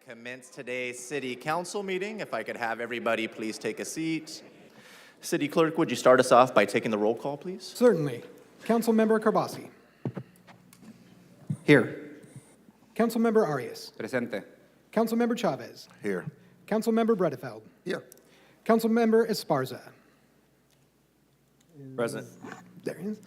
commence today's City Council meeting. If I could have everybody please take a seat. City Clerk, would you start us off by taking the roll call, please? Certainly. Councilmember Carbasi. Here. Councilmember Arias. Presente. Councilmember Chavez. Here. Councilmember Bredefeld. Here. Councilmember Esparza. Present. There he is.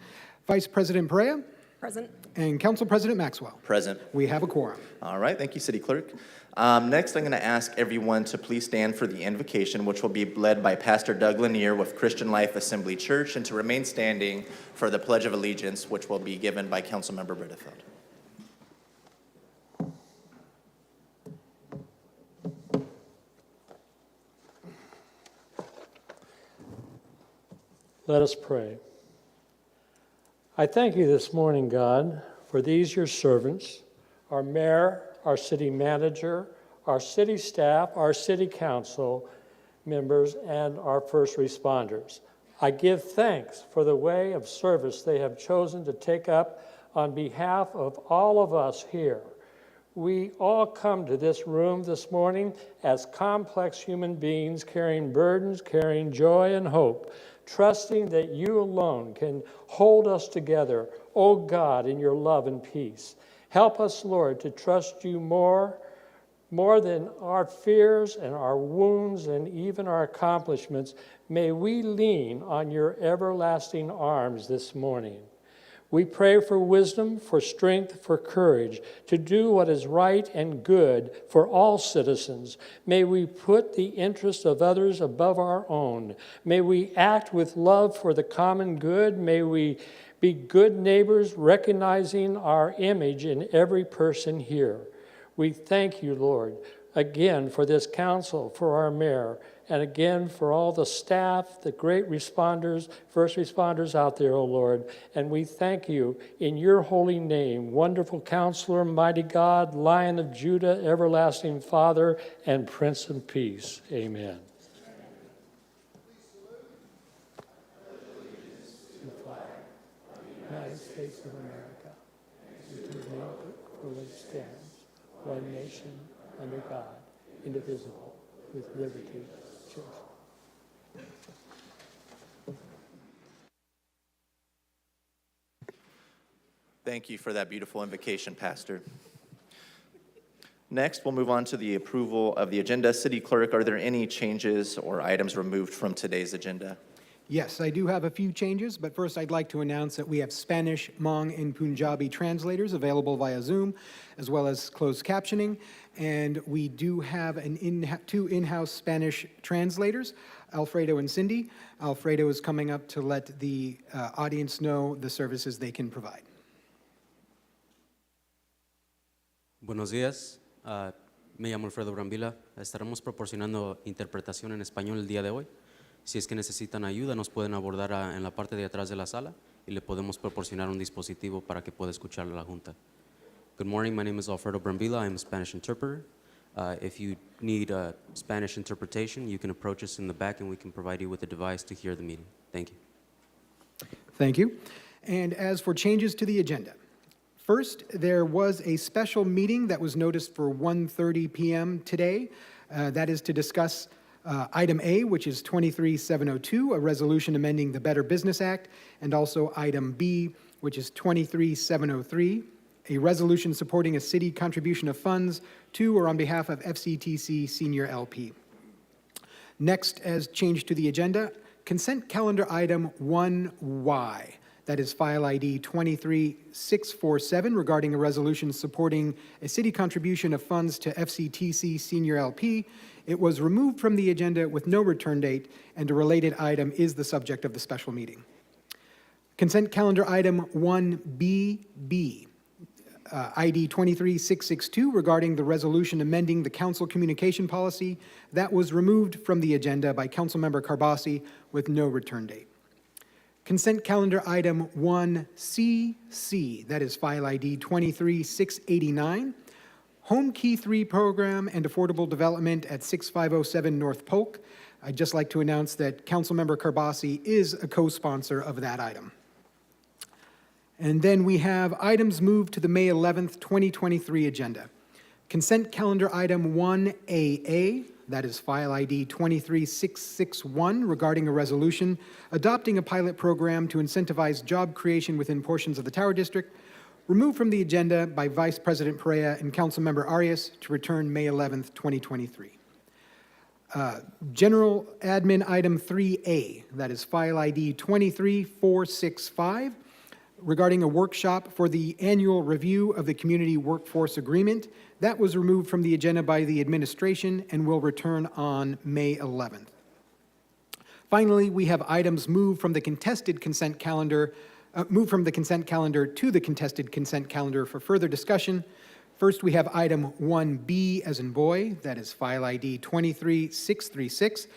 Vice President Perea. Present. And Council President Maxwell. Present. We have a quorum. All right, thank you, City Clerk. Next, I'm going to ask everyone to please stand for the invocation, which will be led by Pastor Doug Lanier with Christian Life Assembly Church, and to remain standing for the Pledge of Allegiance, which will be given by Councilmember Bredefeld. Let us pray. I thank you this morning, God, for these your servants, our mayor, our city manager, our city staff, our city council members, and our first responders. I give thanks for the way of service they have chosen to take up on behalf of all of us here. We all come to this room this morning as complex human beings carrying burdens, carrying joy and hope, trusting that you alone can hold us together, O God, in your love and peace. Help us, Lord, to trust you more than our fears and our wounds and even our accomplishments. May we lean on your everlasting arms this morning. We pray for wisdom, for strength, for courage to do what is right and good for all citizens. May we put the interests of others above our own. May we act with love for the common good. May we be good neighbors, recognizing our image in every person here. We thank you, Lord, again for this council, for our mayor, and again for all the staff, the great responders, first responders out there, O Lord. And we thank you in your holy name, wonderful counselor, mighty God, Lion of Judah, everlasting Father, and Prince of Peace. Amen. United States of America, and to the republic for which stands one nation under God, indivisible, with liberty and justice. Thank you for that beautiful invocation, Pastor. Next, we'll move on to the approval of the agenda. City Clerk, are there any changes or items removed from today's agenda? Yes, I do have a few changes, but first I'd like to announce that we have Spanish, Hmong, and Punjabi translators available via Zoom, as well as closed captioning. And we do have two in-house Spanish translators, Alfredo and Cindy. Alfredo is coming up to let the audience know the services they can provide. Buenos días, me llamo Alfredo Brambila. Estaremos proporcionando interpretación en español el día de hoy. Si es que necesitan ayuda, nos pueden abordar en la parte de atrás de la sala y le podemos proporcionar un dispositivo para que pueda escuchar a la junta. Good morning, my name is Alfredo Brambila. I'm a Spanish interpreter. If you need Spanish interpretation, you can approach us in the back and we can provide you with a device to hear the meeting. Thank you. Thank you. And as for changes to the agenda, first, there was a special meeting that was noticed for 1:30 p.m. today. That is to discuss item A, which is 23702, a resolution amending the Better Business Act, and also item B, which is 23703, a resolution supporting a city contribution of funds to or on behalf of FCTC Senior LP. Next, as changed to the agenda, consent calendar item 1Y. That is file ID 23647 regarding a resolution supporting a city contribution of funds to FCTC Senior LP. It was removed from the agenda with no return date, and a related item is the subject of the special meeting. Consent calendar item 1BB, ID 23662 regarding the resolution amending the council communication policy. That was removed from the agenda by Councilmember Carbasi with no return date. Consent calendar item 1CC, that is file ID 23689, Home Key 3 program and affordable development at 6507 North Polk. I'd just like to announce that Councilmember Carbasi is a co-sponsor of that item. And then we have items moved to the May 11th, 2023 agenda. Consent calendar item 1AA, that is file ID 23661, regarding a resolution adopting a pilot program to incentivize job creation within portions of the Tower District, removed from the agenda by Vice President Perea and Councilmember Arias to return May 11th, 2023. General Admin Item 3A, that is file ID 23465, regarding a workshop for the annual review of the Community Workforce Agreement. That was removed from the agenda by the administration and will return on May 11th. Finally, we have items moved from the contested consent calendar, to the contested consent calendar for further discussion. First, we have item 1B as in boy, that is file ID 23636,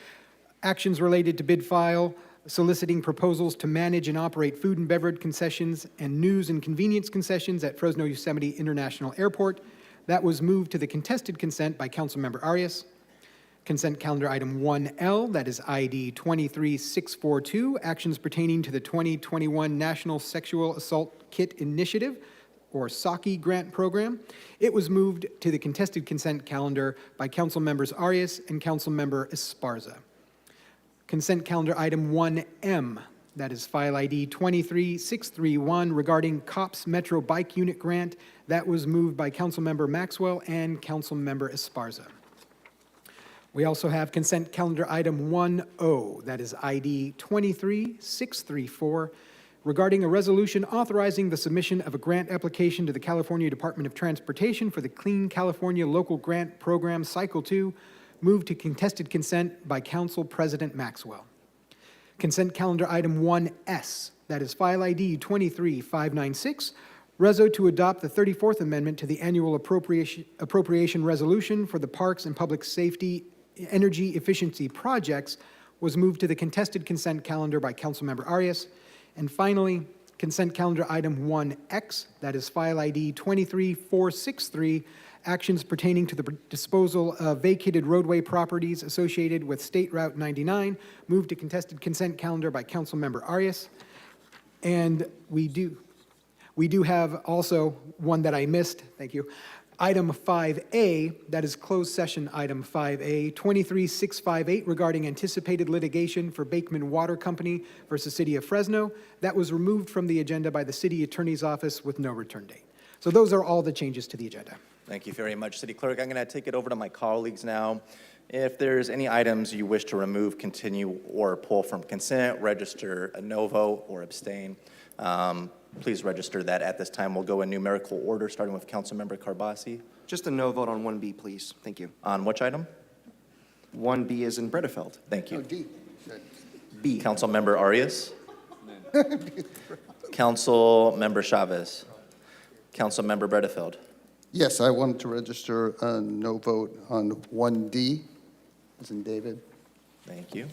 actions related to bid file, soliciting proposals to manage and operate food and beverage concessions and news and convenience concessions at Fresno Yosemite International Airport. That was moved to the contested consent by Councilmember Arias. Consent calendar item 1L, that is ID 23642, actions pertaining to the 2021 National Sexual Assault Kit Initiative, or SAKI grant program. It was moved to the contested consent calendar by Councilmembers Arias and Councilmember Esparza. Consent calendar item 1M, that is file ID 23631, regarding COPS Metro Bike Unit Grant. That was moved by Councilmember Maxwell and Councilmember Esparza. We also have consent calendar item 1O, that is ID 23634, regarding a resolution authorizing the submission of a grant application to the California Department of Transportation for the Clean California Local Grant Program Cycle 2, moved to contested consent by Council President Maxwell. Consent calendar item 1S, that is file ID 23596, reso to adopt the 34th Amendment to the annual appropriation resolution for the Parks and Public Safety Energy Efficiency Projects, was moved to the contested consent calendar by Councilmember Arias. And finally, consent calendar item 1X, that is file ID 23463, actions pertaining to the disposal of vacated roadway properties associated with State Route 99, moved to contested consent calendar by Councilmember Arias. And we do have also one that I missed, thank you. Item 5A, that is closed session item 5A, 23658, regarding anticipated litigation for Bakeman Water Company versus City of Fresno. That was removed from the agenda by the City Attorney's Office with no return date. So those are all the changes to the agenda. Thank you very much, City Clerk. I'm going to take it over to my colleagues now. If there's any items you wish to remove, continue, or pull from consent, register a no vote or abstain. Please register that at this time. We'll go in numerical order, starting with Councilmember Carbasi. Just a no vote on 1B, please. Thank you. On which item? 1B is in Bredefeld. Thank you. D. B. Councilmember Arias. Councilmember Chavez. Councilmember Bredefeld. Yes, I want to register a no vote on 1D, as in David. Thank you.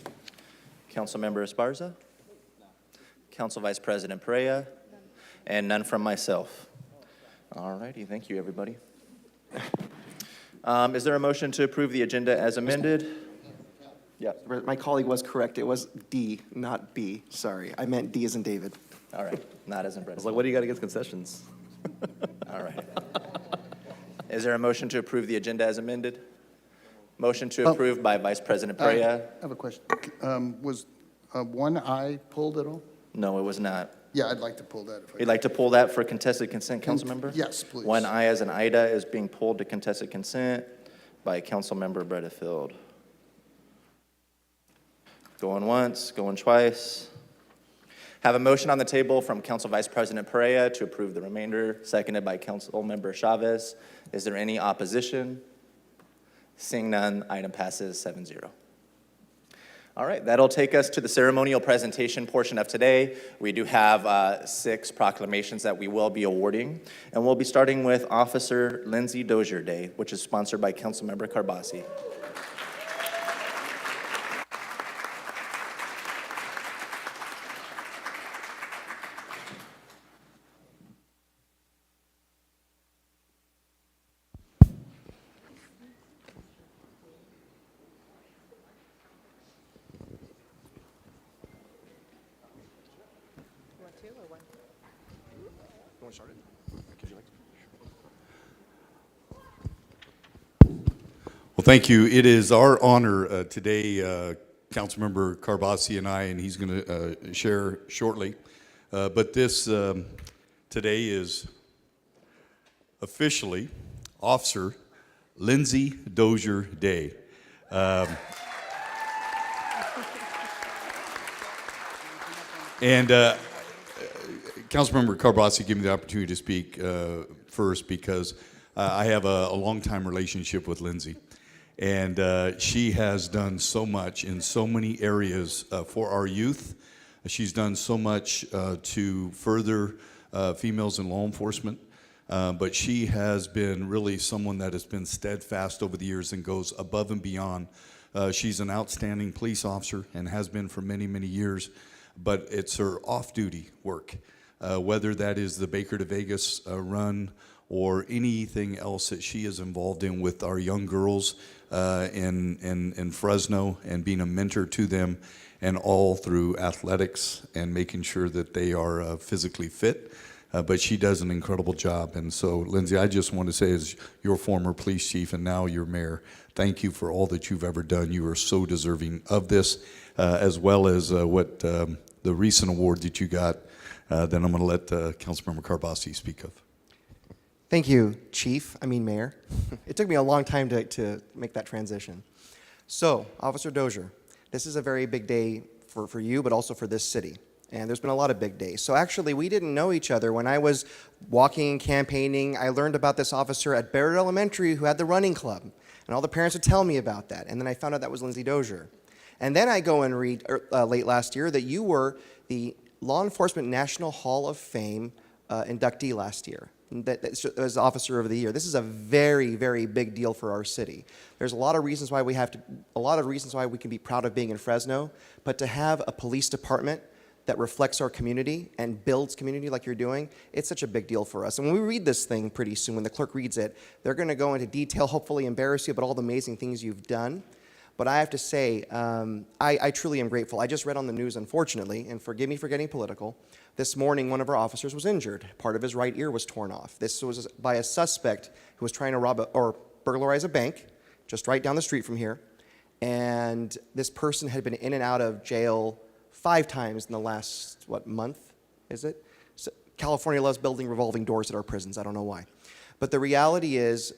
Councilmember Esparza? Council Vice President Perea? And none from myself. All righty, thank you, everybody. Is there a motion to approve the agenda as amended? Yeah, My colleague was correct. It was D, not B. Sorry. I meant D as in David. all right, not as in I was like, what do you got against concessions? All right. Is there a motion to approve the agenda as amended? Motion to approve by Vice President I Perea? have a question. Was 1I pulled at all? No, it was not. Yeah, I'd like to pull that. If I You'd like to pull that for contested consent, Councilmember? Yes, please. 1I as an Ida is being pulled to contested consent by Councilmember Bredefeld. Going once, going twice. Have a motion on the table from Council Vice President Perea to approve the remainder, seconded by Councilmember Chavez. Is there any opposition? Seeing none, item passes 7-0. All right, that'll take us to the ceremonial presentation portion of today. We do have 6 proclamations that we will be awarding, and we'll be starting with Officer Lindsey Dozier Day, which is sponsored by Councilmember Carbasi. Thank you. It is our honor today, Councilmember Carbasi and I, and he's going to share shortly. But this today is officially Officer Lindsey Dozier Day. And Councilmember Carbasi gave me the opportunity to speak first because I have a long-time relationship with Lindsey. And she has done so much in so many areas for our youth. She's done so much to further females in law enforcement. But she has been really someone that has been steadfast over the years and goes above and beyond. She's an outstanding police officer and has been for many, many years. But it's her off-duty work, whether that is the Baker to Vegas run or anything else that she is involved in with our young girls in Fresno and being a mentor to them, and all through athletics and making sure that they are physically fit. But she does an incredible job. And so, Lindsey, I just want to say, as your former police chief and now your mayor, thank you for all that you've ever done. You are so deserving of this, as well as what the recent award that you got. Then I'm going to let Councilmember Carbasi speak of. Thank you, Mayor. It took me a long time to make that transition. So, Officer Dozier, this is a very big day for you, but also for this city. And there's been a lot of big days. So actually, we didn't know each other. When I was walking and campaigning, I learned about this officer at Barrett Elementary who had the running club. And all the parents would tell me about that. And then I found out that was Lindsey Dozier. And then I go and read late last year that you were the Law Enforcement National Hall of Fame inductee last year. That as Officer of the Year. This is a very, very big deal for our city. There's a lot of reasons why we can be proud of being in Fresno, but to have a police department that reflects our community and builds community like you're doing, it's such a big deal for us. And when we read this thing pretty soon, when the clerk reads it, they're going to go into detail, hopefully embarrass you about all the amazing things you've done. But I have to say, I truly am grateful. I just read on the news, unfortunately, and forgive me for getting political, this morning one of our officers was injured. Part of his right ear was torn off. This was by a suspect who was trying to rob or burglarize a bank just right down the street from here. And this person had been in and out of jail 5 times in the last, month, is it? So California loves building revolving doors at our prisons. I don't know why. But the reality is,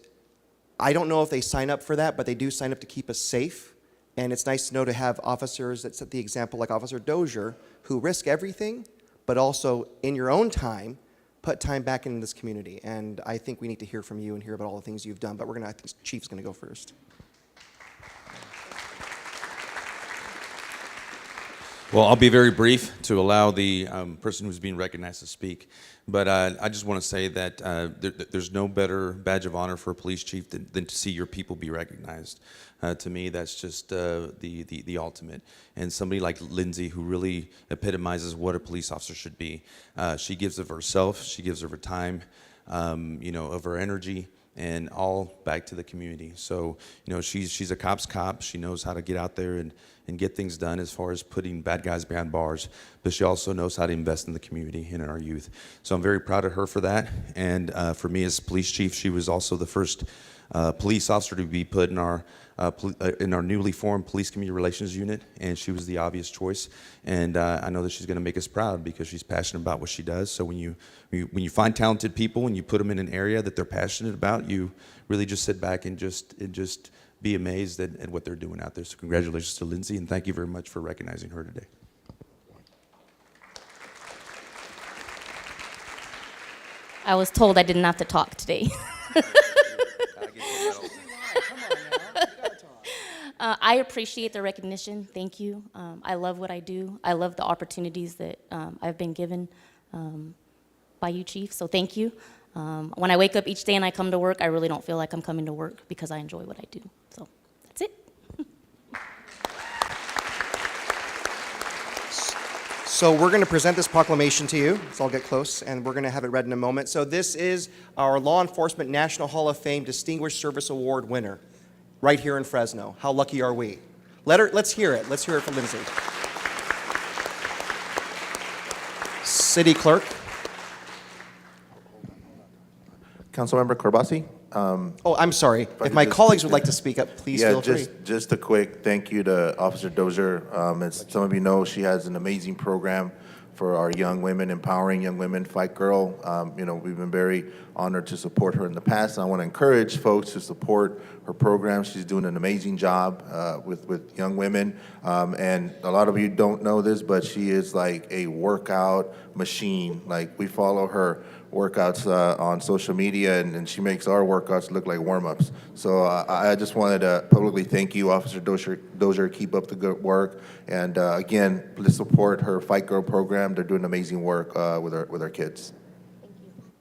I don't know if they sign up for that, but they do sign up to keep us safe. And it's nice to know to have officers that set the example, like Officer Dozier, who risk everything, but also in your own time, put time back in this community. And I think we need to hear from you and hear about all the things you've done. But I think Chief's going to go first. Well, I'll be very brief to allow the person who's being recognized to speak. But I just want to say that there's no better badge of honor for a police chief than to see your people be recognized. To me, that's just the ultimate. And somebody like Lindsey, who really epitomizes what a police officer should be. She gives of herself, she gives of her time, of her energy, and all back to the community. So, she's a cop's cop. She knows how to get out there and get things done as far as putting bad guys behind bars, but she also knows how to invest in the community and in our youth. So I'm very proud of her for that. And for me as police chief, she was also the first police officer to be put in our newly formed police community relations unit, and she was the obvious choice. And I know that she's going to make us proud because she's passionate about what she does. So when you find talented people and you put them in an area that they're passionate about, you really just sit back and just be amazed at what they're doing out there. So congratulations to Lindsey, and thank you very much for recognizing her today. I was told I didn't have to talk today. I appreciate the recognition. Thank you. I love what I do. I love the opportunities that I've been given by you, Chief, so thank you. When I wake up each day and I come to work, I really don't feel like I'm coming to work because I enjoy what I do. So that's it. So we're going to present this proclamation to you. So I'll get close, and we're going to have it read in a moment. So this is our Law Enforcement National Hall of Fame Distinguished Service Award winner, right here in Fresno. How lucky are we? Let's hear it. Let's hear it from Lindsey. City Clerk. Councilmember Carbasi? Oh, I'm sorry. I If could my just colleagues speak would like to- to speak up, please Yeah, feel free. just a quick thank you to Officer Dozier. As some of you know, she has an amazing program for our young women, empowering young women, Fight Girl. We've been very honored to support her in the past. And I want to encourage folks to support her program. She's doing an amazing job with young women. And a lot of you don't know this, but she is like a workout machine. Like, we follow her workouts on social media, and she makes our workouts look like warm-ups. So I just wanted to publicly thank you, Officer Dozier. Keep up the good work. And again, please support her Fight Girl program. They're doing amazing work with our kids.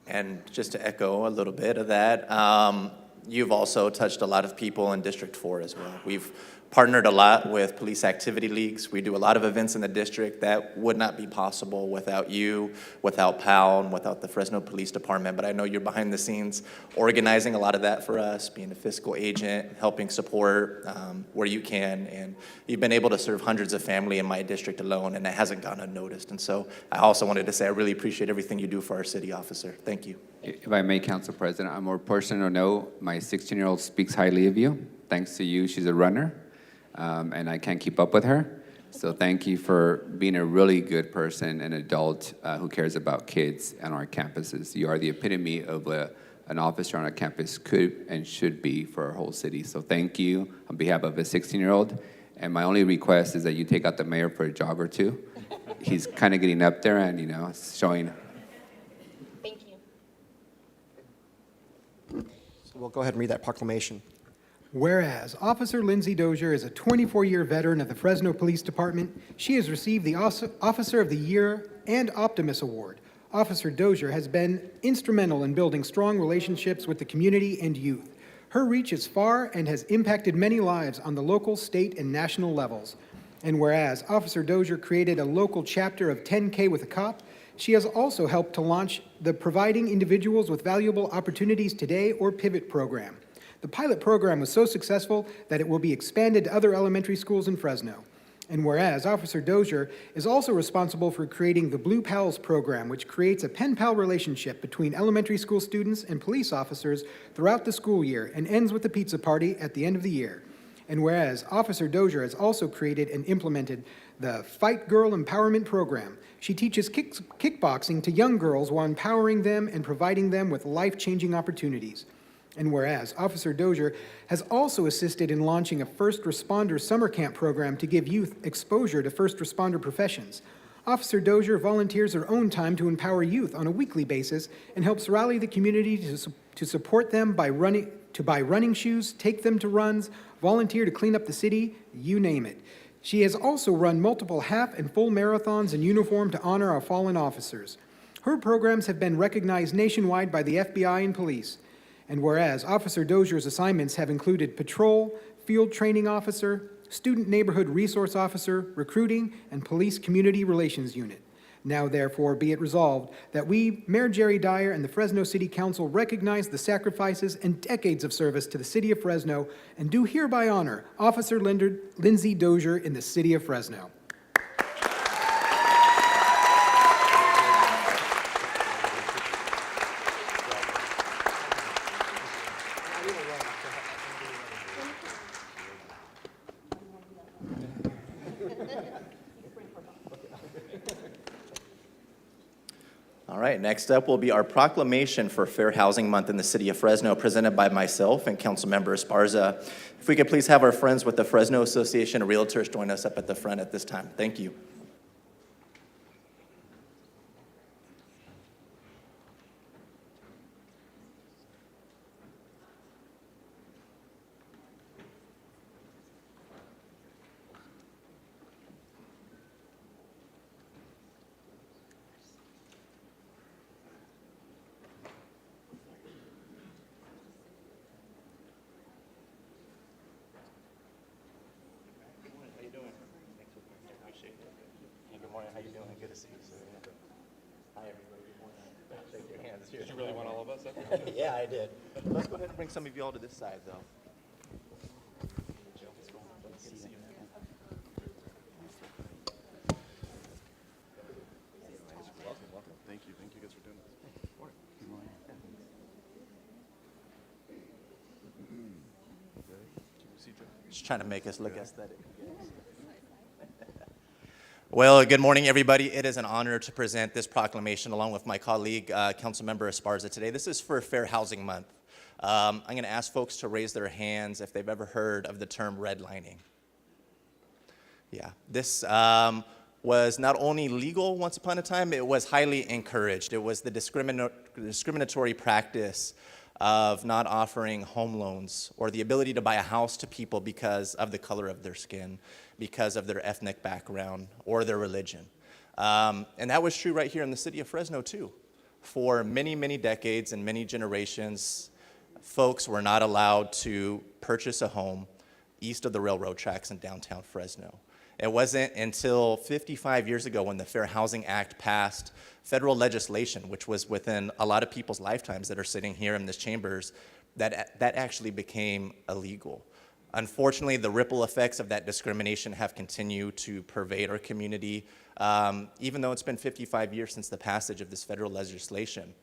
And just to echo a little bit of that, you've also touched a lot of people in District 4 as well. We've partnered a lot with police activity leagues. We do a lot of events in the district that would not be possible without you, without PAL, and without the Fresno Police Department. But I know you're behind the scenes organizing a lot of that for us, being a fiscal agent, helping support where you can. And you've been able to serve hundreds of family in my district alone, and it hasn't gone unnoticed. And so I also wanted to say I really appreciate everything you do for our city officer. Thank you. If I may, Council President, on a more personal note, my 16-year-old speaks highly of you. Thanks to you, she's a runner, and I can't keep up with her. So thank you for being a really good person, an adult who cares about kids on our campuses. You are the epitome of an officer on a campus could and should be for our whole city. So thank you on behalf of a 16-year-old. And my only request is that you take out the mayor for a jog or two. He's kind of getting up there and, showing. Thank you. So we'll go ahead and read that proclamation. Whereas Officer Lindsey Dozier is a 24-year veteran of the Fresno Police Department, she has received the Officer of the Year and Optimus Award. Officer Dozier has been instrumental in building strong relationships with the community and youth. Her reach is far and has impacted many lives on the local, state, and national levels. And whereas Officer Dozier created a local chapter of 10K with a Cop, she has also helped to launch the Providing Individuals with Valuable Opportunities Today, or PIVOT program. The pilot program was so successful that it will be expanded to other elementary schools in Fresno. And whereas Officer Dozier is also responsible for creating the Blue Pals program, which creates a pen-pal relationship between elementary school students and police officers throughout the school year and ends with a pizza party at the end of the year. And whereas Officer Dozier has also created and implemented the Fight Girl Empowerment Program. She teaches kickboxing to young girls while empowering them and providing them with life-changing opportunities. And whereas Officer Dozier has also assisted in launching a first responder summer camp program to give youth exposure to first responder professions. Officer Dozier volunteers her own time to empower youth on a weekly basis and helps rally the community to support them by buy running shoes, take them to runs, volunteer to clean up the city, you name it. She has also run multiple half and full marathons in uniform to honor our fallen officers. Her programs have been recognized nationwide by the FBI and police. And whereas Officer Dozier's assignments have included patrol, field training officer, student neighborhood resource officer, recruiting, and police community relations unit. Now therefore be it resolved that we, Mayor Jerry Dyer and the Fresno City Council, recognize the sacrifices and decades of service to the city of Fresno and do hereby honor Officer Lindsey Dozier in the city of Fresno. All right, next up will be our proclamation for Fair Housing Month in the city of Fresno, presented by myself and Councilmember Esparza. If we could please have our friends with the Fresno Association of Realtors join us up at the front at this time. Thank you. Did you really want all of us up here? Yeah, I did. Let's go ahead and bring some of you all to this side, though. Thank you guys for doing this. Just trying to make us look aesthetic. Well, good morning, everybody. It is an honor to present this proclamation along with my colleague, Councilmember Esparza today. This is for Fair Housing Month. I'm going to ask folks to raise their hands if they've ever heard of the term redlining. Yeah, this was not only legal once upon a time, it was highly encouraged. It was the discriminatory practice of not offering home loans or the ability to buy a house to people because of the color of their skin, because of their ethnic background or their religion. And that was true right here in the city of Fresno too. For many, many decades and many generations, folks were not allowed to purchase a home east of the railroad tracks in downtown Fresno. It wasn't until 55 years ago when the Fair Housing Act passed federal legislation, which was within a lot of people's lifetimes that are sitting here in this chambers, that actually became illegal. Unfortunately, the ripple effects of that discrimination have continued to pervade our community, even though it's been 55 years since the passage of this federal legislation.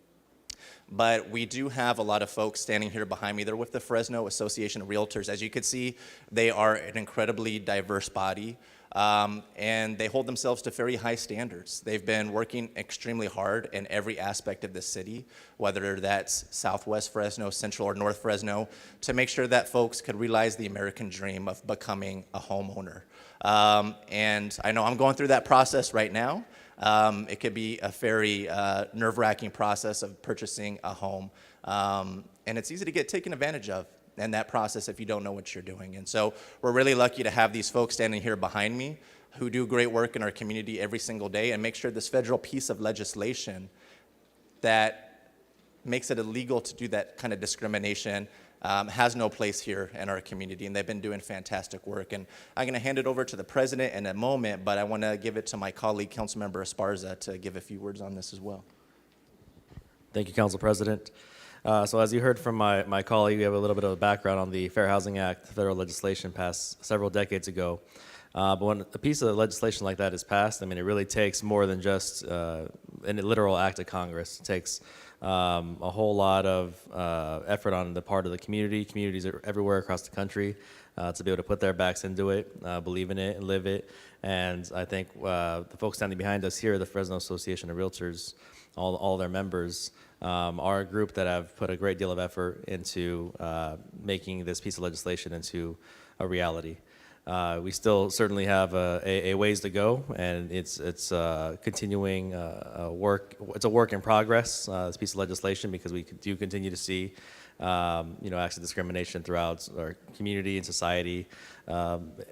But we do have a lot of folks standing here behind me. They're with the Fresno Association of Realtors. As you can see, they are an incredibly diverse body, and they hold themselves to very high standards. They've been working extremely hard in every aspect of the city, whether that's Southwest Fresno, Central or North Fresno, to make sure that folks could realize the American dream of becoming a homeowner. And I know I'm going through that process right now. It could be a very nerve-wracking process of purchasing a home. And it's easy to get taken advantage of in that process if you don't know what you're doing. And so we're really lucky to have these folks standing here behind me who do great work in our community every single day and make sure this federal piece of legislation that makes it illegal to do that kind of discrimination has no place here in our community, and they've been doing fantastic work. And I'm going to hand it over to the president in a moment, but I want to give it to my colleague, Councilmember Esparza, to give a few words on this as well. Thank you, Council President. So as you heard from my colleague, we have a little bit of a background on the Fair Housing Act, federal legislation passed several decades ago. But when a piece of legislation like that is passed, I mean, it really takes more than just a literal act of Congress. It takes a whole lot of effort on the part of the communities everywhere across the country to be able to put their backs into it, believe in it, and live it. And I think the folks standing behind us here, the Fresno Association of Realtors, all their members, are a group that have put a great deal of effort into making this piece of legislation into a reality. We still certainly have a ways to go, and it's continuing work. It's a work in progress, this piece of legislation, because we do continue to see acts of discrimination throughout our community and society,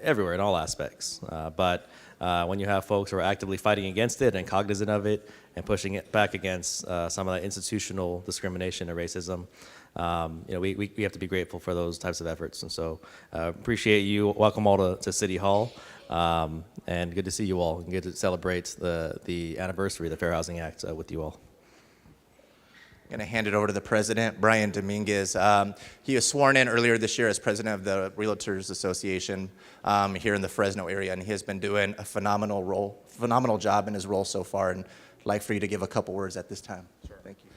everywhere in all aspects. But when you have folks who are actively fighting against it and cognizant of it and pushing it back against some of that institutional discrimination and racism, we have to be grateful for those types of efforts. And so appreciate you. Welcome all to City Hall. And good to see you all and good to celebrate the anniversary of the Fair Housing Act with you all. I'm going to hand it over to the president, Brian Dominguez. He was sworn in earlier this year as president of the Realtors Association here in the Fresno area, and he has been doing a phenomenal job in his role so far. And I'd like for you to give a couple words at this time. Sure. Thank you.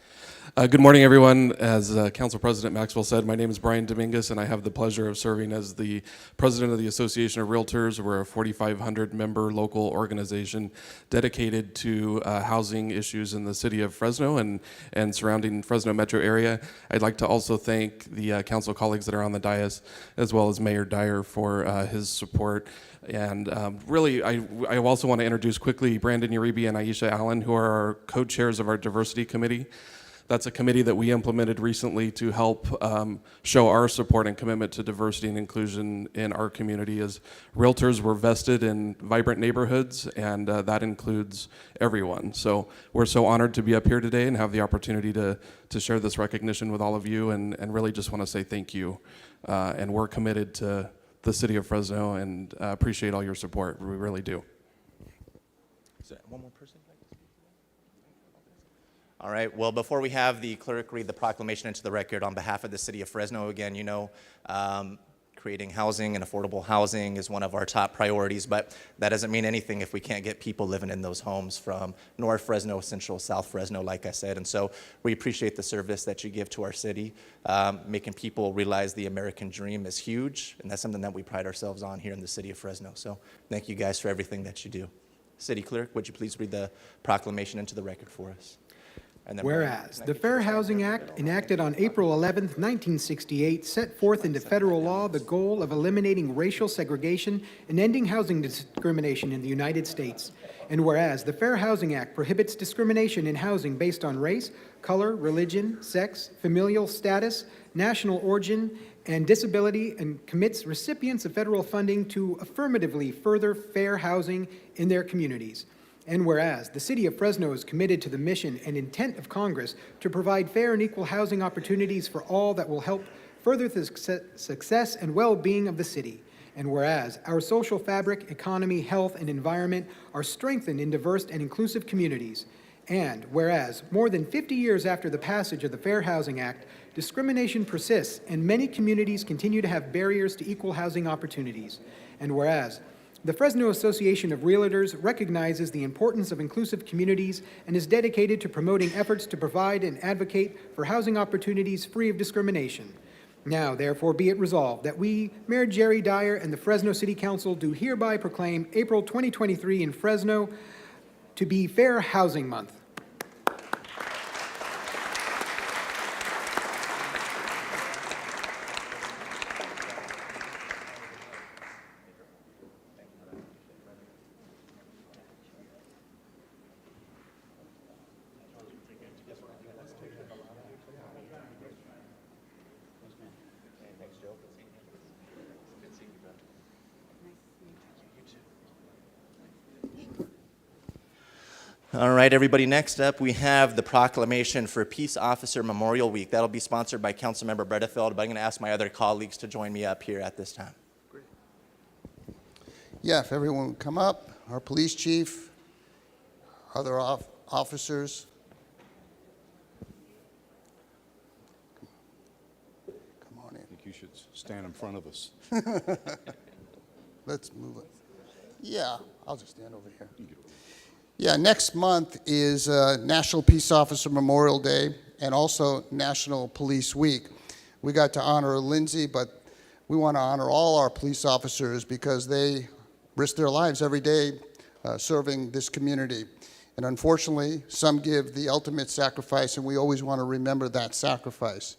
Good morning, everyone. As Council President Maxwell said, my name is Brian Dominguez, and I have the pleasure of serving as the president of the Association of Realtors. We're a 4,500-member local organization dedicated to housing issues in the city of Fresno and surrounding Fresno metro area. I'd like to also thank the council colleagues that are on the dais, as well as Mayor Dyer for his support. And really, I also want to introduce quickly Brandon Uribe and Aisha Allen, who are our co-chairs of our diversity committee. That's a committee that we implemented recently to help show our support and commitment to diversity and inclusion in our community. As realtors, we're vested in vibrant neighborhoods, and that includes everyone. So we're so honored to be up here today and have the opportunity to share this recognition with all of you, and really just want to say thank you. And we're committed to the city of Fresno and appreciate all your support. We really do. Is that one more person? All right, well, before we have the clerk read the proclamation into the record on behalf of the city of Fresno, again, Creating housing and affordable housing is one of our top priorities, but that doesn't mean anything if we can't get people living in those homes from North Fresno, Central, South Fresno, like I said. And so we appreciate the service that you give to our city, making people realize the American dream is huge, and that's something that we pride ourselves on here in the city of Fresno. So thank you guys for everything that you do. City Clerk, would you please read the proclamation into the record for us? And then Whereas the Fair Housing Act, enacted on April 11, 1968, set forth into federal law the goal of eliminating racial segregation and ending housing discrimination in the United States. And whereas the Fair Housing Act prohibits discrimination in housing based on race, color, religion, sex, familial status, national origin, and disability, and commits recipients of federal funding to affirmatively further fair housing in their communities. And whereas the City of Fresno is committed to the mission and intent of Congress to provide fair and equal housing opportunities for all that will help further the success and well-being of the city. And whereas our social fabric, economy, health, and environment are strengthened in diverse and inclusive communities. And whereas more than 50 years after the passage of the Fair Housing Act, discrimination persists and many communities continue to have barriers to equal housing opportunities. And whereas the Fresno Association of Realtors recognizes the importance of inclusive communities and is dedicated to promoting efforts to provide and advocate for housing opportunities free of discrimination. Now, therefore, be it resolved that we, Mayor Jerry Dyer, and the Fresno City Council do hereby proclaim April 2023 in Fresno to be Fair Housing Month. All right, everybody, next up we have the proclamation for Peace Officer Memorial Week. That'll be sponsored by Councilmember Bredefeld, but I'm going to ask my other colleagues to join me up here at this time. Yeah, if everyone would come up, our police chief, other officers. Come on in. I think you should stand in front of us. Let's move it. Yeah, I'll just stand over here. Yeah, next month is National Peace Officer Memorial Day and also National Police Week. We got to honor Lindsey, but we want to honor all our police officers because they risk their lives every day serving this community. And unfortunately, some give the ultimate sacrifice, and we always want to remember that sacrifice.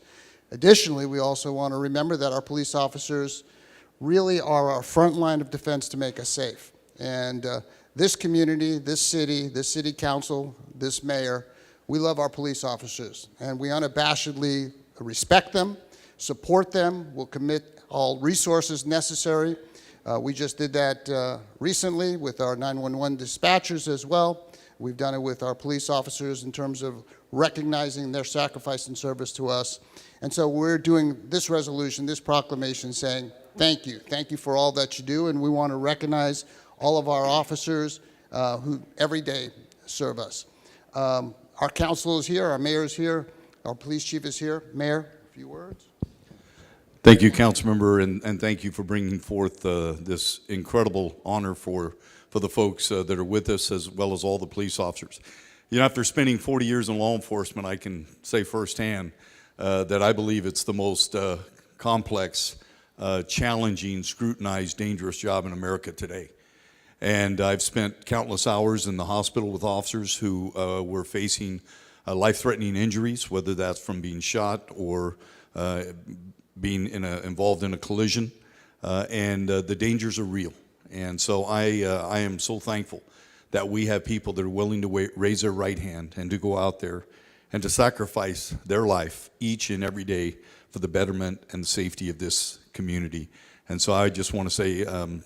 Additionally, we also want to remember that our police officers really are our front line of defense to make us safe. And this community, this city council, this mayor, we love our police officers, and we unabashedly respect them, support them, we'll commit all resources necessary. We just did that recently with our 911 dispatchers as well. We've done it with our police officers in terms of recognizing their sacrifice and service to us. And so we're doing this resolution, this proclamation saying, thank you. Thank you for all that you do, and we want to recognize all of our officers who every day serve us. Our council is here, our mayor is here, our police chief is here. Mayor, a few words. Thank you, Councilmember, and thank you for bringing forth this incredible honor for the folks that are with us, as well as all the police officers. You know, after spending 40 years in law enforcement, I can say firsthand that I believe it's the most complex, challenging, scrutinized, dangerous job in America today. And I've spent countless hours in the hospital with officers who were facing life-threatening injuries, whether that's from being shot or being involved in a collision, and the dangers are real. And so I am so thankful that we have people that are willing to raise their right hand and to go out there and to sacrifice their life each and every day for the betterment and safety of this community. And so I just want to say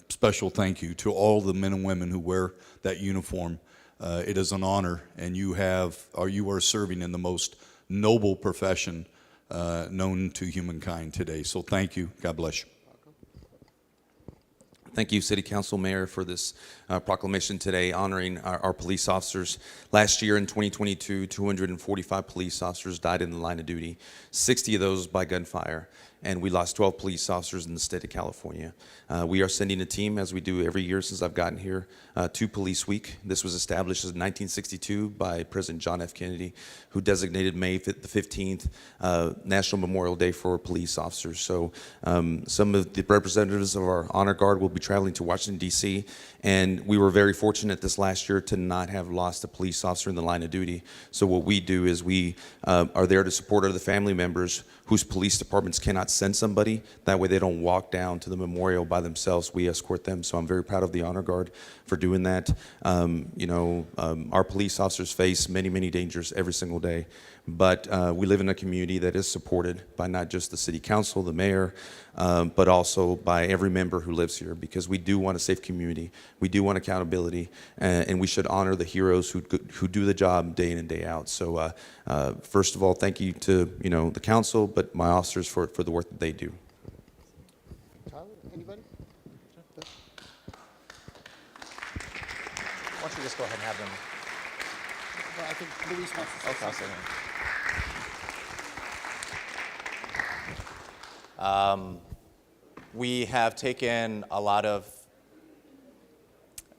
special thank you to all the men and women who wear that uniform. It is an honor, and you are serving in the most noble profession known to humankind today. So thank you. God bless you. Thank you, City Council, Mayor, for this proclamation today honoring our police officers. Last year in 2022, 245 police officers died in the line of duty, 60 of those by gunfire. and we lost 12 police officers in the state of California. We are sending a team, as we do every year since I've gotten here, to Police Week. This was established in 1962 by President John F. Kennedy, who designated May the 15th National Memorial Day for police officers. So some of the representatives of our honor guard will be traveling to Washington, D.C., and we were very fortunate this last year to not have lost a police officer in the line of duty. So what we do is we are there to support other family members whose police departments cannot send somebody. That way they don't walk down to the memorial by themselves. We escort them. So I'm very proud of the honor guard for doing that. Our police officers face many, many dangers every single day. But we live in a community that is supported by not just the city council, the mayor, but also by every member who lives here, because we do want a safe community. We do want accountability, and we should honor the heroes who do the job day in and day out. So first of all, thank you to the council, but my officers for the work that they do. Tyler, anybody? Why don't you just go ahead and have them? I think Luis wants to say Okay, I'll something. say that. We have taken a lot of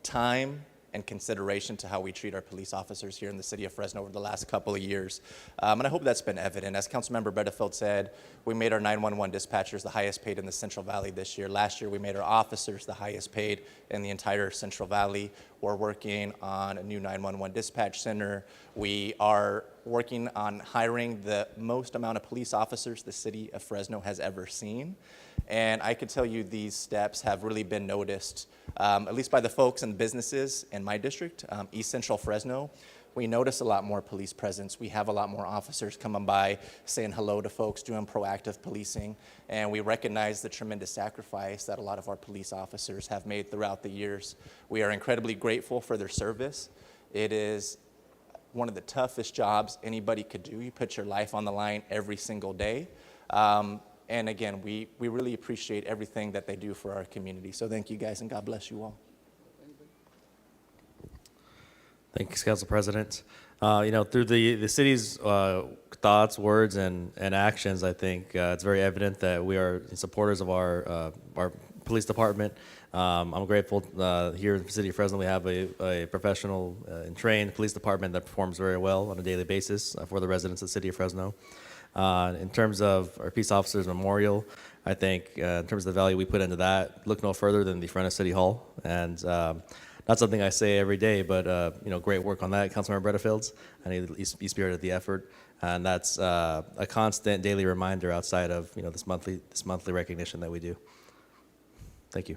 time and consideration to how we treat our police officers here in the city of Fresno over the last couple of years. And I hope that's been evident. As Councilmember Bedefeld said, we made our 911 dispatchers the highest paid in the Central Valley this year. Last year, we made our officers the highest paid in the entire Central Valley. We're working on a new 911 dispatch center. We are working on hiring the most amount of police officers the city of Fresno has ever seen. And I can tell you these steps have really been noticed, at least by the folks and businesses in my district, East Central Fresno. We notice a lot more police presence. We have a lot more officers coming by, saying hello to folks, doing proactive policing. And we recognize the tremendous sacrifice that a lot of our police officers have made throughout the years. We are incredibly grateful for their service. It is one of the toughest jobs anybody could do. You put your life on the line every single day. And again, we really appreciate everything that they do for our community. So thank you guys, and God bless you all. Thanks, Council President. Through the city's thoughts, words, and actions, I think it's very evident that we are supporters of our police department. I'm grateful here in the city of Fresno we have a professional and trained police department that performs very well on a daily basis for the residents of the city of Fresno. In terms of our Peace Officers Memorial, I think in terms of the value we put into that, look no further than the front of City Hall. And not something I say every day, but great work on that, Councilmember Bredefields. I know he spearheaded the effort, and that's a constant daily reminder outside of this monthly recognition that we do. Thank you.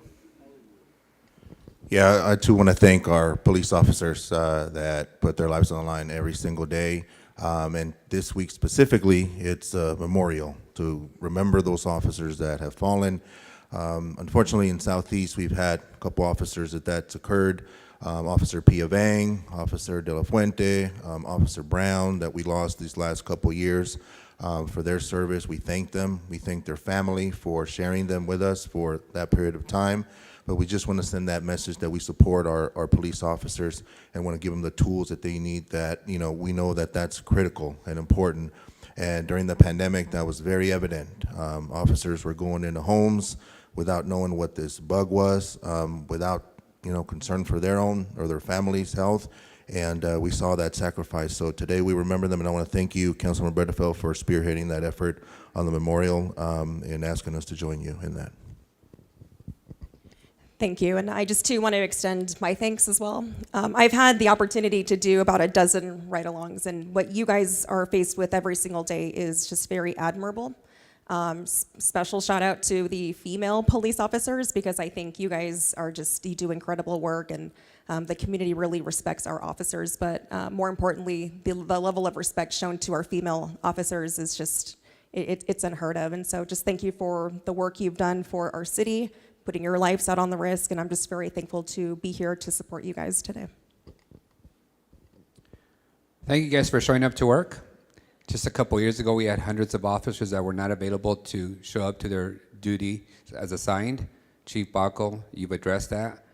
Yeah, I too want to thank our police officers that put their lives on the line every single day. And this week specifically, it's a memorial to remember those officers that have fallen. Unfortunately, in Southeast, we've had a couple officers that's occurred. Officer Pia Vang, Officer De La Fuente, Officer Brown that we lost these last couple years for their service. We thank them. We thank their family for sharing them with us for that period of time. But we just want to send that message that we support our police officers and want to give them the tools that they need, that we know that that's critical and important. And during the pandemic, that was very evident. Officers were going into homes without knowing what this bug was, without concern for their own or their family's health. And we saw that sacrifice. So today we remember them, and I want to thank you, Councilmember Bedefeld, for spearheading that effort on the memorial and asking us to join you in that. Thank you, and I just too want to extend my thanks as well. I've had the opportunity to do about a dozen ride-alongs, and what you guys are faced with every single day is just very admirable. Special shout out to the female police officers, because I think you guys you do incredible work, and the community really respects our officers. But more importantly, the level of respect shown to our female officers is just, it's unheard of. And so just thank you for the work you've done for our city, putting your lives out on the risk, and I'm just very thankful to be here to support you guys today. Thank you guys for showing up to work. Just a couple years ago, we had hundreds of officers that were not available to show up to their duty as assigned. Chief Baco, you've addressed that.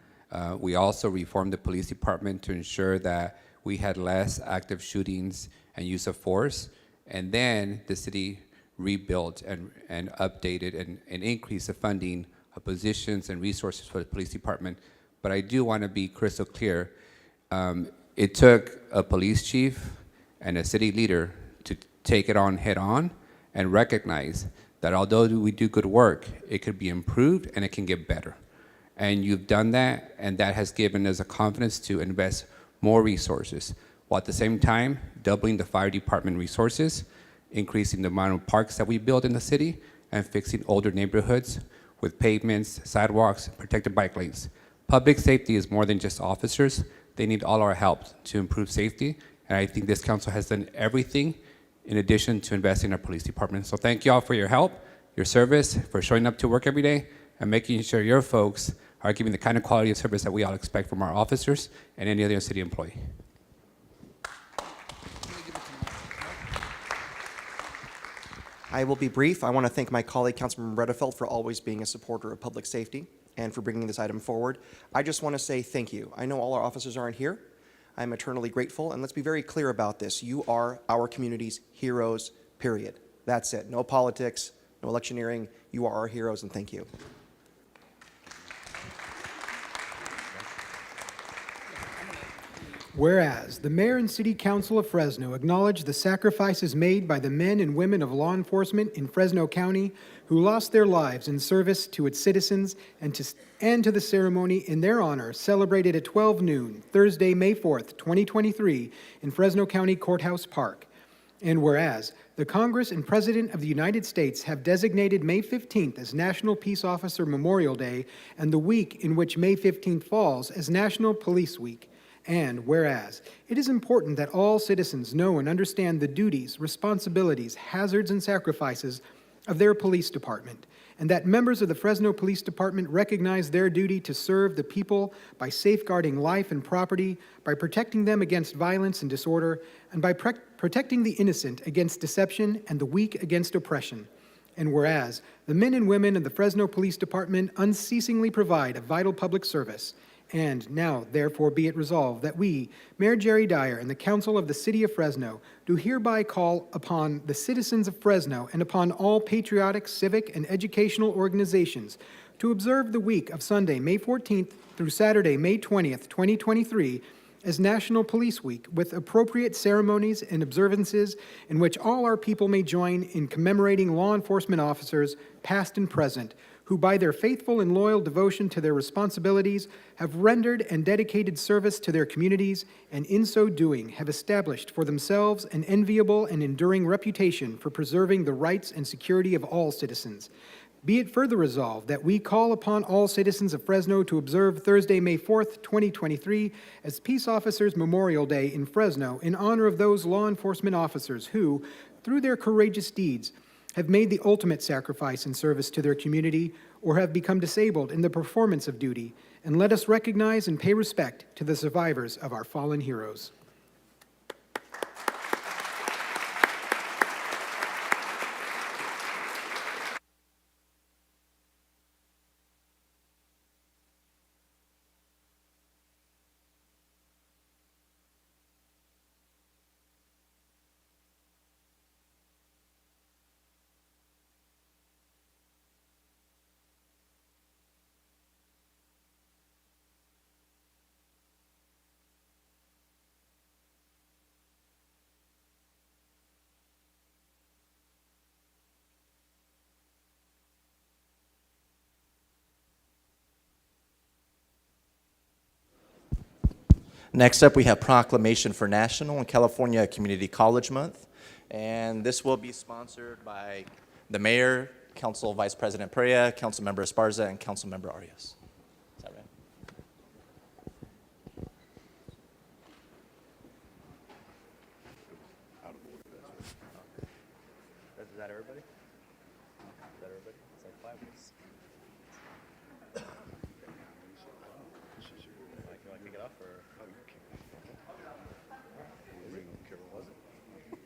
We also reformed the police department to ensure that we had less active shootings and use of force. And then the city rebuilt and updated and increased the funding of positions and resources for the police department. But I do want to be crystal clear. It took a police chief and a city leader to take it on head on and recognize that although we do good work, it could be improved and it can get better. And you've done that, and that has given us a confidence to invest more resources, while at the same time doubling the fire department resources, increasing the amount of parks that we build in the city, and fixing older neighborhoods with pavements, sidewalks, protected bike lanes. Public safety is more than just officers. They need all our help to improve safety, and I think this council has done everything in addition to investing in our police department. So thank you all for your help, your service, for showing up to work every day, and making sure your folks are giving the kind of quality of service that we all expect from our officers and any other city employee. I will be brief. I want to thank my colleague, Councilmember Redefeld, for always being a supporter of public safety and for bringing this item forward. I just want to say thank you. I know all our officers aren't here. I'm eternally grateful, and let's be very clear about this. You are our community's heroes, period. That's it. No politics, no electioneering. You are our heroes, and thank you. Whereas the Mayor and City Council of Fresno acknowledge the sacrifices made by the men and women of law enforcement in Fresno County who lost their lives in service to its citizens and to the ceremony in their honor celebrated at 12 noon, Thursday, May 4th, 2023, in Fresno County Courthouse Park. And whereas the Congress and President of the United States have designated May 15th as National Peace Officer Memorial Day and the week in which May 15th falls as National Police Week. And whereas it is important that all citizens know and understand the duties, responsibilities, hazards, and sacrifices of their police department, and that members of the Fresno Police Department recognize their duty to serve the people by safeguarding life and property, by protecting them against violence and disorder, and by protecting the innocent against deception and the weak against oppression. And whereas the men and women of the Fresno Police Department unceasingly provide a vital public service, and now, therefore, be it resolved that we, Mayor Jerry Dyer and the Council of the City of Fresno, do hereby call upon the citizens of Fresno and upon all patriotic, civic, and educational organizations to observe the week of Sunday, May 14th through Saturday, May 20th, 2023, as National Police Week, with appropriate ceremonies and observances in which all our people may join in commemorating law enforcement officers, past and present, who by their faithful and loyal devotion to their responsibilities have rendered and dedicated service to their communities, and in so doing have established for themselves an enviable and enduring reputation for preserving the rights and security of all citizens. Be it further resolved that we call upon all citizens of Fresno to observe Thursday, May 4th, 2023, as Peace Officers Memorial Day in Fresno in honor of those law enforcement officers who, through their courageous deeds, have made the ultimate sacrifice in service to their community or have become disabled in the performance of duty, and let us recognize and pay respect to the survivors of our fallen heroes. Next up, we have Proclamation for National and California Community College Month. And this will be sponsored by the Mayor, Council Vice President Perea, Councilmember Esparza, and Councilmember Arias. Is that right? Is that everybody? Is that everybody? It's like 5 minutes. You want to kick it off, or?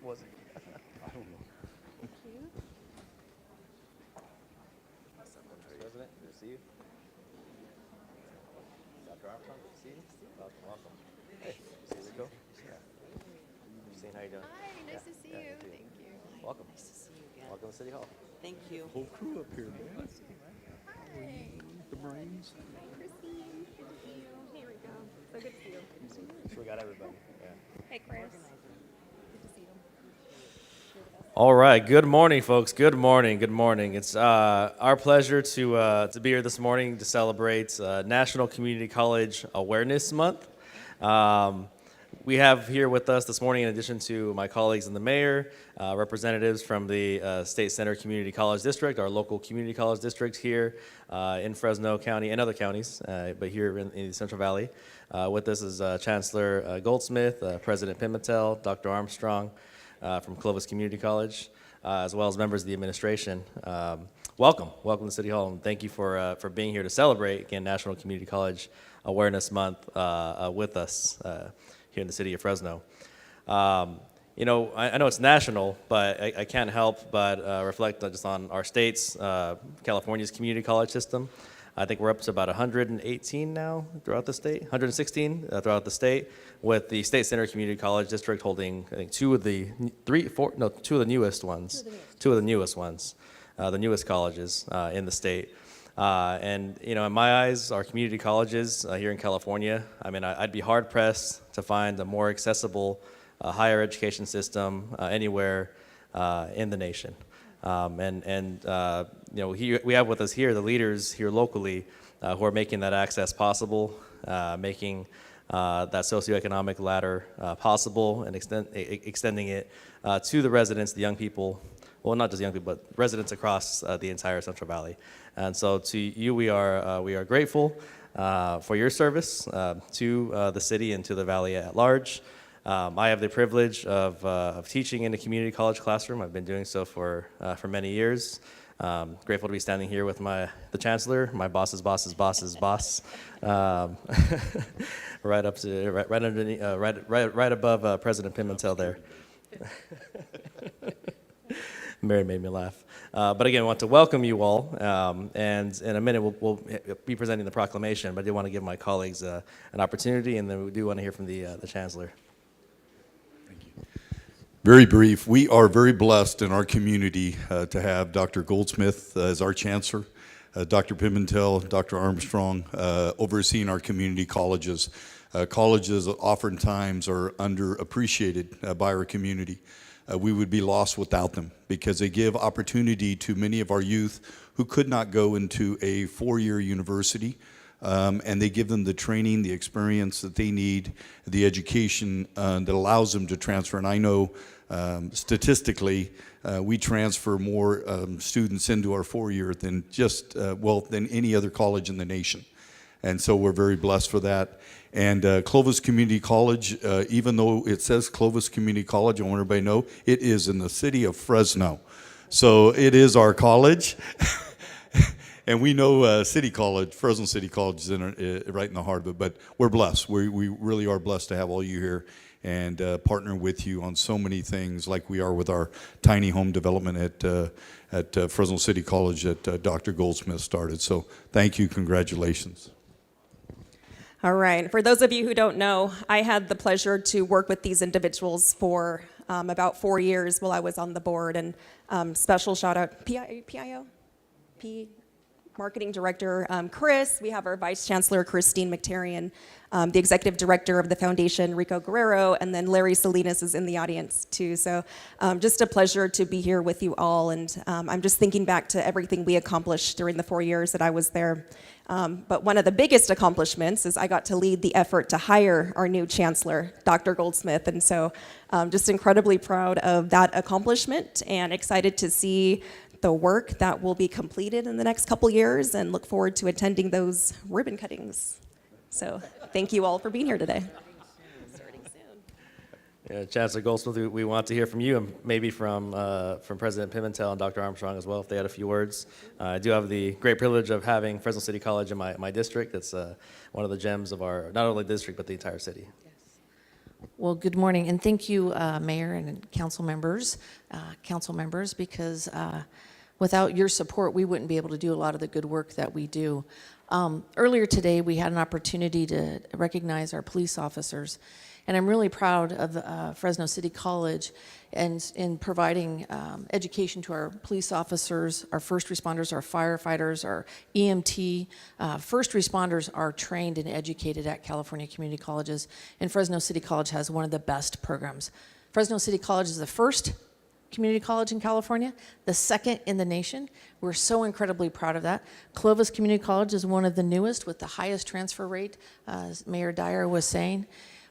Was it? I don't know. Thank you. President, good to see you. Dr. Armstrong, good to see you. Welcome. Hey, see you, Rico. Yeah. How you doing? Hi, nice to see you. Thank you. Welcome. Nice to see you again. Welcome to City Hall. Thank you. Whole crew up here, man. The brains. Christine, good to see you. Hey, Rico. So good to see you. We got everybody. Yeah. Hey, Chris. Good to see you. All right. Good morning, folks. Good morning. Good morning. It's our pleasure to be here this morning to celebrate National Community College Awareness Month. We have here with us this morning, in addition to my colleagues and the mayor, representatives from the State Center Community College District, our local community college district here in Fresno County and other counties, but here in the Central Valley. With us is Chancellor Goldsmith, President Pimentel, Dr. Armstrong from Clovis Community College, as well as members of the administration. Welcome to City Hall, and thank you for being here to celebrate, again, National Community College Awareness Month with us here in the city of Fresno. You know, I know it's national, but I can't help but reflect just on our state's, California's community college system. I think we're up to about 118 now throughout the state, 116 throughout the state, with the State Center Community College District holding, I think, two of the newest ones, the newest colleges in the state. And, you know, in my eyes, our community colleges here in California, I mean, I'd be hard-pressed to find a more accessible higher education system anywhere in the nation. You know, we have with us here the leaders here locally who are making that access possible, making that socioeconomic ladder possible, and extending it to the residents, the young people, well, not just young people, but residents across the entire Central Valley. And so to you, we are grateful for your service to the city and to the valley at large. I have the privilege of teaching in a community college classroom. I've been doing so for many years. Grateful to be standing here with the chancellor, my boss's boss's boss's boss, right above President Pimentel there. Mary made me laugh. But again, I want to welcome you all, and in a minute we'll be presenting the proclamation, but I do want to give my colleagues an opportunity, and then we do want to hear from the chancellor. Very brief. We are very blessed in our community to have Dr. Goldsmith as our chancellor, Dr. Pimentel, Dr. Armstrong overseeing our community colleges. Colleges oftentimes are underappreciated by our community. We would be lost without them because they give opportunity to many of our youth who could not go into a four-year university. And they give them the training, the experience that they need, the education that allows them to transfer. And I know statistically, we transfer more students into our four-year than than any other college in the nation. And so we're very blessed for that. And Clovis Community College, even though it says Clovis Community College, I want everybody to know, it is in the city of Fresno. So it is our college. And we know City College, Fresno City College is right in the heart of it, but we're blessed. We really are blessed to have all you here and partner with you on so many things like we are with our tiny home development at Fresno City College that Dr. Goldsmith started. So thank you, congratulations. All right. For those of you who don't know, I had the pleasure to work with these individuals for about 4 years while I was on the board. And special shout out, PIO? Marketing Director Chris. We have our Vice Chancellor Christine McTarian, the Executive Director of the Foundation Rico Guerrero, and then Larry Salinas is in the audience too. So just a pleasure to be here with you all. And I'm just thinking back to everything we accomplished during the 4 years that I was there. But one of the biggest accomplishments is I got to lead the effort to hire our new chancellor, Dr. Goldsmith. And so just incredibly proud of that accomplishment and excited to see the work that will be completed in the next couple years and look forward to attending those ribbon cuttings. So thank you all for being here today. Yeah, Chancellor Goldsmith, we want to hear from you and maybe from President Pimentel and Dr. Armstrong as well, if they had a few words. I do have the great privilege of having Fresno City College in my district. It's one of the gems of our, not only district, but the entire city. Well, good morning, and thank you, Mayor and council members, because Without your support, we wouldn't be able to do a lot of the good work that we do. Earlier today, we had an opportunity to recognize our police officers, and I'm really proud of Fresno City College and in providing education to our police officers, our first responders, our firefighters, our EMT. First responders are trained and educated at California community colleges, and Fresno City College has one of the best programs. Fresno City College is the first community college in California, the second in the nation. We're so incredibly proud of that. Clovis Community College is one of the newest with the highest transfer rate, as Mayor Dyer was saying.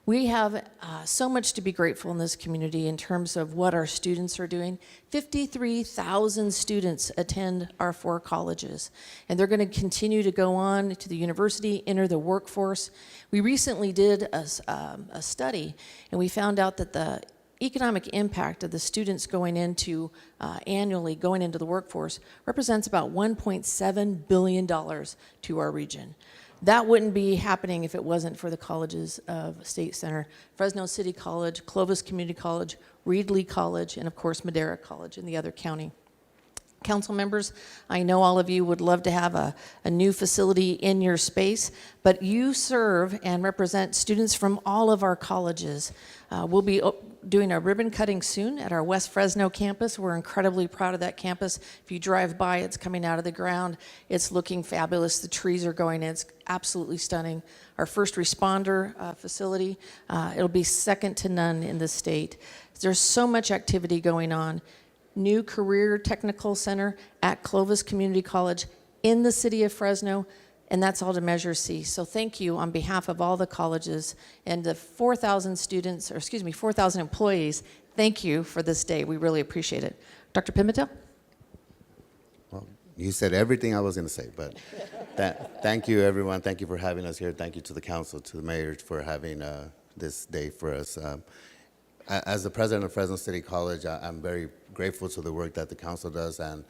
We have so much to be grateful in this community in terms of what our students are doing. 53,000 students attend our 4 colleges, and they're going to continue to go on to the university, enter the workforce. We recently did a study, and we found out that the economic impact of the students going into annually going into the workforce represents about $1.7 billion to our region. That wouldn't be happening if it wasn't for the colleges of State Center, Fresno City College, Clovis Community College, Reedley College, and of course Madera College in the other county. Council members, I know all of you would love to have a new facility in your space, but you serve and represent students from all of our colleges. We'll be doing a ribbon cutting soon at our West Fresno campus. We're incredibly proud of that campus. If you drive by, it's coming out of the ground. It's looking fabulous. The trees are going in. It's absolutely stunning. Our first responder facility, it'll be second to none in the state. There's so much activity going on. New Career Technical Center at Clovis Community College in the city of Fresno, and that's all to Measure C. So thank you on behalf of all the colleges and the 4,000 students, or excuse me, 4,000 employees. Thank you for this day. We really appreciate it. Dr. Pimentel? Well, you said everything I was going to say, but thank you, everyone. Thank you for having us here. Thank you to the council, to the mayor for having this day for us. As the president of Fresno City College, I'm very grateful to the work that the council does, and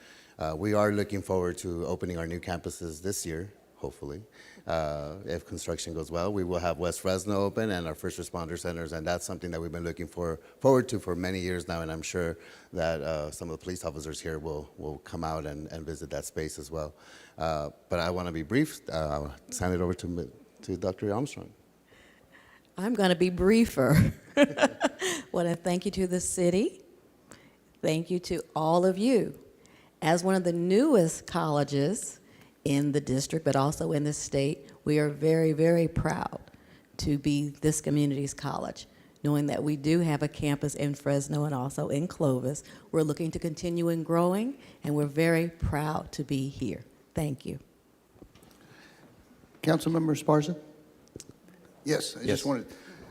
we are looking forward to opening our new campuses this year, hopefully. If construction goes well, we will have West Fresno open and our first responder centers, and that's something that we've been looking forward to for many years now, and I'm sure that some of the police officers here will come out and visit that space as well. But I want to be brief. I'll sign it over to Dr. Armstrong. I'm going to be briefer. Want to thank you to the city. Thank you to all of you. As one of the newest colleges in the district, but also in the state, we are very, very proud to be this community's college. Knowing that we do have a campus in Fresno and also in Clovis, we're looking to continue in growing, and we're very proud to be here. Thank you. Councilmember Esparza? Yes,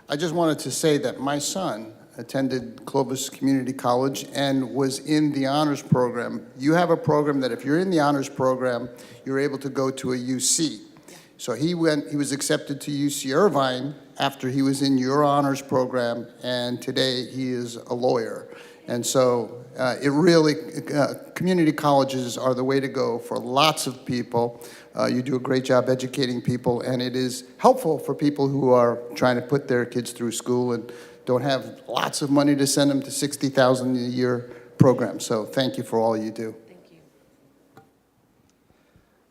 I just wanted to say that my son attended Clovis Community College and was in the honors program. You have a program that if you're in the honors program, you're able to go to a UC. So he was accepted to UC Irvine after he was in your honors program, and today he is a lawyer. And so community colleges are the way to go for lots of people. You do a great job educating people, and it is helpful for people who are trying to put their kids through school and don't have lots of money to send them to $60,000 a year programs. So thank you for all you do. Thank you.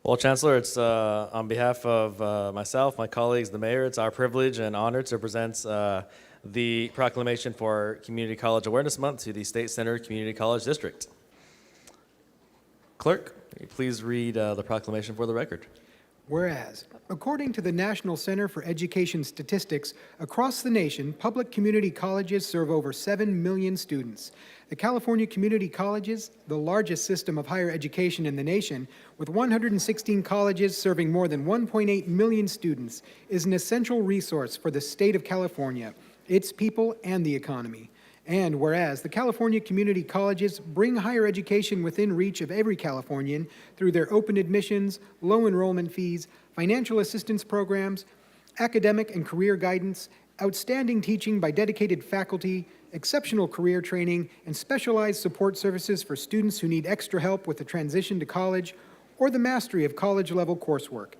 Well, Chancellor, it's on behalf of myself, my colleagues, the mayor, it's our privilege and honor to present the proclamation for Community College Awareness Month to the State Center Community College District. Clerk, will you please read the proclamation for the record? Whereas, according to the National Center for Education Statistics, across the nation, public community colleges serve over 7 million students. The California Community Colleges, the largest system of higher education in the nation, with 116 colleges serving more than 1.8 million students, is an essential resource for the state of California, its people, and the economy. And whereas the California community colleges bring higher education within reach of every Californian through their open admissions, low enrollment fees, financial assistance programs, academic and career guidance, outstanding teaching by dedicated faculty, exceptional career training, and specialized support services for students who need extra help with the transition to college or the mastery of college-level coursework.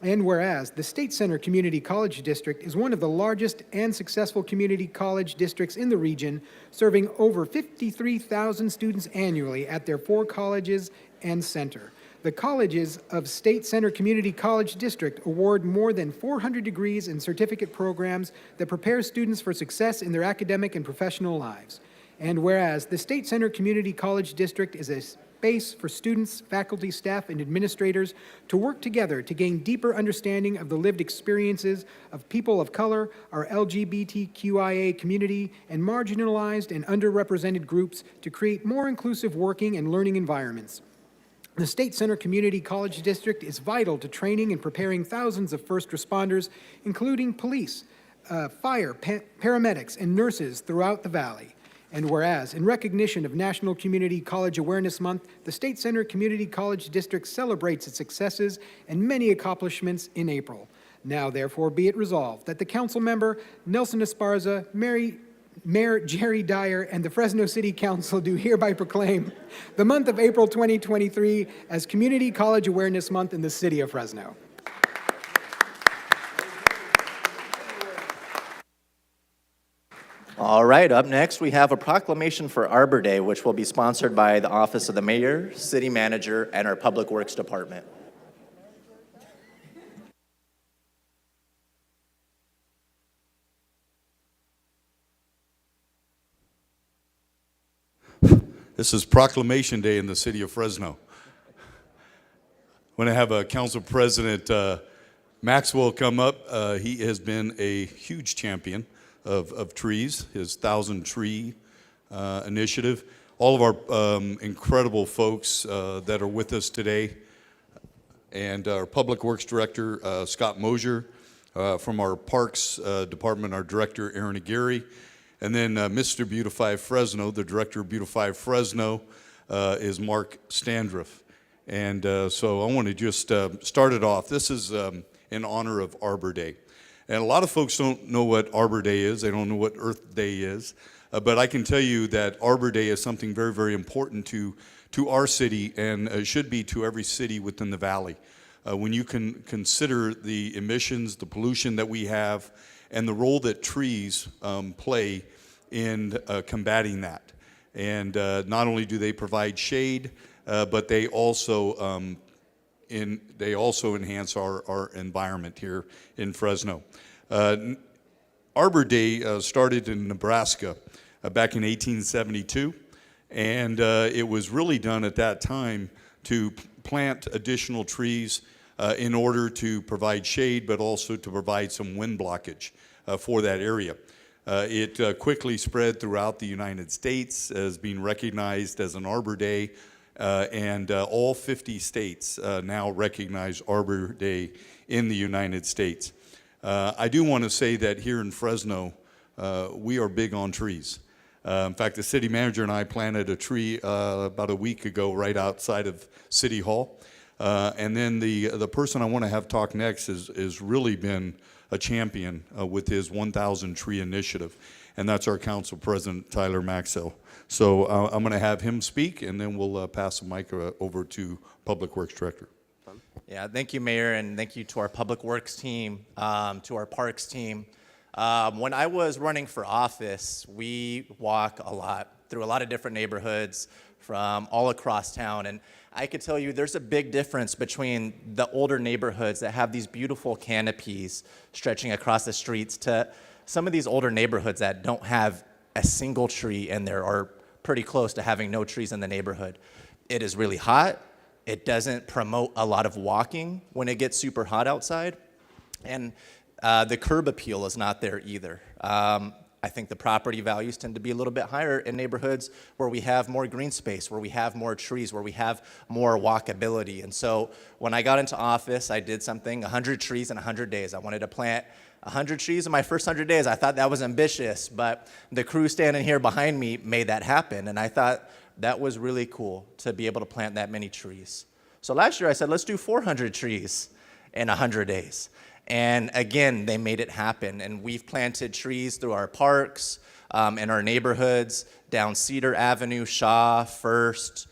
And whereas the State Center Community College District is one of the largest and successful community college districts in the region, serving over 53,000 students annually at their 4 colleges and Center. The colleges of State Center Community College District award more than 400 degrees and certificate programs that prepare students for success in their academic and professional lives. And whereas the State Center Community College District is a space for students, faculty, staff, and administrators to work together to gain deeper understanding of the lived experiences of people of color, our LGBTQIA community, and marginalized and underrepresented groups to create more inclusive working and learning environments. The State Center Community College District is vital to training and preparing thousands of first responders, including police, fire, paramedics, and nurses throughout the valley. And whereas, in recognition of National Community College Awareness Month, the State Center Community College District celebrates its successes and many accomplishments in April. Now, therefore, be it resolved that the council member, Nelson Esparza, Mayor Jerry Dyer, and the Fresno City Council do hereby proclaim the month of April 2023 as Community College Awareness Month in the city of Fresno. All right, up next we have a proclamation for Arbor Day, which will be sponsored by the Office of the Mayor, City Manager, and our Public Works Department. This is Proclamation Day in the city of Fresno. When I have Council President Maxwell come up, he has been a huge champion of trees, his 1,000 Tree initiative. All of our incredible folks that are with us today, and our Public Works Director, Scott Mosier, from our Parks Department, our Director, Aaron Aguirre, and then Mr. Beautify Fresno, the Director of Beautify Fresno, is Mark Standriff. And so I want to just start it off. This is in honor of Arbor Day. And a lot of folks don't know what Arbor Day is. They don't know what Earth Day is. But I can tell you that Arbor Day is something very, very important to our city, and should be to every city within the valley. When you can consider the emissions, the pollution that we have, and the role that trees play in combating that. And not only do they provide shade, but they also enhance our environment here in Fresno. Arbor Day started in Nebraska back in 1872, and it was really done at that time to plant additional trees in order to provide shade, but also to provide some wind blockage for that area. It quickly spread throughout the United States as being recognized as an Arbor Day, and all 50 states now recognize Arbor Day in the United States. I do want to say that here in Fresno, we are big on trees. In fact, the city manager and I planted a tree about a week ago right outside of City Hall. And then the person I want to have talk next has really been a champion with his 1,000 Tree initiative, and that's our Council President, Tyler Maxwell. So I'm going to have him speak, and then we'll pass the mic over to Public Works Director. Yeah, thank you, Mayor, and thank you to our Public Works team, to our Parks team. When I was running for office, we walk a lot through a lot of different neighborhoods from all across town, and I could tell you there's a big difference between the older neighborhoods that have these beautiful canopies stretching across the streets to some of these older neighborhoods that don't have a single tree in there or pretty close to having no trees in the neighborhood. It is really hot. It doesn't promote a lot of walking when it gets super hot outside. And the curb appeal is not there either. I think the property values tend to be a little bit higher in neighborhoods where we have more green space, where we have more trees, where we have more walkability. And so when I got into office, I did something, 100 trees in 100 days. I wanted to plant 100 trees in my first 100 days. I thought that was ambitious, but the crew standing here behind me made that happen. And I thought that was really cool to be able to plant that many trees. So last year I said, let's do 400 trees in 100 days. And again, they made it happen. And we've planted trees through our parks, in our neighborhoods, down Cedar Avenue, Shaw, First,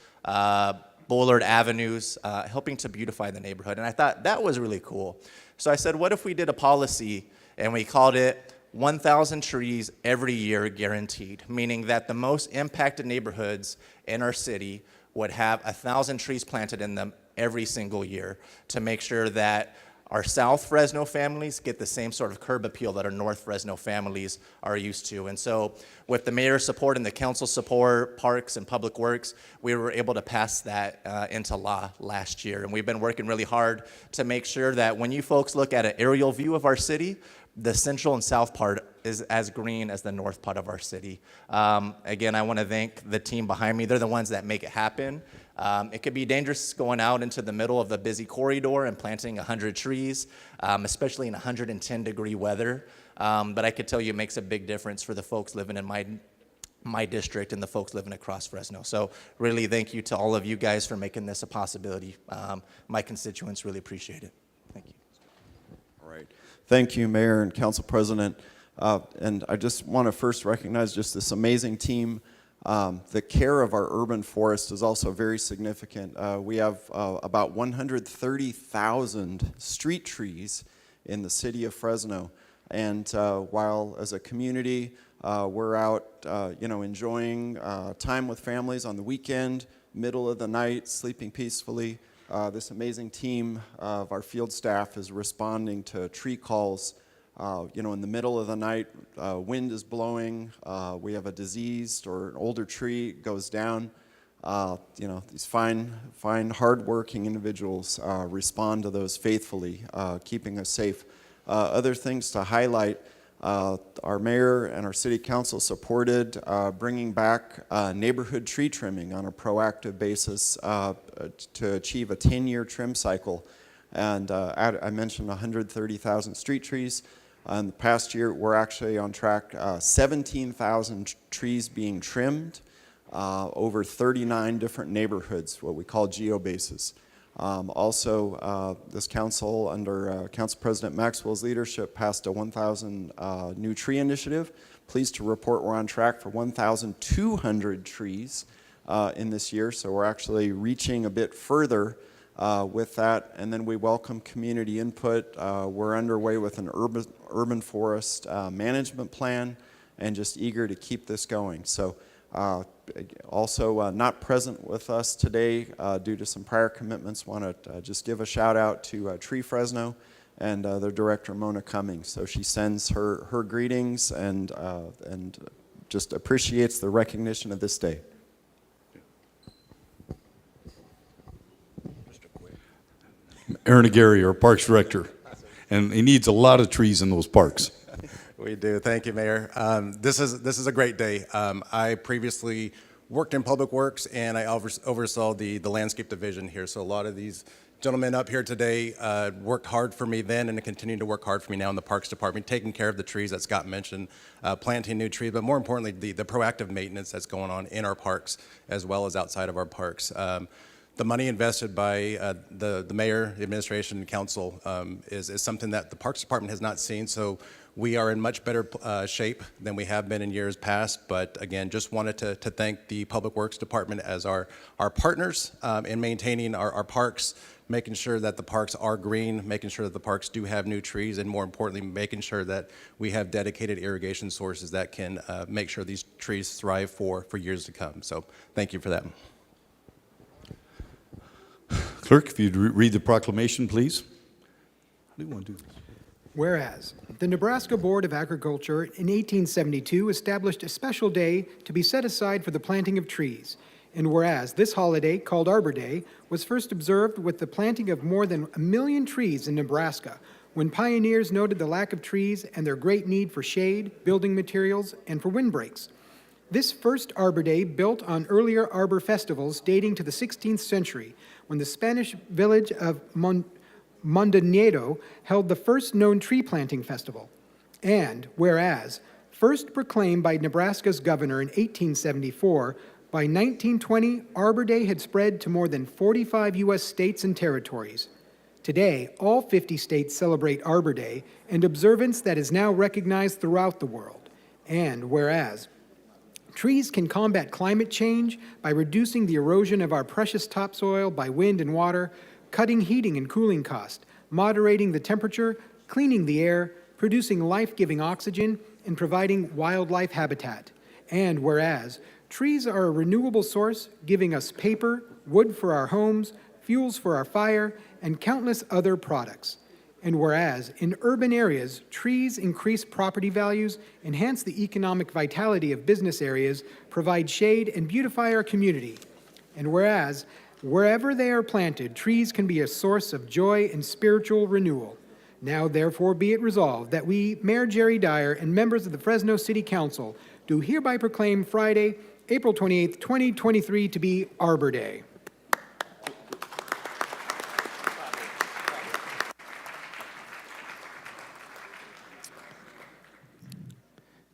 Bullard Avenues, helping to beautify the neighborhood. And I thought that was really cool. So I said, what if we did a policy and we called it 1,000 trees every year guaranteed, meaning that the most impacted neighborhoods in our city would have 1,000 trees planted in them every single year to make sure that our South Fresno families get the same sort of curb appeal that our North Fresno families are used to. And so with the mayor's support and the council support, Parks and Public Works, we were able to pass that into law last year. And we've been working really hard to make sure that when you folks look at an aerial view of our city, the central and south part is as green as the north part of our city. Again, I want to thank the team behind me. They're the ones that make it happen. It could be dangerous going out into the middle of a busy corridor and planting 100 trees, especially in 110-degree weather. But I could tell you it makes a big difference for the folks living in my district and the folks living across Fresno. So really thank you to all of you guys for making this a possibility. My constituents really appreciate it. Thank you. All right. Thank you, Mayor and Council President. And I just want to first recognize just this amazing team. The care of our urban forest is also very significant. We have about 130,000 street trees in the city of Fresno. And while as a community, we're out enjoying time with families on the weekend, middle of the night, sleeping peacefully, this amazing team of our field staff is responding to tree calls. In the middle of the night, wind is blowing, we have a diseased or an older tree goes down. These fine, hardworking individuals respond to those faithfully, keeping us safe. Other things to highlight, our mayor and our city council supported bringing back neighborhood tree trimming on a proactive basis to achieve a 10-year trim cycle. And I mentioned 130,000 street trees. In the past year, we're actually on track, 17,000 trees being trimmed over 39 different neighborhoods, what we call geobases. Also, this council, under Council President Maxwell's leadership, passed a 1,000 new tree initiative. Pleased to report we're on track for 1,200 trees in this year, so we're actually reaching a bit further with that. And then we welcome community input. We're underway with an urban forest management plan and just eager to keep this going. So also not present with us today due to some prior commitments, want to just give a shout out to Tree Fresno and their director Mona Cummings. So she sends her greetings and just appreciates the recognition of this day. Aaron Aguirre, our Parks Director, and he needs a lot of trees in those parks. We do. Thank you, Mayor. This is a great day. I previously worked in Public Works, and I oversaw the landscape division here. So a lot of these gentlemen up here today worked hard for me then and continue to work hard for me now in the Parks Department, taking care of the trees that Scott mentioned, planting new trees, but more importantly, the proactive maintenance that's going on in our parks as well as outside of our parks. The money invested by the mayor, the administration, and council is something that the Parks Department has not seen. So we are in much better shape than we have been in years past. But again, just wanted to thank the Public Works Department as our partners in maintaining our parks, making sure that the parks are green, making sure that the parks do have new trees, and more importantly, making sure that we have dedicated irrigation sources that can make sure these trees thrive for years to come. So thank you for that. Clerk, if you'd read the proclamation, please. How do you want to do this? Whereas, the Nebraska Board of Agriculture in 1872 established a special day to be set aside for the planting of trees. And whereas this holiday, called Arbor Day, was first observed with the planting of more than 1 million trees in Nebraska, when pioneers noted the lack of trees and their great need for shade, building materials, and for windbreaks. This first Arbor Day built on earlier arbor festivals dating to the 16th century, when the Spanish village of Mondoñedo held the first known tree planting festival. And whereas, first proclaimed by Nebraska's governor in 1874, by 1920, Arbor Day had spread to more than 45 U.S. states and territories. Today, all 50 states celebrate Arbor Day, an observance that is now recognized throughout the world. And whereas, trees can combat climate change by reducing the erosion of our precious topsoil by wind and water, cutting heating and cooling costs, moderating the temperature, cleaning the air, producing life-giving oxygen, and providing wildlife habitat. And whereas, Trees are a renewable source, giving us paper, wood for our homes, fuels for our fire, and countless other products. And whereas in urban areas, trees increase property values, enhance the economic vitality of business areas, provide shade, and beautify our community. And whereas wherever they are planted, trees can be a source of joy and spiritual renewal. Now, therefore, be it resolved that we, Mayor Jerry Dyer, and members of the Fresno City Council, do hereby proclaim Friday, April 28th, 2023 to be Arbor Day.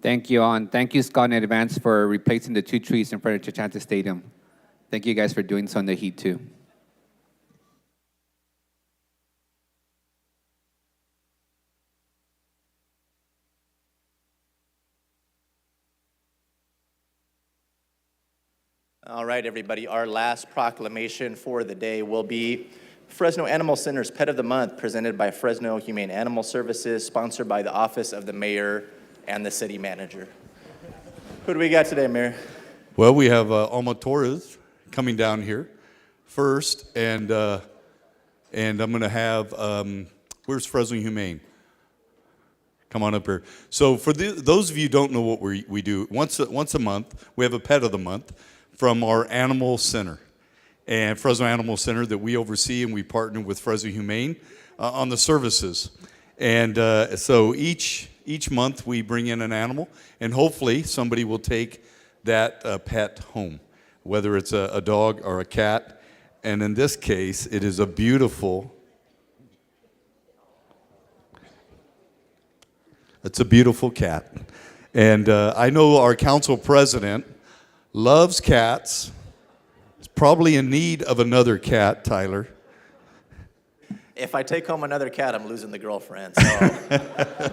Thank you all, and thank you, Scott, in advance for replacing the 2 trees in front of Chachanta Stadium. Thank you guys for doing so in the heat, too. All right, everybody, our last proclamation for the day will be Fresno Animal Center's Pet of the Month, presented by Fresno Humane Animal Services, sponsored by the Office of the Mayor and the City Manager. Who do we got today, Mayor? Well, we have Alma Torres coming down here first, and I'm going to have, where's Fresno Humane? Come on up here. So for those of you who don't know what we do, once a month, we have a Pet of the Month from our Animal Center. And Fresno Animal Center that we oversee, and we partner with Fresno Humane on the services. And so each month we bring in an animal, and hopefully somebody will take that pet home, whether it's a dog or a cat. And in this case, it is a beautiful, it's a beautiful cat. And I know our council president loves cats. He's probably in need of another cat, Tyler. If I take home another cat, I'm losing the girlfriend. So.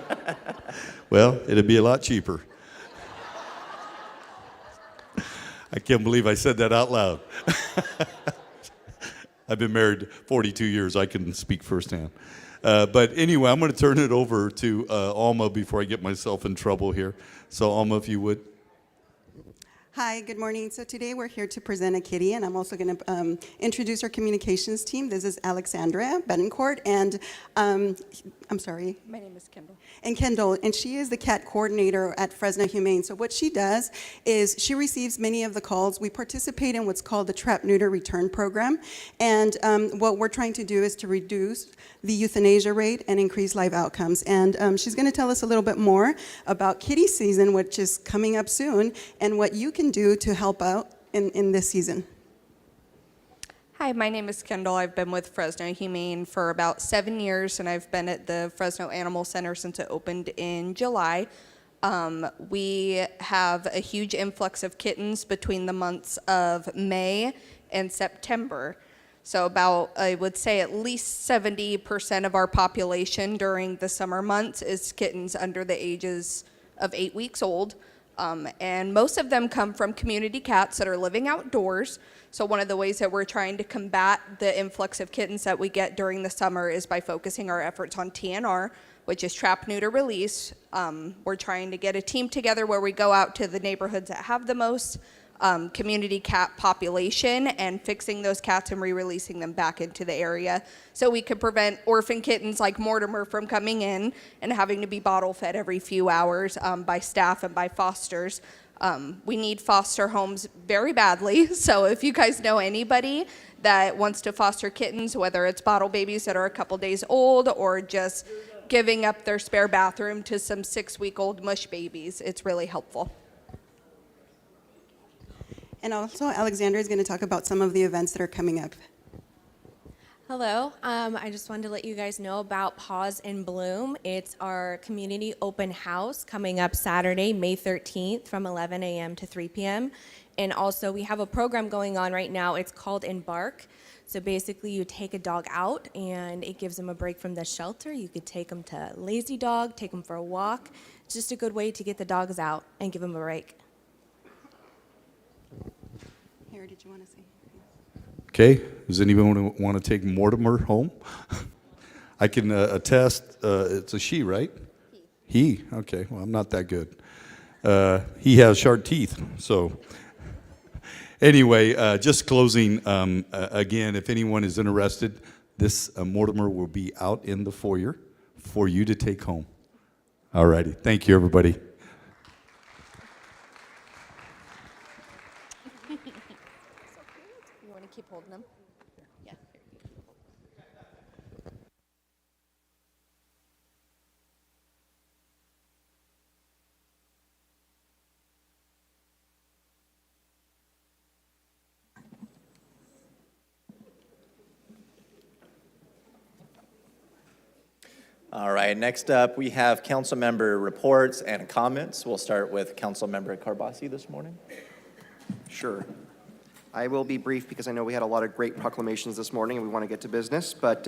Well, it'd be a lot cheaper. I can't believe I said that out loud. I've been married 42 years. I can speak firsthand. But anyway, I'm going to turn it over to Alma before I get myself in trouble here. So Alma, if you would. Hi, good morning. So today we're here to present a kitty, and I'm also going to introduce our communications team. This is Alexandra Betancourt, and I'm sorry. My name is Kendall. And Kendall, and she is the cat coordinator at Fresno Humane. So what she does is she receives many of the calls. We participate in what's called the Trap Neuter Return Program, and what we're trying to do is to reduce the euthanasia rate and increase live outcomes. And she's going to tell us a little bit more about kitty season, which is coming up soon, and what you can do to help out in this season. Hi, my name is Kendall. I've been with Fresno Humane for about 7 years, and I've been at the Fresno Animal Center since it opened in July. We have a huge influx of kittens between the months of May and September. So about, I would say, at least 70% of our population during the summer months is kittens under the ages of 8 weeks old. And most of them come from community cats that are living outdoors. So one of the ways that we're trying to combat the influx of kittens that we get during the summer is by focusing our efforts on TNR, which is trap, neuter, release. We're trying to get a team together where we go out to the neighborhoods that have the most community cat population and fixing those cats and re-releasing them back into the area so we could prevent orphan kittens like Mortimer from coming in and having to be bottle fed every few hours by staff and by fosters. We need foster homes very badly, so if you guys know anybody that wants to foster kittens, whether it's bottle babies that are a couple days old or just giving up their spare bathroom to some 6-week-old mush babies, it's really helpful. And also, Alexandra is going to talk about some of the events that are coming up. Hello, I just wanted to let you guys know about Pause in Bloom. It's our community open house coming up Saturday, May 13th from 11 a.m. to 3 p.m. And also we have a program going on right now. It's called Embark. So basically you take a dog out and it gives them a break from the shelter. You could take them to Lazy Dog, take them for a walk. It's just a good way to get the dogs out and give them a break. Here, did you want to say? Okay, does anyone want to take Mortimer home? I can attest, it's a she, right? He, okay, well, I'm not that good. He has sharp teeth, so Anyway, just closing, again, if anyone is interested, this Mortimer will be out in the foyer for you to take home. All righty. Thank you, everybody. You want to keep holding them? Yeah. All right, next up, we have council member reports and comments. We'll start with council member Carbasi this morning. Sure. I will be brief because I know we had a lot of great proclamations this morning and we want to get to business. But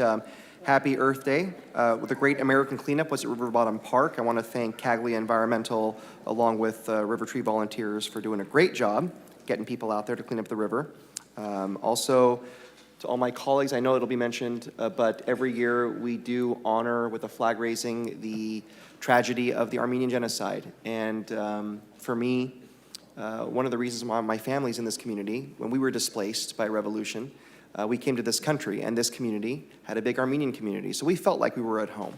happy Earth Day. With a great American cleanup was at River Bottom Park. I want to thank Caglia Environmental along with River Tree volunteers for doing a great job getting people out there to clean up the river. Also, to all my colleagues, I know it'll be mentioned, but every year we do honor with a flag raising the tragedy of the Armenian genocide. And for me, one of the reasons why my family's in this community, when we were displaced by revolution, we came to this country, and this community had a big Armenian community. So we felt like we were at home.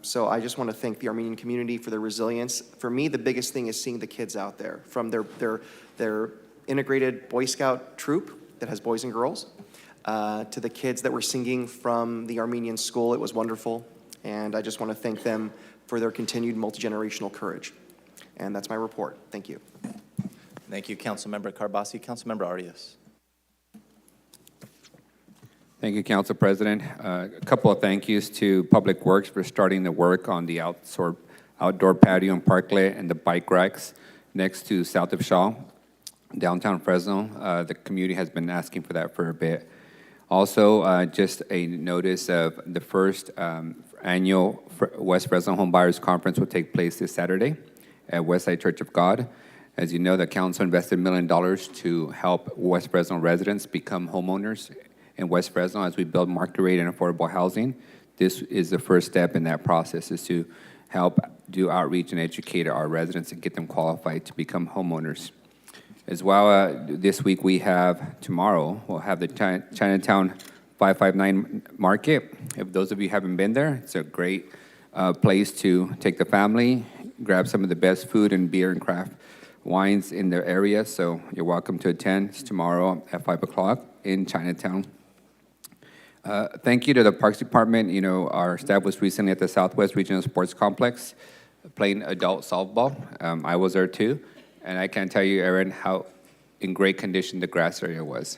So I just want to thank the Armenian community for their resilience. For me, the biggest thing is seeing the kids out there, from their integrated Boy Scout troop that has boys and girls, to the kids that were singing from the Armenian school. It was wonderful. And I just want to thank them for their continued multi-generational courage. And that's my report. Thank you. Thank you, Councilmember Carbasi. Councilmember Arias. Thank you, Council President. A couple of thank yous to Public Works for starting the work on the outdoor patio and parklet and the bike racks next to South of Shaw, downtown Fresno. The community has been asking for that for a bit. Also, just a notice of the first annual West Fresno Home Buyers Conference will take place this Saturday at Westside Church of God. As you know, the council invested $1 million to help West Fresno residents become homeowners in West Fresno as we build market rate and affordable housing. This is the first step in that process, is to help do outreach and educate our residents and get them qualified to become homeowners. As well, this week tomorrow, we'll have the Chinatown 559 Market. If those of you haven't been there, it's a great place to take the family, grab some of the best food and beer and craft wines in their area. So you're welcome to attend. It's tomorrow at 5 o'clock in Chinatown. Thank you to the Parks Department. You know, our staff was recently at the Southwest Regional Sports Complex playing adult softball. I was there too. And I can tell you, Aaron, how in great condition the grass area was.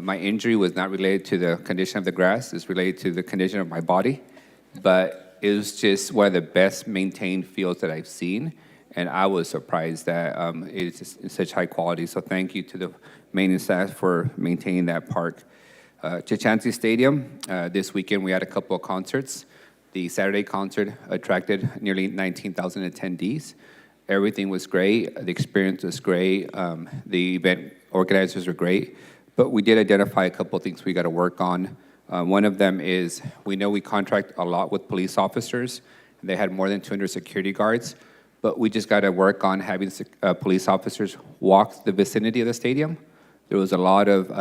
My injury was not related to the condition of the grass. It's related to the condition of my body. But it was just one of the best maintained fields that I've seen. And I was surprised that it's in such high quality. So thank you to the maintenance staff for maintaining that park. Chichansi Stadium, this weekend we had a couple of concerts. The Saturday concert attracted nearly 19,000 attendees. Everything was great. The experience was great. The event organizers were great. But we did identify a couple of things we got to work on. One of them is we know we contract a lot with police officers. They had more than 200 security guards. But we just got to work on having police officers walk the vicinity of the stadium. There was a lot of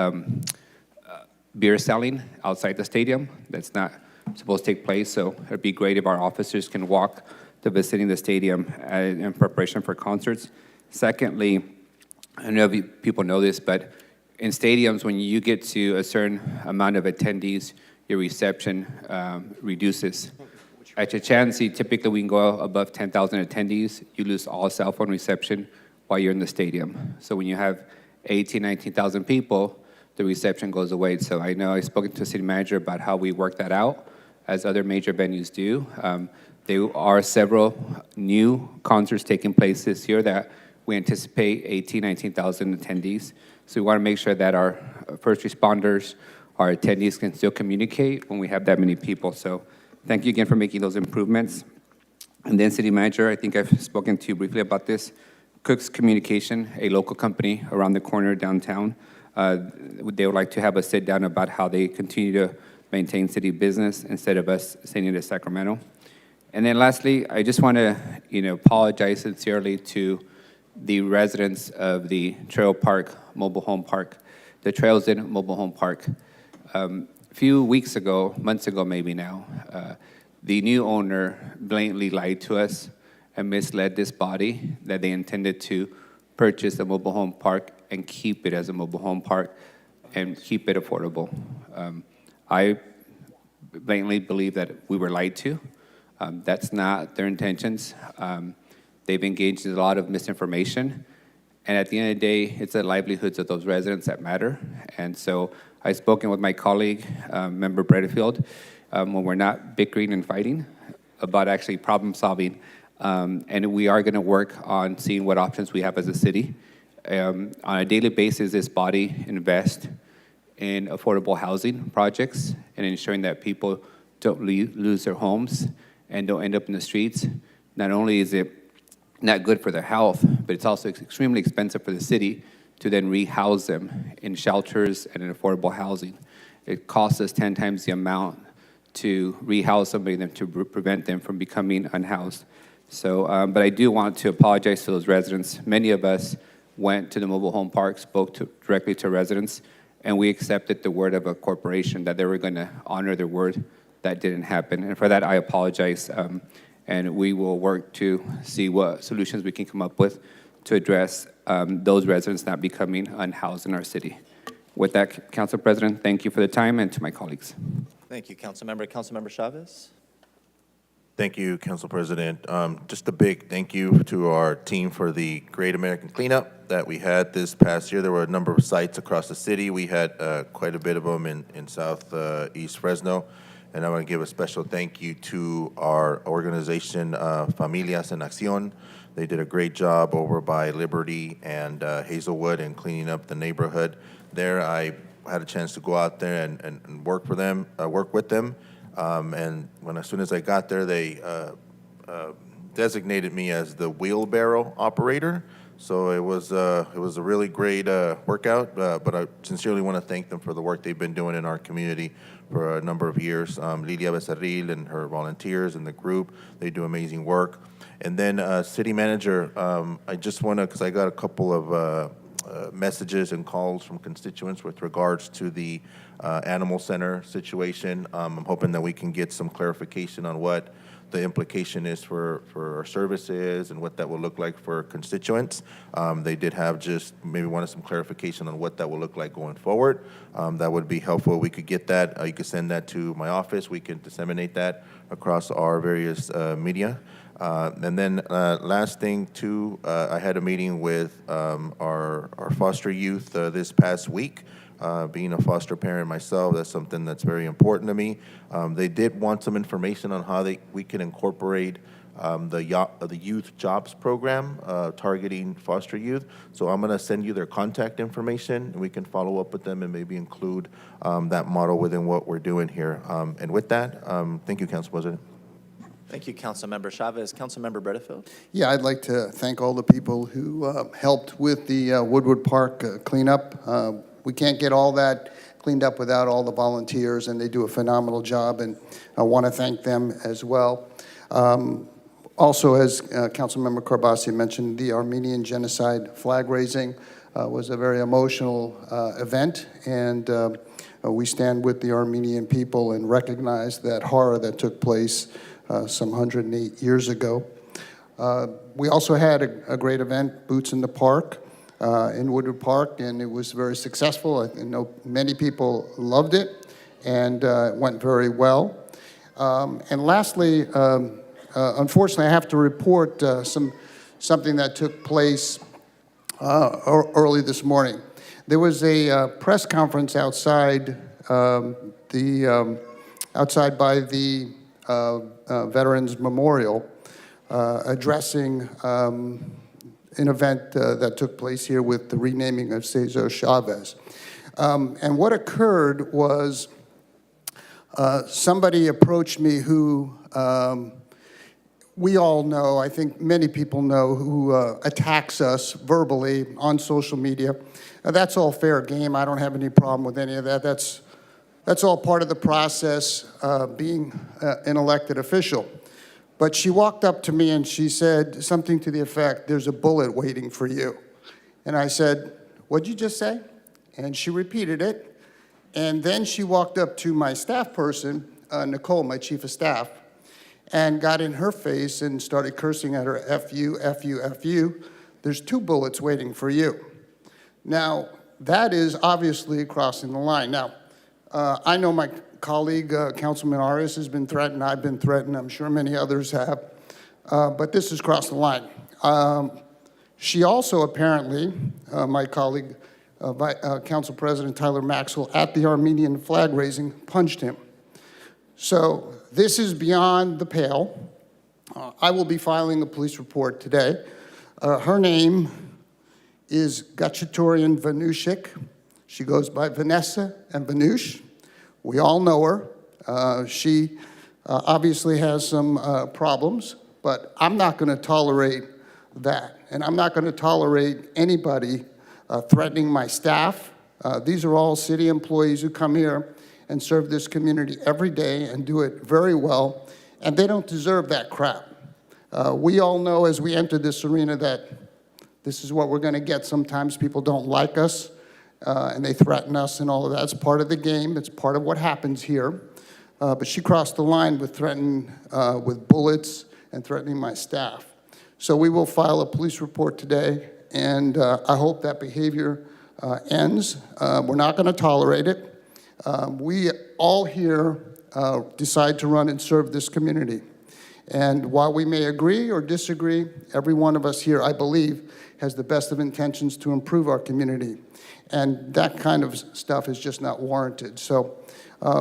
beer selling outside the stadium. That's not supposed to take place. So it'd be great if our officers can walk the vicinity of the stadium in preparation for concerts. Secondly, I don't know if people know this, but in stadiums, when you get to a certain amount of attendees, your reception reduces. At Chichansi, typically we can go above 10,000 attendees. You lose all cell phone reception while you're in the stadium. So when you have 18,000, 19,000 people, the reception goes away. So I know I've spoken to the city manager about how we work that out, as other major venues do. There are several new concerts taking place this year that we anticipate 18,000, 19,000 attendees. So we want to make sure that our first responders, our attendees can still communicate when we have that many people. So thank you again for making those improvements. And then city manager, I think I've spoken to you briefly about this. Cook's Communication, a local company around the corner downtown, they would like to have a sit down about how they continue to maintain city business instead of us sending to Sacramento. And then lastly, I just want to apologize sincerely to the residents of the Trail Park Mobile Home Park, the Trails Inn Mobile Home Park. A few weeks ago, months ago maybe now, the new owner blatantly lied to us and misled this body that they intended to purchase a mobile home park and keep it as a mobile home park and keep it affordable. I blatantly believe that we were lied to. That's not their intentions. They've engaged in a lot of misinformation. And at the end of the day, it's the livelihoods of those residents that matter. And so I've spoken with my colleague, Member Bredefield, when we're not bickering and fighting about actually problem solving. And we are going to work on seeing what options we have as a city. On a daily basis, this body invests in affordable housing projects and ensuring that people don't lose their homes and don't end up in the streets. Not only is it not good for their health, but it's also extremely expensive for the city to then rehouse them in shelters and in affordable housing. It costs us 10 times the amount to rehouse somebody than to prevent them from becoming unhoused. So, but I do want to apologize to those residents. Many of us went to the mobile home park, spoke directly to residents, and we accepted the word of a corporation that they were going to honor their word. That didn't happen, and for that I apologize. And we will work to see what solutions we can come up with to address those residents not becoming unhoused in our city. With that, Council President, thank you for the time, and to my colleagues. Thank you, Councilmember. Councilmember Chavez? Thank you, Council President. Just a big thank you to our team for the Great American Cleanup that we had this past year. There were a number of sites across the city. We had quite a bit of them in southeast Fresno. And I want to give a special thank you to our organization, Familias en Acción. They did a great job over by Liberty and Hazelwood in cleaning up the neighborhood there. I had a chance to go out there and work with them. And as soon as I got there, they designated me as the wheelbarrow operator. So it was a really great workout, but I sincerely want to thank them for the work they've been doing in our community for a number of years. Lidia Becerril and her volunteers and the group, they do amazing work. And then City Manager, I just want to, because I got a couple of messages and calls from constituents with regards to the animal center situation. I'm hoping that we can get some clarification on what the implication is for our services and what that will look like for constituents. They did have just maybe wanted some clarification on what that will look like going forward. That would be helpful. We could get that. You could send that to my office. We can disseminate that across our various media. And then last thing too, I had a meeting with our foster youth this past week. Being a foster parent myself, that's something that's very important to me. They did want some information on how we can incorporate the youth jobs program targeting foster youth. So I'm going to send you their contact information, and we can follow up with them and maybe include that model within what we're doing here. And with that, thank you, Council President. Thank you, Councilmember Chavez. Councilmember Bredefield? Yeah, I'd like to thank all the people who helped with the Woodward Park cleanup. We can't get all that cleaned up without all the volunteers, and they do a phenomenal job, and I want to thank them as well. Also, as Councilmember Carbassi mentioned, the Armenian genocide flag raising was a very emotional event, and we stand with the Armenian people and recognize that horror that took place some 108 years ago. We also had a great event, Boots in the Park, in Woodward Park, and it was very successful. I know many people loved it, and it went very well. And lastly, unfortunately, I have to report something that took place early this morning. There was a press conference outside outside by the Veterans Memorial, addressing an event that took place here with the renaming of Cesar Chavez. And what occurred was somebody approached me who we all know, I think many people know, who attacks us verbally on social media. That's all fair game. I don't have any problem with any of that. That's all part of the process, being an elected official. But she walked up to me and she said something to the effect, "There's a bullet waiting for you." And I said, "What'd you just say?" And she repeated it. And then she walked up to my staff person, Nicole, my chief of staff, and got in her face and started cursing at her, "F you, F you, F you. There's 2 bullets waiting for you." Now, that is obviously crossing the line. Now, I know my colleague, Councilman Arias, has been threatened. I've been threatened. I'm sure many others have. But this has crossed the line. She also apparently, my colleague, Council President Tyler Maxwell, at the Armenian flag raising, punched him. So this is beyond the pale. I will be filing a police report today. Her name is Gachatourian Vanushik. She goes by Vanessa and Vanush. We all know her. She obviously has some problems, but I'm not going to tolerate that. And I'm not going to tolerate anybody threatening my staff. These are all city employees who come here and serve this community every day and do it very well, and they don't deserve that crap. We all know as we enter this arena that this is what we're going to get. Sometimes people don't like us, and they threaten us and all of that. It's part of the game. It's part of what happens here. But she crossed the line with threatening with bullets and threatening my staff. So we will file a police report today, and I hope that behavior ends. We're not going to tolerate it. We all here decide to run and serve this community. And while we may agree or disagree, every one of us here, I believe, has the best of intentions to improve our community. And that kind of stuff is just not warranted. So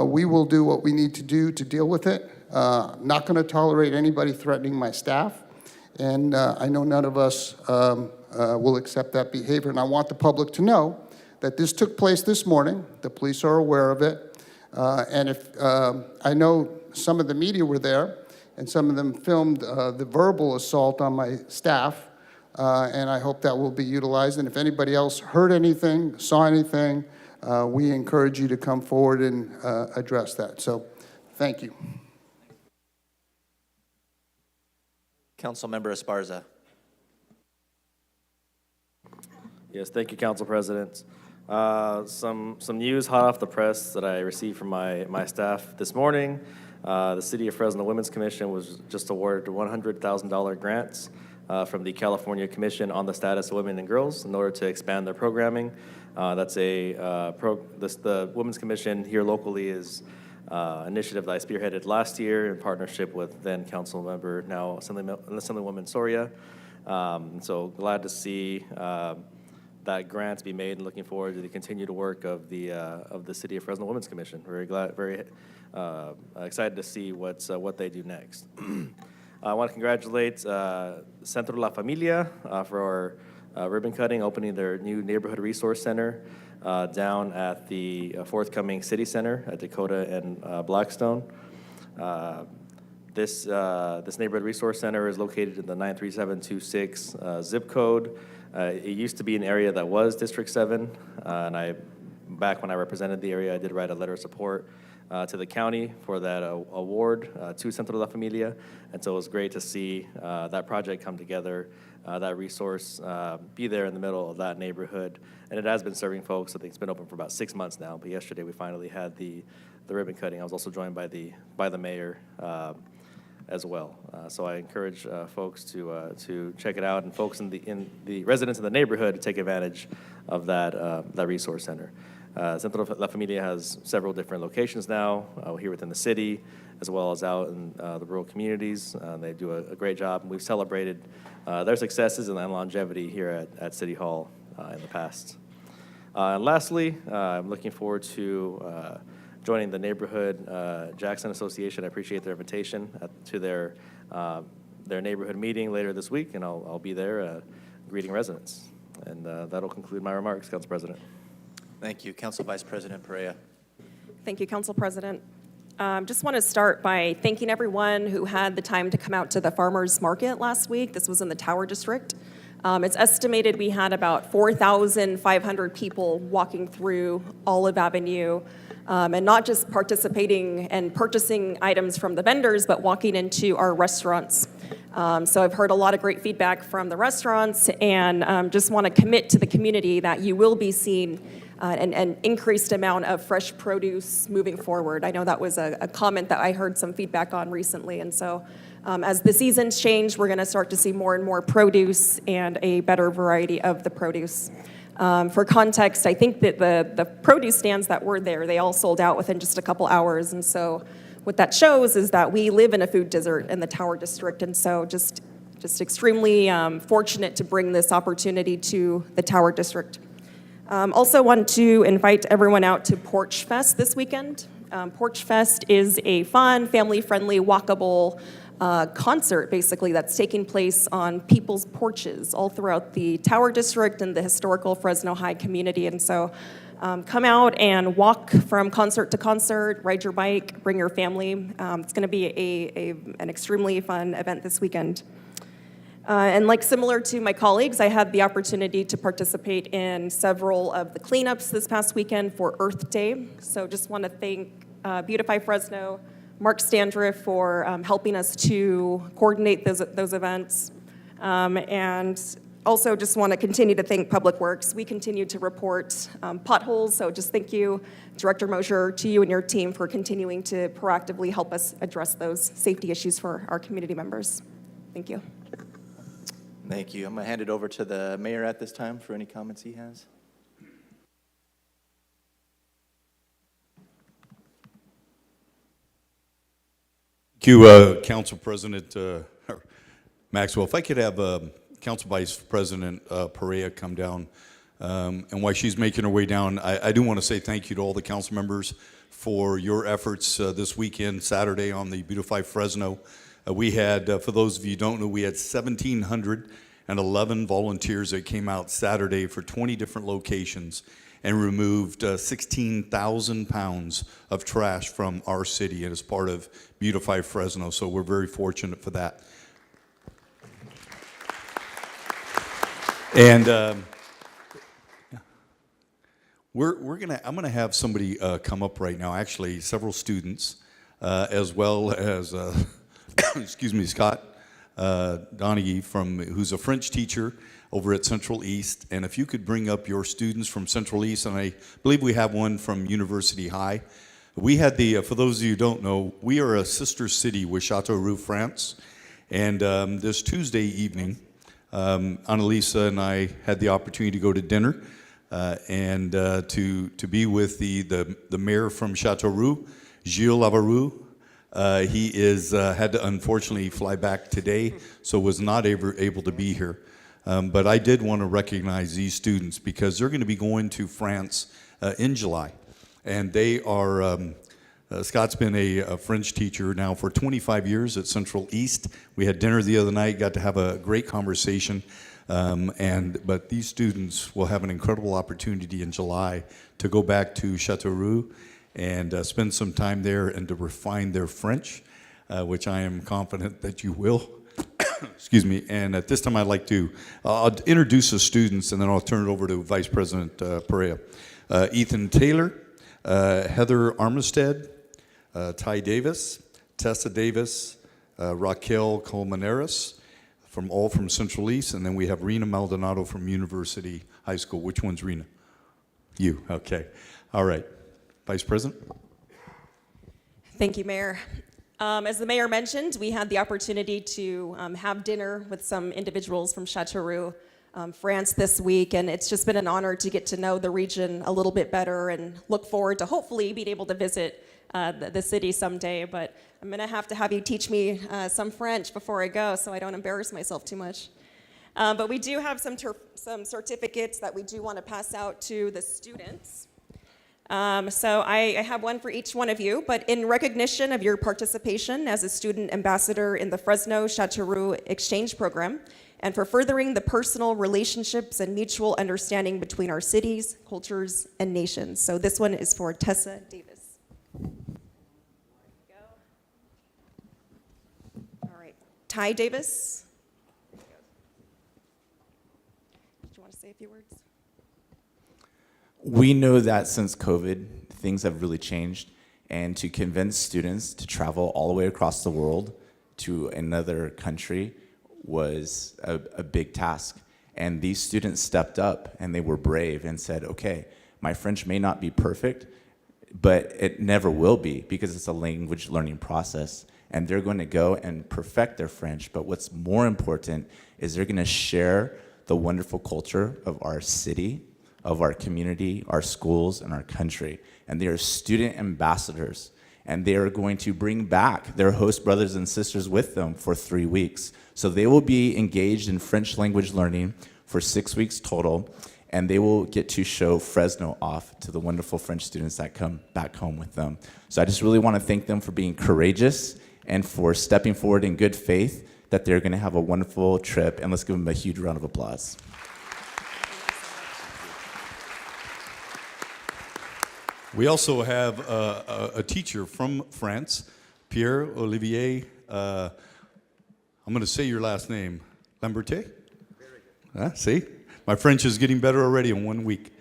we will do what we need to do to deal with it. Not going to tolerate anybody threatening my staff. And I know none of us will accept that behavior. And I want the public to know that this took place this morning. The police are aware of it. And if I know some of the media were there, and some of them filmed the verbal assault on my staff, and I hope that will be utilized. And if anybody else heard anything, saw anything, we encourage you to come forward and address that. So, thank you. Councilmember Esparza. Yes, thank you, Council President. Some news hot off the press that I received from my staff this morning. The City of Fresno Women's Commission was just awarded $100,000 grants from the California Commission on the Status of Women and Girls in order to expand their programming. That's the Women's Commission here locally is initiative that I spearheaded last year in partnership with then Council Member, now Assemblywoman Soria. So glad to see that grants be made, and looking forward to the continued work of the City of Fresno Women's Commission. Very excited to see what they do next. I want to congratulate Centro La Familia for ribbon cutting, opening their new neighborhood resource center down at the forthcoming city center at Dakota and Blackstone. This neighborhood resource center is located in the 93726 zip code. It used to be an area that was District 7, and back when I represented the area, I did write a letter of support to the county for that award to Centro La Familia, and so it was great to see that project come together, that resource be there in the middle of that neighborhood, and it has been serving folks. I think it's been open for about 6 months now, but yesterday we finally had the ribbon cutting. I was also joined by the mayor as well. So I encourage folks to check it out, and folks in the residents in the neighborhood to take advantage of that resource center. Centro La Familia has several different locations now here within the city, as well as out in the rural communities. They do a great job, and we've celebrated their successes and longevity here at City Hall in the past. And lastly, I'm looking forward to joining the Neighborhood Jackson Association. I appreciate their invitation to their neighborhood meeting later this week, and I'll be there greeting residents. And that'll conclude my remarks, Council President. Thank you. Council Vice President Perea. Thank you, Council President. Just want to start by thanking everyone who had the time to come out to the farmers market last week. This was in the Tower District. It's estimated we had about 4,500 people walking through Olive Avenue. and not just participating and purchasing items from the vendors, but walking into our restaurants. So I've heard a lot of great feedback from the restaurants, and just want to commit to the community that you will be seeing an increased amount of fresh produce moving forward. I know that was a comment that I heard some feedback on recently, and so as the seasons change, we're going to start to see more and more produce and a better variety of the produce. For context, I think that the produce stands that were there, they all sold out within just a couple hours, and so what that shows is that we live in a food desert in the Tower District, and so just extremely fortunate to bring this opportunity to the Tower District. Also want to invite everyone out to Porch Fest this weekend. Porch Fest is a fun, family-friendly, walkable concert, basically, that's taking place on people's porches all throughout the Tower District and the historical Fresno High community. And so come out and walk from concert to concert, ride your bike, bring your family. It's going to be an extremely fun event this weekend. And like similar to my colleagues, I had the opportunity to participate in several of the cleanups this past weekend for Earth Day. So just want to thank Beautify Fresno, Mark Standriff for helping us to coordinate those events. And also just want to continue to thank Public Works. We continue to report potholes, so just thank you, Director Mosher, to you and your team for continuing to proactively help us address those safety issues for our community members. Thank you. Thank you. I'm going to hand it over to the mayor at this time for any comments he has. Thank you, Council President Maxwell. If I could have Council Vice President Perea come down, and while she's making her way down, I do want to say thank you to all the council members for your efforts this weekend, Saturday, on the Beautify Fresno. We had, for those of you who don't know, we had 1,711 volunteers that came out Saturday for 20 different locations and removed 16,000 pounds of trash from our city, and as part of Beautify Fresno, so we're very fortunate for that. And I'm gonna have somebody come up right now, actually several students, as well as excuse me, Scott Donaghy, who's a French teacher over at Central East. And if you could bring up your students from Central East, and I believe we have one from University High. We had for those of you who don't know, we are a sister city with Châteauroux, France. And this Tuesday evening, Annalisa and I had the opportunity to go to dinner and to be with the mayor from Châteauroux, Gilles Lavarou. He had to unfortunately fly back today, so was not able to be here. But I did want to recognize these students because they're going to be going to France in July. And they are, Scott's been a French teacher now for 25 years at Central East. We had dinner the other night, got to have a great conversation. But these students will have an incredible opportunity in July to go back to Châteauroux and spend some time there and to refine their French, which I am confident that you will. Excuse me. And at this time, I'd like to I'll introduce the students, and then I'll turn it over to Vice President Perea. Ethan Taylor, Heather Armistead, Ty Davis, Tessa Davis, Raquel Colmenares, all from Central East, and then we have Rena Maldonado from University High School. Which one's Rena? You. Okay. All right. Vice President. Thank you, Mayor. As the mayor mentioned, we had the opportunity to have dinner with some individuals from Châteauroux, France this week, and it's just been an honor to get to know the region a little bit better and look forward to hopefully being able to visit the city someday. But I'm going to have you teach me some French before I go so I don't embarrass myself too much. But we do have some certificates that we do want to pass out to the students. So I have one for each one of you, but in recognition of your participation as a student ambassador in the Fresno Châteauroux Exchange Program, and for furthering the personal relationships and mutual understanding between our cities, cultures, and nations. So this one is for Tessa Davis. All right, Ty Davis. Do you want to say a few words? We know that since COVID, things have really changed. And to convince students to travel all the way across the world to another country was a big task. And these students stepped up and they were brave and said, okay, my French may not be perfect, but it never will be because it's a language learning process. And they're going to go and perfect their French. But what's more important is they're going to share the wonderful culture of our city, of our community, our schools, and our country. And they are student ambassadors. And they are going to bring back their host brothers and sisters with them for 3 weeks. So they will be engaged in French language learning for 6 weeks total. And they will get to show Fresno off to the wonderful French students that come back home with them. So I just really want to thank them for being courageous and for stepping forward in good faith that they're going to have a wonderful trip. And let's give them a huge round of applause. We also have a teacher from France, Pierre-Olivier, I'm going to say your last name, Lamberté? See? My French is getting better already in 1 week.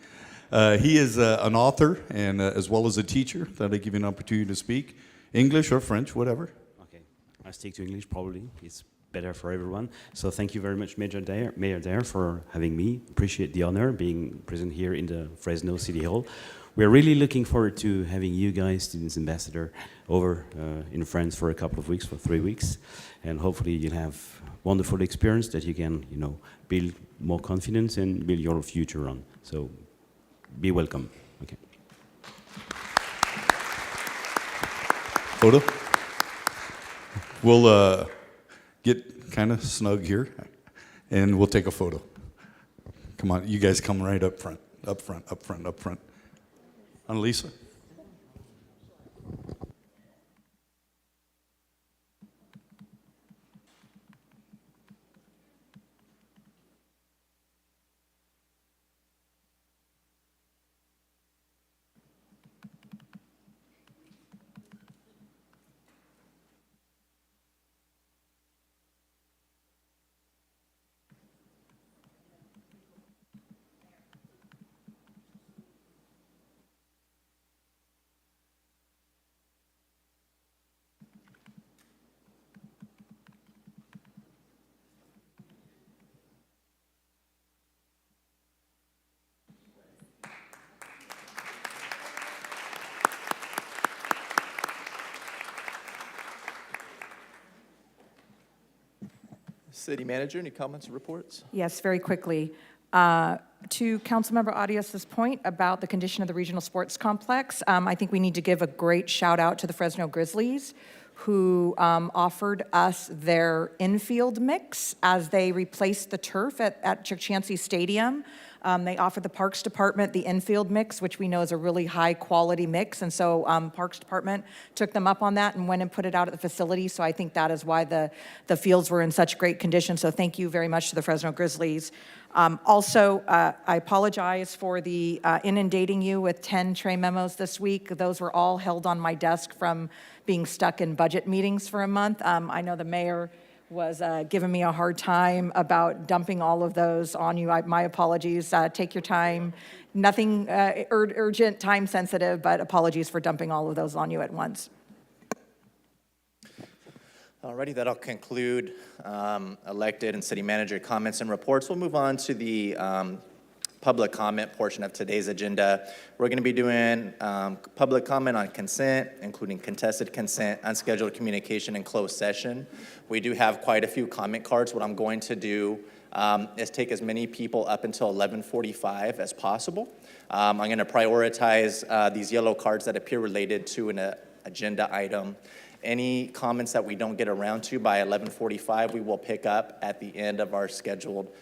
He is an author and as well as a teacher that I give you an opportunity to speak English or French, whatever. Okay, I stick to English probably. It's better for everyone. So thank you very much, Mayor Dare, for having me. Appreciate the honor being present here in the Fresno City Hall. We're really looking forward to having you guys, Students Ambassador, over in France for a couple of weeks, for 3 weeks. And hopefully you'll have wonderful experience that you can, build more confidence and build your future on. So be welcome. Okay. Photo? We'll get kind of snug here, and we'll take a photo. Come on, you guys come right up front, up front, up front, up front. Annalisa? City Manager, any comments or reports? Yes, very quickly. To Councilmember Arias's point about the condition of the regional sports complex, I think we need to give a great shout out to the Fresno Grizzlies, who offered us their infield mix as they replaced the turf at Chukchansi Stadium. They offered the Parks Department the infield mix, which we know is a really high quality mix. And so Parks Department took them up on that and went and put it out at the facility. So I think that is why the fields were in such great condition. So thank you very much to the Fresno Grizzlies. Also, I apologize for the inundating you with 10 tray memos this week. Those were all held on my desk from being stuck in budget meetings for a month. I know the mayor was giving me a hard time about dumping all of those on you. My apologies. Take your time. Nothing urgent, time sensitive, but apologies for dumping all of those on you at once. Alrighty, that'll conclude elected and city manager comments and reports. We'll move on to the public comment portion of today's agenda. We're going to be doing public comment on consent, including contested consent, unscheduled communication, and closed session. We do have quite a few comment cards. What I'm going to do is take as many people up until 11:45 as possible. I'm going to prioritize these yellow cards that appear related to an agenda item. Any comments that we don't get around to by 11:45, we will pick up at the end of our scheduled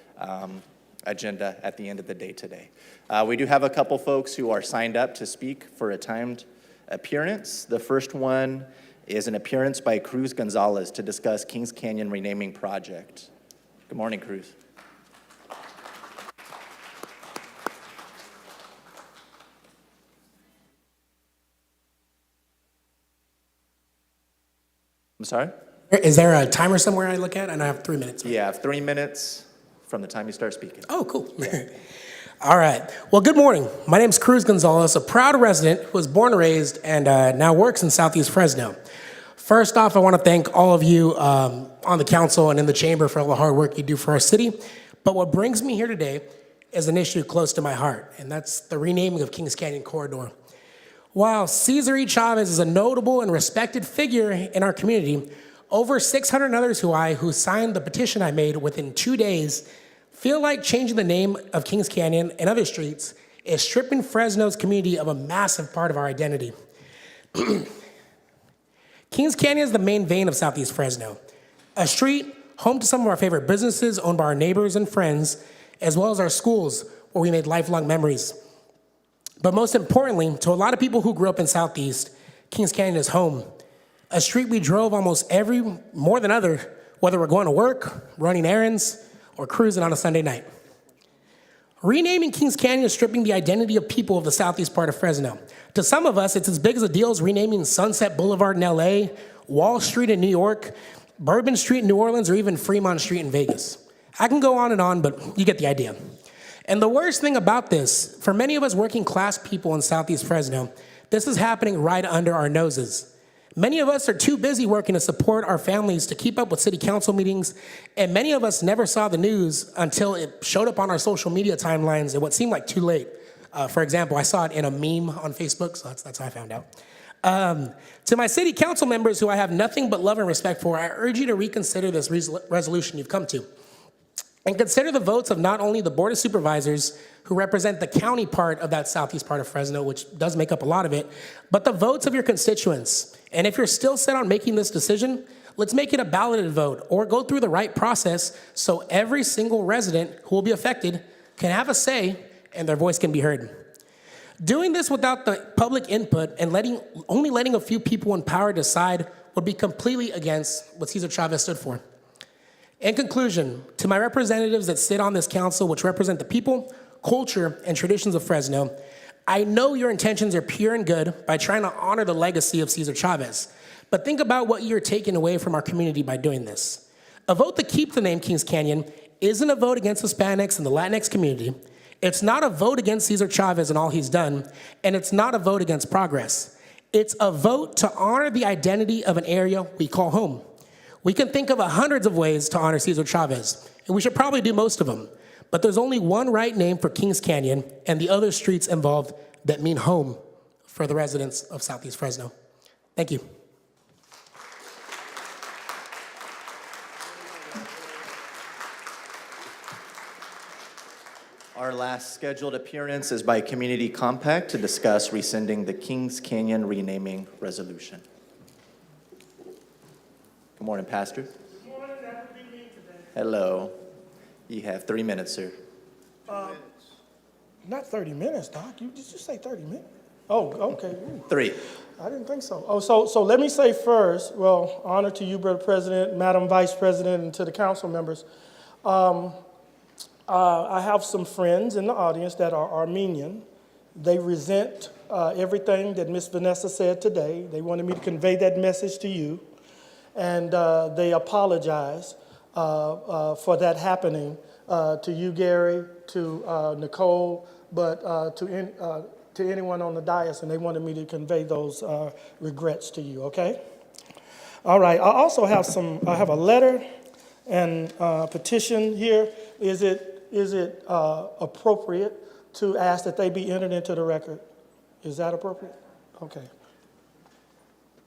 agenda at the end of the day today. We do have a couple folks who are signed up to speak for a timed appearance. The first one is an appearance by Cruz Gonzalez to discuss Kings Canyon renaming project. Good morning, Cruz. I'm sorry? Is there a timer somewhere I look at? And I have 3 minutes. Yeah, 3 minutes from the time you start speaking. Oh, cool. All right. Well, good morning. My name is Cruz Gonzalez, a proud resident who was born and raised and now works in Southeast Fresno. First off, I want to thank all of you on the council and in the chamber for all the hard work you do for our city. But what brings me here today is an issue close to my heart, and that's the renaming of Kings Canyon Corridor. While Cesar E. Chavez is a notable and respected figure in our community, over 600 others who signed the petition I made within 2 days feel like changing the name of Kings Canyon and other streets is stripping Fresno's community of a massive part of our identity. Kings Canyon is the main vein of Southeast Fresno, a street home to some of our favorite businesses owned by our neighbors and friends, as well as our schools where we made lifelong memories. But most importantly, to a lot of people who grew up in Southeast, Kings Canyon is home, a street we drove almost more than other, whether we're going to work, running errands, or cruising on a Sunday night. Renaming Kings Canyon is stripping the identity of people of the southeast part of Fresno. To some of us, it's as big as a deal as renaming Sunset Boulevard in LA, Wall Street in New York, Bourbon Street in New Orleans, or even Fremont Street in Vegas. I can go on and on, but you get the idea. And the worst thing about this, for many of us working class people in Southeast Fresno, this is happening right under our noses. Many of us are too busy working to support our families to keep up with city council meetings, and many of us never saw the news until it showed up on our social media timelines at what seemed like too late. For example, I saw it in a meme on Facebook, so that's how I found out. To my city council members who I have nothing but love and respect for, I urge you to reconsider this resolution you've come to. And consider the votes of not only the Board of Supervisors, who represent the county part of that southeast part of Fresno, which does make up a lot of it, but the votes of your constituents. And if you're still set on making this decision, let's make it a balloted vote or go through the right process so every single resident who will be affected can have a say and their voice can be heard. Doing this without the public input and only letting a few people in power decide would be completely against what Cesar Chavez stood for. In conclusion, to my representatives that sit on this council, which represent the people, culture, and traditions of Fresno, I know your intentions are pure and good by trying to honor the legacy of Cesar Chavez, but think about what you're taking away from our community by doing this. A vote to keep the name Kings Canyon isn't a vote against Hispanics and the Latinx community. It's not a vote against Cesar Chavez and all he's done, and it's not a vote against progress. It's a vote to honor the identity of an area we call home. We can think of hundreds of ways to honor Cesar Chavez, and we should probably do most of them. But there's only one right name for Kings Canyon and the other streets involved that mean home for the residents of Southeast Fresno. Thank you. Our last scheduled appearance is by Community Compact to discuss rescinding the Kings Canyon renaming resolution. Good morning, Pastor. Good morning. That would be me today. Hello. You have 3 minutes, sir. Not 30 minutes, Doc. Did you say 30 minutes? Oh, okay. Ooh. 3. I didn't think so. Oh, so let me say first, well, honor to you, Brother President, Madam Vice President, and to the council members. I have some friends in the audience that are Armenian. They resent everything that Miss Vanessa said today. They wanted me to convey that message to you. And they apologize for that happening to you, Gary, to Nicole, but to anyone on the dais, and they wanted me to convey those regrets to you, okay? All right, I also have I have a letter and petition here. Is it appropriate to ask that they be entered into the record? Is that appropriate? Okay.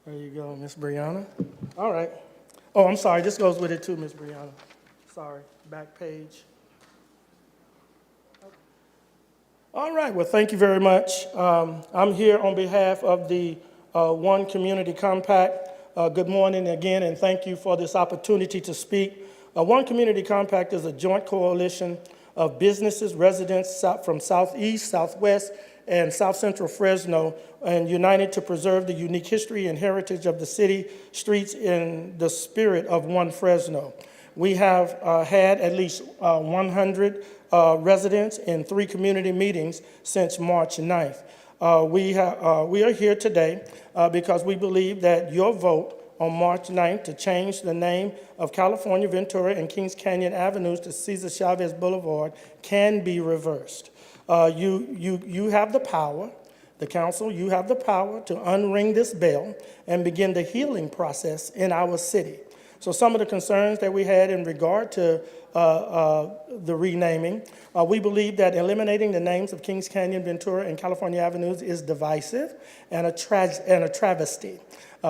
There you go, Miss Brianna. All right. Oh, I'm sorry. This goes with it too, Miss Brianna. Sorry. Back page. All right. Well, thank you very much. I'm here on behalf of the One Community Compact. Good morning again, and thank you for this opportunity to speak. One Community Compact is a joint coalition of businesses, residents from Southeast, Southwest, and South Central Fresno, and united to preserve the unique history and heritage of the city streets in the spirit of One Fresno. We have had at least 100 residents in 3 community meetings since March 9th. We are here today because we believe that your vote on March 9th to change the name of California Ventura and Kings Canyon Avenues to Cesar Chavez Boulevard can be reversed. You have the power, the council, you have the power to unring this bell and begin the healing process in our city. So some of the concerns that we had in regard to the renaming, we believe that eliminating the names of Kings Canyon, Ventura, and California Avenues is divisive and a travesty.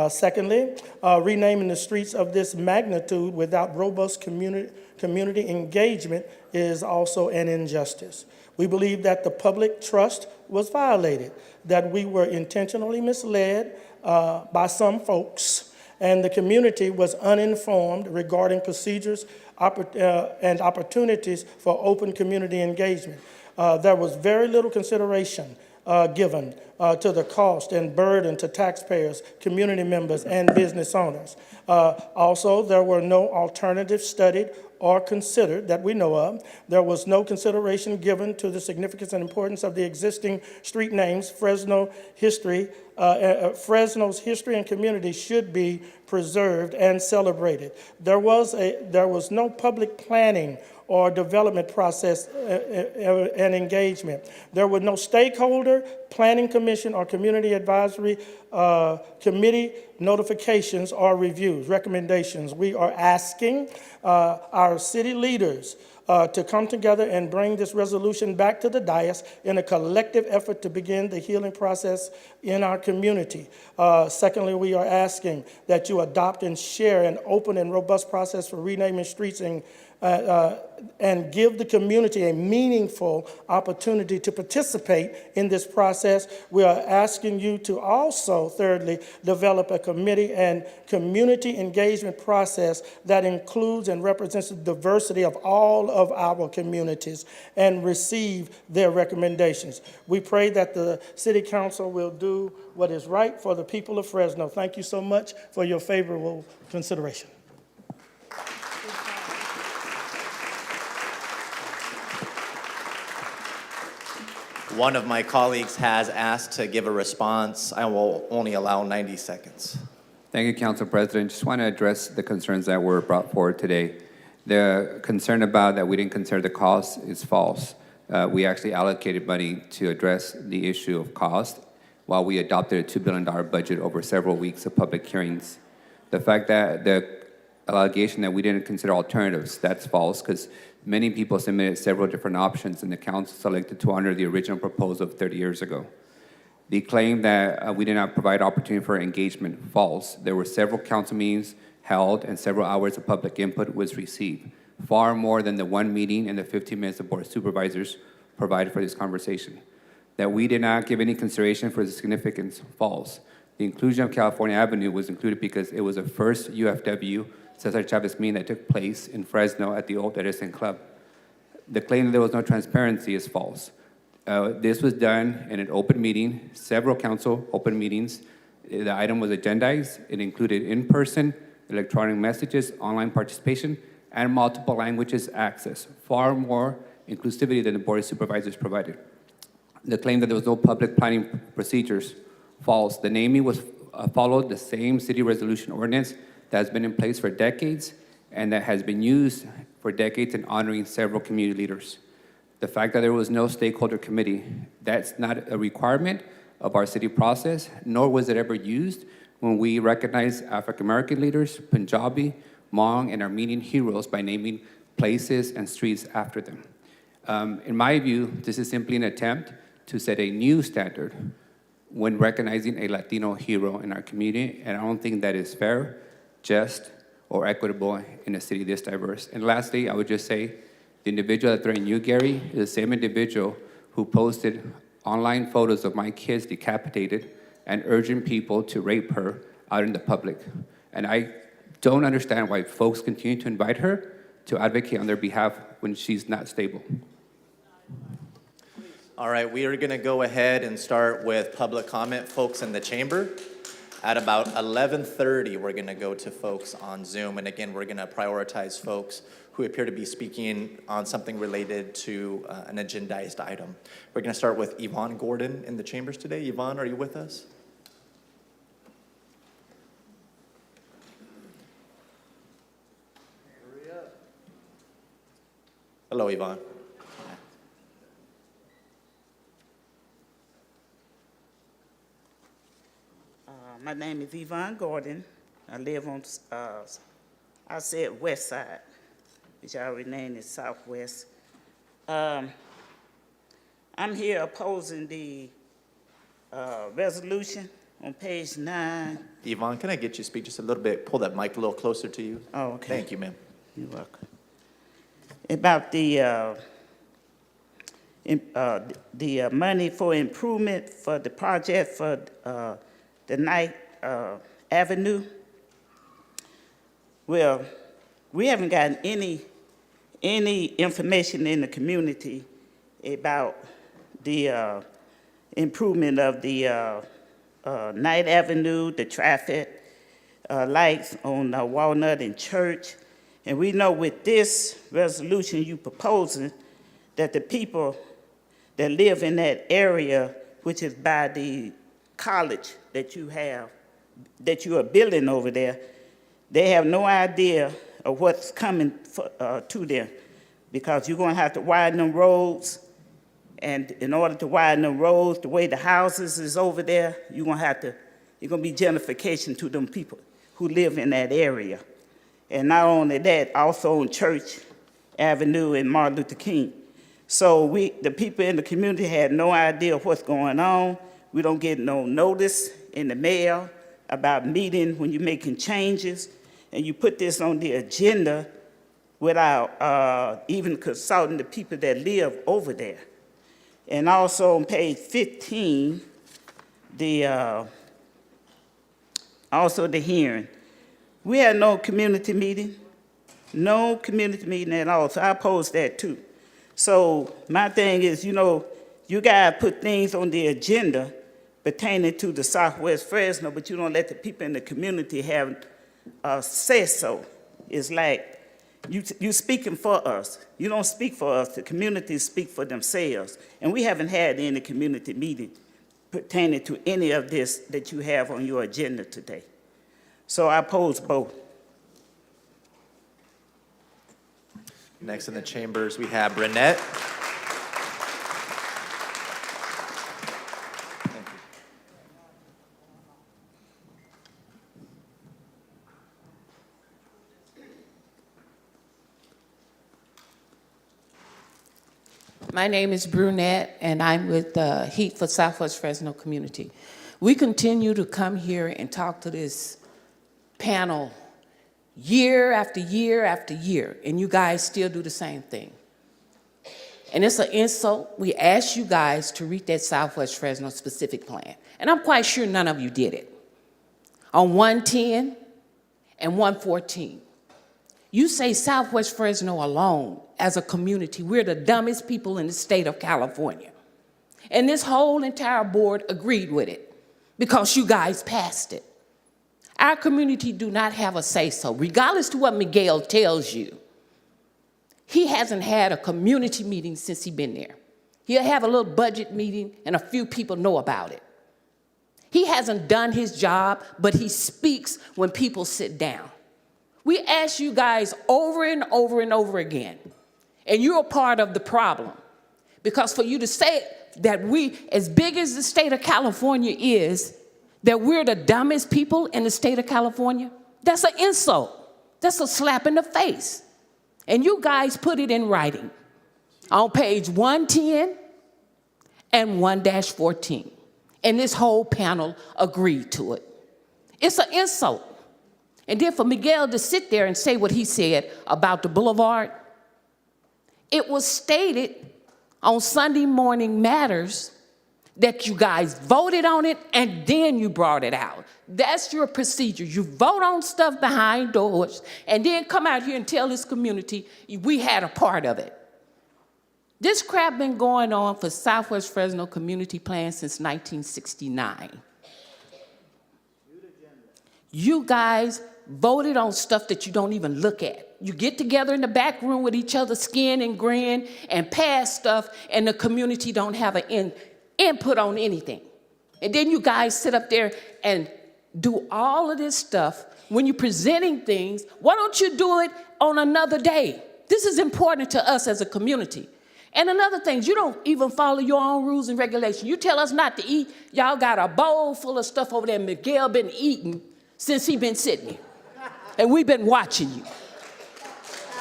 Secondly, renaming the streets of this magnitude without robust community engagement is also an injustice. We believe that the public trust was violated, that we were intentionally misled by some folks, and the community was uninformed regarding procedures and opportunities for open community engagement. There was very little consideration given to the cost and burden to taxpayers, community members, and business owners. Also, there were no alternatives studied or considered that we know of. There was no consideration given to the significance and importance of the existing street names. Fresno's history and community should be preserved and celebrated. There was no public planning or development process and engagement. There were no stakeholder, planning commission, or community advisory committee notifications or reviews, recommendations. We are asking our city leaders to come together and bring this resolution back to the dais in a collective effort to begin the healing process in our community. Secondly, we are asking that you adopt and share an open and robust process for renaming streets and give the community a meaningful opportunity to participate in this process. We are asking you to also, thirdly, develop a committee and community engagement process that includes and represents the diversity of all of our communities and receive their recommendations. We pray that the City Council will do what is right for the people of Fresno. Thank you so much for your favorable consideration. One of my colleagues has asked to give a response. I will only allow 90 seconds. Thank you, Council President. Just want to address the concerns that were brought forward today. The concern about that we didn't consider the cost is false. We actually allocated money to address the issue of cost while we adopted a $2 billion budget over several weeks of public hearings. The fact that the allegation that we didn't consider alternatives, that's false, because many people submitted several different options and the council selected to honor the original proposal of 30 years ago. The claim that we did not provide opportunity for engagement, false. There were several council meetings held and several hours of public input was received, far more than the one meeting and the 15 minutes the Board of Supervisors provided for this conversation. That we did not give any consideration for the significance, false. The inclusion of California Avenue was included because it was the first UFW Cesar Chavez meeting that took place in Fresno at the old Edison Club. The claim that there was no transparency is false. This was done in an open meeting, several council open meetings. The item was agendized. It included in-person, electronic messages, online participation, and multiple languages access. Far more inclusivity than the Board of Supervisors provided. The claim that there was no public planning procedures, false. The naming was followed the same city resolution ordinance that has been in place for decades and that has been used for decades in honoring several community leaders. The fact that there was no stakeholder committee, that's not a requirement of our city process, nor was it ever used when we recognize African American leaders, Punjabi, Hmong, and Armenian heroes by naming places and streets after them. In my view, this is simply an attempt to set a new standard when recognizing a Latino hero in our community, and I don't think that is fair, just, or equitable in a city this diverse. And lastly, I would just say, the individual that threatened you, Gary, is the same individual who posted online photos of my kids decapitated and urging people to rape her out in the public. And I don't understand why folks continue to invite her to advocate on their behalf when she's not stable. All right, we are going to go ahead and start with public comment, folks in the chamber. At about 11:30, we're going to go to folks on Zoom. And again, we're going to prioritize folks who appear to be speaking on something related to an agendized item. We're going to start with Yvonne Gordon in the chambers today. Yvonne, are you with us? Hello, Yvonne. My name is Yvonne Gordon. I live on, I said west side, which I renamed is southwest. I'm here opposing the resolution on page 9. Yvonne, can I get you to speak just a little bit? Pull that mic a little closer to you. Oh, okay. Thank you, ma'am. You're welcome. About the money for improvement for the project for the Night Avenue. Well, we haven't gotten any information in the community about the improvement of the Night Avenue, the traffic lights on Walnut and Church. And we know with this resolution you proposing that the people that live in that area, which is by the college that you are building over there, they have no idea of what's coming to them, because you're gonna have to widen them roads, and in order to widen them roads, the way the houses is over there, you're gonna be gentrification to them people who live in that area. And not only that, also on Church Avenue and Martin Luther King. So the people in the community had no idea what's going on. We don't get no notice in the mail about meeting when you're making changes. And you put this on the agenda without even consulting the people that live over there. And also on page 15, also the hearing. We had no community meeting at all, so I oppose that too. So my thing is, you guys put things on the agenda pertaining to the Southwest Fresno, but you don't let the people in the community have say so. It's like you speaking for us. You don't speak for us. The community speak for themselves. And we haven't had any community meeting pertaining to any of this that you have on your agenda today. So I oppose both. Next in the chambers, we have Brunette. My name is Brunette, and I'm with Heat for Southwest Fresno Community. We continue to come here and talk to this panel year after year after year, and you guys still do the same thing. And it's an insult. We asked you guys to read that Southwest Fresno specific plan, and I'm quite sure none of you did it. On 110 and 114, you say Southwest Fresno alone, as a community, we're the dumbest people in the state of California. And this whole entire board agreed with it because you guys passed it. Our community do not have a say-so, regardless to what Miguel tells you. He hasn't had a community meeting since he's been there. He'll have a little budget meeting and a few people know about it. He hasn't done his job, but he speaks when people sit down. We ask you guys over and over and over again, and you're a part of the problem. Because for you to say that we, as big as the state of California is, that we're the dumbest people in the state of California, that's an insult. That's a slap in the face. And you guys put it in writing on page 110 and 1-14. And this whole panel agreed to it. It's an insult. And then for Miguel to sit there and say what he said about the boulevard, it was stated on Sunday Morning Matters that you guys voted on it and then you brought it out. That's your procedure. You vote on stuff behind doors and then come out here and tell this community we had a part of it. This crap been going on for Southwest Fresno Community Plan since 1969. You guys voted on stuff that you don't even look at. You get together in the back room with each other, skin and grin, and pass stuff, and the community don't have an input on anything. And then you guys sit up there and do all of this stuff. When you're presenting things, why don't you do it on another day? This is important to us as a community. And another thing, you don't even follow your own rules and regulations. You tell us not to eat. Y'all got a bowl full of stuff over there Miguel been eating since he been sitting here. And we've been watching you.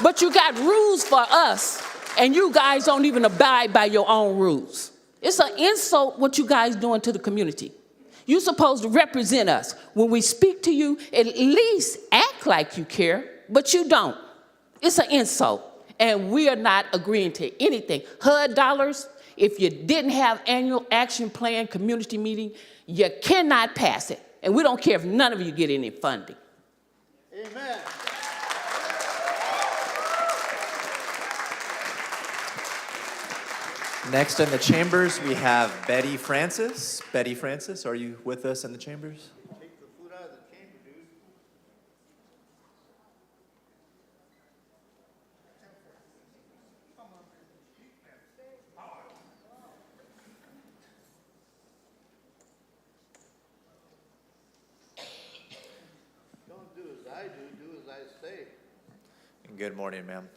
But you got rules for us, and you guys don't even abide by your own rules. It's an insult what you guys doing to the community. You're supposed to represent us. When we speak to you, at least act like you care, but you don't. It's an insult. And we are not agreeing to anything. HUD dollars, if you didn't have annual action plan community meeting, you cannot pass it. And we don't care if none of you get any funding. Amen. Next in the chambers, we have Betty Francis. Betty Francis, are you with us in the chambers? Take the food out of the chamber, dude. Don't do as I do as I say. Good morning, ma'am.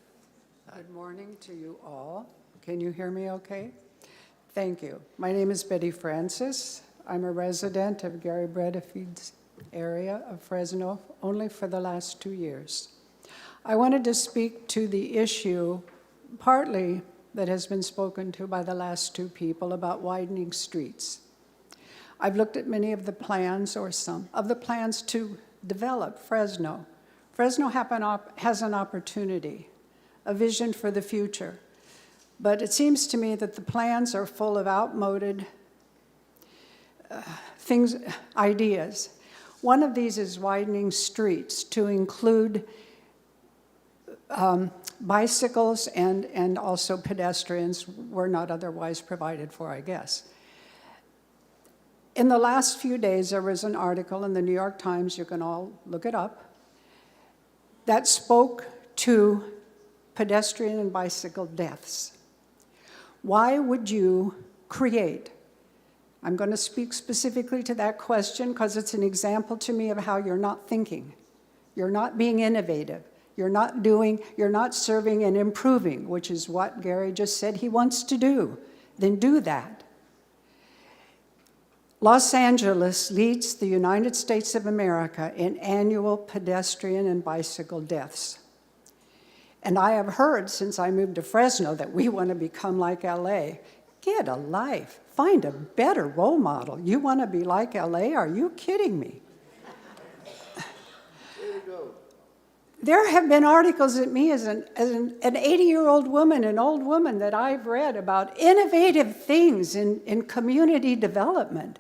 Good morning to you all. Can you hear me okay? Thank you. My name is Betty Francis. I'm a resident of Gary Bredefeed's area of Fresno only for the last 2 years. I wanted to speak to the issue, partly that has been spoken to by the last two people about widening streets. I've looked at many of the plans, or some of the plans to develop Fresno. Fresno has an opportunity, a vision for the future. But it seems to me that the plans are full of outmoded ideas. One of these is widening streets to include bicycles and also pedestrians were not otherwise provided for, I guess. In the last few days, there was an article in the New York Times, you can all look it up, that spoke to pedestrian and bicycle deaths. Why would you create? I'm going to speak specifically to that question because it's an example to me of how you're not thinking. You're not being innovative. You're not serving and improving, which is what Gary just said he wants to do. Then do that. Los Angeles leads the United States of America in annual pedestrian and bicycle deaths. And I have heard since I moved to Fresno that we want to become like LA. Get a life. Find a better role model. You want to be like LA? Are you kidding me? There have been articles at me as an 80-year-old woman, an old woman that I've read about innovative things in community development.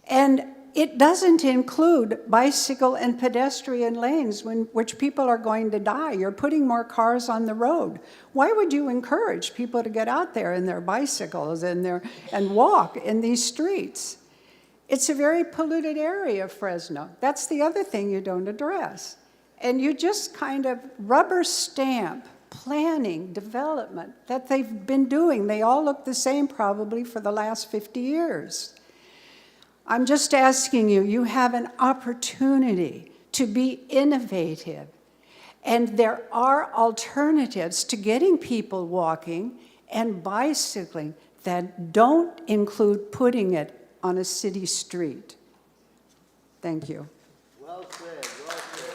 And it doesn't include bicycle and pedestrian lanes which people are going to die. You're putting more cars on the road. Why would you encourage people to get out there in their bicycles and walk in these streets? It's a very polluted area of Fresno. That's the other thing you don't address. And you just kind of rubber stamp planning, development that they've been doing. They all look the same probably for the last 50 years. I'm just asking you, you have an opportunity to be innovative. And there are alternatives to getting people walking and bicycling that don't include putting it on a city street. Thank you. Well said, well said.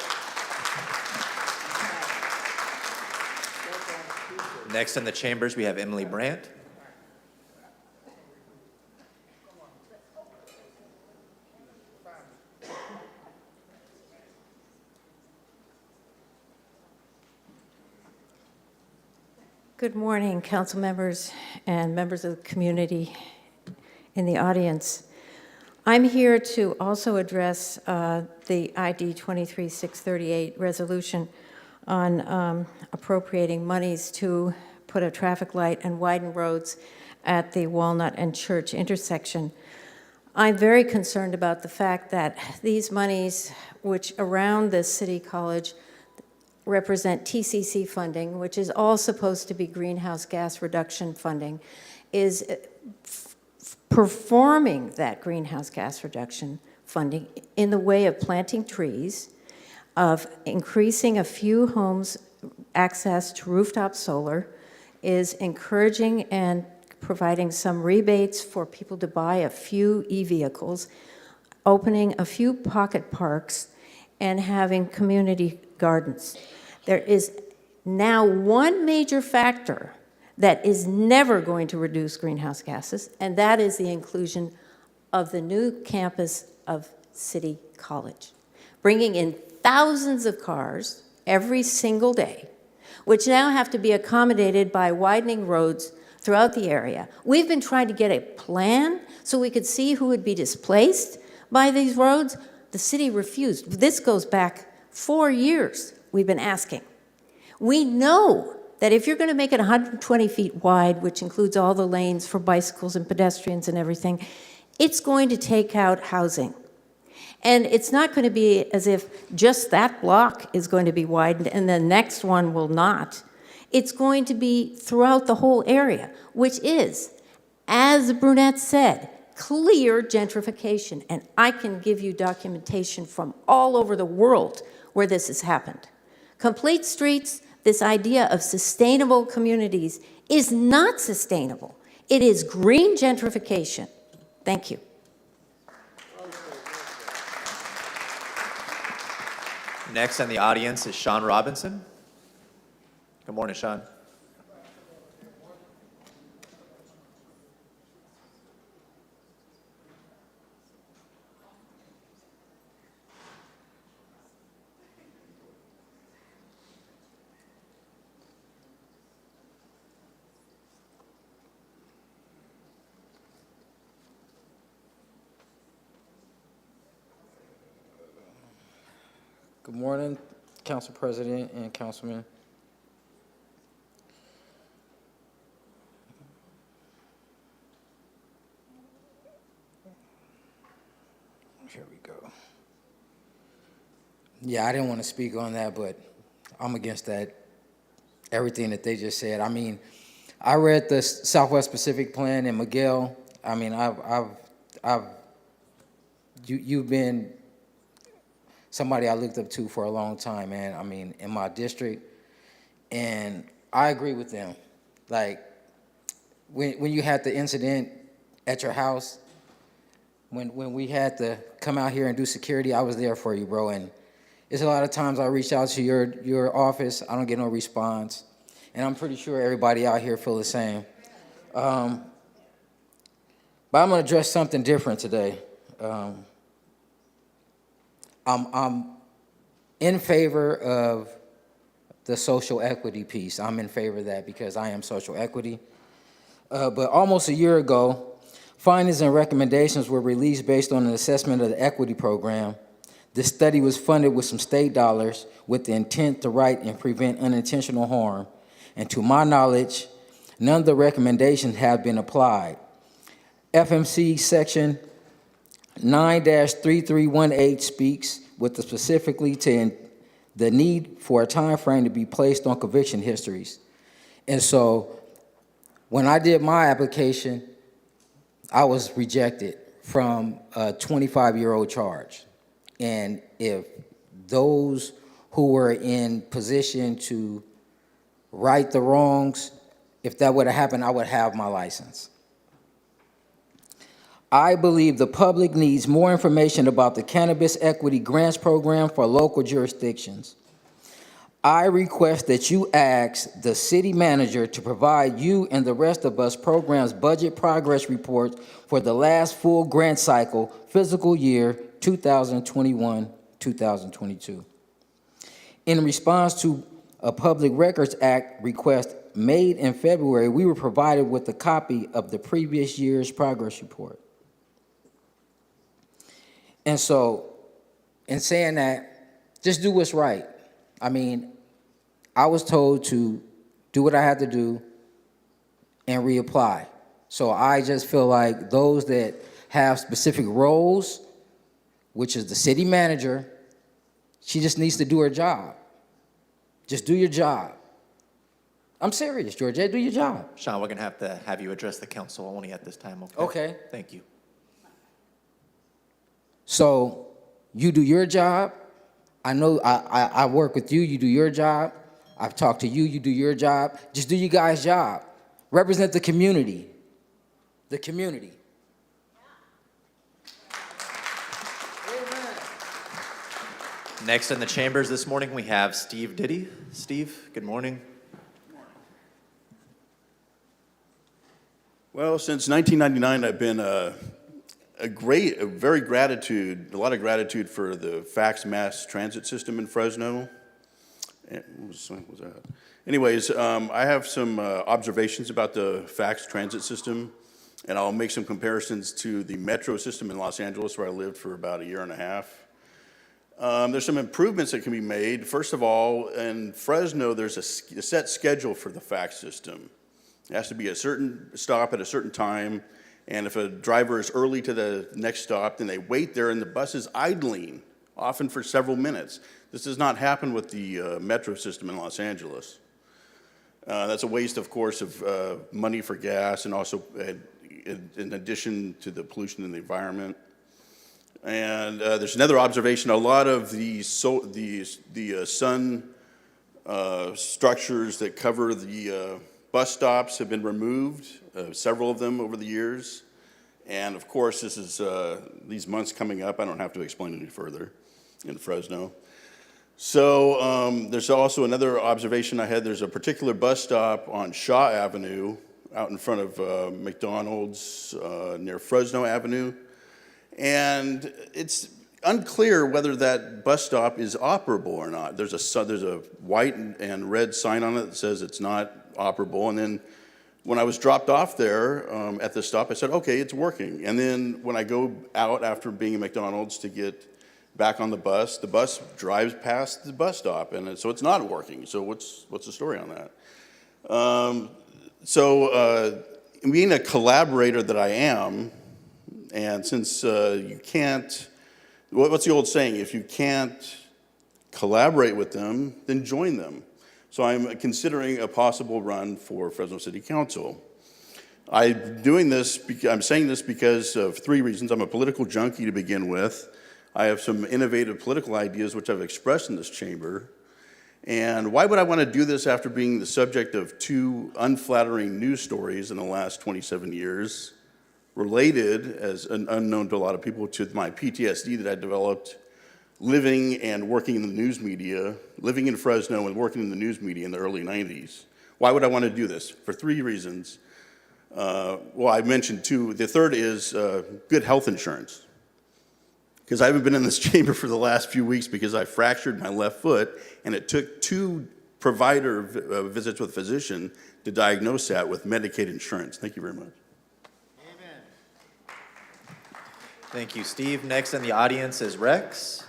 Next in the chambers, we have Emily Brandt. Good morning, council members and members of the community in the audience. I'm here to also address the ID 23638 resolution on appropriating monies to put a traffic light and widen roads at the Walnut and Church intersection. I'm very concerned about the fact that these monies, which around the City College represent TCC funding, which is all supposed to be greenhouse gas reduction funding, is performing that greenhouse gas reduction funding in the way of planting trees, of increasing a few homes' access to rooftop solar, is encouraging and providing some rebates for people to buy a few e-vehicles, opening a few pocket parks, and having community gardens. There is now one major factor that is never going to reduce greenhouse gases, and that is the inclusion of the new campus of City College, bringing in thousands of cars every single day, which now have to be accommodated by widening roads throughout the area. We've been trying to get a plan so we could see who would be displaced by these roads. The city refused. This goes back 4 years we've been asking. We know that if you're going to make it 120 feet wide, which includes all the lanes for bicycles and pedestrians and everything, it's going to take out housing. And it's not going to be as if just that block is going to be widened and the next one will not. It's going to be throughout the whole area, which is, as Brunette said, clear gentrification. And I can give you documentation from all over the world where this has happened. Complete streets, this idea of sustainable communities is not sustainable. It is green gentrification. Thank you. Next in the audience is Sean Robinson. Good morning, Sean. Good morning, Council President and Councilman. Here we go. Yeah, I didn't want to speak on that, but I'm against that, everything that they just said. I mean, I read the Southwest Pacific Plan and Miguel. I mean, you've been somebody I looked up to for a long time, man. I mean, in my district, and I agree with them. Like, when you had the incident at your house, when we had to come out here and do security, I was there for you, bro. And it's a lot of times I reach out to your office, I don't get no response, and I'm pretty sure everybody out here feel the same. But I'm gonna address something different today. I'm in favor of the social equity piece. I'm in favor of that because I am social equity. But almost a year ago, findings and recommendations were released based on an assessment of the equity program. This study was funded with some state dollars with the intent to right and prevent unintentional harm. And to my knowledge, none of the recommendations have been applied. FMC section 9-3318 speaks with specifically to the need for a time frame to be placed on conviction histories. And so when I did my application, I was rejected from a 25-year-old charge. And if those who were in position to right the wrongs, if that would have happened, I would have my license. I believe the public needs more information about the Cannabis Equity Grants Program for local jurisdictions. I request that you ask the city manager to provide you and the rest of us program's budget progress report for the last full grant cycle, fiscal year 2021-2022. In response to a Public Records Act request made in February, we were provided with a copy of the previous year's progress report. And so, in saying that, just do what's right. I mean, I was told to do what I had to do and reapply. So I just feel like those that have specific roles, which is the city manager, she just needs to do her job. Just do your job. I'm serious, Georgette, do your job. Sean, we're going to have you address the council only at this time, okay? Okay. Thank you. So you do your job. I know I work with you. You do your job. I've talked to you, you do your job. Just do you guys' job. Represent the community. The community. Next in the chambers this morning, we have Steve Diddy. Steve, good morning. Well, since 1999, I've been a lot of gratitude for the fax mass transit system in Fresno. And what was that? Anyways, I have some observations about the fax transit system, and I'll make some comparisons to the metro system in Los Angeles, where I lived for about a year and a half. There's some improvements that can be made. First of all, in Fresno, there's a set schedule for the fax system. It has to be a certain stop at a certain time, and if a driver is early to the next stop, then they wait there and the bus is idling, often for several minutes. This does not happen with the metro system in Los Angeles. That's a waste, of course, of money for gas and also in addition to the pollution in the environment. And there's another observation. A lot of the sun structures that cover the bus stops have been removed, several of them over the years. And of course, this is these months coming up. I don't have to explain any further in Fresno. So there's also another observation I had. There's a particular bus stop on Shaw Avenue out in front of McDonald's near Fresno Avenue. And it's unclear whether that bus stop is operable or not. There's a white and red sign on it that says it's not operable. And then when I was dropped off there at the stop, I said, okay, it's working. And then when I go out after being at McDonald's to get back on the bus drives past the bus stop, and so it's not working. So what's the story on that? Being a collaborator that I am, and since you can't, what's the old saying? If you can't collaborate with them, then join them. So I'm considering a possible run for Fresno City Council. I'm saying this because of three reasons. I'm a political junkie to begin with. I have some innovative political ideas which I've expressed in this chamber. And why would I want to do this after being the subject of two unflattering news stories in the last 27 years, related, as unknown to a lot of people, to my PTSD that I developed living and working in the news media, living in Fresno and working in the news media in the early 90s. Why would I want to do this? For three reasons. Well, I mentioned two. The third is good health insurance. Because I haven't been in this chamber for the last few weeks because I fractured my left foot, and it took two provider visits with a physician to diagnose that with Medicaid insurance. Thank you very much. Thank you, Steve. Next in the audience is Rex.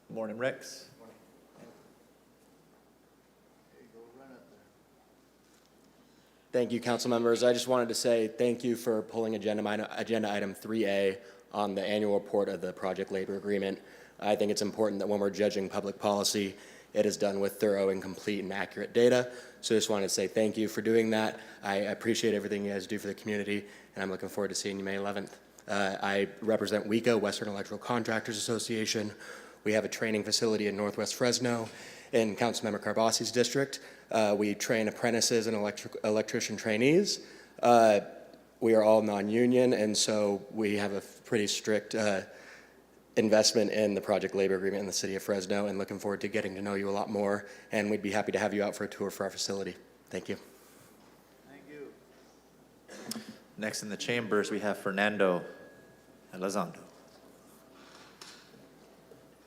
Good morning, Rex. Thank you, council members. I just wanted to say thank you for pulling agenda item 3A on the annual report of the project labor agreement. I think it's important that when we're judging public policy, it is done with thorough and complete and accurate data. So I just wanted to say thank you for doing that. I appreciate everything you guys do for the community, and I'm looking forward to seeing you May 11th. I represent WECA, Western Electrical Contractors Association. We have a training facility in Northwest Fresno in Councilmember Carbassi's district. We train apprentices and electrician trainees. We are all non-union, and so we have a pretty strict investment in the project labor agreement in the city of Fresno, and looking forward to getting to know you a lot more, and we'd be happy to have you out for a tour for our facility. Thank you. Thank you. Next in the chambers, we have Fernando Elizondo.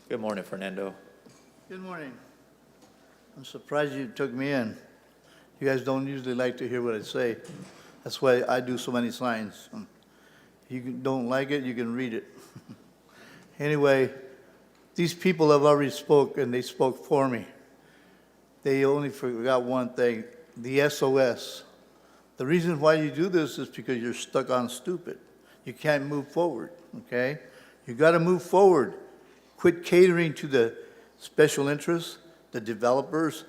Good morning, Fernando. Good morning. I'm surprised you took me in. You guys don't usually like to hear what I say. That's why I do so many signs. You don't like it, you can read it. Anyway, these people have already spoke, and they spoke for me. They only forgot one thing, the SOS. The reason why you do this is because you're stuck on stupid. You can't move forward, okay? You got to move forward. Quit catering to the special interests, the developers.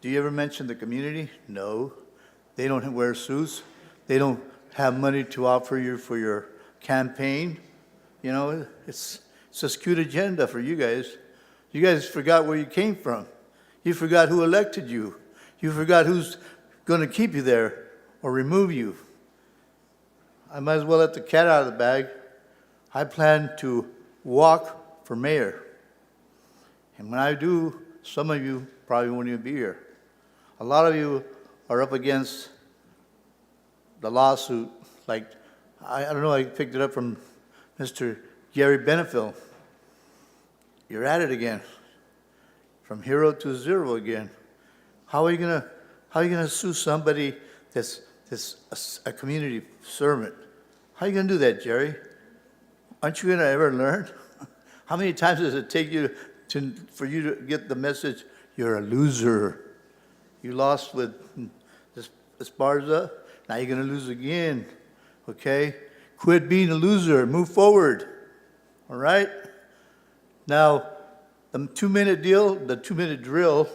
Do you ever mention the community? No. They don't wear suits. They don't have money to offer you for your campaign. You know, it's a skewed agenda for you guys. You guys forgot where you came from. You forgot who elected you. You forgot who's going to keep you there or remove you. I might as well let the cat out of the bag. I plan to walk for mayor. And when I do, some of you probably won't even be here. A lot of you are up against the lawsuit. Like, I don't know, I picked it up from Mr. Gary Benefiel. You're at it again. From hero to zero again. How are you gonna sue somebody that's a community servant? How are you gonna do that, Jerry? Aren't you gonna ever learn? How many times does it take you for you to get the message, you're a loser? You lost with Esparza, now you're gonna lose again, okay? Quit being a loser, move forward, all right? Now, the 2-minute deal, the 2-minute drill,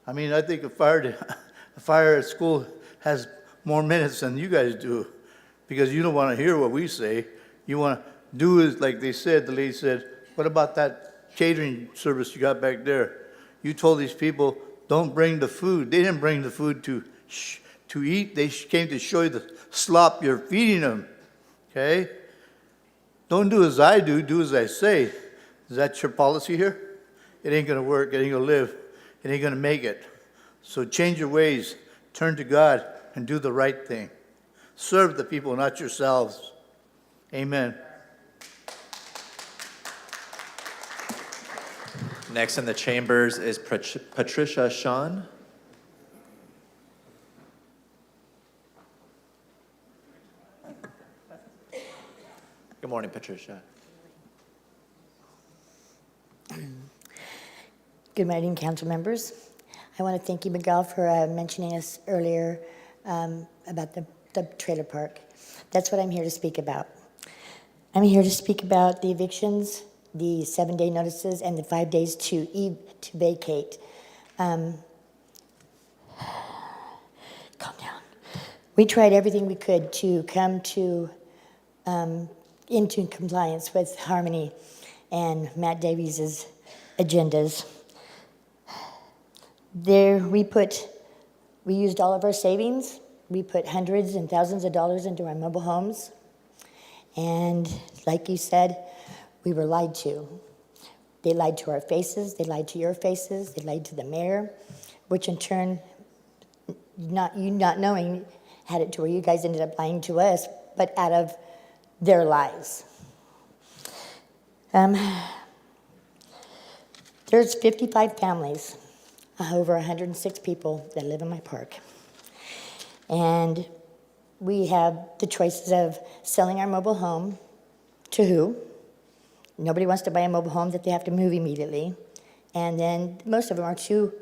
I mean, I think a fire at school has more minutes than you guys do, because you don't want to hear what we say. You want to do is like they said, the lady said, what about that catering service you got back there? You told these people, don't bring the food. They didn't bring the food to eat. They came to show you the slop you're feeding them, okay? Don't do as I do, do as I say. Is that your policy here? It ain't going to work. It ain't going to live. It ain't going to make it. So change your ways. Turn to God and do the right thing. Serve the people, not yourselves. Amen. Next in the chambers is Patricia Sean. Good morning, Patricia. Good morning, council members. I want to thank you, Miguel, for mentioning us earlier about the trailer park. That's what I'm here to speak about. I'm here to speak about the evictions, the 7-day notices, and the 5 days to vacate. Calm down. We tried everything we could to come to into compliance with Harmony and Matt Davies' agendas. There, we used all of our savings. We put hundreds and thousands of dollars into our mobile homes. And like you said, we were lied to. They lied to our faces, they lied to your faces, they lied to the mayor, which in turn, not knowing, had it to where you guys ended up lying to us, but out of their lies. There's 55 families, over 106 people that live in my park. And we have the choices of selling our mobile home to who? Nobody wants to buy a mobile home that they have to move immediately. And then most of them are too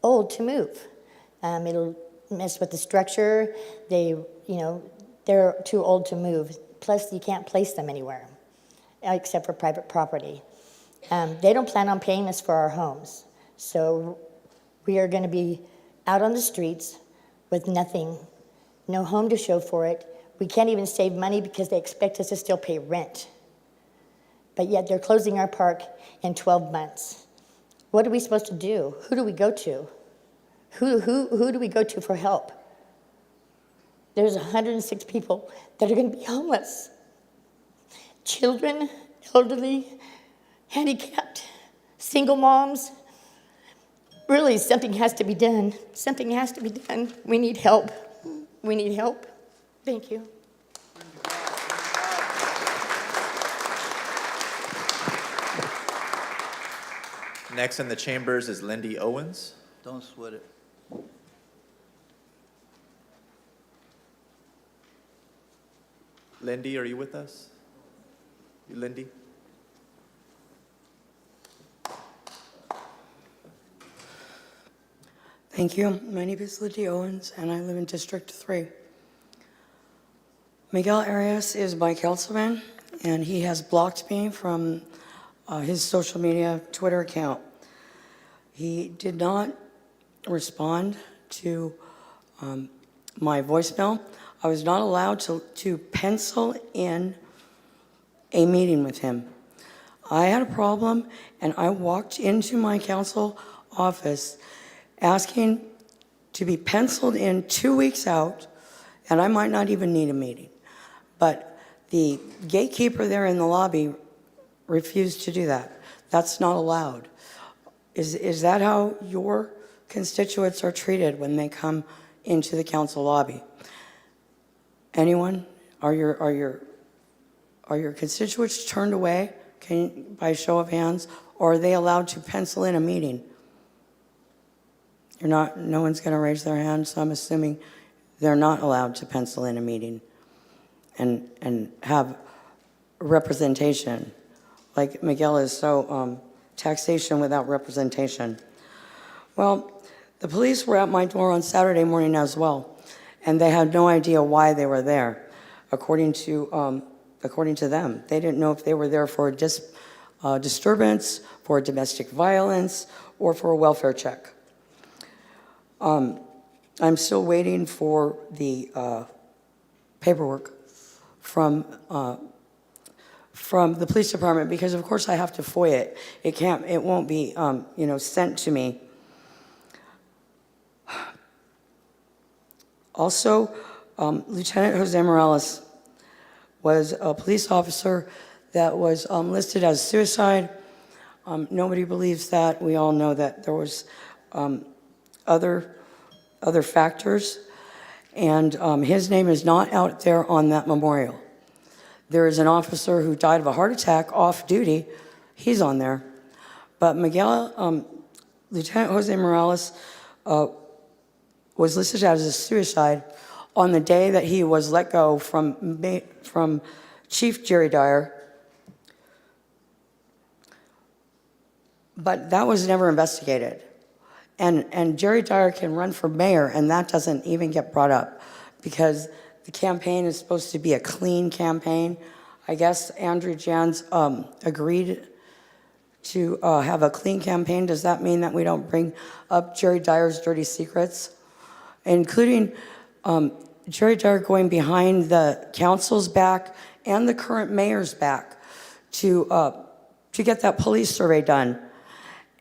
old to move. It'll mess with the structure. They're too old to move. Plus, you can't place them anywhere except for private property. They don't plan on paying us for our homes. So we are going to be out on the streets with nothing, no home to show for it. We can't even save money because they expect us to still pay rent. But yet they're closing our park in 12 months. What are we supposed to do? Who do we go to? Who do we go to for help? There's 106 people that are going to be homeless. Children, elderly, handicapped, single moms. Really, something has to be done. Something has to be done. We need help. We need help. Thank you. Next in the chambers is Lindsey Owens. Don't sweat it. Lindsey, are you with us? Lindsey? Thank you. My name is Lindsey Owens, and I live in District 3. Miguel Arias is my councilman, and he has blocked me from his social media Twitter account. He did not respond to my voicemail. I was not allowed to pencil in a meeting with him. I had a problem, and I walked into my council office asking to be penciled in 2 weeks out, and I might not even need a meeting. But the gatekeeper there in the lobby refused to do that. That's not allowed. Is that how your constituents are treated when they come into the council lobby? Anyone? Are your constituents turned away by show of hands, or are they allowed to pencil in a meeting? No one's going to raise their hand, so I'm assuming they're not allowed to pencil in a meeting and have representation. Like Miguel is so taxation without representation. Well, the police were at my door on Saturday morning as well, and they had no idea why they were there. According to them, they didn't know if they were there for a disturbance, for domestic violence, or for a welfare check. I'm still waiting for the paperwork from the police department, because of course I have to FOIA it. It won't be, sent to me. Also, Lieutenant Jose Morales was a police officer that was listed as suicide. Nobody believes that. We all know that there was other factors, and his name is not out there on that memorial. There is an officer who died of a heart attack off duty. He's on there. But Lieutenant Jose Morales was listed as a suicide on the day that he was let go from Chief Jerry Dyer. But that was never investigated. And Jerry Dyer can run for mayor, and that doesn't even get brought up, because the campaign is supposed to be a clean campaign. I guess Andrew Jans agreed to have a clean campaign. Does that mean that we don't bring up Jerry Dyer's dirty secrets? Including Jerry Dyer going behind the council's back and the current mayor's back to get that police survey done.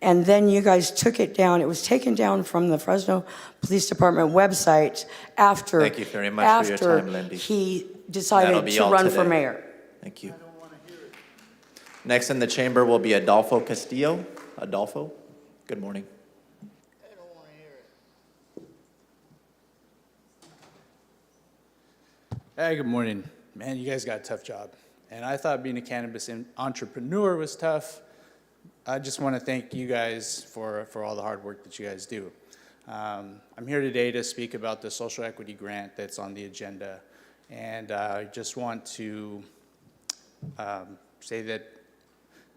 And then you guys took it down. It was taken down from the Fresno Police Department website after, Thank you very much for your time, Lindy. He That'll decided be to all run today. for mayor. Thank you. Next in the chamber will be Adolfo Castillo. Adolfo, good morning. Hey, good morning. Man, you guys got a tough job. And I thought being a cannabis entrepreneur was tough. I just want to thank you guys for all the hard work that you guys do. I'm here today to speak about the social equity grant that's on the agenda. And I just want to say that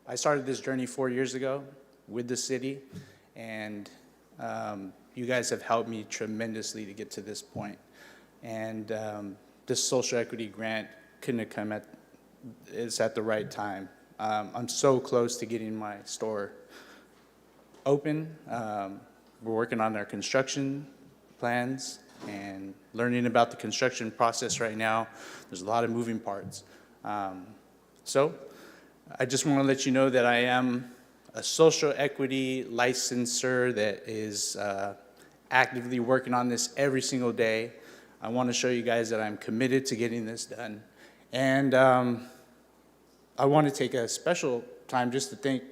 I started this journey 4 years ago with the city, and you guys have helped me tremendously to get to this point. And this social equity grant couldn't have come it's at the right time. I'm so close to getting my store open. We're working on our construction plans and learning about the construction process right now. There's a lot of moving parts. So I just want to let you know that I am a social equity licensor that is actively working on this every single day. I want to show you guys that I'm committed to getting this done. And I want to take a special time just to thank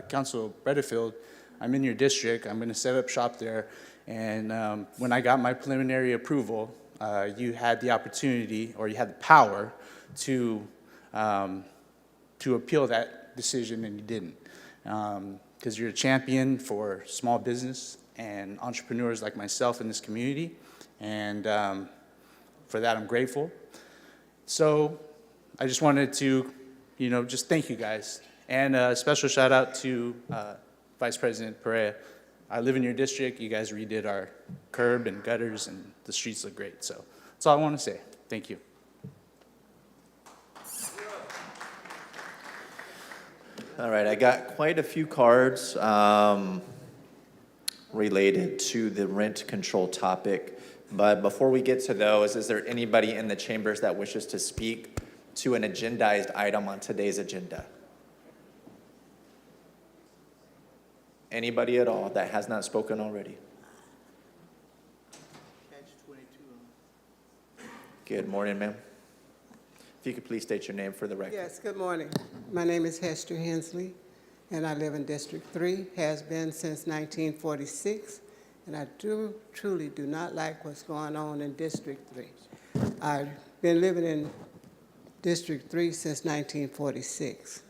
Council Bredefield. I'm in your district. I'm going to set up shop there. And when I got my preliminary approval, you had the opportunity, or you had the power to appeal that decision, and you didn't. Because you're a champion for small business and entrepreneurs like myself in this community. And for that, I'm grateful. So I just wanted to, just thank you guys. And a special shout out to Vice President Perea. I live in your district. You guys redid our curb and gutters, and the streets look great. So that's all I want to say. Thank you. All right, I got quite a few cards related to the rent control topic. But before we get to those, is there anybody in the chambers that wishes to speak to an agendized item on today's agenda? Anybody at all that has not spoken already? Good morning, ma'am. If you could please state your name for the record. Yes, good morning. My name is Hester Hensley, and I live in District 3, has been since 1946, and I truly do not like what's going on in District 3. I've been living in District 3 since 1946,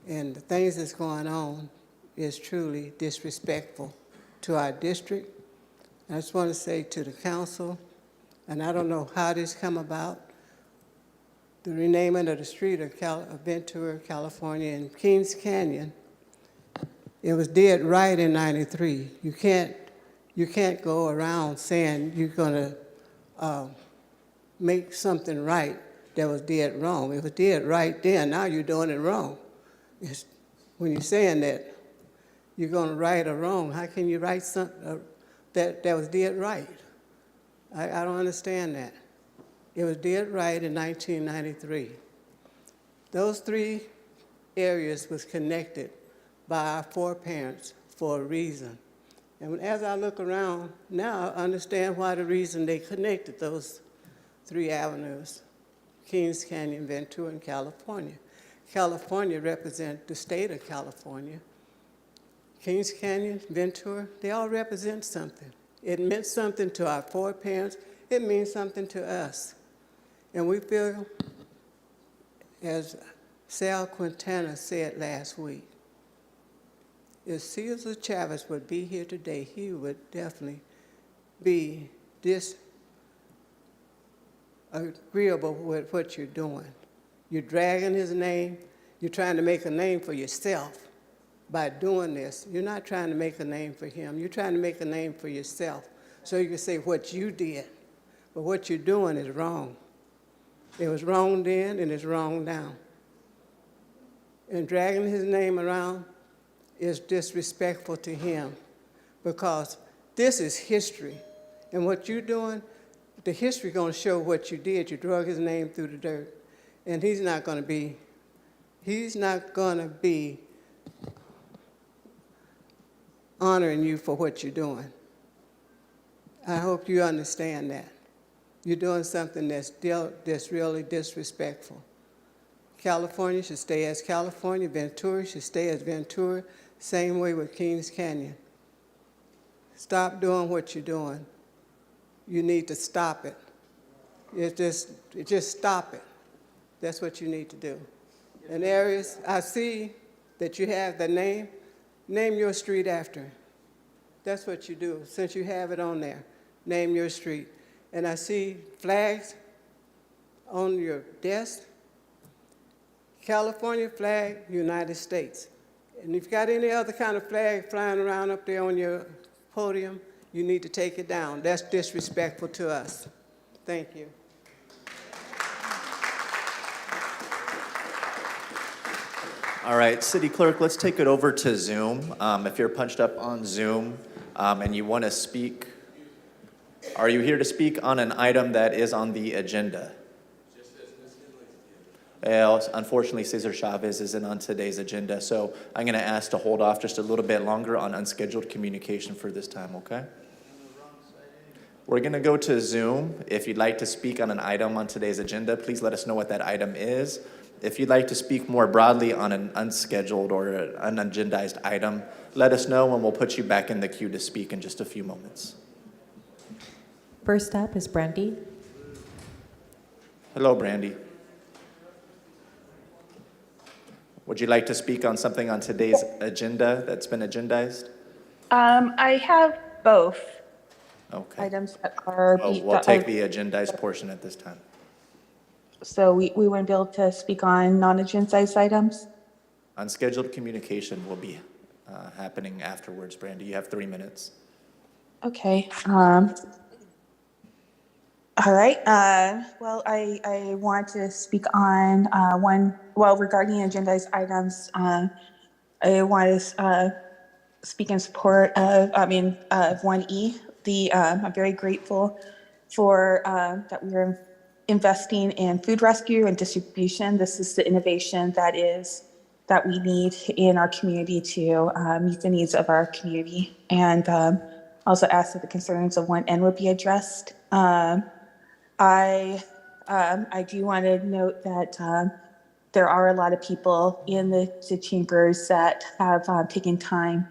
and the things that's going on is truly disrespectful to our district. I just want to say to the council, and I don't know how this come about, the renaming of the street of Ventura, California, and Kings Canyon, it was dead right in '93. You can't go around saying you're going to make something right that was dead wrong. It was dead right then. Now you're doing it wrong. When you're saying that you're going to right or wrong, how can you write something that was dead right? I don't understand that. It was dead right in 1993. Those 3 areas was connected by our 4 parents for a reason. And as I look around now, I understand why the reason they connected those 3 avenues, Kings Canyon, Ventura, and California. California represents the state of California. Kings Canyon, Ventura, they all represent something. It meant something to our 4 parents. It means something to us. And we feel, as Sal Quintana said last week, if Cesar Chavez would be here today, he would definitely be disagreeable with what you're doing. You're dragging his name. You're trying to make a name for yourself by doing this. You're not trying to make a name for him. You're trying to make a name for yourself so you can say what you did. But what you're doing is wrong. It was wrong then, and it's wrong now. And dragging his name around is disrespectful to him because this is history. And what you're doing, the history going to show what you did. You drug his name through the dirt. And he's not going to be honoring you for what you're doing. I hope you understand that. You're doing something that's really disrespectful. California should stay as California. Ventura should stay as Ventura. Same way with Kings Canyon. Stop doing what you're doing. You need to stop it. Just stop it. That's what you need to do. In areas, I see that you have the name your street after. That's what you do, since you have it on there. Name your street. And I see flags on your desk. California flag, United States. And if you've got any other kind of flag flying around up there on your podium, you need to take it down. That's disrespectful to us. Thank you. All right, City Clerk, let's take it over to Zoom. If you're punched up on Zoom and you want to speak, are you here to speak on an item that is on the agenda? Well, unfortunately, Cesar Chavez isn't on today's agenda, so I'm going to ask to hold off just a little bit longer on unscheduled communication for this time, okay? We're going to go to Zoom. If you'd like to speak on an item on today's agenda, please let us know what that item is. If you'd like to speak more broadly on an unscheduled or an unagendized item, let us know and we'll put you back in the queue to speak in just a few moments. First up is Brandy. Hello, Brandy. Would you like to speak on something on today's agenda that's been agendized? I have both Okay. items that are. We'll take the agendized portion at this time. So we wouldn't be able to speak on non-agendized items? Unscheduled communication will be happening afterwards, Brandy. You have 3 minutes. Okay. All right. Well, I want to speak on regarding agendized items, I want to speak in support of 1E. I'm very grateful for that we are investing in food rescue and distribution. This is the innovation that is that we need in our community to meet the needs of our community, and also ask that the concerns of 1N would be addressed. I do want to note that there are a lot of people in the chambers that have taken time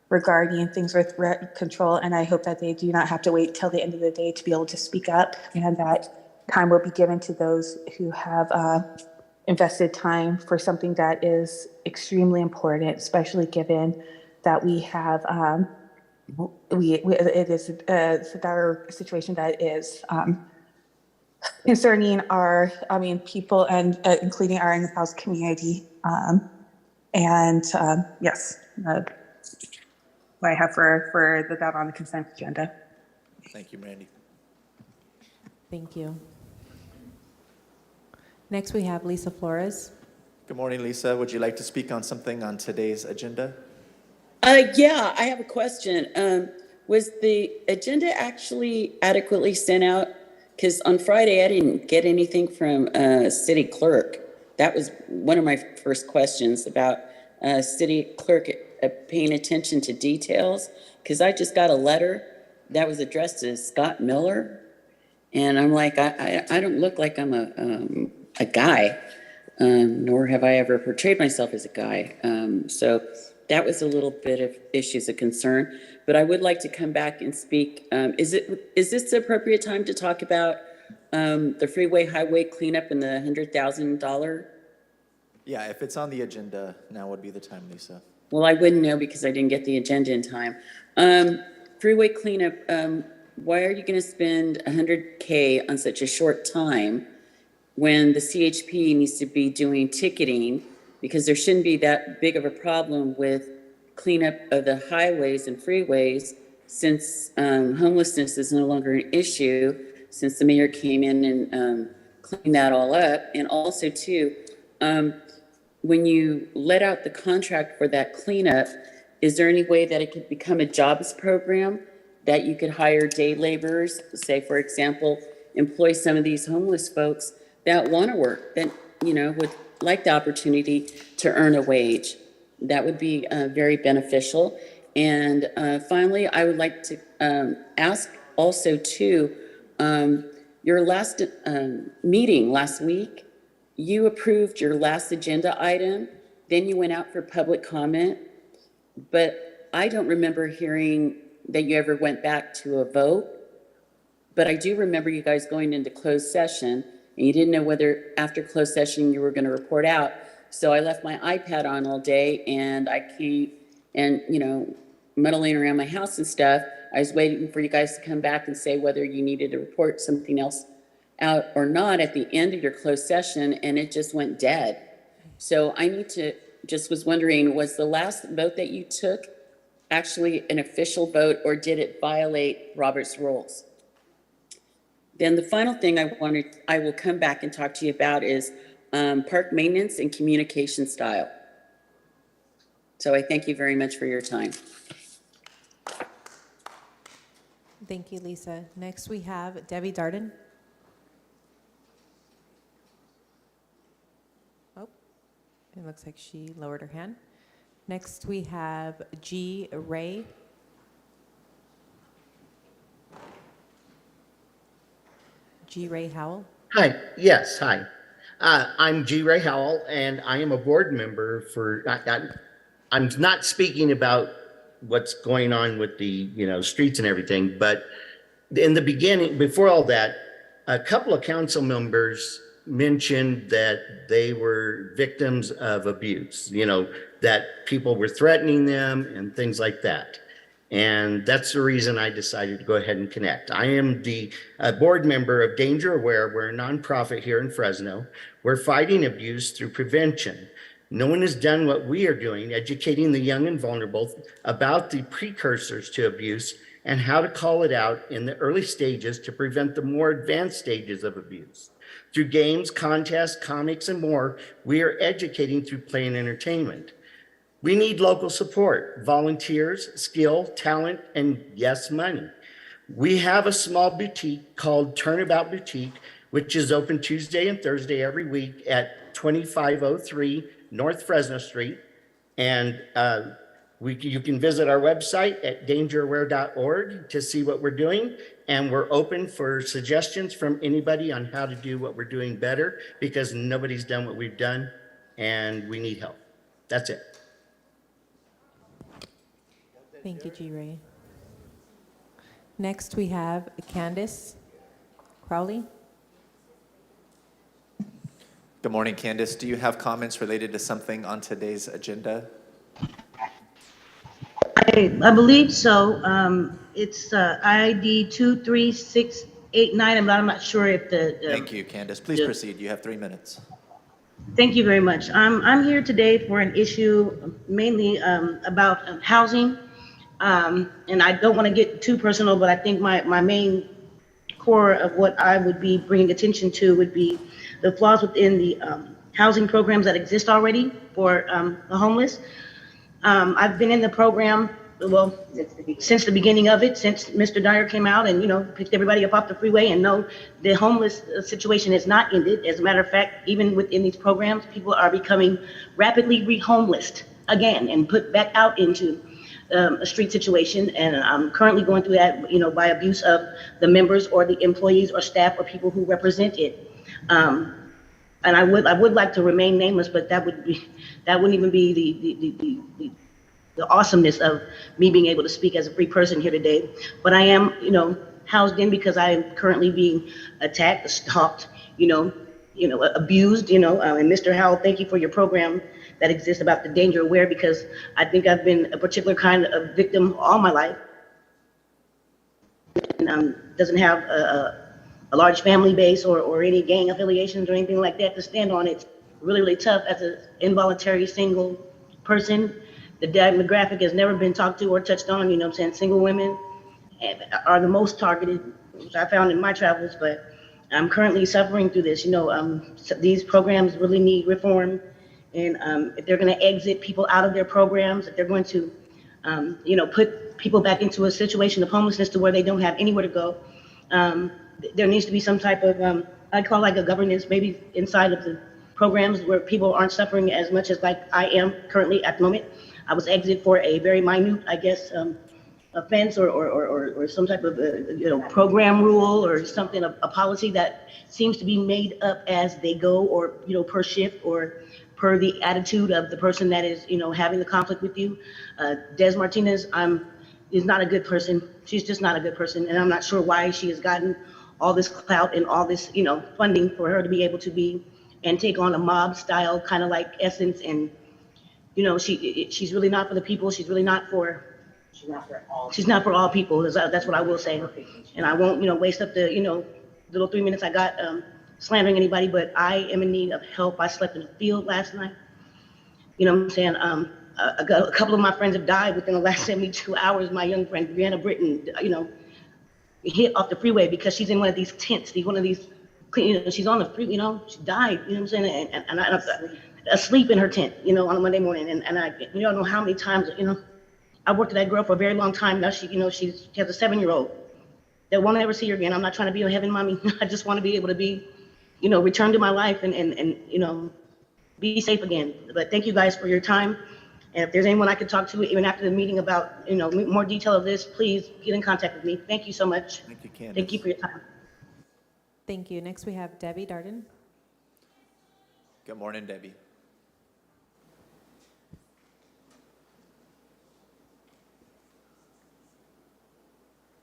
regarding things with threat control, and I hope that they do not have to wait till the end of the day to be able to speak up, and that time will be given to those who have invested time for something that is extremely important, especially given that we have it is a dire situation that is concerning our, people and including our in-house community. Yes, what I have for that on the consent agenda. Thank you, Brandy. Thank you. Next, we have Lisa Flores. Good morning, Lisa. Would you like to speak on something on today's agenda? Yeah, I have a question. Was the agenda actually adequately sent out? Because on Friday, I didn't get anything from city clerk. That was one of my first questions about city clerk paying attention to details. Because I just got a letter that was addressed to Scott Miller. And I'm like, I don't look like I'm a guy, nor have I ever portrayed myself as a guy. So that was a little bit of issues of concern, but I would like to come back and speak. Is this the appropriate time to talk about the freeway highway cleanup and the $100,000? Yeah, if it's on the agenda, now would be the time, Lisa. Well, I wouldn't know because I didn't get the agenda in time. Freeway cleanup, why are you gonna spend $100K on such a short time when the CHP needs to be doing ticketing? Because there shouldn't be that big of a problem with cleanup of the highways and freeways since homelessness is no longer an issue since the mayor came in and cleaned that all up. And also too, when you let out the contract for that cleanup, is there any way that it could become a jobs program that you could hire day laborers, say for example, employ some of these homeless folks that want to work, that, would like the opportunity to earn a wage? That would be very beneficial. And finally, I would like to ask also too, your last meeting last week, you approved your last agenda item, then you went out for public comment, but I don't remember hearing that you ever went back to a vote. But I do remember you guys going into closed session, and you didn't know whether after closed session you were going to report out. So I left my iPad on all day, and I came and, muddling around my house and stuff. I was waiting for you guys to come back and say whether you needed to report something else out or not at the end of your closed session, and it just went dead. So just was wondering, was the last vote that you took actually an official vote, or did it violate Robert's rules? Then the final thing I will come back and talk to you about is park maintenance and communication style. So I thank you very much for your time. Thank you, Lisa. Next, we have Debbie Darden. Oh, it looks like she lowered her hand. Next, we have G. Ray. G. Ray Howell. Hi, yes, hi. I'm G. Ray Howell, and I am a board member for, I'm not speaking about what's going on with the, streets and everything, but in the beginning, before all that, a couple of council members mentioned that they were victims of abuse, that people were threatening them and things like that. And that's the reason I decided to go ahead and connect. I am the board member of Danger Aware. We're a nonprofit here in Fresno. We're fighting abuse through prevention. No one has done what we are doing, educating the young and vulnerable about the precursors to abuse and how to call it out in the early stages to prevent the more advanced stages of abuse. Through games, contests, comics, and more, we are educating through play and entertainment. We need local support, volunteers, skill, talent, and yes, money. We have a small boutique called Turnabout Boutique, which is open Tuesday and Thursday every week at 2503 North Fresno Street. And you can visit our website at dangeraware.org to see what we're doing. And we're open for suggestions from anybody on how to do what we're doing better, because nobody's done what we've done and we need help. That's it. Thank you, G. Ray. Next, we have Candace Crowley. Good morning, Candace. Do you have comments related to something on today's agenda? I believe so. It's ID 23689. I'm not sure if the. Thank you, Candace. Please proceed. You have 3 minutes. Thank you very much. I'm here today for an issue mainly about housing. And I don't want to get too personal, but I think my main core of what I would be bringing attention to would be the flaws within the housing programs that exist already for the homeless. I've been in the program, well, since the beginning of it, since Mr. Dyer came out and, picked everybody up off the freeway, and no, the homeless situation is not ended. As a matter of fact, even within these programs, people are becoming rapidly re-homeless again and put back out into a street situation. And I'm currently going through that, by abuse of the members or the employees or staff or people who represent it. And I would like to remain nameless, but that wouldn't even be the awesomeness of me being able to speak as a free person here today. But I am, housed in because I am currently being attacked, stalked, abused, and Mr. Howell, thank you for your program that exists about the danger aware, because I think I've been a particular kind of victim all my life. And doesn't have a large family base or any gang affiliations or anything like that to stand on. It's really, really tough as an involuntary single person. The demographic has never been talked to or touched on, Single women are the most targeted, which I found in my travels, but I'm currently suffering through this. These programs really need reform. And if they're going to exit people out of their programs, if they're going to, put people back into a situation of homelessness to where they don't have anywhere to go, there needs to be some type of, I'd call like a governance maybe inside of the programs where people aren't suffering as much as like I am currently at the moment. I was exited for a very minute, I guess, offense or some type of, program rule or something, a policy that seems to be made up as they go, or, per shift or per the attitude of the person that is, having the conflict with you. Des Martinez is not a good person. She's just not a good person. And I'm not sure why she has gotten all this clout and all this, funding for her to be able to be and take on a mob style kind of like essence. And, she's really not for the people. She's really not for, she's not for all people. That's what I will say. And I won't, waste up the, little 3 minutes I got slandering anybody, but I am in need of help. I slept in the field last night. What I'm saying? A couple of my friends have died within the last 72 hours. My young friend, Brianna Britton, hit off the freeway because she's in one of these tents, she's on the free, she died, what I'm saying? And I asleep in her tent, on a Monday morning. And I, don't know how many times, I worked with that girl for a very long time. Now she, she has a 7-year-old that won't ever see her again. I'm not trying to be a heaven mommy. I just want to be able to be, return to my life and be safe again. But thank you guys for your time. And if there's anyone I could talk to, even after the meeting about, more detail of this, please get in contact with me. Thank you so much. Thank you, Candace. Thank you for your time. Thank you. Next, we have Debbie Darden. Good morning, Debbie.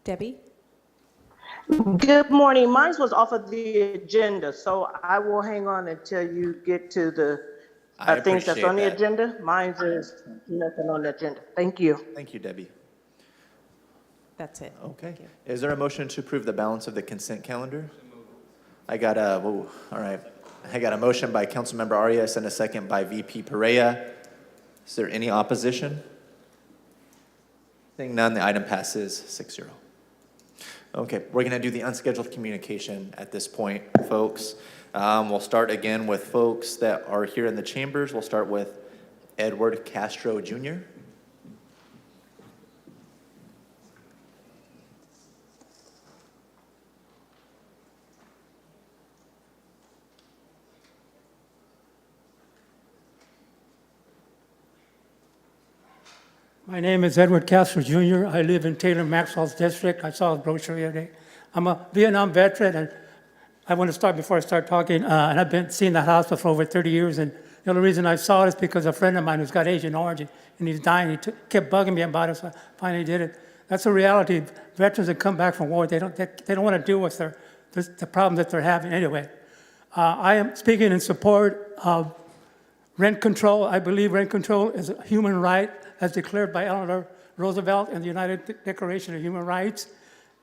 Debbie? Good morning. Mine was off of the agenda, so I will hang on until you get to the things that's on the agenda. Mine is nothing on the agenda. Thank you. Thank you, Debbie. That's it. Okay. Is there a motion to approve the balance of the consent calendar? I got a motion by Councilmember Arias and a second by VP Perea. Is there any opposition? Seeing none, the item passes 6-0. Okay, we're gonna do the unscheduled communication at this point, folks. We'll start again with folks that are here in the chambers. We'll start with Edward Castro Jr. My name is Edward Castro Jr. I live in Taylor Maxwell's district. I saw the brochure the other day. I'm a Vietnam veteran, and I want to start before I start talking. And I've been seeing the house for over 30 years. And the only reason I saw it is because a friend of mine who's got Agent Orange, and he's dying. He kept bugging me about it, so I finally did it. That's a reality. Veterans that come back from war, they don't want to deal with the problems that they're having anyway. I am speaking in support of rent control. I believe rent control is a human right as declared by Eleanor Roosevelt in the United Declaration of Human Rights.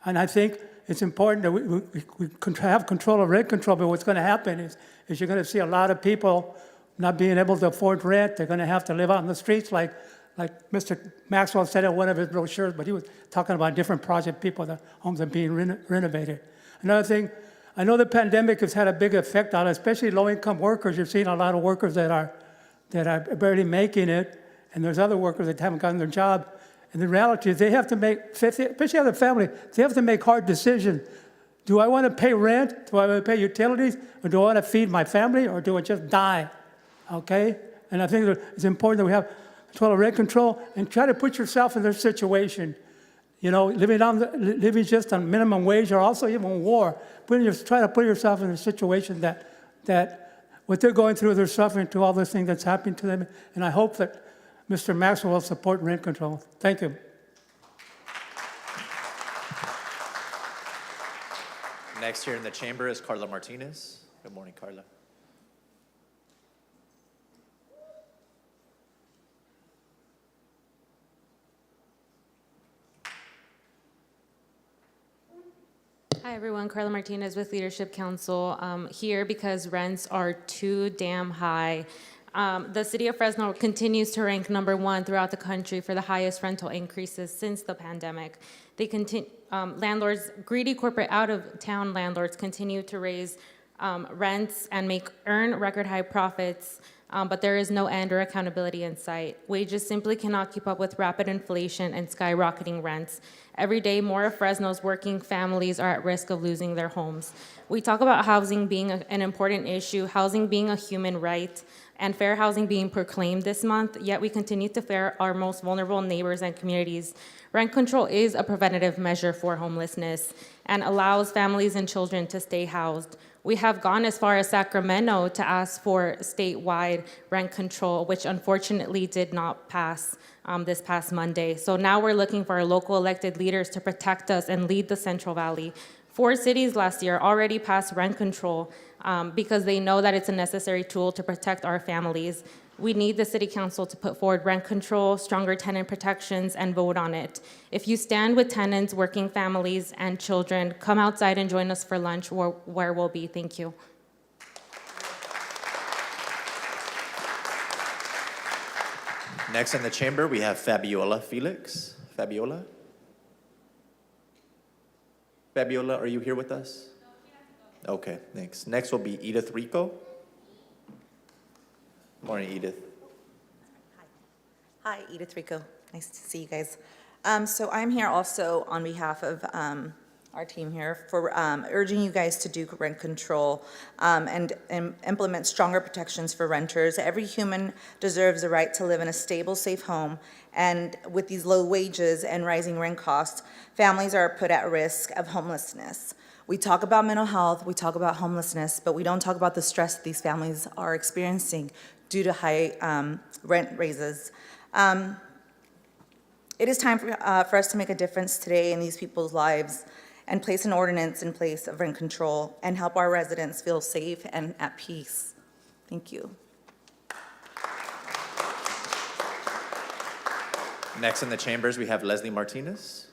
And I think it's important that we have control of rent control, but what's going to happen is you're going to see a lot of people not being able to afford rent. They're going to have to live out in the streets like Mr. Maxwell said in one of his brochures, but he was talking about different project people, the homes are being renovated. Another thing, I know the pandemic has had a big effect on, especially low-income workers. You're seeing a lot of workers that are barely making it, and there's other workers that haven't gotten their job. And the reality is they have to make, especially other family, they have to make hard decisions. Do I want to pay rent? Do I want to pay utilities? Or do I want to feed my family? Or do I just die? Okay? And I think that it's important that we have control of rent control and try to put yourself in their situation. You know, living just on minimum wage or also even war. Try to put yourself in a situation that what they're going through, they're suffering to all this thing that's happening to them. And I hope that Mr. Maxwell will support rent control. Thank you. Next here in the chamber is Carla Martinez. Good morning, Carla. Hi, everyone. Carla Martinez with Leadership Council. Here because rents are too damn high. The city of Fresno continues to rank #1 throughout the country for the highest rental increases since the pandemic. They landlords, greedy corporate out-of-town landlords continue to raise rents and earn record high profits, but there is no end or accountability in sight. Wages simply cannot keep up with rapid inflation and skyrocketing rents. Every day, more of Fresno's working families are at risk of losing their homes. We talk about housing being an important issue, housing being a human right, and fair housing being proclaimed this month, yet we continue to fail our most vulnerable neighbors and communities. Rent control is a preventative measure for homelessness and allows families and children to stay housed. We have gone as far as Sacramento to ask for statewide rent control, which unfortunately did not pass this past Monday. So now we're looking for our local elected leaders to protect us and lead the Central Valley. 4 cities last year already passed rent control because they know that it's a necessary tool to protect our families. We need the city council to put forward rent control, stronger tenant protections, and vote on it. If you stand with tenants, working families, and children, come outside and join us for lunch where we'll be. Thank you. Next in the chamber, we have Fabiola Felix. Fabiola? Fabiola, are you here with us? Okay, thanks. Next will be Edith Rico. Morning, Edith. Hi, Edith Rico. Nice to see you guys. So I'm here also on behalf of our team here for urging you guys to do rent control and implement stronger protections for renters. Every human deserves the right to live in a stable, safe home. And with these low wages and rising rent costs, families are put at risk of homelessness. We talk about mental health, we talk about homelessness, but we don't talk about the stress that these families are experiencing due to high rent raises. It is time for us to make a difference today in these people's lives and place an ordinance in place of rent control and help our residents feel safe and at peace. Thank you. Next in the chambers, we have Leslie Martinez.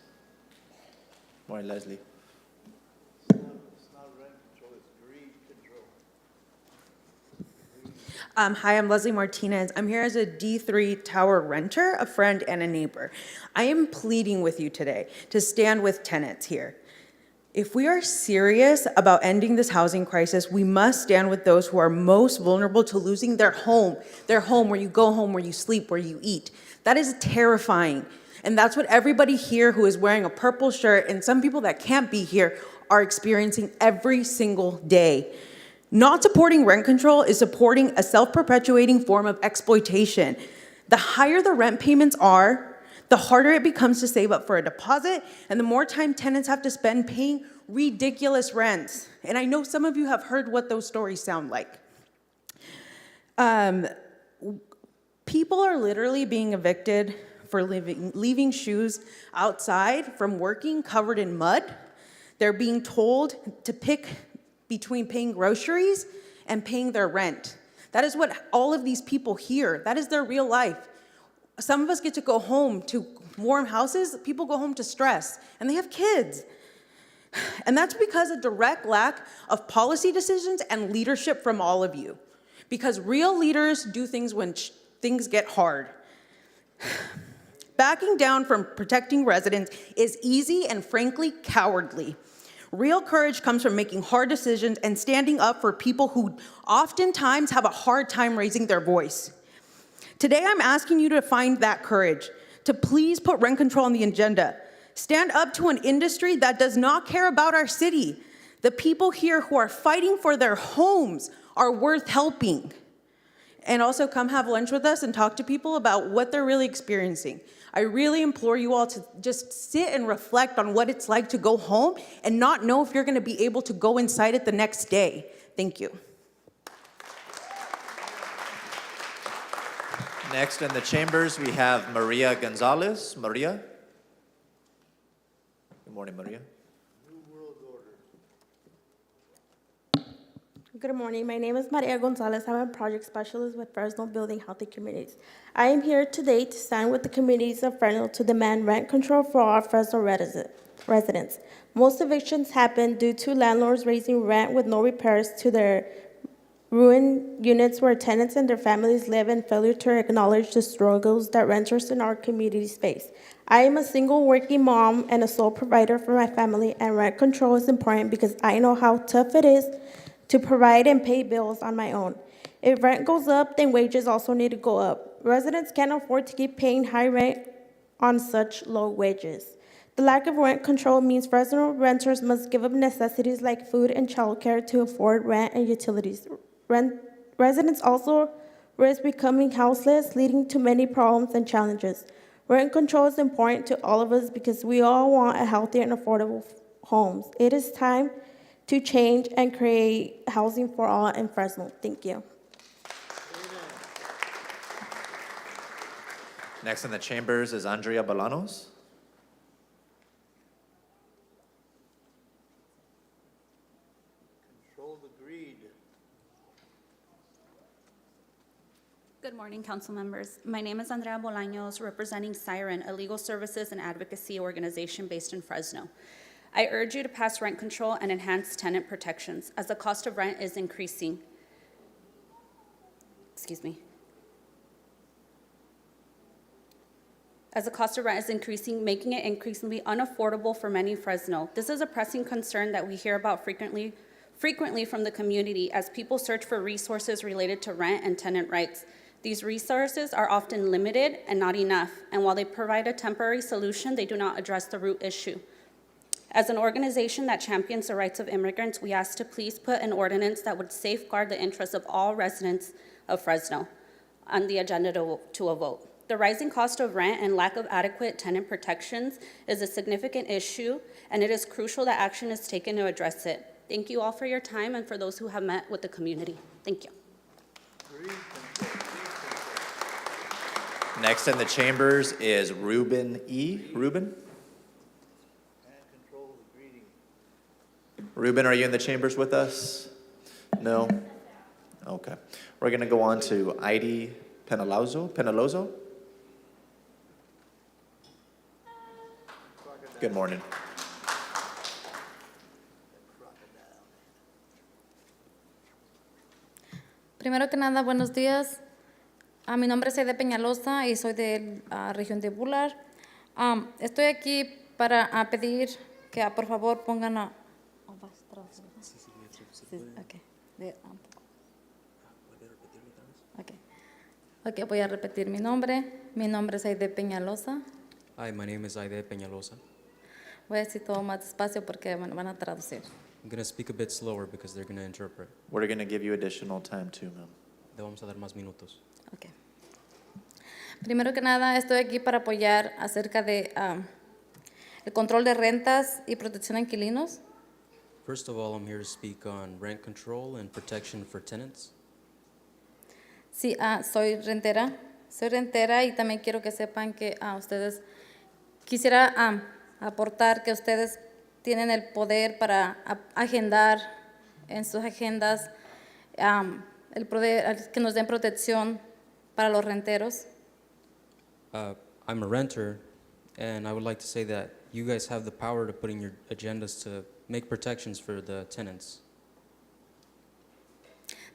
Morning, Leslie. Hi, I'm Leslie Martinez. I'm here as a D3 tower renter, a friend, and a neighbor. I am pleading with you today to stand with tenants here. If we are serious about ending this housing crisis, we must stand with those who are most vulnerable to losing their home where you go home, where you sleep, where you eat. That is terrifying. And that's what everybody here who is wearing a purple shirt and some people that can't be here are experiencing every single day. Not supporting rent control is supporting a self-perpetuating form of exploitation. The higher the rent payments are, the harder it becomes to save up for a deposit, and the more time tenants have to spend paying ridiculous rents. And I know some of you have heard what those stories sound like. People are literally being evicted for leaving shoes outside from working covered in mud. They're being told to pick between paying groceries and paying their rent. That is what all of these people hear. That is their real life. Some of us get to go home to warm houses. People go home to stress, and they have kids. And that's because of direct lack of policy decisions and leadership from all of you. Because real leaders do things when things get hard. Backing down from protecting residents is easy and frankly cowardly. Real courage comes from making hard decisions and standing up for people who oftentimes have a hard time raising their voice. Today, I'm asking you to find that courage, to please put rent control on the agenda. Stand up to an industry that does not care about our city. The people here who are fighting for their homes are worth helping. And also come have lunch with us and talk to people about what they're really experiencing. I really implore you all to just sit and reflect on what it's like to go home and not know if you're going to be able to go inside it the next day. Thank you. Next in the chambers, we have Maria Gonzalez. Maria? Good morning, Maria. Good morning. My name is Maria Gonzalez. I'm a project specialist with Fresno Building Healthy Communities. I am here today to stand with the communities of Fresno to demand rent control for our Fresno residents. Most evictions happen due to landlords raising rent with no repairs to their ruined units where tenants and their families live and failure to acknowledge the struggles that renters in our communities face. I am a single working mom and a sole provider for my family, and rent control is important because I know how tough it is to provide and pay bills on my own. If rent goes up, then wages also need to go up. Residents can't afford to keep paying high rent on such low wages. The lack of rent control means Fresno renters must give up necessities like food and childcare to afford rent and utilities. Residents also risk becoming houseless, leading to many problems and challenges. Rent control is important to all of us because we all want a healthy and affordable homes. It is time to change and create housing for all in Fresno. Thank you. Next in the chambers is Andrea Bolanos. Control the greed. Good morning, council members. My name is Andrea Bolaños, representing Siren, a legal services and advocacy organization based in Fresno. I urge you to pass rent control and enhance tenant protections as the cost of rent is increasing. As the cost of rent is increasing, making it increasingly unaffordable for many Fresno. This is a pressing concern that we hear about frequently from the community as people search for resources related to rent and tenant rights. These resources are often limited and not enough, and while they provide a temporary solution, they do not address the root issue. As an organization that champions the rights of immigrants, we ask to please put an ordinance that would safeguard the interests of all residents of Fresno on the agenda to a vote. The rising cost of rent and lack of adequate tenant protections is a significant issue, and it is crucial that action is taken to address it. Thank you all for your time and for those who have met with the community. Thank you. Next in the chambers is Ruben E. Ruben? Ruben, are you in the chambers with us? No? Okay. We're going to go on to Heidi Penalozo. Good morning. Primero que nada, buenos días. Mi nombre es Heidi Peñalosa y soy de la región de Bular. Estoy aquí para pedir que por favor pongan a... Okay, voy a repetir mi nombre. Mi nombre es Aide Peñalosa. Hi, my name is Aide Peñalosa. Voy a decir todo más despacio porque van a traducir. I'm going to speak a bit slower because they're going to interpret. We're going to give you additional time too, ma'am. Le vamos a dar más minutos. Okay. Primero que nada, estoy aquí para apoyar acerca de el control de rentas y protección a inquilinos. First of all, I'm here to speak on rent control and protection for tenants. Sí, soy rentera. Soy rentera y también quiero que sepan que ustedes, quisiera aportar que ustedes tienen el poder para agendar en sus agendas el poder que nos den protección para los renteros. I'm a renter, and I would like to say that you guys have the power to put in your agendas to make protections for the tenants.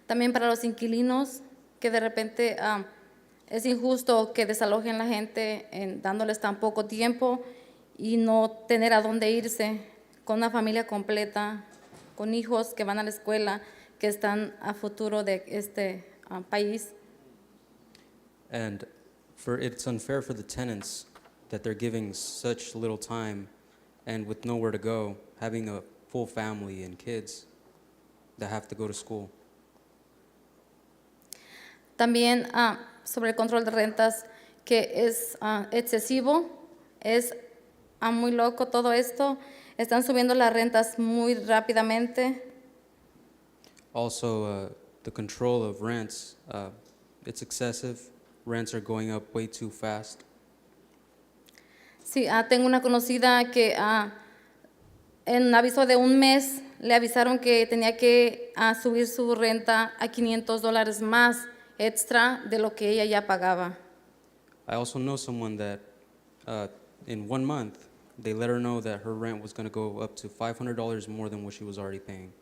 También para los inquilinos, que de repente es injusto que desalojen la gente dándoles tan poco tiempo y no tener a dónde irse con una familia completa, con hijos que van a la escuela, que están a futuro de este país. And it's unfair for the tenants that they're giving such little time and with nowhere to go, having a full family and kids that have to go to school. También sobre el control de rentas, que es excesivo, es muy loco todo esto. Están subiendo las rentas muy rápidamente. Also, the control of rents, it's excessive. Rents are going up way too fast. Sí, tengo una conocida que en un aviso de un mes le avisaron que tenía que subir su renta a $500 más extra de lo que ella ya pagaba. I also know someone that in 1 month, they let her know that her rent was going to go up to $500 more than what she was already paying.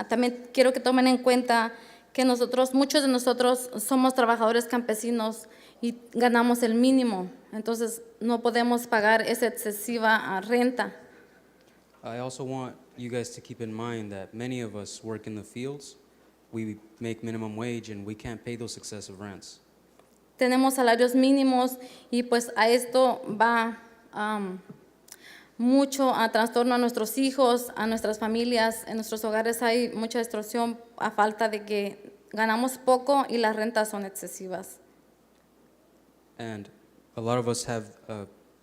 También quiero que tomen en cuenta que muchos de nosotros somos trabajadores campesinos y ganamos el mínimo, entonces no podemos pagar esa excesiva renta. I also want you guys to keep in mind that many of us work in the fields. We make minimum wage and we can't pay those excessive rents. Tenemos salarios mínimos y pues a esto va mucho a trastorno a nuestros hijos, a nuestras familias. En nuestros hogares hay mucha extorsión a falta de que ganamos poco y las rentas son excesivas. And a lot of us have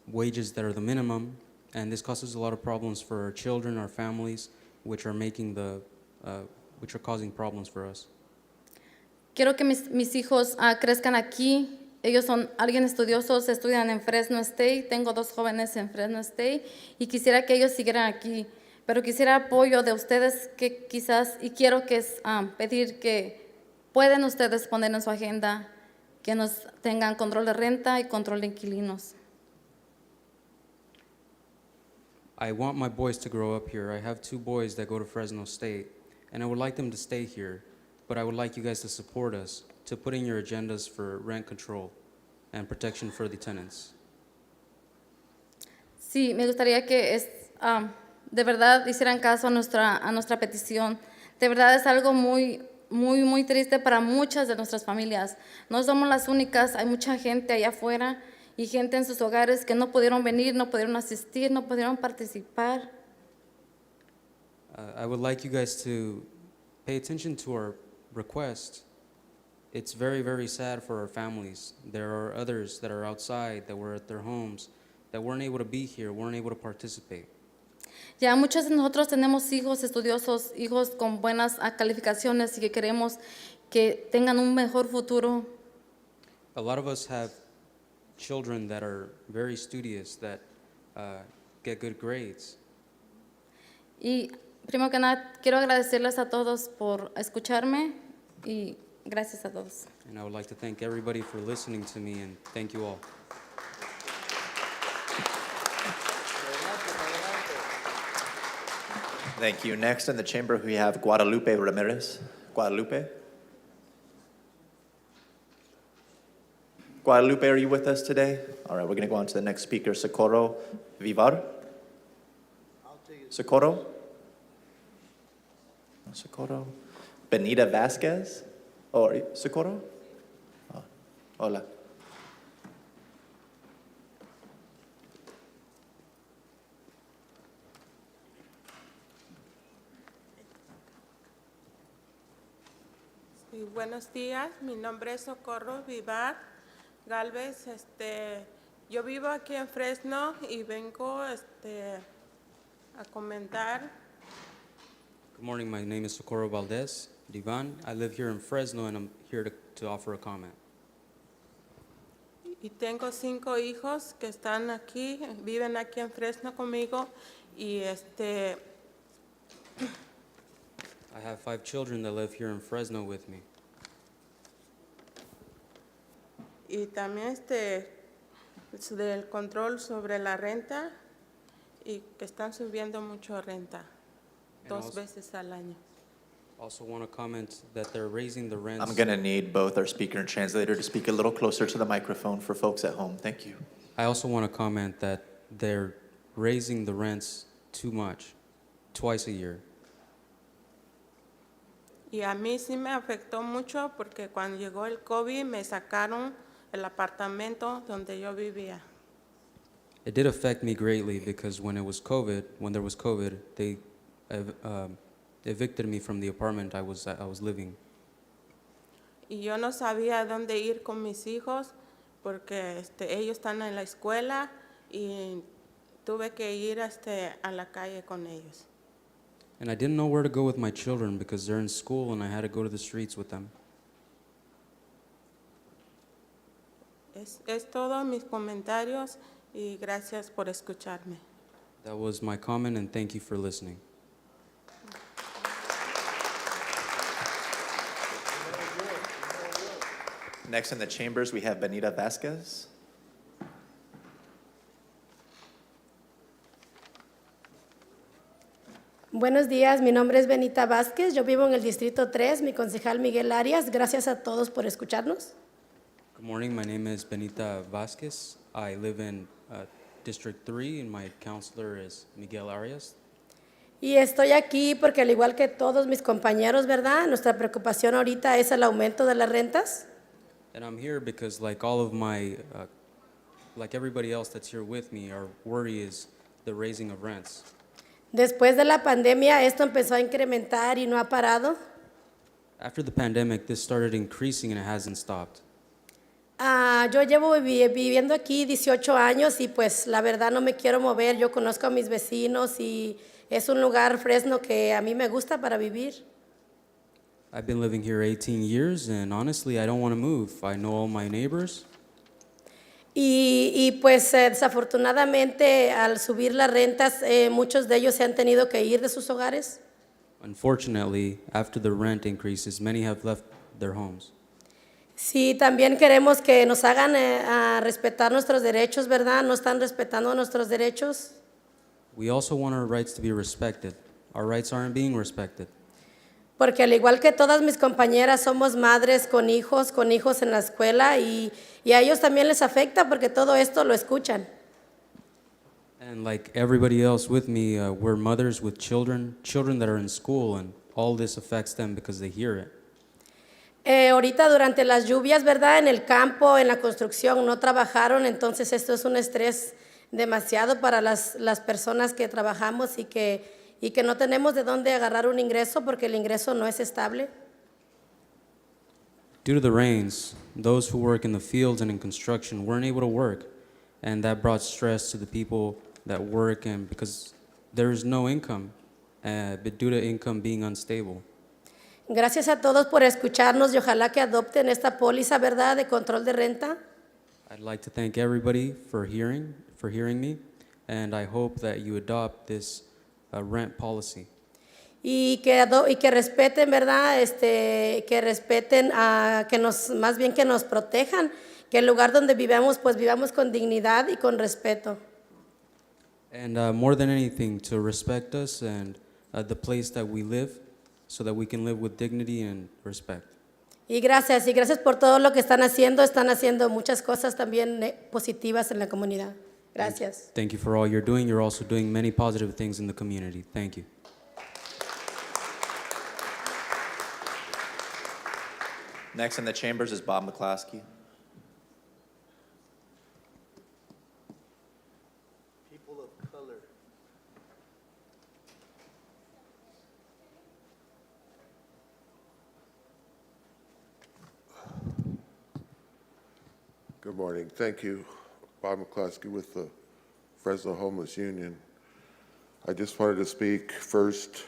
wages that are the minimum, and this causes a lot of problems for our children, our families, which are causing problems for us. Quiero que mis hijos crezcan aquí. Ellos son alguien estudiosos, estudian en Fresno State. Tengo 2 jóvenes en Fresno State y quisiera que ellos siguieran aquí. Pero quisiera apoyo de ustedes que quizás, y quiero que pedir que pueden ustedes poner en su agenda que nos tengan control de renta y control de inquilinos. I want my boys to grow up here. I have 2 boys that go to Fresno State, and I would like them to stay here, but I would like you guys to support us, to put in your agendas for rent control and protection for the tenants. Sí, me gustaría que de verdad hicieran caso a nuestra petición. De verdad es algo muy, muy, muy triste para muchas de nuestras familias. No somos las únicas, hay mucha gente allá afuera y gente en sus hogares que no pudieron venir, no pudieron asistir, no pudieron participar. I would like you guys to pay attention to our request. It's very, very sad for our families. There are others that are outside, that were at their homes, that weren't able to be here, weren't able to participate. Ya muchos de nosotros tenemos hijos estudiosos, hijos con buenas calificaciones y que queremos que tengan un mejor futuro. A lot of us have children that are very studious, that get good grades. Y primero que nada, quiero agradecerles a todos por escucharme y gracias a todos. And I would like to thank everybody for listening to me, and thank you all. Thank you. Next in the chamber, we have Guadalupe Ramirez. Guadalupe? Guadalupe, are you with us today? All right, we're going to go on to the next speaker, Socorro Vivar. Socorro? Socorro. Benita Vasquez? Oh, Socorro? Oh, hola. Y buenos días, mi nombre es Socorro Vivar Galvez. Yo vivo aquí en Fresno y vengo a comentar. Good morning, my name is Socorro Valdez Divan. I live here in Fresno and I'm here to offer a comment. Y tengo 5 hijos que están aquí, viven aquí en Fresno conmigo. Y I have 5 children that live here in Fresno with me. y también del control sobre la renta y que están subiendo mucho renta, And 2 also- veces al año. Also want to comment that they're raising the rents. I'm going to need both our speaker and translator to speak a little closer to the microphone for folks at home. Thank you. I also want to comment that they're raising the rents too much, twice a year. Y a mí sí me afectó mucho porque cuando llegó el COVID me sacaron el apartamento donde yo vivía. It did affect me greatly because when there was COVID, they evicted me from the apartment I was living. Y yo no sabía dónde ir con mis hijos porque ellos están en la escuela y tuve que ir a la calle con ellos. And I didn't know where to go with my children because they're in school and I had to go to the streets with them. Es todo mis comentarios y gracias por escucharme. That was my comment and thank you for listening. Next in the chambers, we have Benita Vasquez. Buenos días, mi nombre es Benita Vázquez, yo vivo en el Distrito 3, mi concejal Miguel Arias, gracias a todos por escucharnos. Good morning, my name is Benita Vasquez. I live in District 3 and my counselor is Miguel Arias. Y estoy aquí porque al igual que todos mis compañeros, ¿verdad? Nuestra preocupación ahorita es el aumento de las rentas. And I'm here because like all of my, like everybody else that's here with me, our worry is the raising of rents. Después de la pandemia esto empezó a incrementar y no ha parado. After the pandemic, this started increasing and it hasn't stopped. Yo llevo viviendo aquí 18 años y pues la verdad no me quiero mover. Yo conozco a mis vecinos y es un lugar Fresno que a mí me gusta para vivir. I've been living here 18 years and honestly, I don't want to move. I know all my neighbors. Y pues desafortunadamente al subir las rentas muchos de ellos se han tenido que ir de sus hogares. Unfortunately, after the rent increases, many have left their homes. Sí, también queremos que nos hagan a respetar nuestros derechos, ¿verdad? No están respetando nuestros derechos. We also want our rights to be respected. Our rights aren't being respected. Porque al igual que todas mis compañeras somos madres con hijos en la escuela y a ellos también les afecta porque todo esto lo escuchan. And like everybody else with me, we're mothers with children that are in school, and all this affects them because they hear it. Ahorita durante las lluvias, ¿verdad? En el campo, en la construcción, no trabajaron, entonces esto es un estrés demasiado para las personas que trabajamos y que no tenemos de dónde agarrar un ingreso porque el ingreso no es estable. Due to the rains, those who work in the fields and in construction weren't able to work, and that brought stress to the people that work, and because there is no income, but due to income being unstable. Gracias a todos por escucharnos y ojalá que adopten esta póliza, ¿verdad?, de control de renta. I'd like to thank everybody for hearing me, and I hope that you adopt this rent policy. Y que respeten, ¿verdad? Que respeten, más bien que nos protejan, que el lugar donde vivamos, pues vivamos con dignidad y con respeto. And more than anything, to respect us and the place that we live, so that we can live with dignity and respect. Y gracias por todo lo que están haciendo muchas cosas también positivas en la comunidad. Gracias. Thank you for all you're doing. You're also doing many positive things in the community. Thank you. Next in the chambers is Bob McCloskey. People of color. Good morning. Thank you. Bob McCluskey with the Fresno Homeless Union. I just wanted to speak first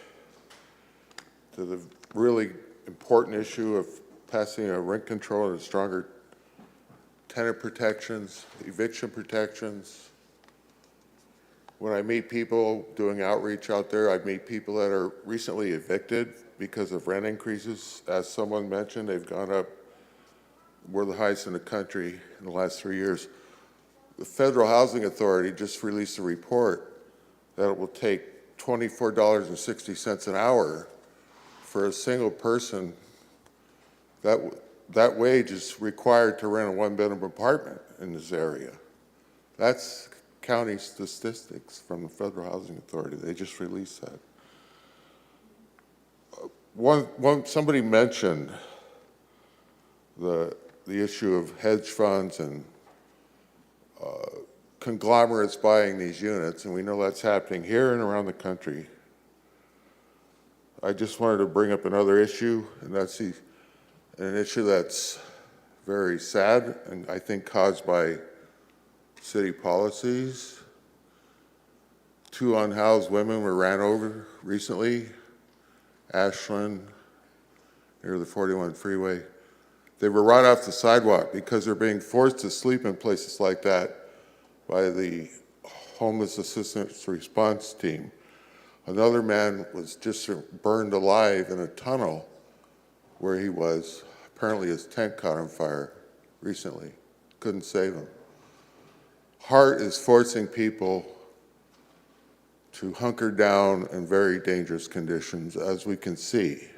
to the really important issue of passing a rent control and stronger tenant protections, eviction protections. When I meet people doing outreach out there, I meet people that are recently evicted because of rent increases. As someone mentioned, they've gone up. We're the highest in the country in the last 3 years. The Federal Housing Authority just released a report that it will take $24.60 an hour for a single person. That wage is required to rent a one-bedroom apartment in this area. That's county statistics from the Federal Housing Authority. They just released that. Somebody mentioned the issue of hedge funds and conglomerates buying these units, and we know that's happening here and around the country. I just wanted to bring up another issue, and that's an issue that's very sad and I think caused by city policies. 2 unhoused women were ran over recently, Ashland, near the 41 freeway. They were right off the sidewalk because they're being forced to sleep in places like that by the homeless assistance response team. Another man was just burned alive in a tunnel where he was. Apparently his tent caught on fire recently. Couldn't save him. HART is forcing people to hunker down in very dangerous conditions, as we can see.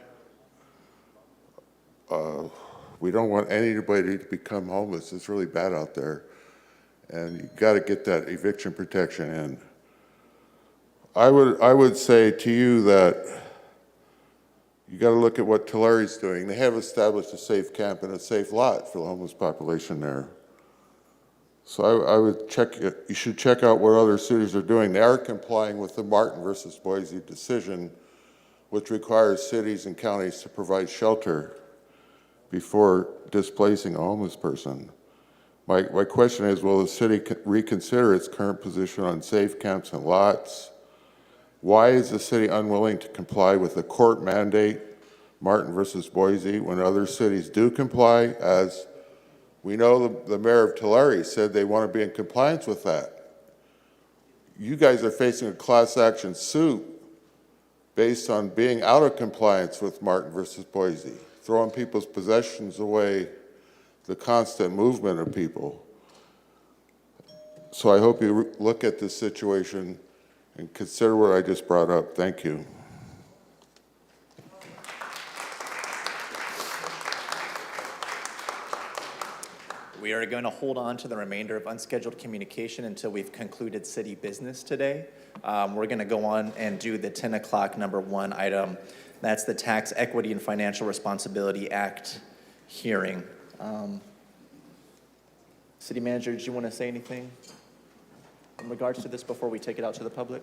We don't want anybody to become homeless. It's really bad out there. And you've got to get that eviction protection in. I would say to you that you got to look at what Tulsa's doing. They have established a safe camp and a safe lot for the homeless population there. So I would check, you should check out what other cities are doing. They are complying with the Martin versus Boise decision, which requires cities and counties to provide shelter before displacing a homeless person. My question is, will the city reconsider its current position on safe camps and lots? Why is the city unwilling to comply with the court mandate, Martin versus Boise, when other cities do comply? As we know, the mayor of Tulare said they want to be in compliance with that. You guys are facing a class action suit based on being out of compliance with Martin versus Boise, throwing people's possessions away, the constant movement of people. So I hope you look at this situation and consider what I just brought up. Thank you. We are going to hold on to the remainder of unscheduled communication until we've concluded city business today. We're going to go on and do the 10 o'clock number 1 item. That's the Tax Equity and Financial Responsibility Act hearing. City Manager, did you want to say anything in regards to this before we take it out to the public?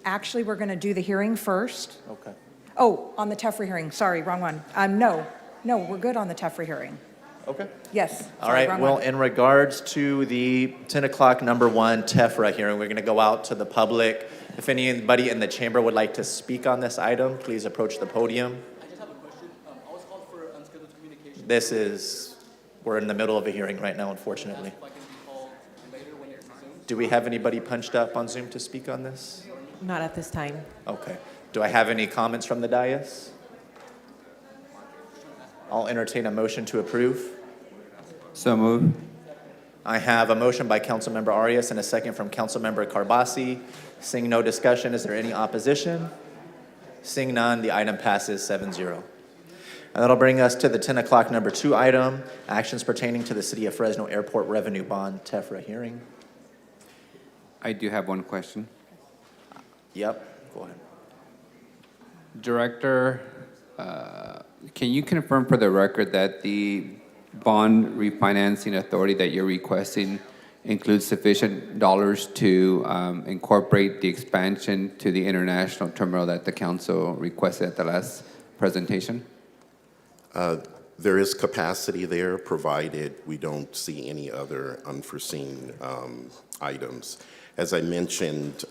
Actually, we're going to do the hearing first. Okay. Oh, on the Tephra hearing. Sorry, wrong one. No, we're good on the Tephra hearing. Okay. Yes. All right, wrong well, one. in regards to the 10 o'clock number 1 Tephra hearing, we're going to go out to the public. If anybody in the chamber would like to speak on this item, please approach the podium. I just have a question. I was called for unscheduled communication. We're in the middle of a hearing right now, unfortunately. If I can be called later when it's resumed. Do we have anybody punched up on Zoom to speak on this? Not at this time. Okay. Do I have any comments from the dais? I'll entertain a motion to approve. So moved. I have a motion by Councilmember Arias and a second from Councilmember Carbasi. Seeing no discussion, is there any opposition? Seeing none, the item passes 7-0. And that'll bring us to the 10 o'clock number 2 item, actions pertaining to the City of Fresno Airport Revenue Bond Tephra hearing. I do have one question. Yep, go ahead. Director, can you confirm for the record that the bond refinancing authority that you're requesting includes sufficient dollars to incorporate the expansion to the international terminal that the council requested at the last presentation? There is capacity there, provided we don't see any other unforeseen items. As I mentioned,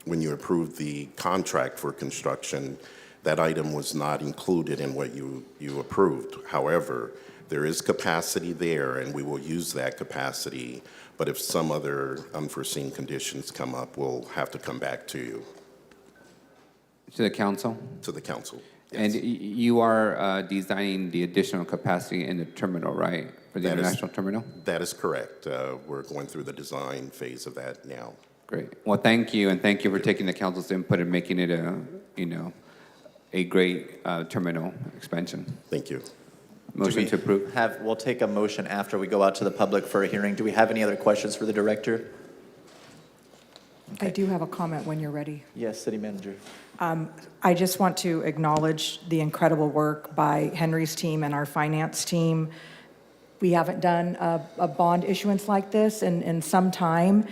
when you approved the contract for construction, that item was not included in what you approved. However, there is capacity there, and we will use that capacity. But if some other unforeseen conditions come up, we'll have to come back to you. To the council? To the council. And you are designing the additional capacity in the terminal, right? For the international terminal? That is correct. We're going through the design phase of that now. Great. Well, thank you, and thank you for taking the council's input and making it a great terminal expansion. Thank you. Motion to approve. We'll take a motion after we go out to the public for a hearing. Do we have any other questions for the director? I do have a comment when you're ready. Yes, city manager. I just want to acknowledge the incredible work by Henry's team and our finance team. We haven't done a bond issuance like this in some time.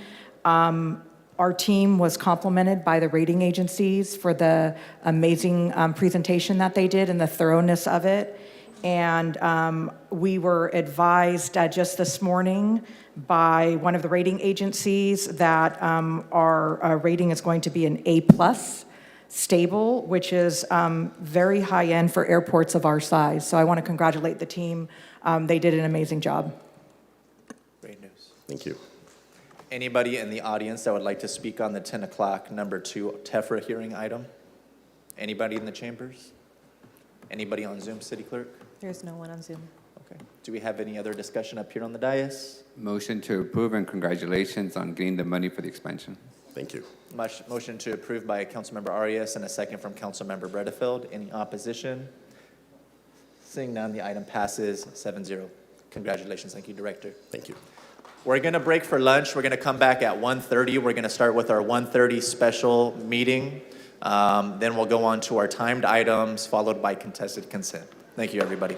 Our team was complimented by the rating agencies for the amazing presentation that they did and the thoroughness of it. And we were advised just this morning by one of the rating agencies that our rating is going to be an A+ stable, which is very high end for airports of our size. So I want to congratulate the team. They did an amazing job. Great news. Thank you. Anybody in the audience that would like to speak on the 10 o'clock number 2 Tephra hearing item? Anybody in the chambers? Anybody on Zoom, City Clerk? There's no one on Zoom. Okay. Do we have any other discussion up here on the dais? Motion to approve, and congratulations on getting the money for the expansion. Thank you. Motion to approve by Councilmember Arias and a second from Councilmember Bredefeld. Any opposition? Seeing none, the item passes 7-0. Congratulations. Thank you, Director. Thank you. We're going to break for lunch. We're going to come back at 1:30. We're going to start with our 1:30 special meeting. Then we'll go on to our timed items, followed by contested consent. Thank you, everybody.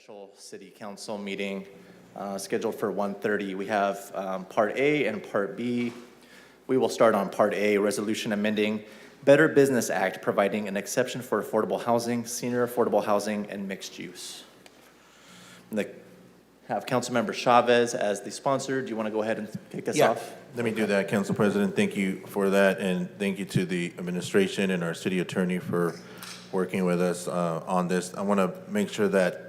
Special City Council meeting scheduled for 1:30. We have Part A and Part B. We will start on Part A, resolution amending Better Business Act, providing an exception for affordable housing, senior affordable housing, and mixed use. Have Councilmember Chavez as the sponsor. Do you want to go ahead and kick us off? Let me do that, Council President. Thank you for that, and thank you to the administration and our city attorney for working with us on this. I want to make sure that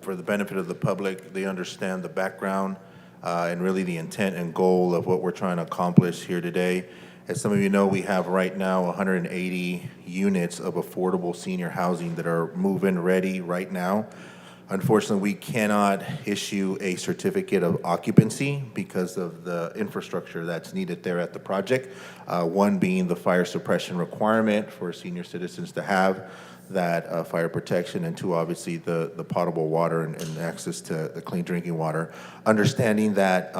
for the benefit of the public, they understand the background and really the intent and goal of what we're trying to accomplish here today. As some of you know, we have right now 180 units of affordable senior housing that are move-in ready right now. Unfortunately, we cannot issue a certificate of occupancy because of the infrastructure that's needed there at the project. One being the fire suppression requirement for senior citizens to have that fire protection, and two, obviously, the potable water and access to the clean drinking water. Understanding that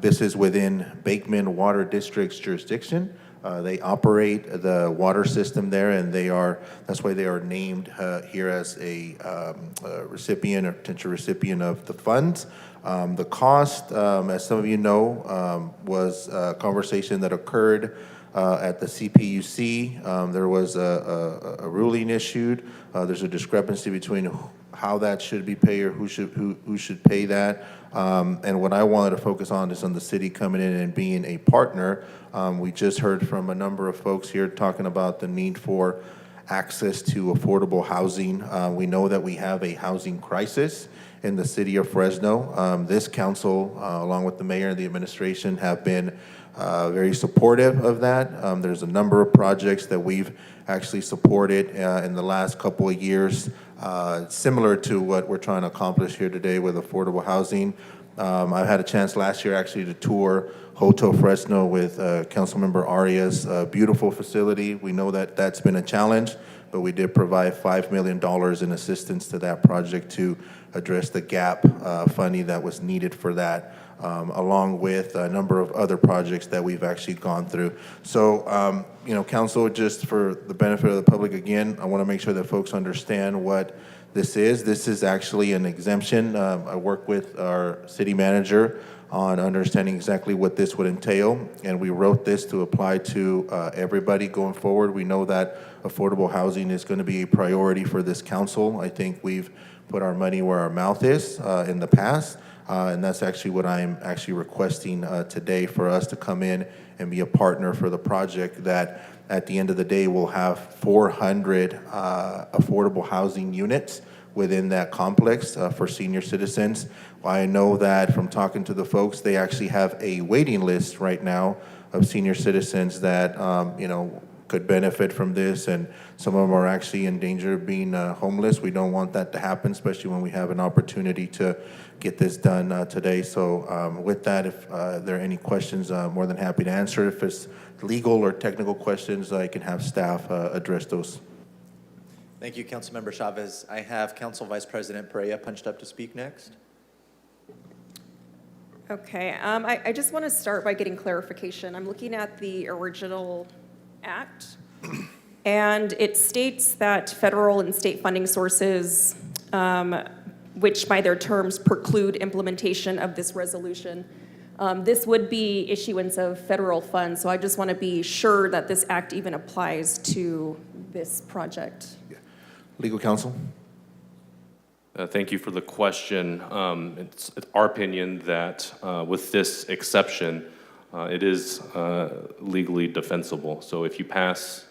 this is within Bakeman Water District's jurisdiction. They operate the water system there, and that's why they are named here as a recipient or potential recipient of the funds. The cost, as some of you know, was a conversation that occurred at the CPUC. There was a ruling issued. There's a discrepancy between how that should be paid or who should pay that. And what I wanted to focus on is on the city coming in and being a partner. We just heard from a number of folks here talking about the need for access to affordable housing. We know that we have a housing crisis in the city of Fresno. This council, along with the mayor and the administration, have been very supportive of that. There's a number of projects that we've actually supported in the last couple of years, similar to what we're trying to accomplish here today with affordable housing. I've had a chance last year actually to tour Hotel Fresno with Councilmember Arias, a beautiful facility. We know that that's been a challenge, but we did provide $5 million in assistance to that project to address the gap funding that was needed for that. Along with a number of other projects that we've actually gone through. So, Council, just for the benefit of the public, again, I want to make sure that folks understand what this is. This is actually an exemption. I work with our city manager on understanding exactly what this would entail, and we wrote this to apply to everybody going forward. We know that affordable housing is going to be a priority for this council. I think we've put our money where our mouth is in the past. And that's actually what I'm actually requesting today, for us to come in and be a partner for the project that at the end of the day will have 400 affordable housing units within that complex for senior citizens. I know that from talking to the folks, they actually have a waiting list right now of senior citizens that could benefit from this, and some of them are actually in danger of being homeless. We don't want that to happen, especially when we have an opportunity to get this done today. So with that, if there are any questions, more than happy to answer. If it's legal or technical questions, I can have staff address those. Thank you, Councilmember Chavez. I have Council Vice President Perea punched up to speak next. Okay, I just want to start by getting clarification. I'm looking at the original act, and it states that federal and state funding sources, which by their terms preclude implementation of this resolution. This would be issuance of federal funds, so I just want to be sure that this act even applies to this project. Legal counsel. Thank you for the question. It's our opinion that with this exception, it is legally defensible. So if you pass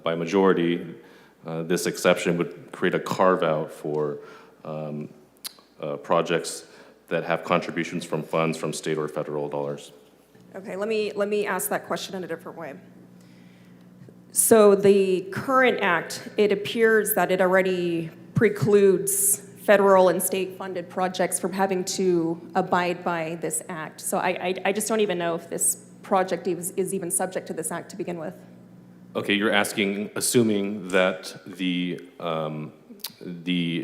by majority, this exception would create a carve-out for projects that have contributions from funds from state or federal dollars. Okay, let me ask that question in a different way. So the current act, it appears that it already precludes federal and state-funded projects from having to abide by this act. So I just don't even know if this project is even subject to this act to begin with. Okay, you're asking, assuming that the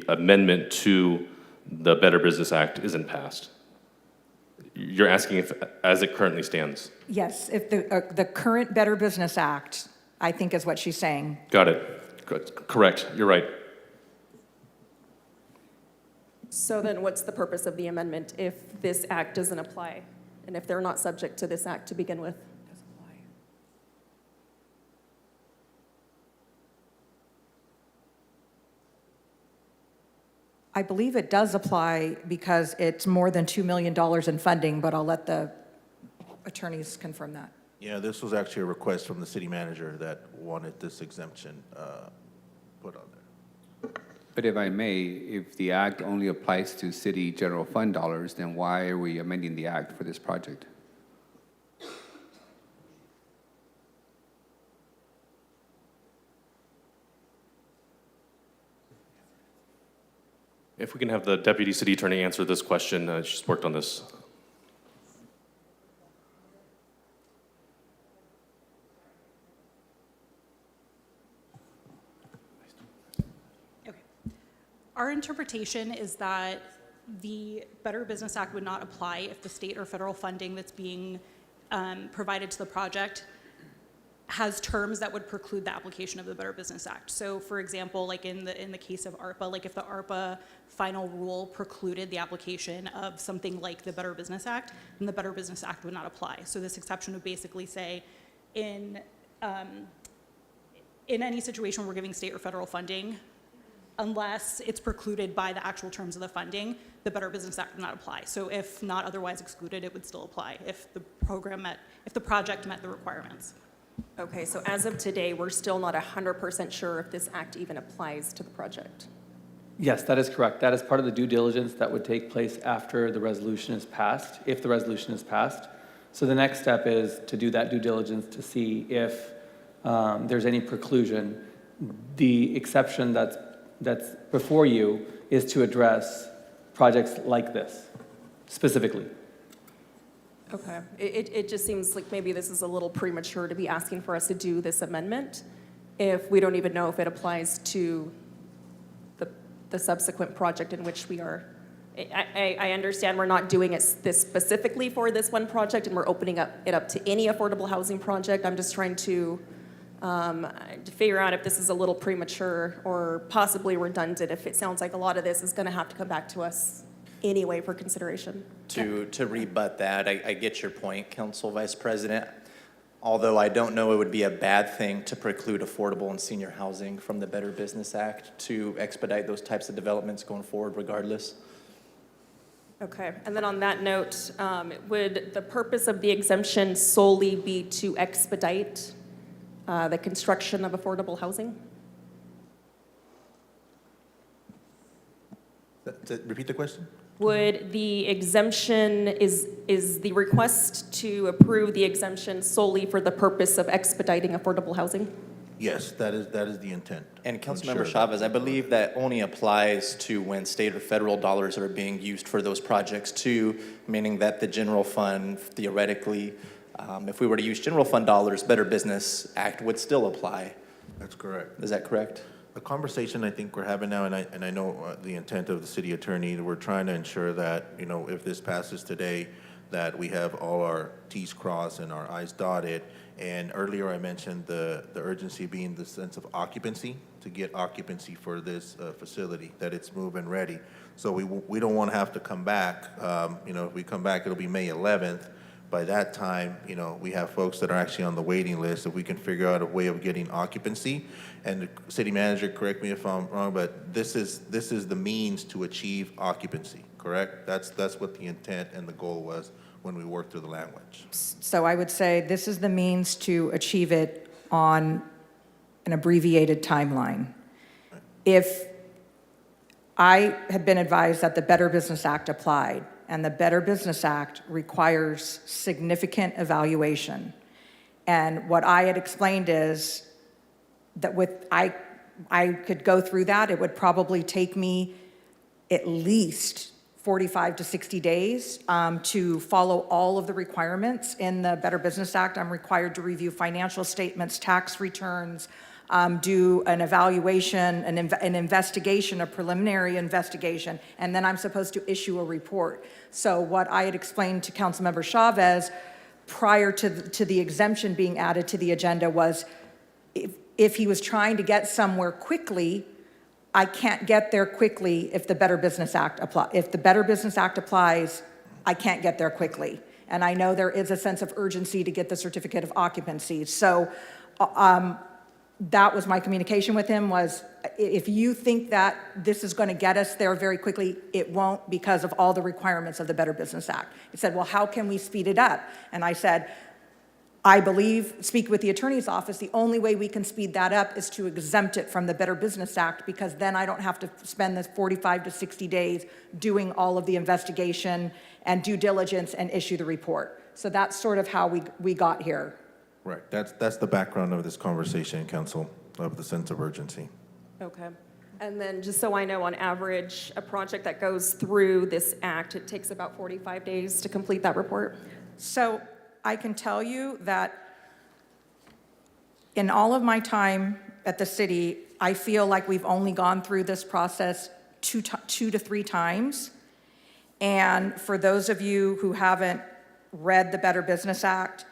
amendment to the Better Business Act isn't passed. You're asking if, as it currently stands. Yes, if the current Better Business Act, I think is what she's saying. Got it. Correct. You're right. So then what's the purpose of the amendment if this act doesn't apply? And if they're not subject to this act to begin with? I believe it does apply because it's more than $2 million in funding, but I'll let the attorneys confirm that. Yeah, this was actually a request from the city manager that wanted this exemption put on there. But if I may, if the act only applies to city general fund dollars, then why are we amending the act for this project? If we can have the deputy city attorney answer this question, she's worked on this. Okay. Our interpretation is that the Better Business Act would not apply if the state or federal funding that's being provided to the project has terms that would preclude the application of the Better Business Act. So for example, like in the case of ARPA, like if the ARPA final rule precluded the application of something like the Better Business Act, then the Better Business Act would not apply. So this exception would basically say in any situation where we're giving state or federal funding, unless it's precluded by the actual terms of the funding, the Better Business Act would not apply. So if not otherwise excluded, it would still apply if the project met the requirements. Okay, so as of today, we're still not 100% sure if this act even applies to the project. Yes, that is correct. That is part of the due diligence that would take place after the resolution is passed, if the resolution is passed. So the next step is to do that due diligence to see if there's any preclusion. The exception that's before you is to address projects like this specifically. Okay, it just seems like maybe this is a little premature to be asking for us to do this amendment if we don't even know if it applies to the subsequent project in which we are. I understand we're not doing this specifically for this one project and we're opening it up to any affordable housing project. I'm just trying to figure out if this is a little premature or possibly redundant, if it sounds like a lot of this is going to have to come back to us anyway for consideration. To rebut that, I get your point, Council Vice President. Although I don't know it would be a bad thing to preclude affordable and senior housing from the Better Business Act to expedite those types of developments going forward regardless. Okay, and then on that note, would the purpose of the exemption solely be to expedite the construction of affordable housing? Repeat the question? Would the exemption, is the request to approve the exemption solely for the purpose of expediting affordable housing? Yes, that is the intent. And Councilmember Chavez, I believe that only applies to when state or federal dollars are being used for those projects too, meaning that the general fund, theoretically, if we were to use general fund dollars, Better Business Act would still apply. That's correct. Is that correct? The conversation I think we're having now, and I know the intent of the city attorney, we're trying to ensure that, you know, if this passes today, that we have all our T's crossed and our I's dotted. And earlier I mentioned the urgency being the sense of occupancy, to get occupancy for this facility, that it's moving ready. So we don't want to have to come back. You know, if we come back, it'll be May 11th. By that time, you know, we have folks that are actually on the waiting list. If we can figure out a way of getting occupancy, and the city manager, correct me if I'm wrong, but this is the means to achieve occupancy, correct? That's what the intent and the goal was when we worked through the language. So I would say this is the means to achieve it on an abbreviated timeline. If I had been advised that the Better Business Act applied, and the Better Business Act requires significant evaluation. And what I had explained is that I could go through that. It would probably take me at least 45 to 60 days to follow all of the requirements in the Better Business Act. I'm required to review financial statements, tax returns, do an evaluation, an investigation, a preliminary investigation, and then I'm supposed to issue a report. So what I had explained to Councilmember Chavez prior to the exemption being added to the agenda was if he was trying to get somewhere quickly, I can't get there quickly if the Better Business Act if the Better Business Act applies, I can't get there quickly. And I know there is a sense of urgency to get the certificate of occupancy. So that was my communication with him was, if you think that this is going to get us there very quickly, it won't because of all the requirements of the Better Business Act. He said, well, how can we speed it up? And I said, I believe, speak with the attorney's office, the only way we can speed that up is to exempt it from the Better Business Act, because then I don't have to spend this 45 to 60 days doing all of the investigation and due diligence and issue the report. So that's sort of how we got here. Right, that's the background of this conversation, Council, of the sense of urgency. Okay. And then just so I know, on average, a project that goes through this act, it takes about 45 days to complete that report? So I can tell you that in all of my time at the city, I feel like we've only gone through this process two to three times. And for those of you who haven't read the Better Business Act,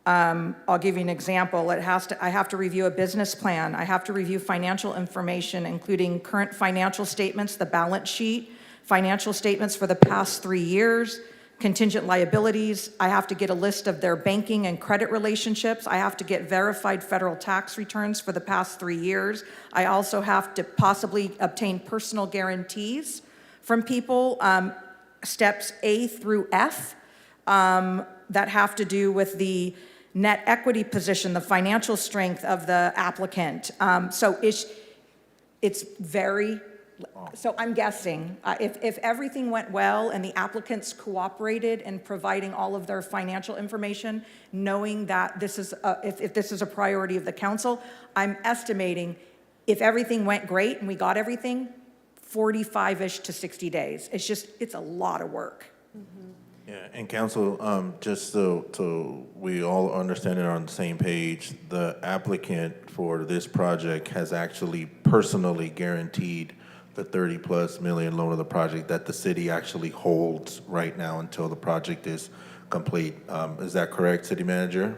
I'll give you an example. I have to review a business plan. I have to review financial information, including current financial statements, the balance sheet, financial statements for the past 3 years, contingent liabilities. I have to get a list of their banking and credit relationships. I have to get verified federal tax returns for the past 3 years. I also have to possibly obtain personal guarantees from people, steps A through F, that have to do with the net equity position, the financial strength of the applicant. So it's very, so I'm guessing, if everything went well and the applicants cooperated in providing all of their financial information, knowing that this is, if this is a priority of the council, I'm estimating if everything went great and we got everything, 45-ish to 60 days. It's a lot of work. Yeah, and Council, just so we all understand it on the same page, the applicant for this project has actually personally guaranteed the 30+ million loan of the project that the city actually holds right now until the project is complete. Is that correct, City Manager?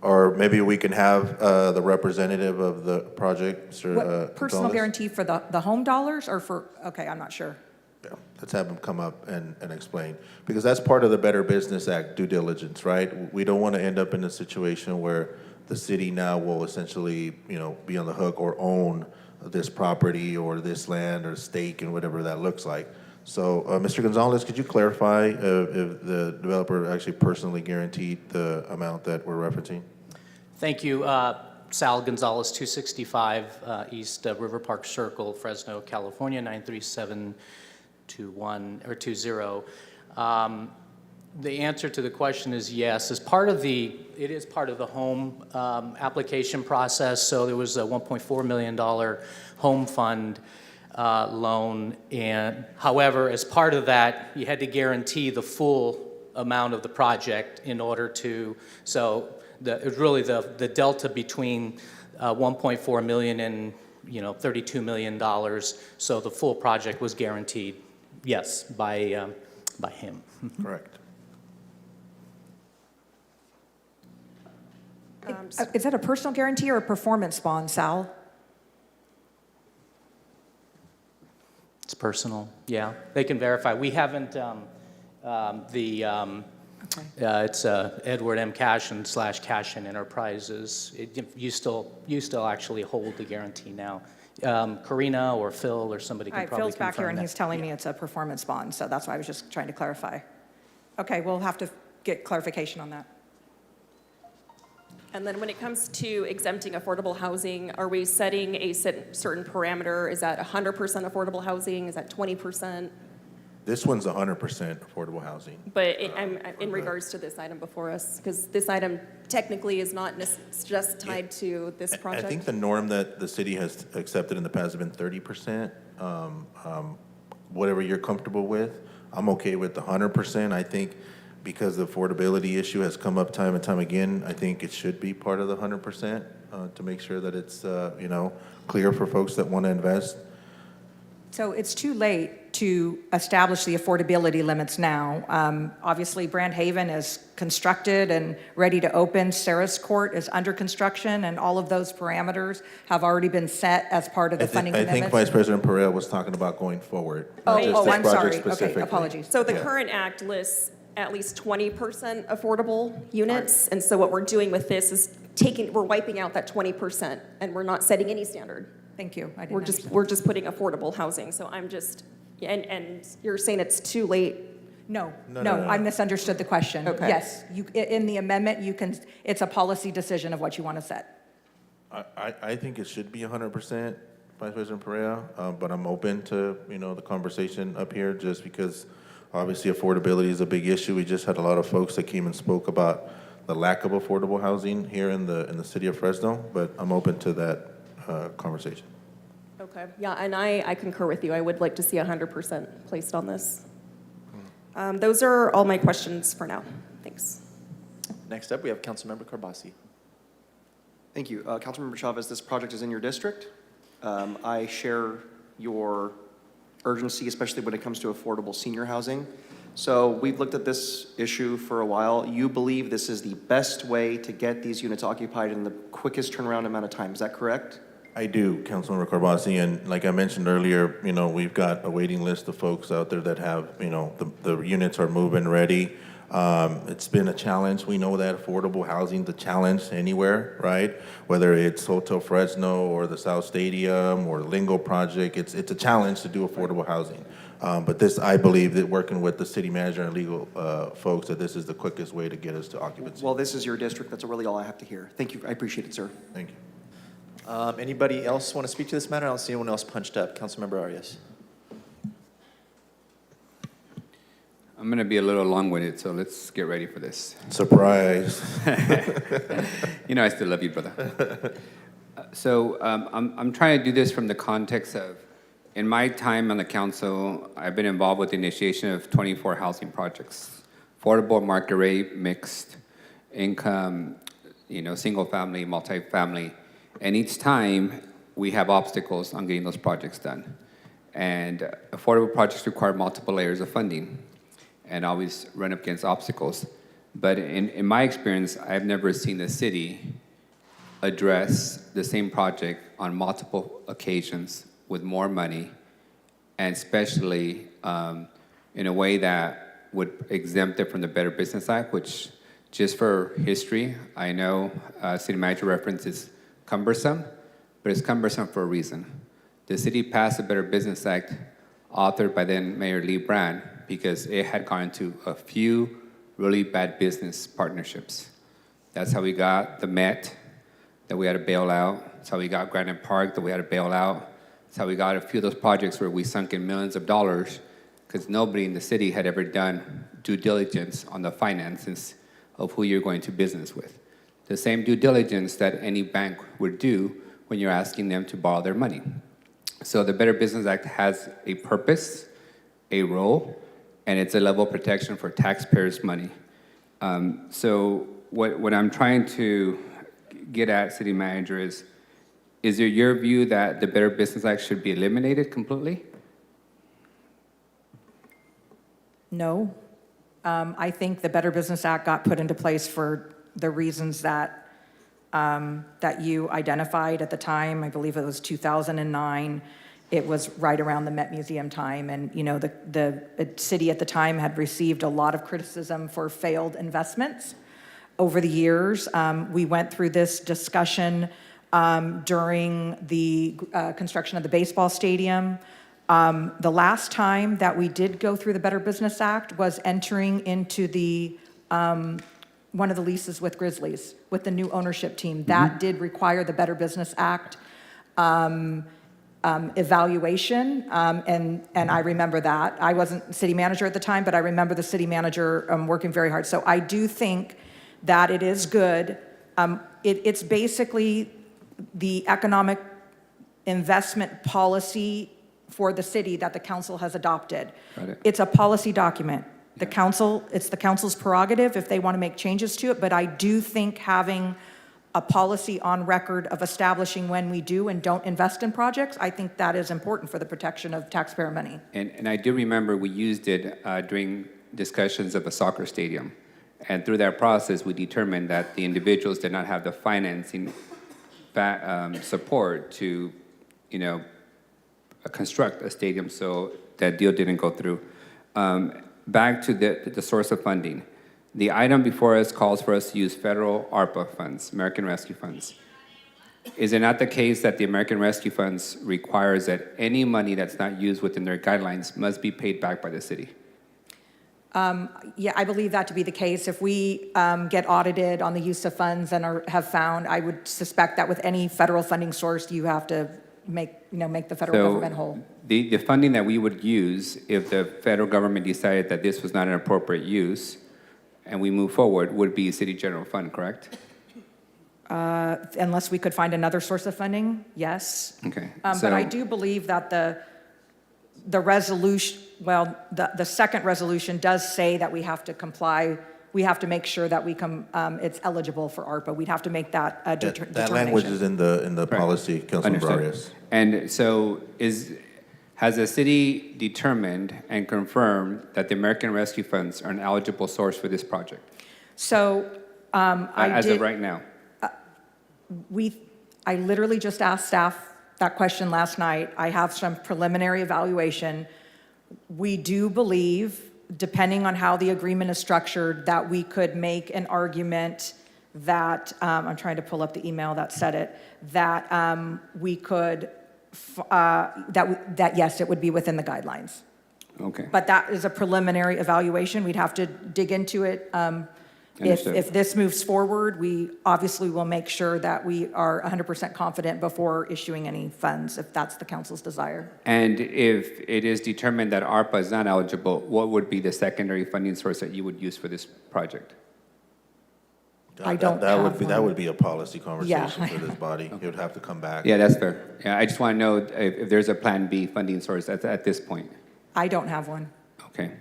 Or maybe we can have the representative of the project, Mr. What, personal Gonzalez? guarantee for the home dollars or for, okay, I'm not sure. Yeah, let's have him come up and explain, because that's part of the Better Business Act due diligence, right? We don't want to end up in a situation where the city now will essentially, be on the hook or own this property or this land or stake and whatever that looks like. So, Mr. Gonzalez, could you clarify if the developer actually personally guaranteed the amount that we're referencing? Thank you. Sal Gonzalez, 265 East River Park Circle, Fresno, California, 93721 or 20. The answer to the question is yes. It is part of the home application process. So there was a $1.4 million home fund loan, and however, as part of that, you had to guarantee the full amount of the project in order to. So it was really the delta between 1.4 million and $32 million. So the full project was guaranteed. Yes, by him. Correct. Is that a personal guarantee or a performance bond, Sal? It's personal, yeah. They can verify. We haven't, it's Edward M. Cashin / Cashin Enterprises. You still actually hold the guarantee now. Karina or Phil or somebody can probably Phil's back here and confirm he's telling me it's a performance bond, so that's why I was just trying to clarify. Okay, we'll have to get clarification on that. And then when it comes to exempting affordable housing, are we setting a certain parameter? Is that 100% affordable housing? Is that 20%? This one's 100% affordable housing. But I'm in regards to this item before us, because this item technically is not just tied to this I project. think the norm that the city has accepted in the past has been 30%. Whatever you're comfortable with, I'm okay with the 100%. I think because the affordability issue has come up time and time again, I think it should be part of the 100% to make sure that it's, clear for folks that want to invest. So it's too late to establish the affordability limits now. Obviously, Brand Haven is constructed and ready to open. Sarah's Court is under construction, and all of those parameters have already been set as part of the funding I commitments. think Vice President Pereira was talking about going forward. not just this I'm project sorry. Okay, specifically. apologies. So the Yeah. current act lists at least 20% affordable units, and so what we're doing with this is we're wiping out that 20%, and we're not setting any standard. Thank you. I didn't We're just putting affordable housing, so I'm just, and you're saying it's too late? No, No, no, no, no. I misunderstood the question. Okay. Yes, in the amendment, it's a policy decision of what you want to set. I think it should be 100%, Vice President Pereira, but I'm open to, the conversation up here just because obviously affordability is a big issue. We just had a lot of folks that came and spoke about the lack of affordable housing here in the city of Fresno, but I'm open to that conversation. Okay, yeah, and I concur with you. I would like to see 100% placed on this. Those are all my questions for now. Thanks. Next up, we have Councilmember Carbasi. Thank you. Councilmember Chavez, this project is in your district. I share your urgency, especially when it comes to affordable senior housing. So we've looked at this issue for a while. You believe this is the best way to get these units occupied in the quickest turnaround amount of time. Is that correct? I do, Councilmember Carbasi, and like I mentioned earlier, we've got a waiting list of folks out there that have, the units are move-in ready. It's been a challenge. We know that affordable housing is a challenge anywhere, right? Whether it's Hotel Fresno or the South Stadium or the Lingo Project, it's a challenge to do affordable housing. But this, I believe that working with the city manager and legal folks, that this is the quickest way to get us to occupancy. Well, this is your district. That's really all I have to hear. Thank you. I appreciate it, sir. Thank you. Anybody else want to speak to this matter? I don't see anyone else punched up. Councilmember Arias. I'm going to be a little long-winded, so let's get ready for this. Surprise. I still love you, brother. So I'm trying to do this from the context of, in my time on the council, I've been involved with the initiation of 24 housing projects, affordable, market rate, mixed income, single-family, multifamily. And each time, we have obstacles on getting those projects done. And affordable projects require multiple layers of funding and always run up against obstacles. But in my experience, I've never seen the city address the same project on multiple occasions with more money, and especially in a way that would exempt it from the Better Business Act, which, just for history, I know city manager references cumbersome, but it's cumbersome for a reason. The city passed the Better Business Act, authored by then Mayor Lee Brand, because it had gone into a few really bad business partnerships. That's how we got the Met, that we had to bail out. That's how we got Granite Park, that we had to bail out. That's how we got a few of those projects where we sunk in millions of dollars, because nobody in the city had ever done due diligence on the finances of who you're going to business with. The same due diligence that any bank would do when you're asking them to borrow their money. So the Better Business Act has a purpose, a role, and it's a level of protection for taxpayers' money. So what I'm trying to get at, City Manager, is it your view that the Better Business Act should be eliminated completely? No. I think the Better Business Act got put into place for the reasons that you identified at the time. I believe it was 2009. It was right around the Met Museum time, and the city at the time had received a lot of criticism for failed investments over the years. We went through this discussion during the construction of the baseball stadium. The last time that we did go through the Better Business Act was entering into the one of the leases with Grizzlies, with the new ownership team. That did require the Better Business Act. evaluation, and I remember that. I wasn't city manager at the time, but I remember the city manager working very hard. So I do think that it is good. It's basically the economic investment policy for the city that the council has adopted. Got it. It's a policy document. It's the council's prerogative if they want to make changes to it, but I do think having a policy on record of establishing when we do and don't invest in projects, I think that is important for the protection of taxpayer money. And I do remember we used it during discussions of a soccer stadium. And through that process, we determined that the individuals did not have the financing support to, construct a stadium, so that deal didn't go through. Back to the source of funding. The item before us calls for us to use federal ARPA funds, American Rescue Funds. Is it not the case that the American Rescue Funds requires that any money that's not used within their guidelines must be paid back by the city? Yeah, I believe that to be the case. If we get audited on the use of funds and have found, I would suspect that with any federal funding source, you have to make the federal government whole. The funding that we would use if the federal government decided that this was not an appropriate use and we move forward would be city general fund, correct? Unless we could find another source of funding, yes. Okay. But I do believe that the resolution, the second resolution does say that we have to comply. We have to make sure that it's eligible for ARPA. We'd have to make that determination. That language is in the policy, Councilman Barrios. And so has the city determined and confirmed that the American Rescue Funds are an eligible source for this project? So As of right now? I literally just asked staff that question last night. I have some preliminary evaluation. We do believe, depending on how the agreement is structured, that we could make an argument that, I'm trying to pull up the email that said it, that we could, that yes, it would be within the guidelines. Okay. But that is a preliminary evaluation. We'd have to dig into it. If this moves forward, we obviously will make sure that we are 100% confident before issuing any funds, if that's the council's desire. And if it is determined that ARPA is not eligible, what would be the secondary funding source that you would use for this project? I don't That have would one. be a policy conversation Yeah. for this body. It would have to come back. Yeah, that's fair. Yeah, I just want to know if there's a Plan B funding source at this point. I don't have one. Okay.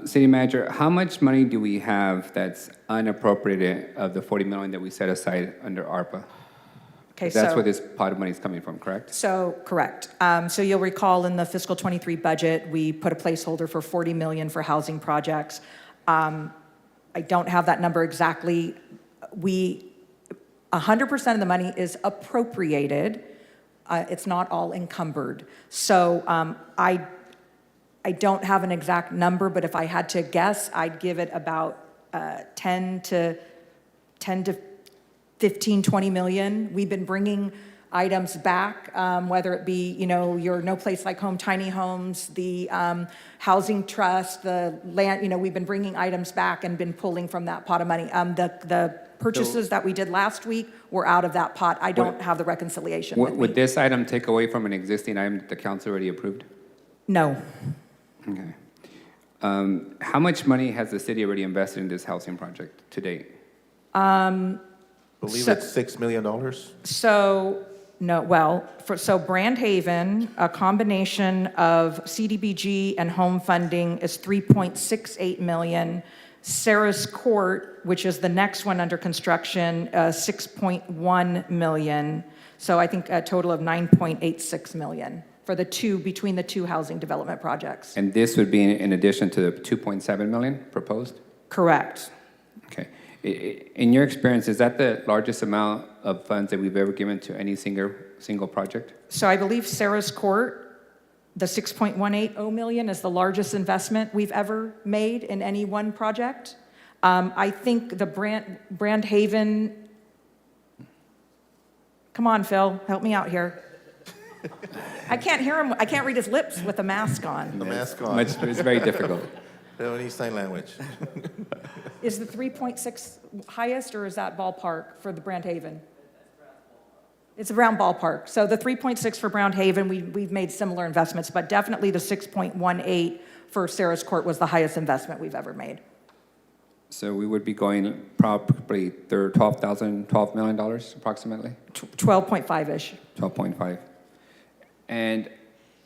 City Manager, how much money do we have that's unappropriated of the $40 million that we set aside under ARPA? Okay, That's so- where this pot of money is coming from, correct? So, correct. So you'll recall in the fiscal 23 budget, we put a placeholder for 40 million for housing projects. I don't have that number exactly. 100% of the money is appropriated. It's not all encumbered. So I don't have an exact number, but if I had to guess, I'd give it about 10 to 15, 20 million. We've been bringing items back, whether it be, your No Place Like Home tiny homes, the housing trust, the land, we've been bringing items back and been pulling from that pot of money. The purchases that we did last week were out of that pot. I don't have the reconciliation with me. Would this item take away from an existing item that the council already approved? No. Okay. How much money has the city already invested in this housing project to date? I believe it's $6 million. So Brandhaven, a combination of CDBG and home funding is 3.68 million. Sarah's Court, which is the next one under construction, 6.1 million. So I think a total of 9.86 million for between the two housing development projects. And this would be in addition to the 2.7 million proposed? Correct. Okay. In your experience, is that the largest amount of funds that we've ever given to any single project? So I believe Sarah's Court, the 6.180 million is the largest investment we've ever made in any one project. I think the Brandhaven, come on, Phil, help me out here. I can't hear him. I can't read his lips with the mask on. The mask on. It's very difficult. They don't need sign language. Is the 3.6 highest, or is that ballpark for the Brandhaven? It's around ballpark. So the 3.6 for Brown Haven, we've made similar investments, but definitely the 6.18 for Sarah's Court was the highest investment we've ever made. So we would be going probably $12 million approximately? 12.5-ish. 12.5. And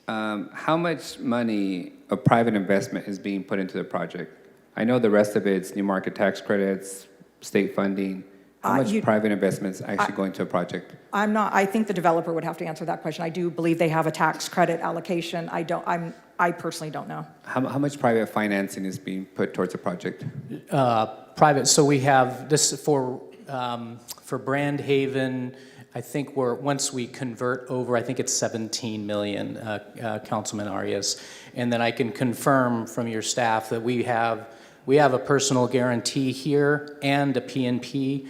how much money of private investment is being put into the project? I know the rest of it's new market tax credits, state funding. How much private investments actually go into a project? I think the developer would have to answer that question. I do believe they have a tax credit allocation. I personally don't know. How much private financing is being put towards a project? Private, so we have this for Brand Haven, I think once we convert over, I think it's 17 million, Councilman Arias. And then I can confirm from your staff that we have a personal guarantee here and a PNP.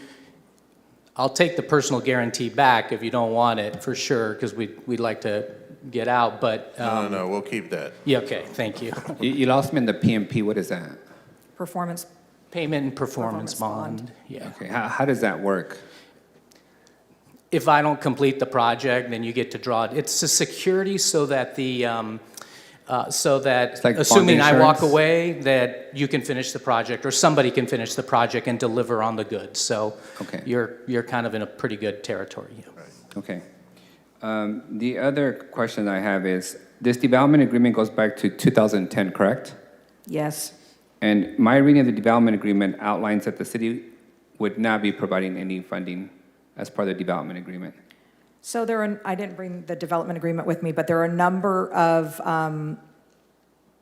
I'll take the personal guarantee back if you don't want it, for sure, because we'd like to get out, but... No, we'll keep that. Yeah, okay, thank you. You lost me in the PMP, what is that? Performance. Payment and performance bond, yeah. Okay, how does that work? If I don't complete the project, then you get to draw it. It's a security so that like assuming bond I walk insurance? away, that you can finish the project or somebody can finish the project and deliver on the goods. So Okay. you're kind of in a pretty good territory. Okay. The other question I have is, this development agreement goes back to 2010, correct? Yes. And my reading of the development agreement outlines that the city would not be providing any funding as part of the development agreement. So I didn't bring the development agreement with me, but there are a number of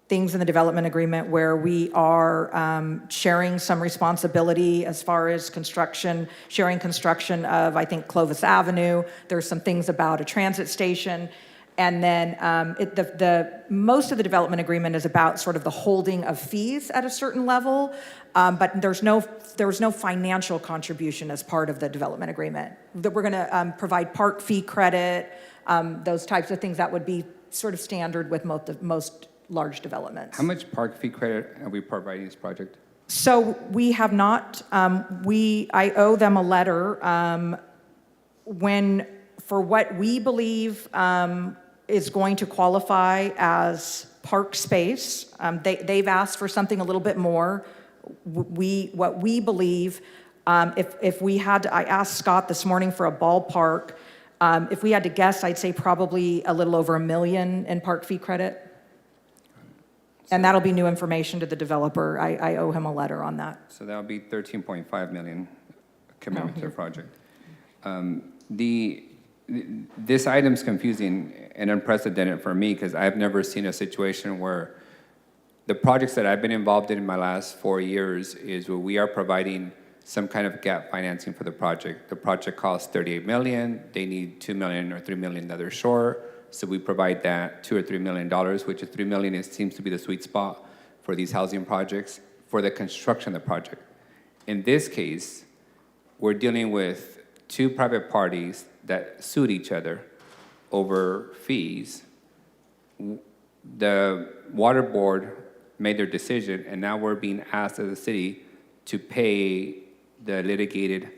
things in the development agreement where we are sharing some responsibility as far as sharing construction of, I think, Clovis Avenue. There's some things about a transit station. And then most of the development agreement is about sort of the holding of fees at a certain level, but there was no financial contribution as part of the development agreement. That we're going to provide park fee credit, those types of things that would be sort of standard with most large developments. How much park fee credit are we providing this project? So we have not. I owe them a letter for what we believe is going to qualify as park space. They've asked for something a little bit more. What we believe, if we had to, I asked Scott this morning for a ballpark. If we had to guess, I'd say probably a little over $1 million in park fee credit. And that'll be new information to the developer. I owe him a letter on that. So that'll be 13.5 million commitment to the project. This item's confusing and unprecedented for me because I've never seen a situation where the projects that I've been involved in my last 4 years is where we are providing some kind of gap financing for the project. The project costs $38 million. They need $2 million or $3 million that they're short. So we provide that $2 or $3 million, which is $3 million seems to be the sweet spot for these housing projects for the construction of the project. In this case, we're dealing with two private parties that sued each other over fees. The water board made their decision, and now we're being asked as a city to pay the litigated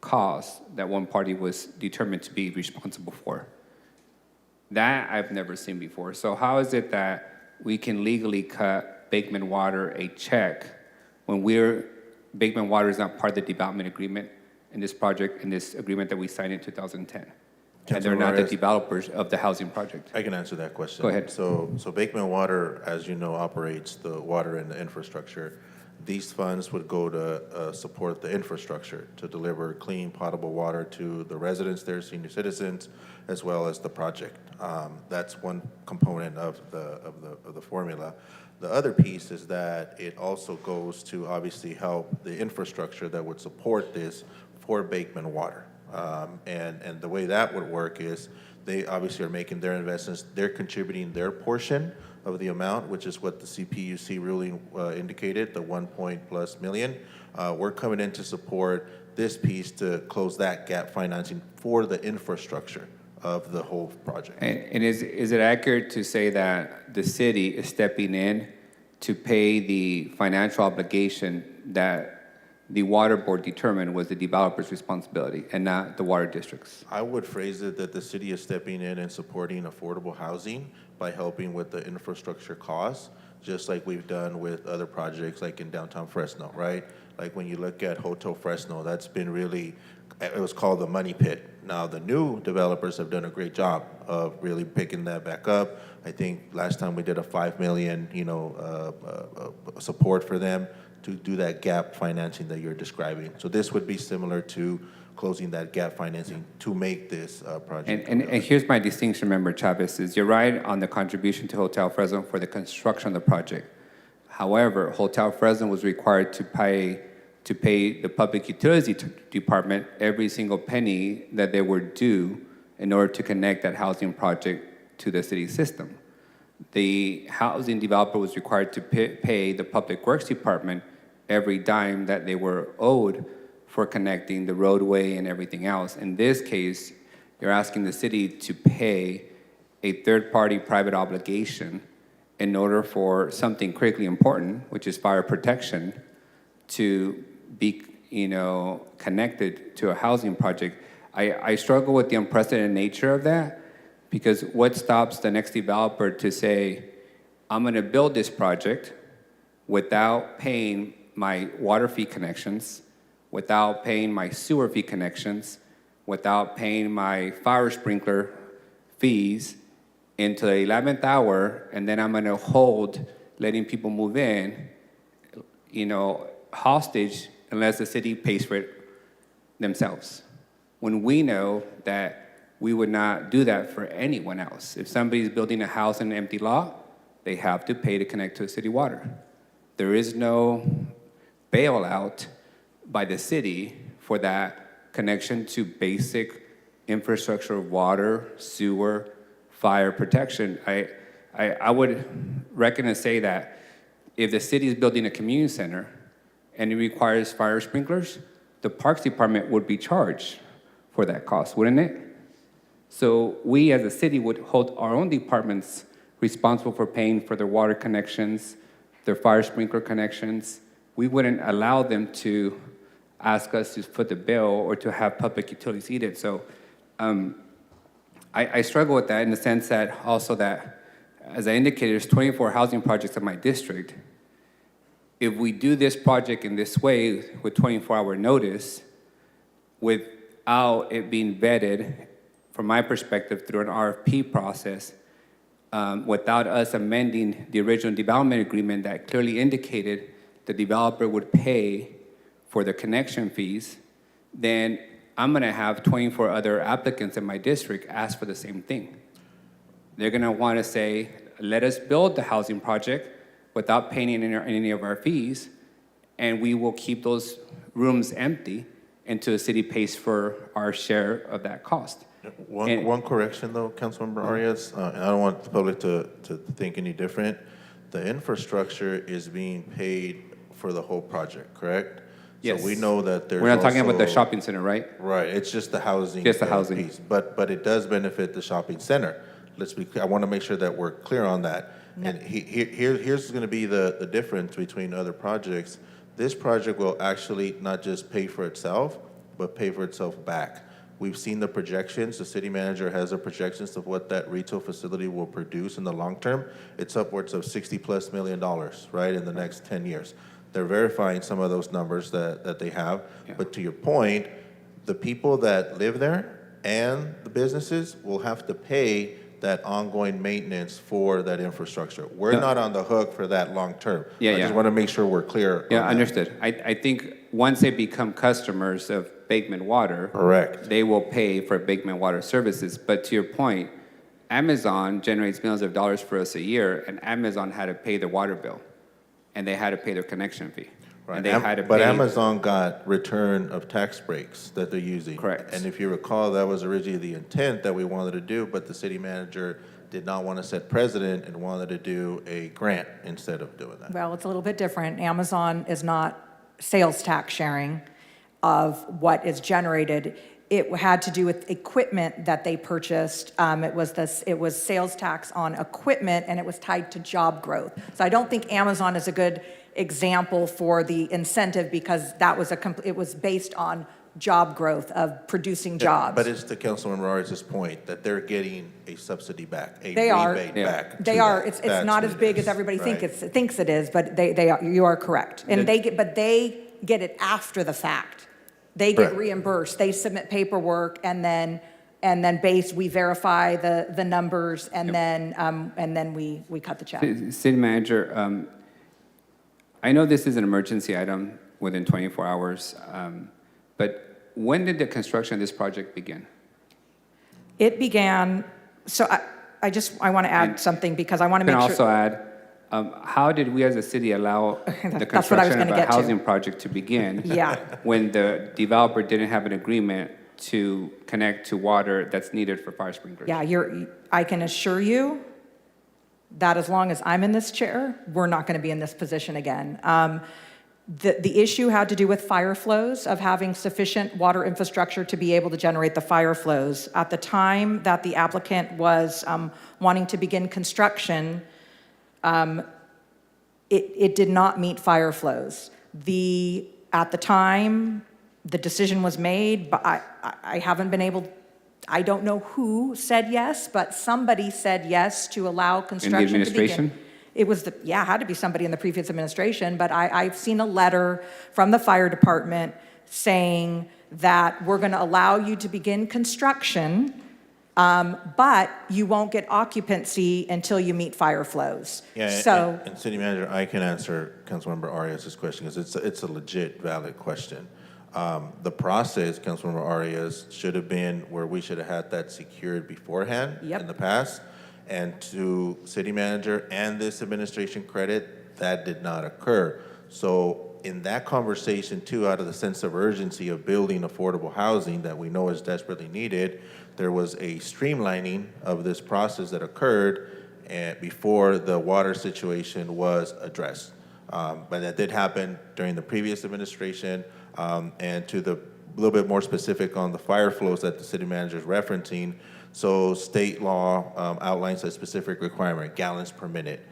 costs that one party was determined to be responsible for. That I've never seen before. So how is it that we can legally cut Bakeman Water a check when Bakeman Water is not part of the development agreement in this project, in this agreement that we signed in 2010? And they're not the developers of the housing project. I can answer that question. Go ahead. So Bakeman Water, as you know, operates the water and the infrastructure. These funds would go to support the infrastructure to deliver clean, potable water to the residents there, senior citizens, as well as the project. That's one component of the formula. The other piece is that it also goes to obviously help the infrastructure that would support this for Bakeman Water. And the way that would work is they obviously are making their investments, they're contributing their portion of the amount, which is what the CPUC ruling indicated, the 1+ million. We're coming in to support this piece to close that gap financing for the infrastructure of the whole project. And is it accurate to say that the city is stepping in to pay the financial obligation that the water board determined was the developer's responsibility and not the water district's. I would phrase it that the city is stepping in and supporting affordable housing by helping with the infrastructure costs, just like we've done with other projects like in downtown Fresno, right? Like when you look at Hotel Fresno, that's been really, it was called the money pit. Now, the new developers have done a great job of really picking that back up. I think last time we did a $5 million, support for them to do that gap financing that you're describing. So this would be similar to closing that gap financing to make this project. And here's my distinction, Member Chavez, is you're right on the contribution to Hotel Fresno for the construction of the project. However, Hotel Fresno was required to pay the Public Utilities Department every single penny that they were due in order to connect that housing project to the city system. The housing developer was required to pay the Public Works Department every dime that they were owed for connecting the roadway and everything else. In this case, you're asking the city to pay a third-party private obligation in order for something critically important, which is fire protection, to be, connected to a housing project. I struggle with the unprecedented nature of that, because what stops the next developer to say, I'm gonna build this project without paying my water fee connections, without paying my sewer fee connections, without paying my fire sprinkler fees into the 11th hour, and then I'm gonna hold letting people move in, hostage unless the city pays for it themselves. When we know that we would not do that for anyone else. If somebody's building a house in an empty lot, they have to pay to connect to city water. There is no bailout by the city for that connection to basic infrastructure of water, sewer, fire protection. I would reckon and say that if the city is building a community center and it requires fire sprinklers, the Parks Department would be charged for that cost, wouldn't it? So we as a city would hold our own departments responsible for paying for their water connections, their fire sprinkler connections. We wouldn't allow them to ask us to foot the bill or to have public utilities eat it. So I struggle with that in the sense that also that, as I indicated, there's 24 housing projects in my district. If we do this project in this way with 24-hour notice, without it being vetted, from my perspective, through an RFP process, without us amending the original development agreement that clearly indicated the developer would pay for the connection fees, then I'm gonna have 24 other applicants in my district ask for the same thing. They're gonna wanna say, let us build the housing project without paying any of our fees, and we will keep those rooms empty until the city pays for our share of that cost. One correction though, Councilmember Arias, and I don't want the public to think any different. The infrastructure is being paid for the whole project, correct? Yes. So we know that there's We're not talking about the also- shopping center, right? Right, it's just the housing. Just the housing. Piece. But it does benefit the shopping center. I want to make sure that we're clear on that. And here's going to be the difference between other projects. This project will actually not just pay for itself, but pay for itself back. We've seen the projections. The city manager has the projections of what that retail facility will produce in the long term. It's upwards of $60+ million, right, in the next 10 years. They're verifying some of those numbers that they have. Yeah. But to your point, the people that live there and the businesses will have to pay that ongoing maintenance for that infrastructure. We're not on the hook for that long term. I just want to make sure we're clear. Yeah, understood. I think once they become customers of Bakeman Water, correct, they will pay for Bakeman Water services. But to your point, Amazon generates millions of dollars for us a year, and Amazon had to pay their water bill, and they had to pay their connection fee. Right. And they had to but pay. Amazon got return of tax breaks that they're using. Correct. And if you recall, that was originally the intent that we wanted to do, but the city manager did not want to set precedent and wanted to do a grant instead of doing that. Well, it's a little bit different. Amazon is not sales tax sharing of what is generated. It had to do with equipment that they purchased. It was sales tax on equipment, and it was tied to job growth. So I don't think Amazon is a good example for the incentive because that was it was based on job growth of producing jobs. But it's to Councilmember Arias' point that they're getting a subsidy back, a They are. rebate back. They to are. that. It's That's not what as it big is, as everybody right? thinks it is, but they are, you are correct. And they get it after the fact. They get Correct. reimbursed. They submit paperwork and then we verify the numbers and then we cut the check. City Manager, I know this is an emergency item within 24 hours, but when did the construction of this project begin? It began, so I want to add something because I want to You make can sure. also add, how did we as a city allow the That's what I was construction of gonna a get to. housing project to begin? Yeah. When the developer didn't have an agreement to connect to water that's needed for fire sprinklers? Yeah, I can assure you that as long as I'm in this chair, we're not going to be in this position again. The issue had to do with fire flows, of having sufficient water infrastructure to be able to generate the fire flows. At the time that the applicant was wanting to begin construction, it did not meet fire flows. At the time, the decision was made, but I haven't been able, I don't know who said yes, but somebody said yes to allow construction to begin. administration? It was it had to be somebody in the previous administration, but I've seen a letter from the fire department saying that we're going to allow you to begin construction, but you won't get occupancy until you meet fire flows. Yeah, So, and City Manager, I can answer Councilmember Arias' question because it's a legit, valid question. The process, Councilmember Arias, should have been where we should have had that secured beforehand in the past. And to City Manager and this administration credit, that did not occur. So in that conversation too, out of the sense of urgency of building affordable housing that we know is desperately needed, there was a streamlining of this process that occurred before the water situation was addressed. But that did happen during the previous administration. And to the little bit more specific on the fire flows that the city manager is referencing, so state law outlines a specific requirement, gallons per minute.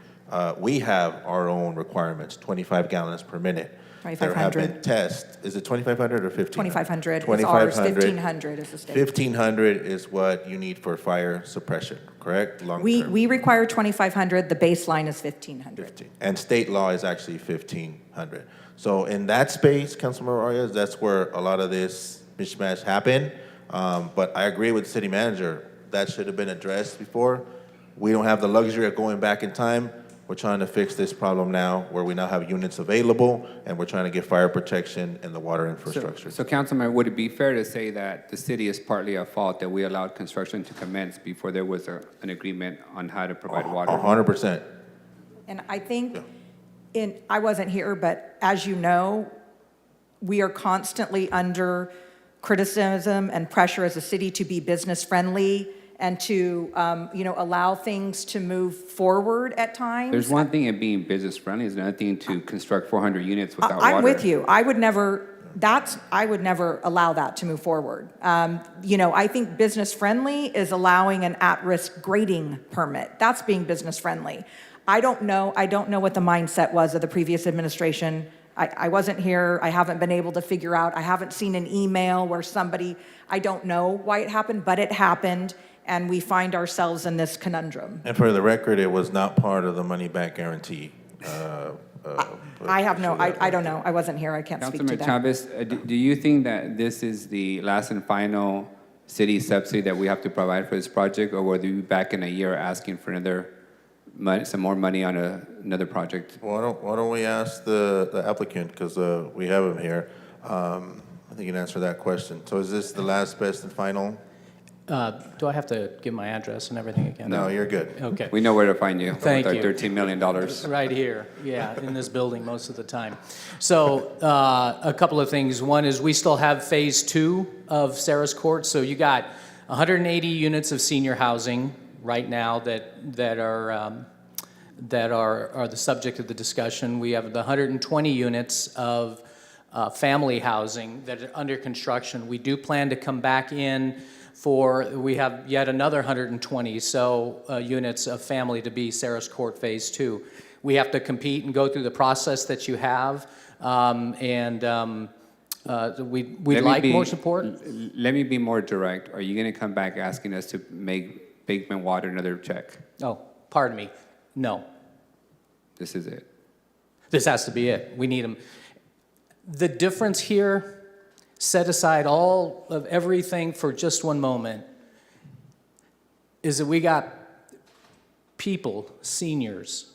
We have our own requirements, 25 gallons per minute. 2,500. There have been tests. Is it 2,500 or 1,500? 2,500 is ours, 1,500 is the state. 1,500 is what you need for fire suppression, correct? Long term. we require 2,500, the baseline is 1,500. And state law is actually 1,500. So in that space, Councilmember Arias, that's where a lot of this mishmash happened. But I agree with the city manager. That should have been addressed before. We don't have the luxury of going back in time. We're trying to fix this problem now where we now have units available and we're trying to get fire protection and the water infrastructure. So Councilman, would it be fair to say that the city is partly at fault that we allowed construction to commence before there was an agreement on how to provide water? 100%. And I think, I wasn't here, but as you know, we are constantly under criticism and pressure as a city to be business friendly and to, allow things to move forward at times. There's one thing in being business friendly, there's another thing to construct 400 units without water. I'm with you. I would never allow that to move forward. I think business friendly is allowing an at-risk grading permit. That's being business friendly. I don't know what the mindset was of the previous administration. I wasn't here. I haven't been able to figure out. I haven't seen an email where I don't know why it happened, but it happened, and we find ourselves in this conundrum. And for the record, it was not part of the money back guarantee. I don't know. I wasn't here. I can't speak to Councilman that. Chavez, do you think that this is the last and final city subsidy that we have to provide for this project, or will you be back in a year asking for some more money on another project? Why don't we ask the applicant, because we have him here. I think he can answer that question. So is this the last, best, and final? Do I have to give my address and everything again? No, you're good. Okay. We know where to find you. Thank with you. our $13 million. Right here, yeah, in this building most of the time. So a couple of things. One is we still have phase 2 of Sarah's Court. So you got 180 units of senior housing right now that are the subject of the discussion. We have the 120 units of family housing that are under construction. We do plan to come back in we have yet another 120 units of family to be Sarah's Court Phase 2. we have to compete and go through the process that you have. We'd like more support. Let me be more direct. Are you going to come back asking us to make Bakeman Water another check? Oh, pardon me. No. This is it. This has to be it. We need them. The difference here, set aside all of everything for just one moment, is that we got people, seniors,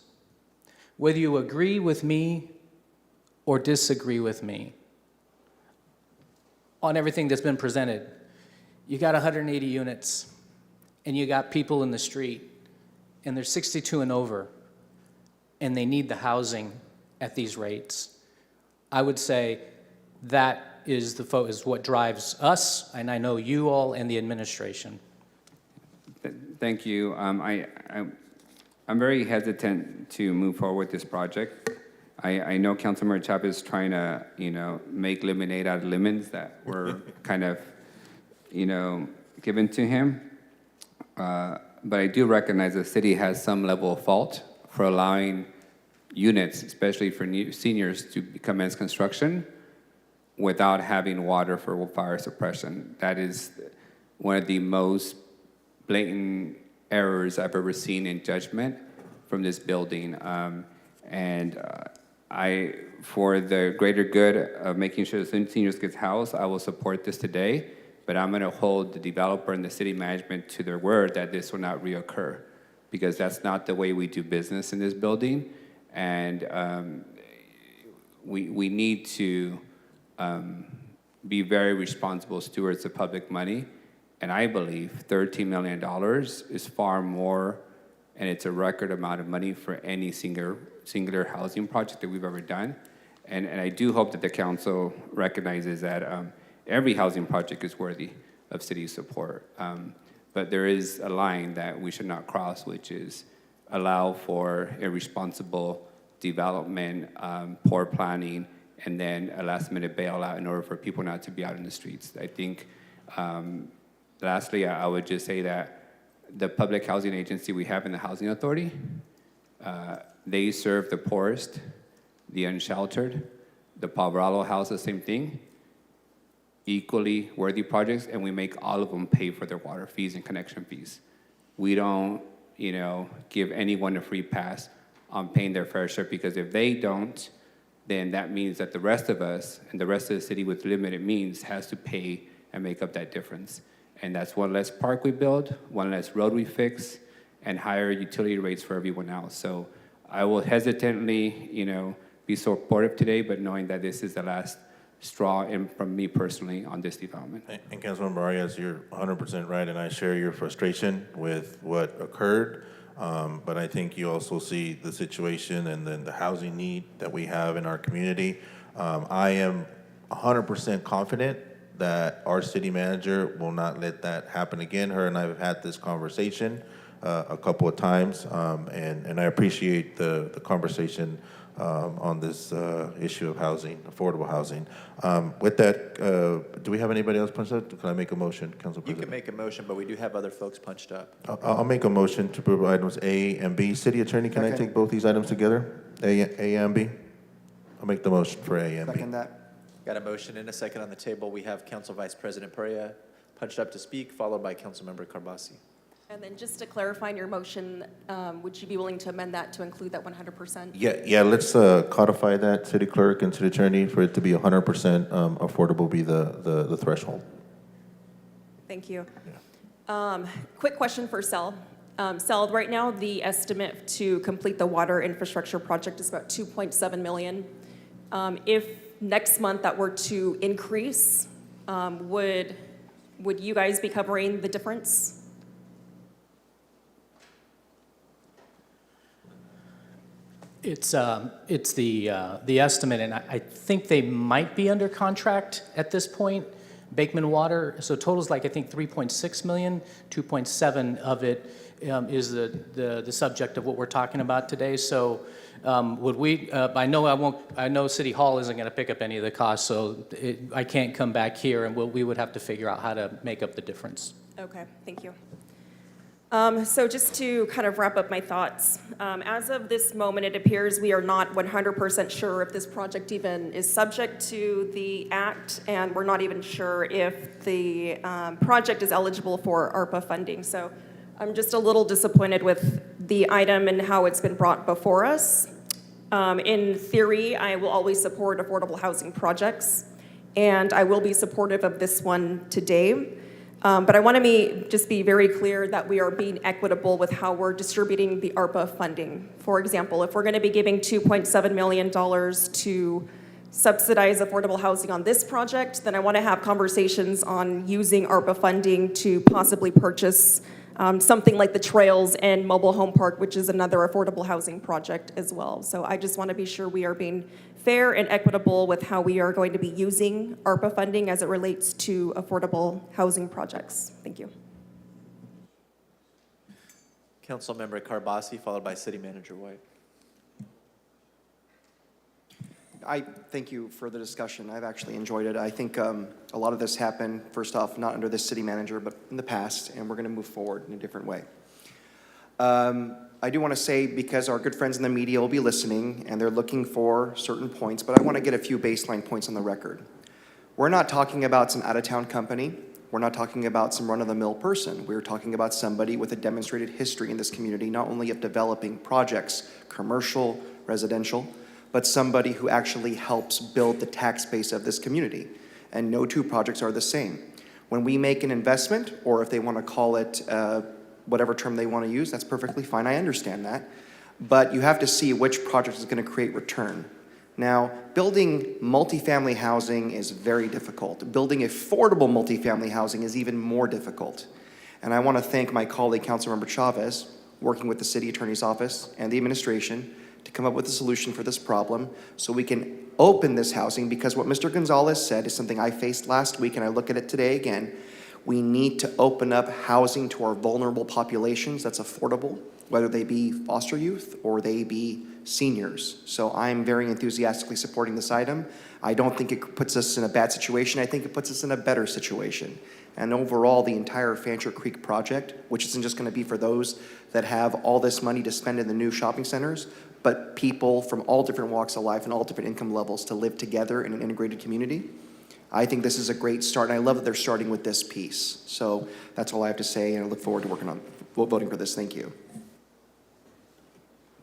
whether you agree with me or disagree with me on everything that's been presented. You got 180 units, and you got people in the street, and they're 62 and over, and they need the housing at these rates. I would say that is what drives us, and I know you all and the administration. Thank you. I'm very hesitant to move forward with this project. I know Councilmember Chavez is trying to, make lemonade out of lemons that were kind of, given to him. But I do recognize the city has some level of fault for allowing units, especially for new seniors, to commence construction without having water for fire suppression. That is one of the most blatant errors I've ever seen in judgment from this building. For the greater good of making sure the seniors get housed, I will support this today, but I'm gonna hold the developer and the city management to their word that this will not reoccur, because that's not the way we do business in this building. And we need to be very responsible stewards of public money. And I believe $13 million is far more, and it's a record amount of money for any singular housing project that we've ever done. And I do hope that the council recognizes that every housing project is worthy of city support. But there is a line that we should not cross, which is allow for irresponsible development, poor planning, and then a last-minute bailout in order for people not to be out in the streets. I think, lastly, I would just say that the public housing agency we have in the Housing Authority, they serve the poorest, the unsheltered, the Poveralo House, the same thing, equally worthy projects, and we make all of them pay for their water fees and connection fees. We don't, give anyone a free pass on paying their fair share, because if they don't, then that means that the rest of us and the rest of the city with limited means has to pay and make up that difference. And that's one less park we build, one less road we fix, and higher utility rates for everyone else. So I will hesitantly, be supportive today, but knowing that this is the last straw from me personally on this development. And Councilmember Arias, you're 100% right, and I share your frustration with what occurred. But I think you also see the situation and then the housing need that we have in our community. I am 100% confident that our city manager will not let that happen again. Her and I have had this conversation a couple of times, and I appreciate the conversation on this issue of housing, affordable housing. With that, do we have anybody else punched up? Can I make a motion, Council President? You can make a motion, but we do have other folks punched up. I'll make a motion to approve items A and B. City Attorney, can I take both these items together? A and B? I'll make the motion for A and B. Second that. Got a motion and a second on the table. We have Council Vice President Perea punched up to speak, followed by Councilmember Carbasi. And then just to clarify in your motion, would you be willing to amend that to include that 100%? Yeah, let's codify that, City Clerk and City Attorney, for it to be 100% affordable be the threshold. Thank you. Quick question for Sel. Sel, right now the estimate to complete the water infrastructure project is about $2.7 million. If next month that were to increase, would you guys be covering the difference? It's the estimate, and I think they might be under contract at this point, Bakeman Water. So total's like, I think, 3.6 million, 2.7 of it is the subject of what we're talking about today. So would we, I know City Hall isn't gonna pick up any of the costs, so I can't come back here, and we would have to figure out how to make up the difference. Okay, thank you. So just to kind of wrap up my thoughts, as of this moment, it appears we are not 100% sure if this project even is subject to the act, and we're not even sure if the project is eligible for ARPA funding. So I'm just a little disappointed with the item and how it's been brought before us. In theory, I will always support affordable housing projects, and I will be supportive of this one today. But I want to just be very clear that we are being equitable with how we're distributing the ARPA funding. For example, if we're going to be giving $2.7 million to subsidize affordable housing on this project, then I want to have conversations on using ARPA funding to possibly purchase something like the trails and mobile home park, which is another affordable housing project as well. So I just want to be sure we are being fair and equitable with how we are going to be using ARPA funding as it relates to affordable housing projects. Thank you. Councilmember Carbasi, followed by City Manager White. I thank you for the discussion. I've actually enjoyed it. I think a lot of this happened, first off, not under this city manager, but in the past, and we're going to move forward in a different way. I do want to say, because our good friends in the media will be listening, and they're looking for certain points, but I want to get a few baseline points on the record. We're not talking about some out-of-town company. We're not talking about some run-of-the-mill person. We're talking about somebody with a demonstrated history in this community, not only of developing projects, commercial, residential, but somebody who actually helps build the tax base of this community. And no two projects are the same. When we make an investment, or if they want to call it whatever term they want to use, that's perfectly fine, I understand that. But you have to see which project is going to create return. Now, building multifamily housing is very difficult. Building affordable multifamily housing is even more difficult. And I want to thank my colleague, Councilmember Chavez, working with the City Attorney's Office and the administration to come up with a solution for this problem so we can open this housing, because what Mr. Gonzalez said is something I faced last week, and I look at it today again. We need to open up housing to our vulnerable populations that's affordable, whether they be foster youth or they be seniors. So I'm very enthusiastically supporting this item. I don't think it puts us in a bad situation. I think it puts us in a better situation. And overall, the entire Fancher Creek project, which isn't just going to be for those that have all this money to spend in the new shopping centers, but people from all different walks of life and all different income levels to live together in an integrated community. I think this is a great start, and I love that they're starting with this piece. So that's all I have to say, and I look forward to voting for this. Thank you.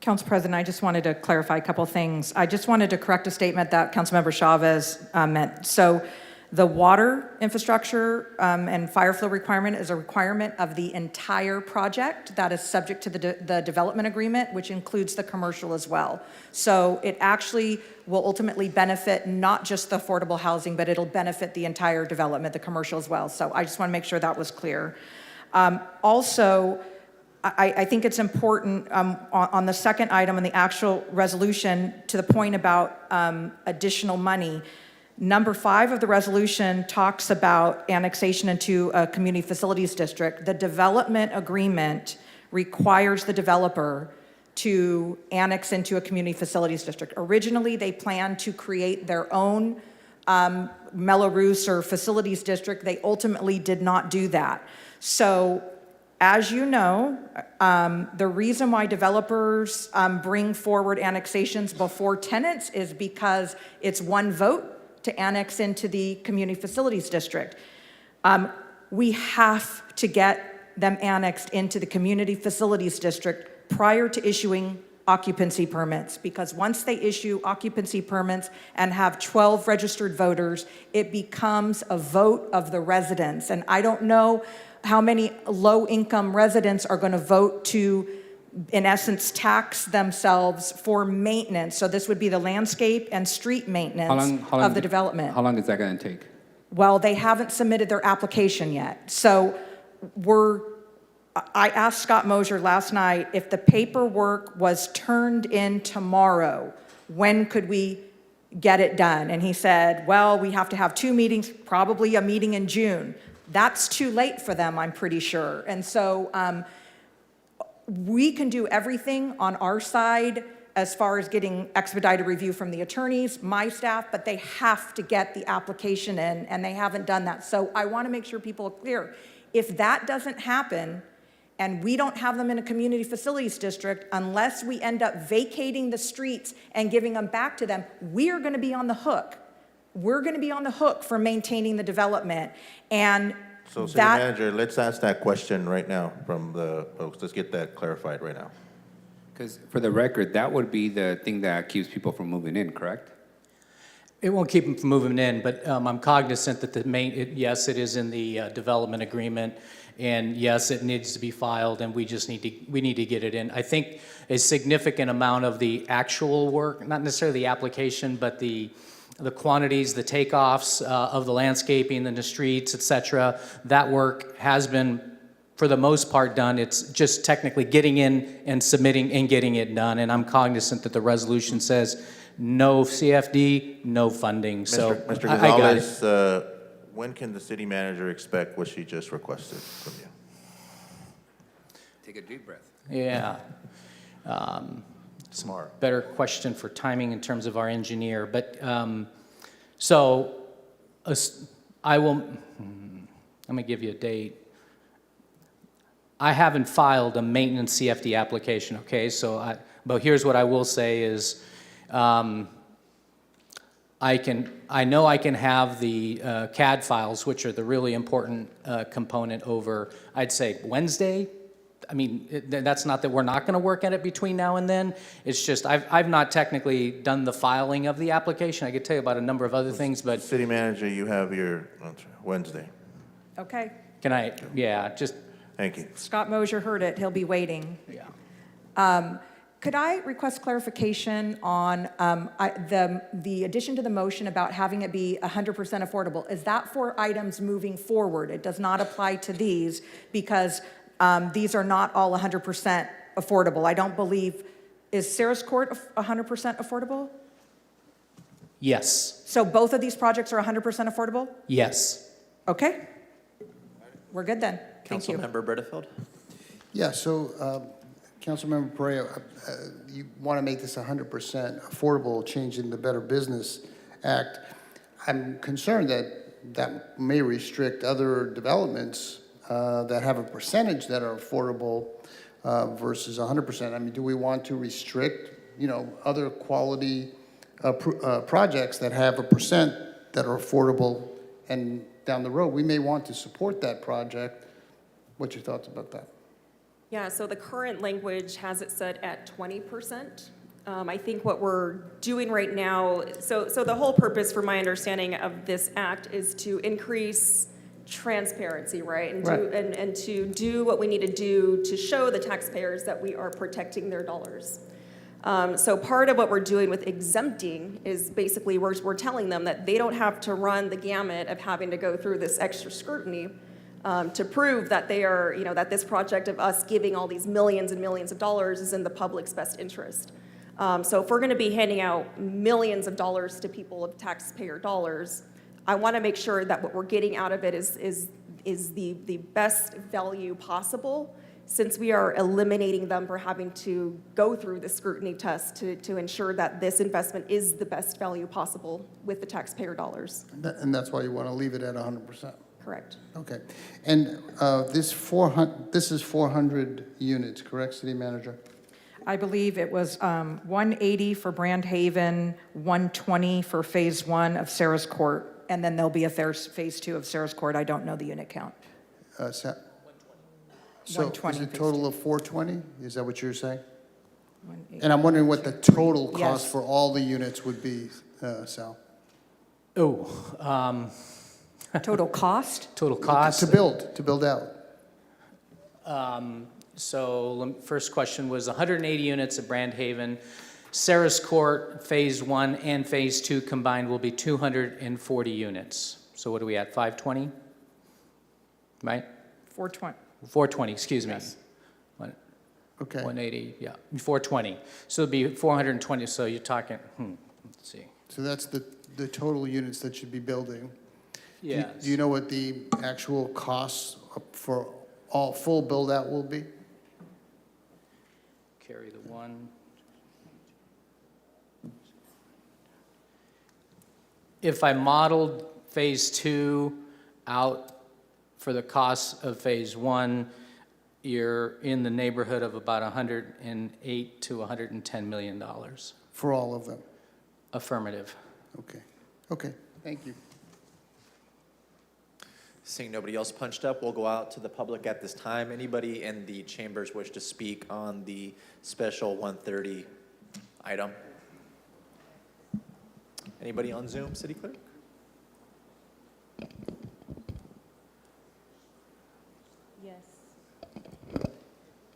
Council President, I just wanted to clarify a couple things. I just wanted to correct a statement that Councilmember Chavez meant. So the water infrastructure and fire flow requirement is a requirement of the entire project that is subject to the development agreement, which includes the commercial as well. So it actually will ultimately benefit not just the affordable housing, but it'll benefit the entire development, the commercial as well. So I just want to make sure that was clear. Also, I think it's important on the second item on the actual resolution, to the point about additional money. Number 5 of the resolution talks about annexation into a community facilities district. The development agreement requires the developer to annex into a community facilities district. Originally, they planned to create their own Mello-Roos or facilities district. They ultimately did not do that. So, as you know, the reason why developers bring forward annexations before tenants is because it's one vote to annex into the community facilities district. We have to get them annexed into the community facilities district prior to issuing occupancy permits, because once they issue occupancy permits and have 12 registered voters, it becomes a vote of the residents. And I don't know how many low-income residents are going to vote to, in essence, tax themselves for maintenance. So this would be the landscape and street maintenance of the development. How long is that going to take? Well, they haven't submitted their application yet. So I asked Scott Mosier last night, if the paperwork was turned in tomorrow, when could we get it done? And he said, well, we have to have 2 meetings, probably a meeting in June. That's too late for them, I'm pretty sure. And so we can do everything on our side as far as getting expedited review from the attorneys, my staff, but they have to get the application in, and they haven't done that. So I want to make sure people are clear. If that doesn't happen, And we don't have them in a community facilities district unless we end up vacating the streets and giving them back to them. We're going to be on the hook. We're going to be on the hook for maintaining the development. And So, City that, Manager, let's ask that question right now from the folks. Let's get that clarified right now. Because for the record, that would be the thing that keeps people from moving in, correct? It won't keep them from moving in, but I'm cognizant that yes, it is in the development agreement, and yes, it needs to be filed, and we need to get it in. I think a significant amount of the actual work, not necessarily the application, but the quantities, the takeoffs of the landscaping and the streets, et cetera, that work has been, for the most part, done. It's just technically getting in and submitting and getting it done, and I'm cognizant that the resolution says no CFD, no funding, so Mr. I got it. Gonzalez, when can the City Manager expect what she just requested from you? Take a deep breath. Yeah. Smart. Better question for timing in terms of our engineer, but, so, I will, I'm gonna give you a date. I haven't filed a maintenance CFD application, okay, but here's what I will say is, I know I can have the CAD files, which are the really important component, over, I'd say, Wednesday. I mean, that's not that we're not going to work at it between now and then. It's just I've not technically done the filing of the application. I could tell you about a number of other things, but City Manager, you have your Wednesday. okay. can I? Yeah, just. Thank you. Scott Mosier heard it. He'll be waiting. Yeah. Could I request clarification on the addition to the motion about having it be 100% affordable? Is that for items moving forward? It does not apply to these because these are not all 100% affordable. I don't believe, is Sarah's Court 100% affordable? Yes. So both of these projects are 100% affordable? Yes. Okay. We're good then. Thank you. Councilmember Bertefield? Yeah, so Councilmember Pereira, you want to make this 100% affordable, changing the Better Business Act. I'm concerned that that may restrict other developments that have a percentage that are affordable versus 100%. I mean, do we want to restrict, other quality projects that have a percent that are affordable, and down the road, we may want to support that project? What's your thoughts about that? Yeah, so the current language has it set at 20%. I think what we're doing right now, so the whole purpose, for my understanding of this act, is to increase transparency, right? And to do what we need to do to show the taxpayers that we are protecting their dollars. So part of what we're doing with exempting is basically we're telling them that they don't have to run the gamut of having to go through this extra scrutiny to prove that they are, that this project of us giving all these millions and millions of dollars is in the public's best interest. So if we're going to be handing out millions of dollars to people of taxpayer dollars, I want to make sure that what we're getting out of it is the best value possible, since we are eliminating them for having to go through the scrutiny test to ensure that this investment is the best value possible with the taxpayer dollars. And that's why you want to leave it at 100%? Correct. Okay. And this is 400 units, correct, City Manager? I believe it was 180 for Brand Haven, 120 for Phase 1 of Sarah's Court, and then there'll be a Phase 2 of Sarah's Court. I don't know the unit count. So 120 is it Phase total of 420? Is that what you're saying? 180. And I'm wondering what the total cost Yes. for all the units would be, Sal? Total cost? Total cost? To build out. So first question was 180 units at Brand Haven. Sarah's Court, Phase 1 and Phase 2 combined will be 240 units. So what are we at, 520? Right? 420. 420, excuse me. Yes. Okay. 180, yeah, 420. So it'd be 420, so you're talking, let's see. So that's the total units that you'd be building. Yes. Do you know what the actual costs for all full build-out will be? Carry the one. If I modeled Phase 2 out for the cost of Phase 1, you're in the neighborhood of about $108 to $110 million. For all of them? Affirmative. Okay. Okay, thank you. Seeing nobody else punched up, we'll go out to the public at this time. Anybody in the chambers wish to speak on the special 130 item? Anybody on Zoom, City Clerk? Yes.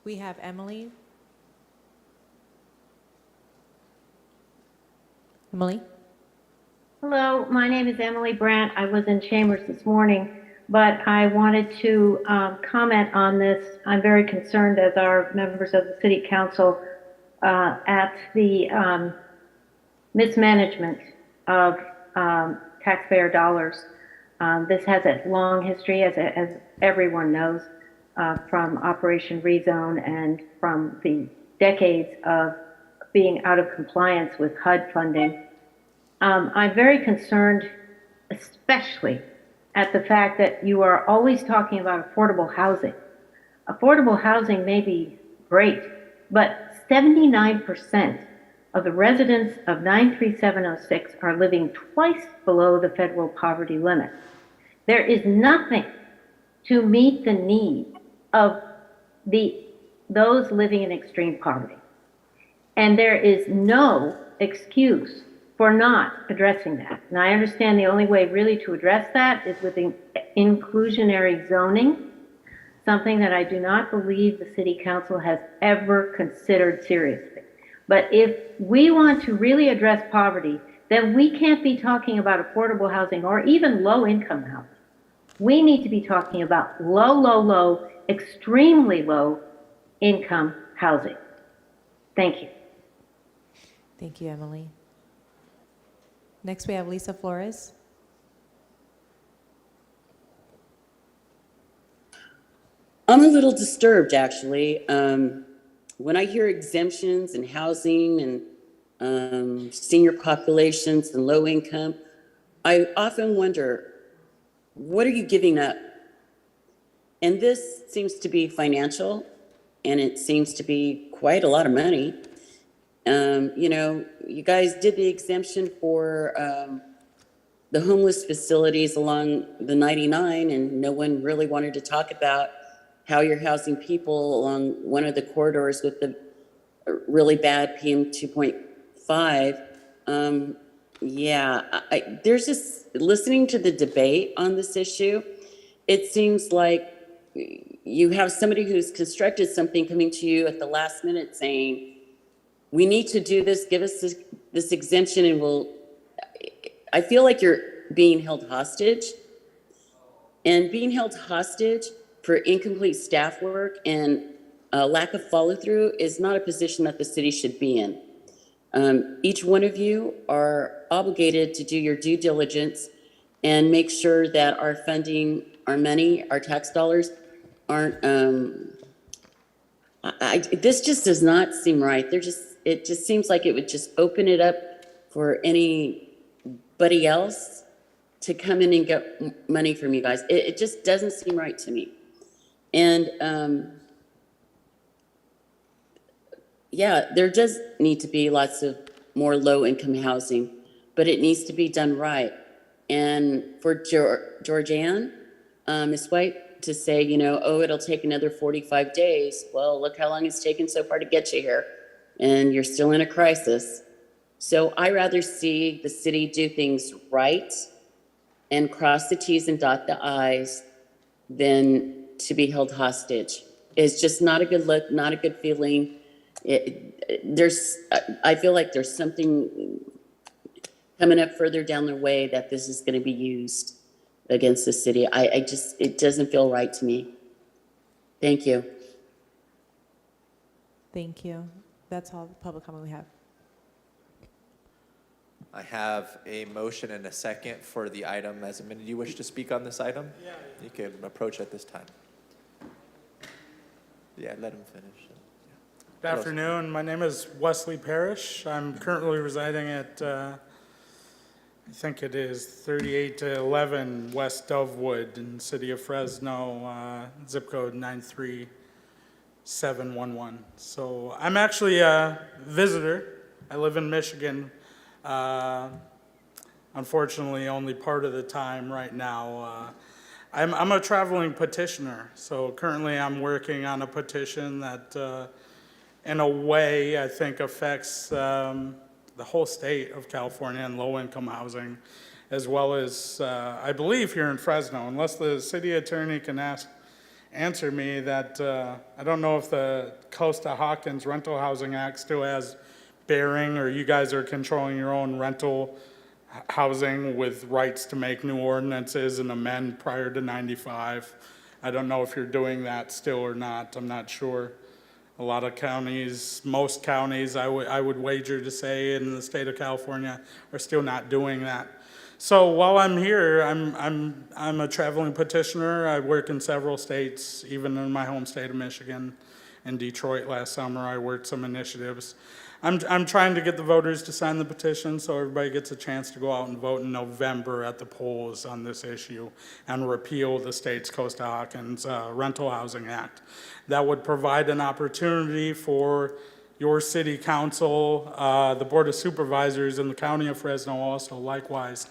We have Emily. Emily? Hello, my name is Emily Brandt. I was in chambers this morning, but I wanted to comment on this. I'm very concerned, as are members of the City Council, at the mismanagement of taxpayer dollars. This has a long history, as everyone knows, from Operation Rezone and from the decades of being out of compliance with HUD funding. I'm very concerned, especially at the fact that you are always talking about affordable housing. Affordable housing may be great, but 79% of the residents of 93706 are living twice below the federal poverty limit. There is nothing to meet the need of those living in extreme poverty. And there is no excuse for not addressing that. And I understand the only way really to address that is with inclusionary zoning, something that I do not believe the City Council has ever considered seriously. But if we want to really address poverty, then we can't be talking about affordable housing or even low-income housing. We need to be talking about low, extremely low-income housing. Thank you. Thank you, Emily. Next, we have Lisa Flores. I'm a little disturbed, actually. When I hear exemptions and housing and senior populations and low income, I often wonder, what are you giving up? And this seems to be financial, and it seems to be quite a lot of money. You know, you guys did the exemption for the homeless facilities along the 99, and no one really wanted to talk about how you're housing people along one of the corridors with the really bad PM 2.5. Yeah, there's just, listening to the debate on this issue, it seems like you have somebody who's constructed something coming to you at the last minute saying, we need to do this, give us this exemption, and I feel like you're being held hostage. And being held hostage for incomplete staff work and lack of follow through is not a position that the city should be in. Each one of you are obligated to do your due diligence and make sure that our funding, our money, our tax dollars aren't, this just does not seem right. It just seems like it would just open it up for anybody else to come in and get money from you guys. It just doesn't seem right to me. And yeah, there does need to be lots of more low-income housing, but it needs to be done right. And for Georgianne, Ms. White, to say, you know, oh, it'll take another 45 days. Well, look how long it's taken so far to get you here, and you're still in a crisis. So I rather see the city do things right and cross the T's and dot the I's than to be held hostage. It's just not a good look, not a good feeling. I feel like there's something coming up further down the way that this is going to be used against the city. It doesn't feel right to me. Thank you. Thank you. That's all the public comment we have. I have a motion and a second for the item as amended. Do you wish to speak on this item? Yeah. You can approach at this time. Yeah, let him finish. Good afternoon. My name is Wesley Parrish. I'm currently residing at, I think it is 38 to 11 West Dovewood in the city of Fresno, zip code 711. So I'm actually a visitor. I live in Michigan. Unfortunately, only part of the time right now. I'm a traveling petitioner. So currently I'm working on a petition that in a way I think affects the whole state of California and low-income housing, as well as, I believe, here in Fresno. Unless the city attorney can answer me that, I don't know if the Costa-Hawkins Rental Housing Act still has bearing, or you guys are controlling your own rental housing with rights to make new ordinances and amend prior to 95. I don't know if you're doing that still or not. I'm not sure. A lot of counties, most counties, I would wager to say in the state of California are still not doing that. So while I'm here, I'm a traveling petitioner. I work in several states, even in my home state of Michigan. In Detroit last summer, I worked some initiatives. I'm trying to get the voters to sign the petition so everybody gets a chance to go out and vote in November at the polls on this issue and repeal the state's Costa-Hawkins Rental Housing Act. That would provide an opportunity for your city council, the Board of Supervisors in the county of Fresno also likewise,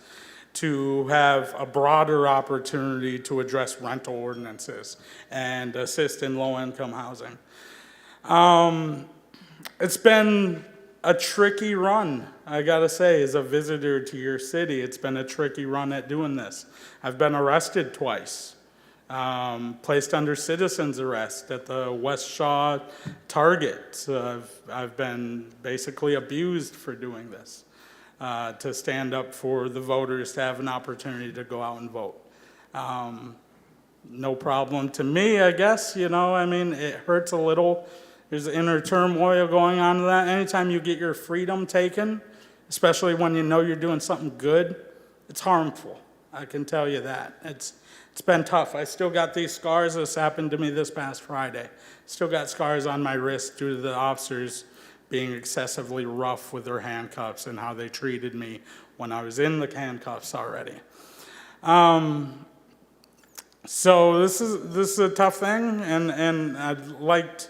to have a broader opportunity to address rental ordinances and assist in low-income housing. It's been a tricky run, I gotta say, as a visitor to your city. It's been a tricky run at doing this. I've been arrested twice, placed under citizen's arrest at the West Shaw Target. I've been basically abused for doing this, to stand up for the voters to have an opportunity to go out and vote. No problem to me, I guess, you know, I mean, it hurts a little. There's inner turmoil going on in that. Anytime you get your freedom taken, especially when you know you're doing something good, it's harmful. I can tell you that. It's been tough. I still got these scars. This happened to me this past Friday. Still got scars on my wrist due to the officers being excessively rough with their handcuffs and how they treated me when I was in the handcuffs already. So this is a tough thing, and I'd like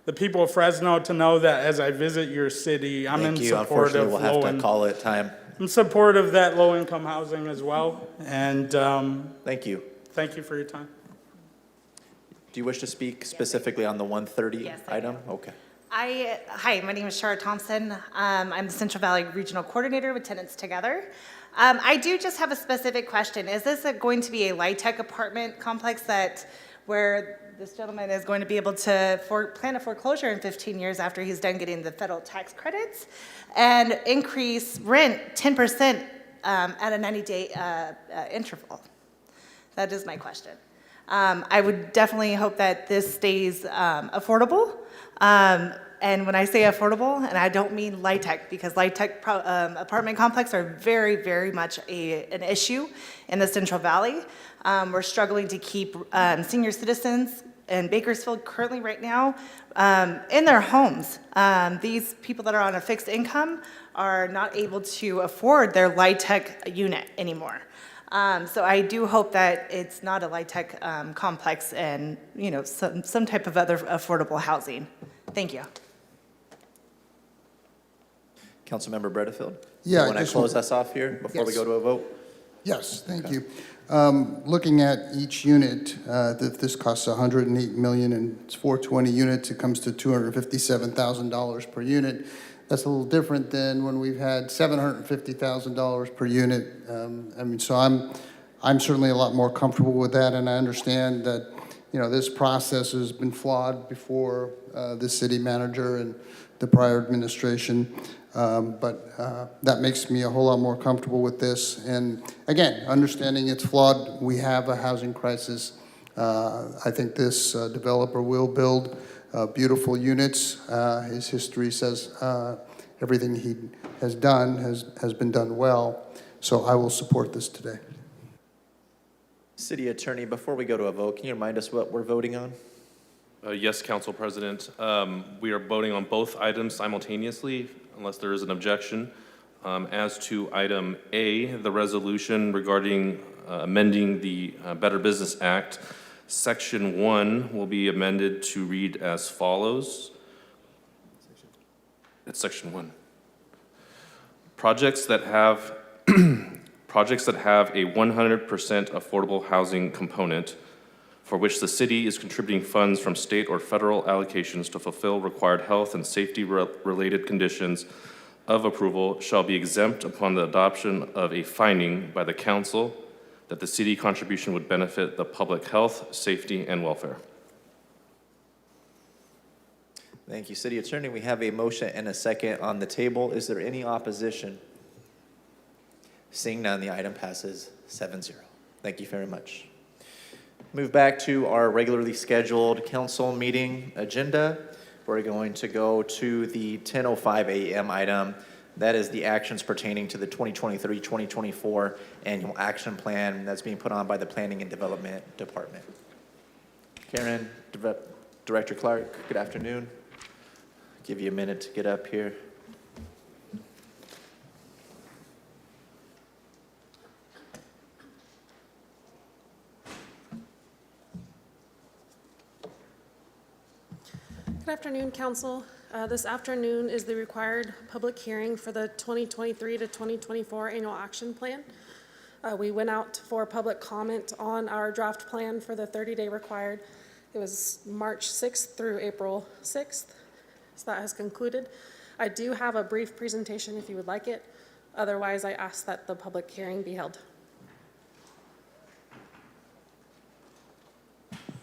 the people of Fresno to know that as I visit your city, I'm in support of Unfortunately, we'll have to call it time. I'm supportive of that low-income housing as well, and thank you. Thank you for your time. Do you wish to speak specifically on the 130 item? Okay. Hi, my name is Shara Thompson. I'm the Central Valley Regional Coordinator with Tenants Together. I do just have a specific question. Is this going to be a LIHTC apartment complex where this gentleman is going to be able to plan a foreclosure in 15 years after he's done getting the federal tax credits and increase rent 10% at a 90-day interval? That is my question. I would definitely hope that this stays affordable. And when I say affordable, and I don't mean LIHTC, because LIHTC apartment complexes are very, very much an issue in the Central Valley. We're struggling to keep senior citizens in Bakersfield currently right now in their homes. These people that are on a fixed income are not able to afford their LIHTC unit anymore. So I do hope that it's not a LIHTC complex and, you know, some type of other affordable housing. Thank you. Councilmember Bredefield? Yeah, Want to close us off here before we go to a vote? Yes, thank you. Looking at each unit, this costs $108 million and it's 420 units. It comes to $257,000 per unit. That's a little different than when we've had $750,000 per unit. I mean, so I'm certainly a lot more comfortable with that, and I understand that, you know, this process has been flawed before the city manager and the prior administration. But that makes me a whole lot more comfortable with this. And again, understanding it's flawed, we have a housing crisis. I think this developer will build beautiful units. His history says everything he has done has been done well. So I will support this today. City Attorney, before we go to a vote, can you remind us what we're voting on? Yes, Council President. We are voting on both items simultaneously, unless there is an objection. As to item A, the resolution regarding amending the Better Business Act, Section 1 will be amended to read as follows. It's Section 1. Projects that have projects that have a 100% affordable housing component for which the city is contributing funds from state or federal allocations to fulfill required health and safety related conditions of approval shall be exempt upon the adoption of a finding by the council that the city contribution would benefit the public health, safety, and welfare. Thank you, City Attorney. We have a motion and a second on the table. Is there any opposition? Seeing none, the item passes 7-0. Thank you very much. Move back to our regularly scheduled council meeting agenda. We're going to go to the 10:05 a.m. item. That is the actions pertaining to the 2023-2024 annual action plan that's being put on by the Planning and Development Department. Karen, Director Clark, good afternoon. Give you a minute to get up here. Good afternoon, Council. This afternoon is the required public hearing for the 2023 to 2024 annual action plan. We went out for public comment on our draft plan for the 30-day required. It was March 6th through April 6th, so that has concluded. I do have a brief presentation if you would like it. Otherwise, I ask that the public hearing be held.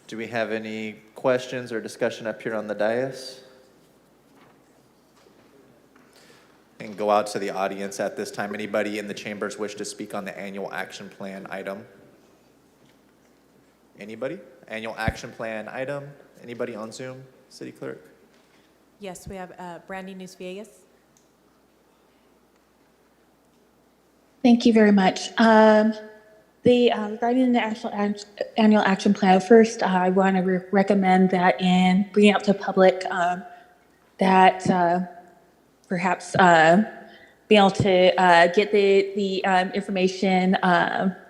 Do we have any questions or discussion up here on the dais? And go out to the audience at this time. Anybody in the chambers wish to speak on the annual action plan item? Anybody? Annual action plan item? Anybody on Zoom? City Clerk? Yes, we have Brandy News Villegas. Thank you very much. Regarding the annual action plan, first, I want to recommend that in bringing out to public that perhaps be able to get the information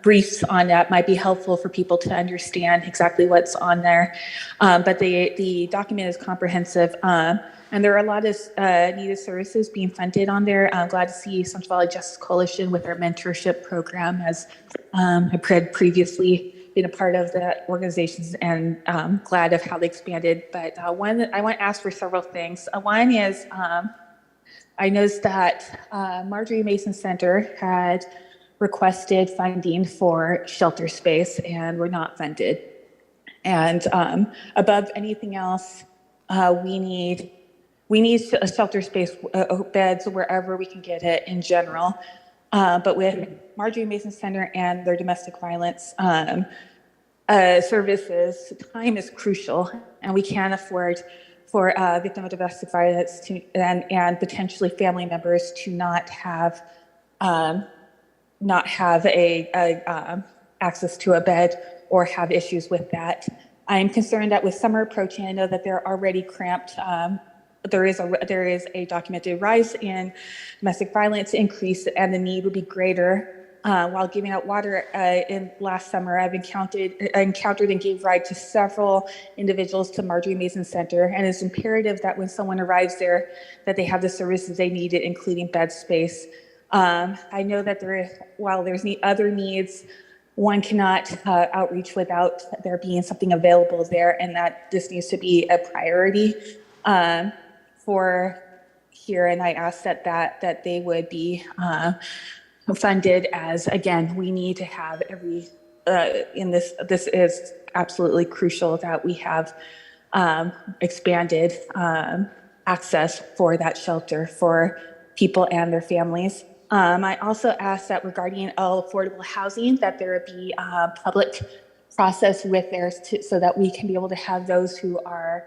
briefs on that might be helpful for people to understand exactly what's on there. But the document is comprehensive. And there are a lot of needed services being funded on there. I'm glad to see Central Valley Justice Coalition with their mentorship program, as I've previously been a part of the organizations, and glad of how they expanded. But I want to ask for several things. One is I noticed that Marjorie Mason Center had requested funding for shelter space and were not funded. And above anything else, we need a shelter space, beds wherever we can get it in general. But with Marjorie Mason Center and their domestic violence services, time is crucial, and we can't afford for a victim of domestic violence to, and potentially family members to not have access to a bed or have issues with that. I am concerned that with summer approaching, I know that they're already cramped. There is a documented rise in domestic violence increase, and the need would be greater. While giving out water in last summer, I've encountered and gave ride to several individuals to Marjorie Mason Center, and it's imperative that when someone arrives there, that they have the services they needed, including bed space. I know that while there's other needs, one cannot outreach without there being something available there, and that this needs to be a priority for here. And I ask that they would be funded, as again, we need to have this is absolutely crucial that we have expanded access for that shelter for people and their families. I also ask that regarding affordable housing, that there be a public process with theirs so that we can be able to have those who are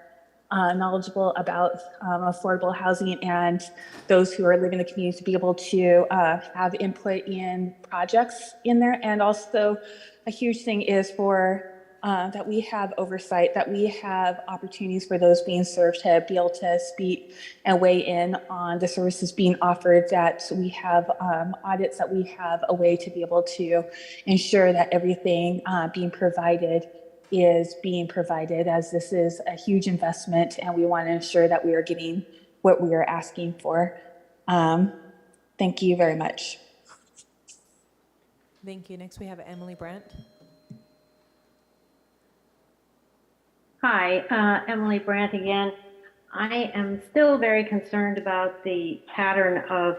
knowledgeable about affordable housing and those who are living in the community to be able to have input in projects in there. And also a huge thing is for that we have oversight, that we have opportunities for those being served to be able to speak and weigh in on the services being offered, that we have audits, that we have a way to be able to ensure that everything being provided is being provided, as this is a huge investment and we want to ensure that we are getting what we are asking for. Thank you very much. Thank you. Next, we have Emily Brandt. Hi, Emily Brandt again. I am still very concerned about the pattern of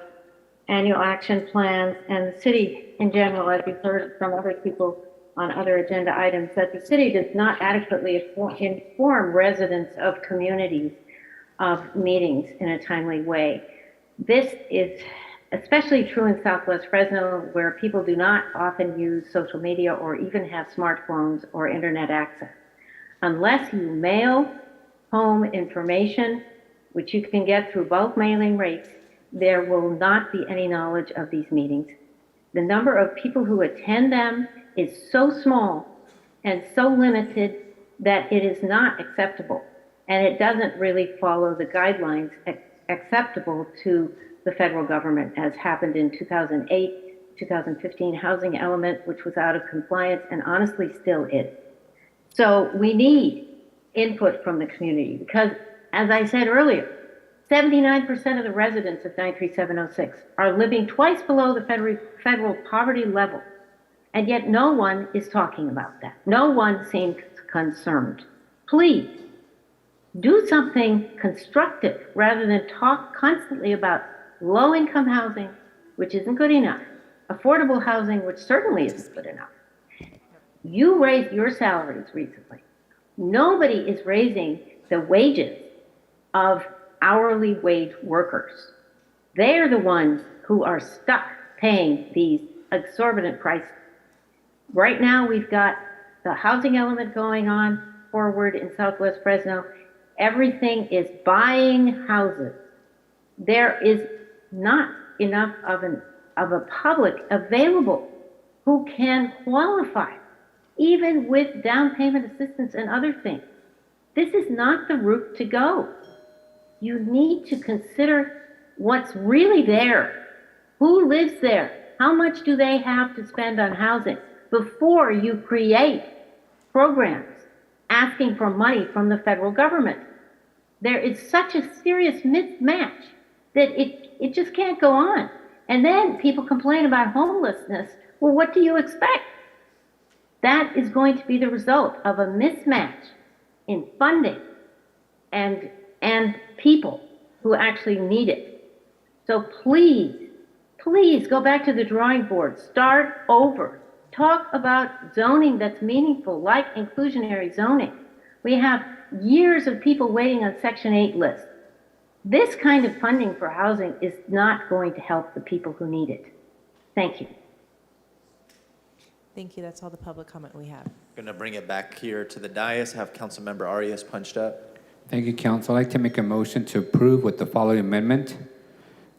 annual action plans and the city in general, as we've heard from other people on other agenda items, that the city does not adequately inform residents of communities of meetings in a timely way. This is especially true in Southwest Fresno, where people do not often use social media or even have smartphones or internet access. Unless you mail home information, which you can get through bulk mailing rates, there will not be any knowledge of these meetings. The number of people who attend them is so small and so limited that it is not acceptable. And it doesn't really follow the guidelines acceptable to the federal government, as happened in 2008, 2015 housing element, which was out of compliance and honestly still is. So we need input from the community because, as I said earlier, 79% of the residents of 93706 are living twice below the federal poverty level, and yet no one is talking about that. No one seems concerned. Please do something constructive rather than talk constantly about low-income housing, which isn't good enough, affordable housing, which certainly isn't good enough. You raised your salaries recently. Nobody is raising the wages of hourly wage workers. They're the ones who are stuck paying these exorbitant prices. Right now, we've got the housing element going on forward in Southwest Fresno. Everything is buying houses. There is not enough of a public available who can qualify, even with down payment assistance and other things. This is not the route to go. You need to consider what's really there. Who lives there? How much do they have to spend on housing before you create programs asking for money from the federal government? There is such a serious mismatch that it just can't go on. And then people complain about homelessness. Well, what do you expect? That is going to be the result of a mismatch in funding and people who actually need it. So please, please go back to the drawing board. Start over. Talk about zoning that's meaningful, like inclusionary zoning. We have years of people waiting on Section 8 lists. This kind of funding for housing is not going to help the people who need it. Thank you. Thank you. That's all the public comment we have. Going to bring it back here to the dais, have Councilmember Arias punched up. Thank you, Council. I'd like to make a motion to approve with the following amendment,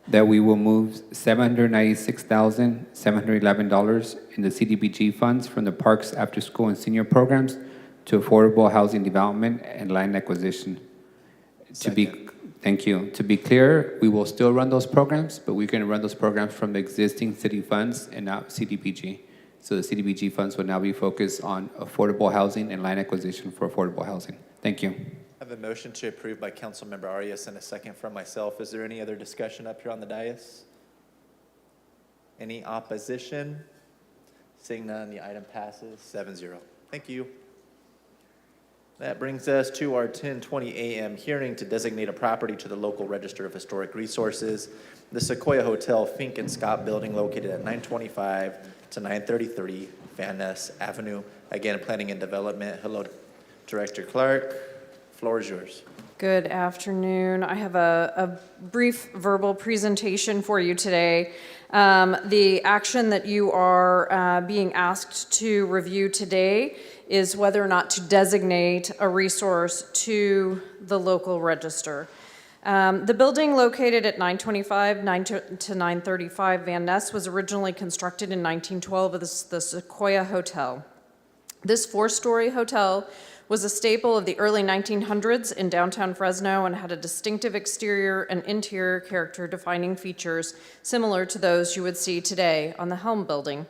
that we will move $796,711 in the CDBG funds from the Parks After School and Senior Programs to affordable housing development and land acquisition. Thank you. To be clear, we will still run those programs, but we're going to run those programs from the existing city funds and not CDBG. So the CDBG funds will now be focused on affordable housing and land acquisition for affordable housing. Thank you. I have a motion to approve by Councilmember Arias and a second from myself. Is there any other discussion up here on the dais? Any opposition? Seeing none, the item passes 7-0. Thank you. That brings us to our 10:20 a.m. hearing to designate a property to the local Register of Historic Resources, the Sequoia Hotel Fink and Scott building located at 925 to 933 Van Ness Avenue. Again, Planning and Development. Hello, Director Clark. Floor is yours. Good afternoon. I have a brief verbal presentation for you today. The action that you are being asked to review today is whether or not to designate a resource to the local register. The building located at 925 to 935 Van Ness was originally constructed in 1912 as the Sequoia Hotel. This four-story hotel was a staple of the early 1900s in downtown Fresno and had a distinctive exterior and interior character defining features similar to those you would see today on the Helm building.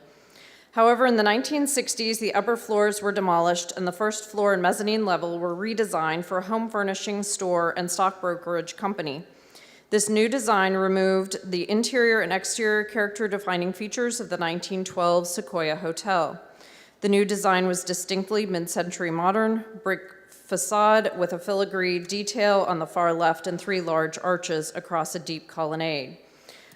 However, in the 1960s, the upper floors were demolished and the first floor and mezzanine level were redesigned for a home furnishing store and stock brokerage company. This new design removed the interior and exterior character-defining features of the 1912 Sequoia Hotel. The new design was distinctly mid-century modern, brick facade with a filigree detail on the far left and 3 large arches across a deep colonnade.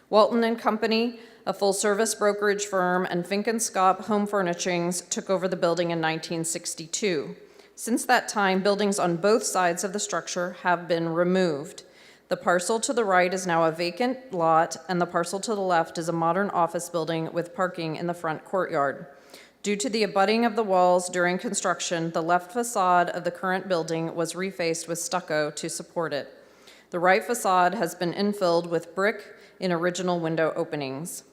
Walton and Company, a full-service brokerage firm, and Fink and Scott Home Furnishings took over the building in 1962. Since that time, buildings on both sides of the structure have been removed. The parcel to the right is now a vacant lot, and the parcel to the left is a modern office building with parking in the front courtyard. Due to the abutting of the walls during construction, the left facade of the current building was refaced with stucco to support it. The right facade has been infilled with brick in original window openings.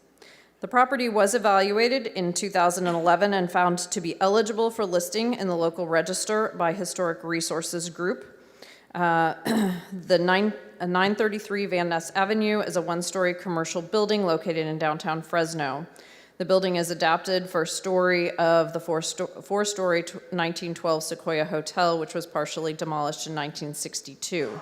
The property was evaluated in 2011 and found to be eligible for listing in the local register by Historic Resources Group. The 933 Van Ness Avenue is a 1-story commercial building located in downtown Fresno. The building is adapted first story of the four-story 1912 Sequoia Hotel, which was partially demolished in 1962.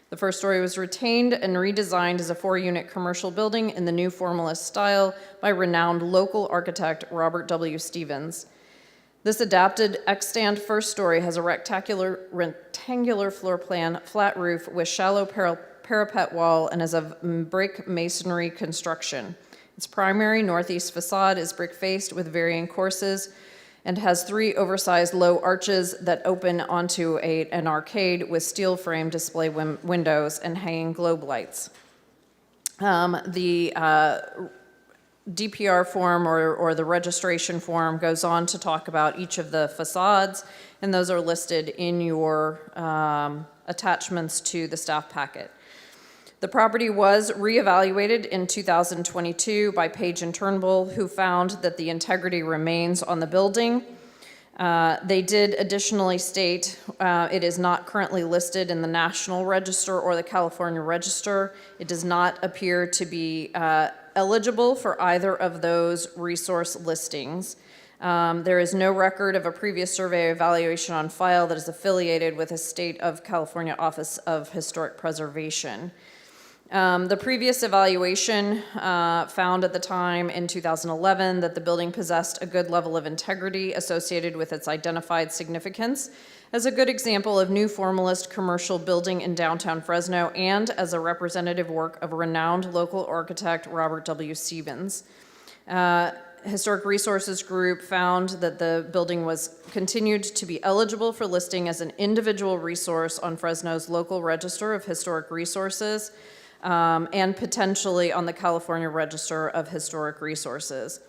The first story was retained and redesigned as a 4-unit commercial building in the new formalist style by renowned local architect Robert W. Stevens. This adapted extant first story has a rectangular floor plan, flat roof with shallow parapet wall, and is of brick masonry construction. Its primary northeast facade is brick-faced with varying courses and has 3 oversized low arches that open onto an arcade with steel frame display windows and hanging globe lights. The DPR form or the registration form goes on to talk about each of the facades, and those are listed in your attachments to the staff packet. The property was reevaluated in 2022 by Page and Turnbull, who found that the integrity remains on the building. They did additionally state it is not currently listed in the National Register or the California Register. It does not appear to be eligible for either of those resource listings. There is no record of a previous survey evaluation on file that is affiliated with the State of California Office of Historic Preservation. The previous evaluation found at the time in 2011 that the building possessed a good level of integrity associated with its identified significance as a good example of new formalist commercial building in downtown Fresno and as a representative work of renowned local architect Robert W. Stevens. Historic Resources Group found that the building was continued to be eligible for listing as an individual resource on Fresno's local register of historic resources, and potentially on the California Register of Historic Resources.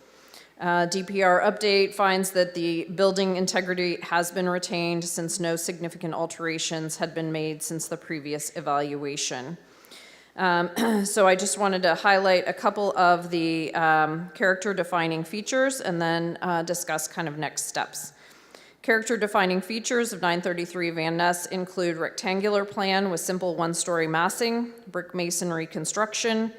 DPR update finds that the building integrity has been retained since no significant alterations had been made since the previous evaluation. So I just wanted to highlight a couple of the character-defining features and then discuss kind of next steps. Character-defining features of 933 Van Ness include rectangular plan with simple 1-story massing, brick masonry construction,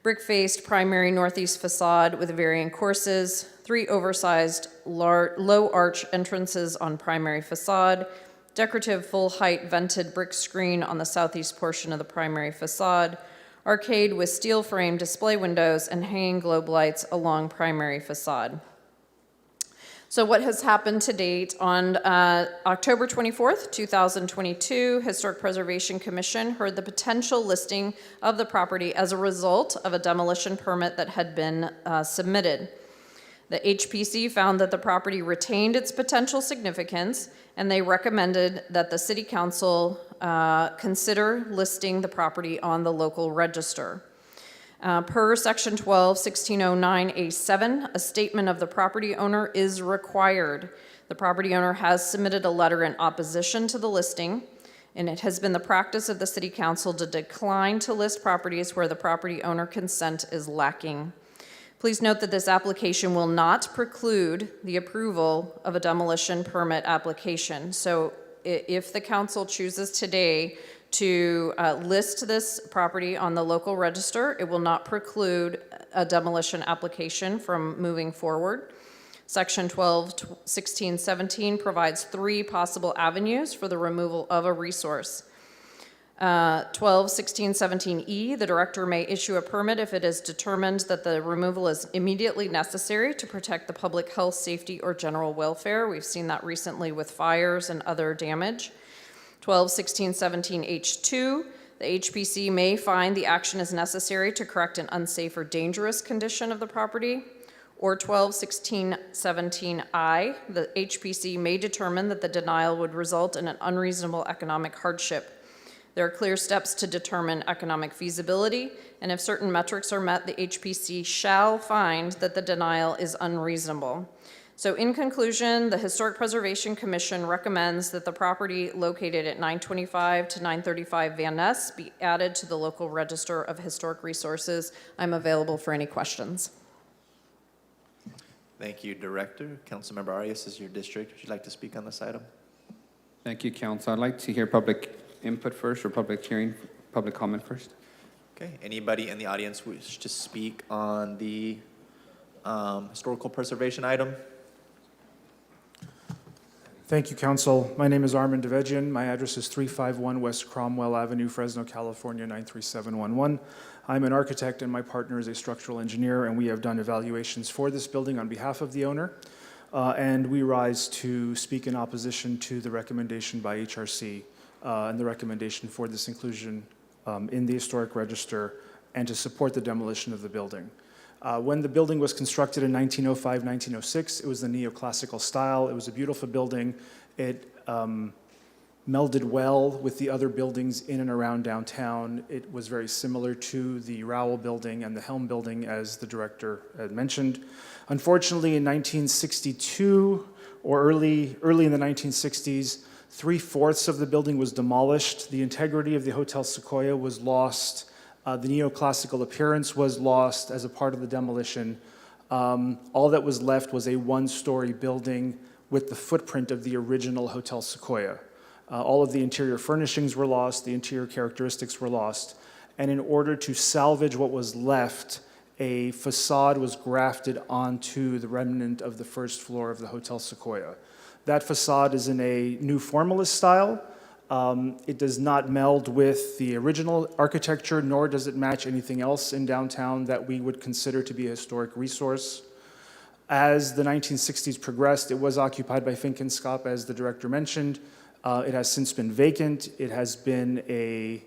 brick-faced primary northeast facade with varying courses, 3 oversized low arch entrances on primary facade, decorative full-height vented brick screen on the southeast portion of the primary facade, arcade with steel frame display windows and hanging globe lights along primary facade. So what has happened to date? On October 24th, 2022, Historic Preservation Commission heard the potential listing of the property as a result of a demolition permit that had been submitted. The HPC found that the property retained its potential significance, and they recommended that the City Council consider listing the property on the local register. Per Section 12-1609A7, a statement of the property owner is required. The property owner has submitted a letter in opposition to the listing, and it has been the practice of the City Council to decline to list properties where the property owner consent is lacking. Please note that this application will not preclude the approval of a demolition permit application. So if the council chooses today to list this property on the local register, it will not preclude a demolition application from moving forward. Section 121617 provides 3 possible avenues for the removal of a resource. 121617E, the director may issue a permit if it is determined that the removal is immediately necessary to protect the public health, safety, or general welfare. We've seen that recently with fires and other damage. 121617H2, the HPC may find the action is necessary to correct an unsafe or dangerous condition of the property. Or 121617I, the HPC may determine that the denial would result in an unreasonable economic hardship. There are clear steps to determine economic feasibility, and if certain metrics are met, the HPC shall find that the denial is unreasonable. So in conclusion, the Historic Preservation Commission recommends that the property located at 925 to 935 Van Ness be added to the local register of historic resources. I'm available for any questions. Thank you, Director. Councilmember Arias is your district. Would you like to speak on this item? Thank you, Council. I'd like to hear public input first, or public hearing, public comment first. Okay, anybody in the audience wish to speak on the historical preservation item? Thank you, Council. My name is Armin Devedjian. My address is 351 West Cromwell Avenue, Fresno, California, 93711. I'm an architect and my partner is a structural engineer, and we have done evaluations for this building on behalf of the owner. And we rise to speak in opposition to the recommendation by HRC and the recommendation for this inclusion in the historic register and to support the demolition of the building. When the building was constructed in 1905, 1906, it was the neoclassical style. It was a beautiful building. It melded well with the other buildings in and around downtown. It was very similar to the Rowell building and the Helm building, as the director had mentioned. Unfortunately, in 1962 or early in the 1960s, 3/4 of the building was demolished. The integrity of the Hotel Sequoia was lost. The neoclassical appearance was lost as a part of the demolition. All that was left was a one-story building with the footprint of the original Hotel Sequoia. All of the interior furnishings were lost, the interior characteristics were lost, and in order to salvage what was left, a facade was grafted onto the remnant of the first floor of the Hotel Sequoia. That facade is in a new formalist style. It does not meld with the original architecture, nor does it match anything else in downtown that we would consider to be a historic resource. As the 1960s progressed, it was occupied by Fink and Skop, as the director mentioned. It has since been vacant. It has been a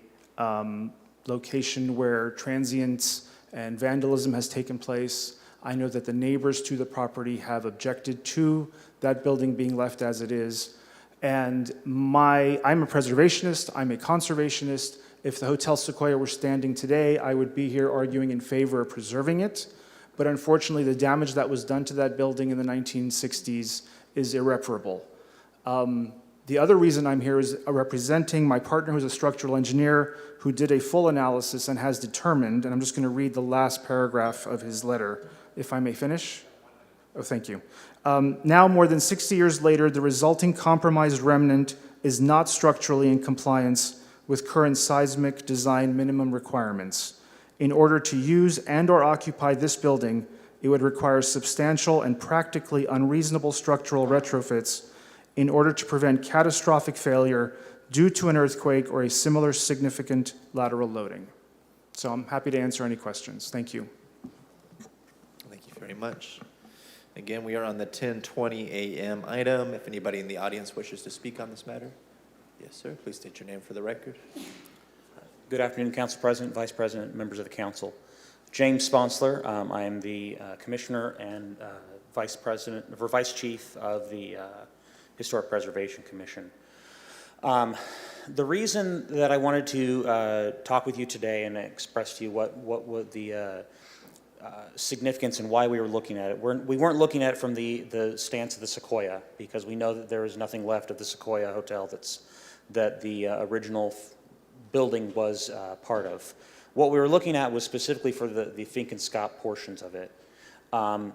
location where transients and vandalism has taken place. I know that the neighbors to the property have objected to that building being left as it is. And I'm a preservationist, I'm a conservationist. If the Hotel Sequoia were standing today, I would be here arguing in favor of preserving it. But unfortunately, the damage that was done to that building in the 1960s is irreparable. The other reason I'm here is representing my partner, who's a structural engineer, who did a full analysis and has determined, and I'm just going to read the last paragraph of his letter, if I may finish. Oh, thank you. Now, more than 60 years later, the resulting compromised remnant is not structurally in compliance with current seismic design minimum requirements. In order to use and/or occupy this building, it would require substantial and practically unreasonable structural retrofits in order to prevent catastrophic failure due to an earthquake or a similar significant lateral loading. So I'm happy to answer any questions. Thank you. Thank you very much. Again, we are on the 10:20 a.m. item. If anybody in the audience wishes to speak on this matter. Yes, sir. Please state your name for the record. Good afternoon, Council President, Vice President, members of the Council. James Sponsler. I am the Commissioner and Vice Chief of the Historic Preservation Commission. The reason that I wanted to talk with you today and express to you what would the significance and why we were looking at it. We weren't looking at it from the stance of the Sequoia, because we know that there is nothing left of the Sequoia Hotel that the original building was part of. What we were looking at was specifically for the Fink and Scott portions of it.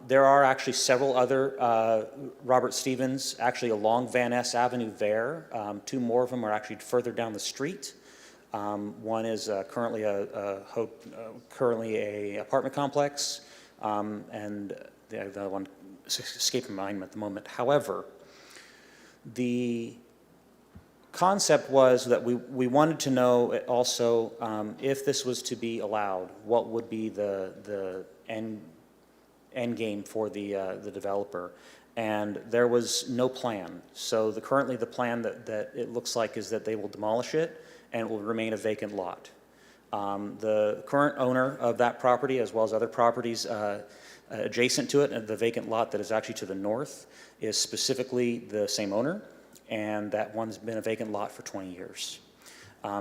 There are actually several other Robert Stevens, actually along Van Ness Avenue there. 2 more of them are actually further down the street. One is currently a apartment complex, and the other one escaping my mind at the moment. However, the concept was that we wanted to know also if this was to be allowed, what would be the end game for the developer. And there was no plan. So currently the plan that it looks like is that they will demolish it and it will remain a vacant lot. The current owner of that property, as well as other properties adjacent to it, and the vacant lot that is actually to the north, is specifically the same owner, and that one's been a vacant lot for 20 years.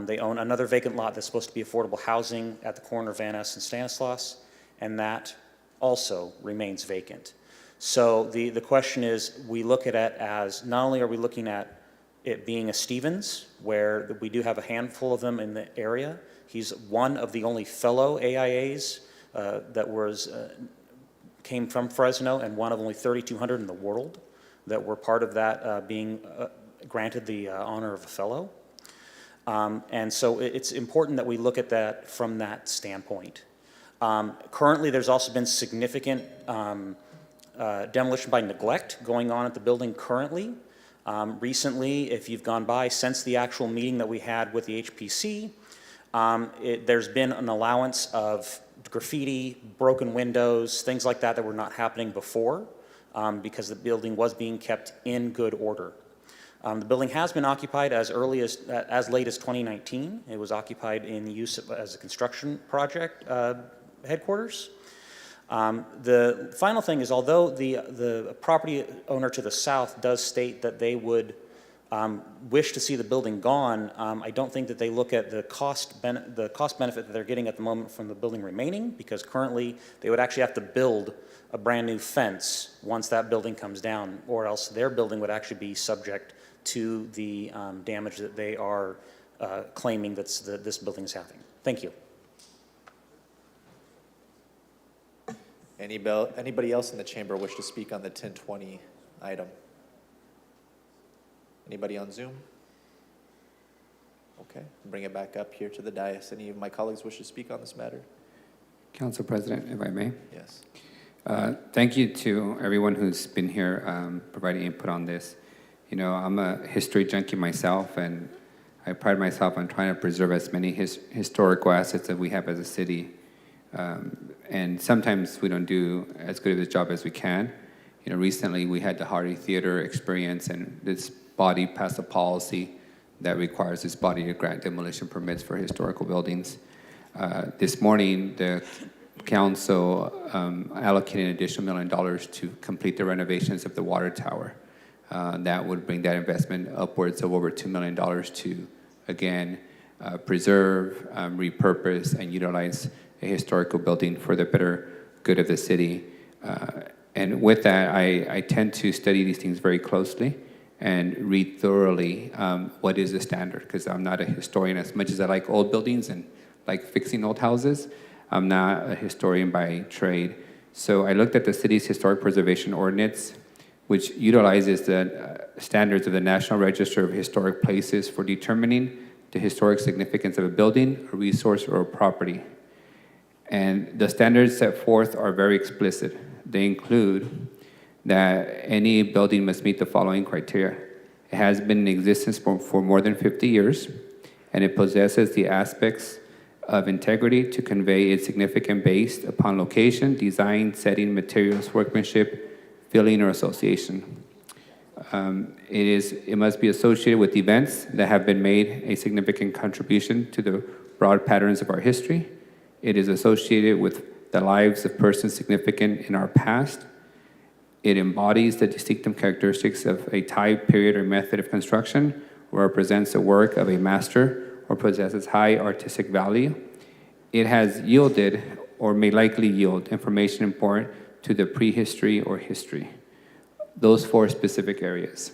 They own another vacant lot that's supposed to be affordable housing at the corner of Van Ness and Stanislaus, and that also remains vacant. So the question is, we look at it as, not only are we looking at it being a Stevens, where we do have a handful of them in the area. He's one of the only fellow AIAs that came from Fresno, and one of only 3,200 in the world that were part of that being granted the honor of a fellow. And so it's important that we look at that from that standpoint. Currently, there's also been significant demolition by neglect going on at the building currently. Recently, if you've gone by since the actual meeting that we had with the HPC, there's been an allowance of graffiti, broken windows, things like that were not happening before because the building was being kept in good order. The building has been occupied as late as 2019. It was occupied in use as a construction project headquarters. The final thing is, although the property owner to the south does state that they would wish to see the building gone, I don't think that they look at the cost benefit that they're getting at the moment from the building remaining, because currently they would actually have to build a brand new fence once that building comes down, or else their building would actually be subject to the damage that they are claiming that this building is having. Thank you. Anybody else in the chamber wish to speak on the 1020 item? Anybody on Zoom? Okay, bring it back up here to the dais. Any of my colleagues wish to speak on this matter? Council President, if I may. Yes. Thank you to everyone who's been here providing input on this. You know, I'm a history junkie myself, and I pride myself on trying to preserve as many historical assets that we have as a city. And sometimes we don't do as good of a job as we can. You know, recently we had the Hardy Theater experience, and this body passed a policy that requires this body to grant demolition permits for historical buildings. This morning, the council allocated an additional $1 million to complete the renovations of the water tower. That would bring that investment upwards of over $2 million to, again, preserve, repurpose, and utilize a historical building for the better good of the city. And with that, I tend to study these things very closely and read thoroughly what is the standard, because I'm not a historian. As much as I like old buildings and like fixing old houses, I'm not a historian by trade. So I looked at the city's historic preservation ordinance, which utilizes the standards of the National Register of Historic Places for determining the historic significance of a building, a resource, or a property. And the standards set forth are very explicit. They include that any building must meet the following criteria. It has been in existence for more than 50 years, and it possesses the aspects of integrity to convey its significance based upon location, design, setting, materials, workmanship, feeling, or association. It must be associated with events that have been made a significant contribution to the broad patterns of our history. It is associated with the lives of persons significant in our past. It embodies the distinctive characteristics of a type, period, or method of construction, or represents the work of a master, or possesses high artistic value. It has yielded, or may likely yield, information important to the prehistory or history. Those 4 specific areas.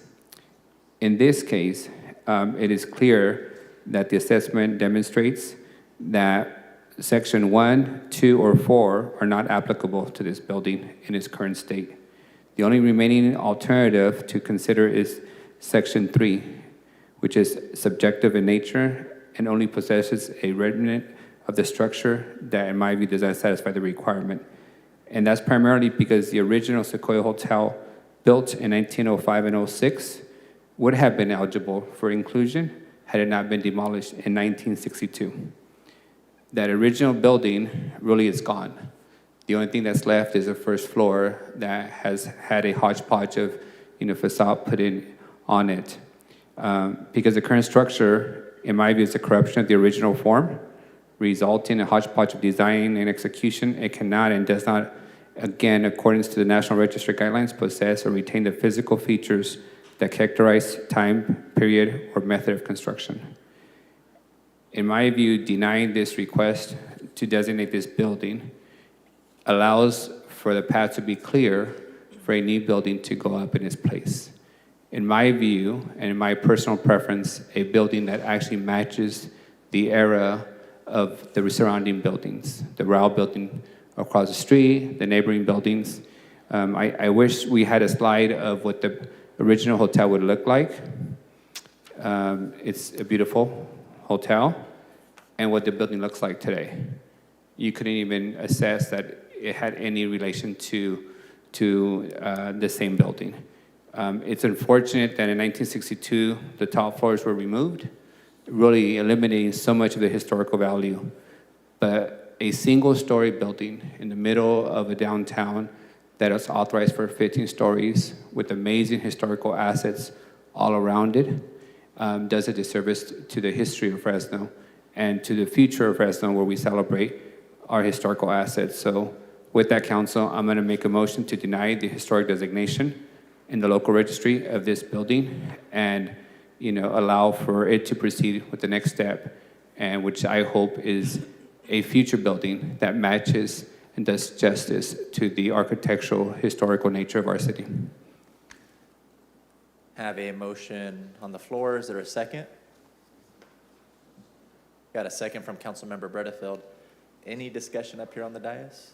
In this case, it is clear that the assessment demonstrates that Section 1, 2, or 4 are not applicable to this building in its current state. The only remaining alternative to consider is Section 3, which is subjective in nature and only possesses a remnant of the structure that, in my view, does not satisfy the requirement. And that's primarily because the original Sequoia Hotel, built in 1905 and '06, would have been eligible for inclusion had it not been demolished in 1962. That original building really is gone. The only thing that's left is the first floor that has had a hodgepodge of, facade put in on it. Because the current structure, in my view, is a corruption of the original form, resulting in a hodgepodge of design and execution. It cannot and does not, again, according to the National Register guidelines, possess or retain the physical features that characterize time, period, or method of construction. In my view, denying this request to designate this building allows for the path to be clear for a new building to go up in its place. In my view, and in my personal preference, a building that actually matches the era of the surrounding buildings, the Rao building across the street, the neighboring buildings. I wish we had a slide of what the original hotel would look like. It's a beautiful hotel, and what the building looks like today. You couldn't even assess that it had any relation to the same building. It's unfortunate that in 1962, the top floors were removed, really eliminating so much of the historical value. But a single-story building in the middle of a downtown that is authorized for 15 stories with amazing historical assets all around it does a disservice to the history of Fresno and to the future of Fresno, where we celebrate our historical assets. So with that, council, I'm going to make a motion to deny the historic designation in the local registry of this building and allow for it to proceed with the next step, and which I hope is a future building that matches and does justice to the architectural historical nature of our city. Have a motion on the floor. Is there a second? Got a second from Councilmember Bredefield. Any discussion up here on the dais?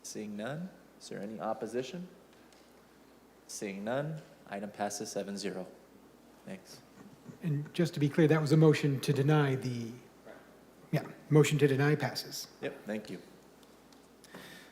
Seeing none. Is there any opposition? Seeing none, item passes 7-0. Thanks. And just to be clear, that was a motion to deny motion to deny passes. Yep, thank you.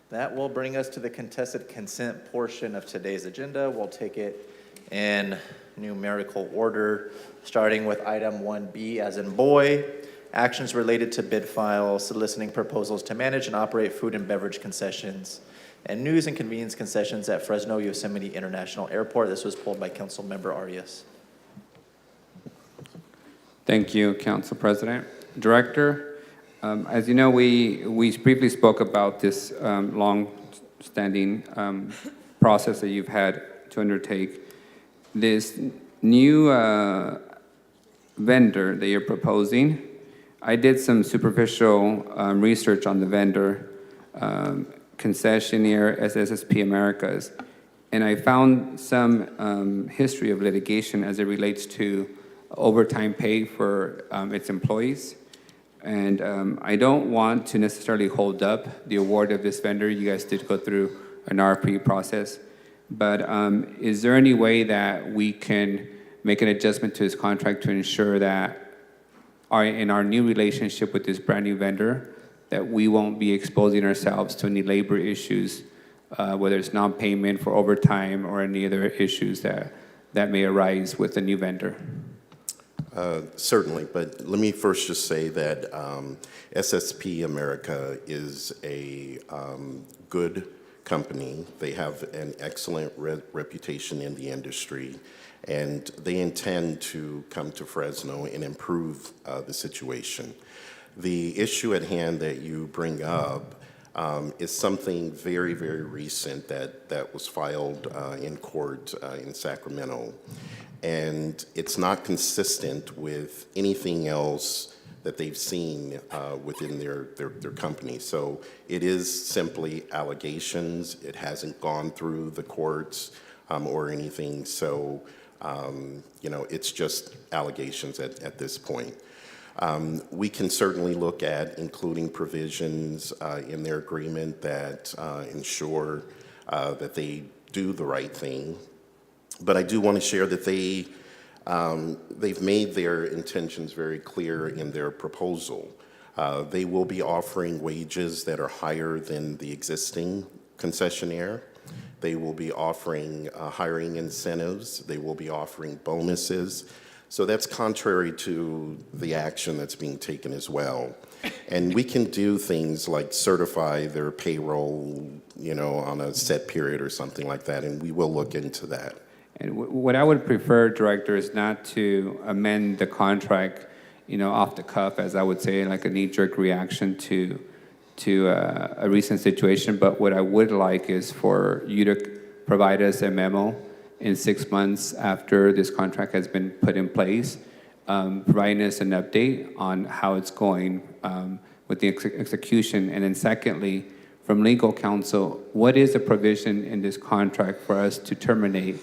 That will bring us to the contested consent portion of today's agenda. We'll take it in numerical order, starting with item 1B as in boy, actions related to bid file, soliciting proposals to manage and operate food and beverage concessions, and news and convenience concessions at Fresno Yosemite International Airport. This was pulled by Councilmember Arias. Thank you, Council President. Director, as you know, we briefly spoke about this long-standing process that you've had to undertake. This new vendor that you're proposing, I did some superficial research on the vendor, concessionaire SSP Americas, and I found some history of litigation as it relates to overtime pay for its employees. And I don't want to necessarily hold up the award of this vendor. You guys did go through an RFP process. But is there any way that we can make an adjustment to his contract to ensure that in our new relationship with this brand new vendor, that we won't be exposing ourselves to any labor issues, whether it's non-payment for overtime or any other issues that may arise with the new vendor? Certainly, but let me first just say that SSP America is a good company. They have an excellent reputation in the industry, and they intend to come to Fresno and improve the situation. The issue at hand that you bring up is something very, very recent that was filed in court in Sacramento. And it's not consistent with anything else that they've seen within their company. So it is simply allegations. It hasn't gone through the courts or anything. So, it's just allegations at this point. We can certainly look at including provisions in their agreement that ensure that they do the right thing. But I do want to share that they've made their intentions very clear in their proposal. They will be offering wages that are higher than the existing concessionaire. They will be offering hiring incentives. They will be offering bonuses. So that's contrary to the action that's being taken as well. And we can do things like certify their payroll, on a set period or something like that, and we will look into that. And what I would prefer, Director, is not to amend the contract, off the cuff, as I would say, like a knee-jerk reaction to a recent situation. But what I would like is for you to provide us a memo in 6 months after this contract has been put in place, providing us an update on how it's going with the execution. And then secondly, from legal counsel, what is the provision in this contract for us to terminate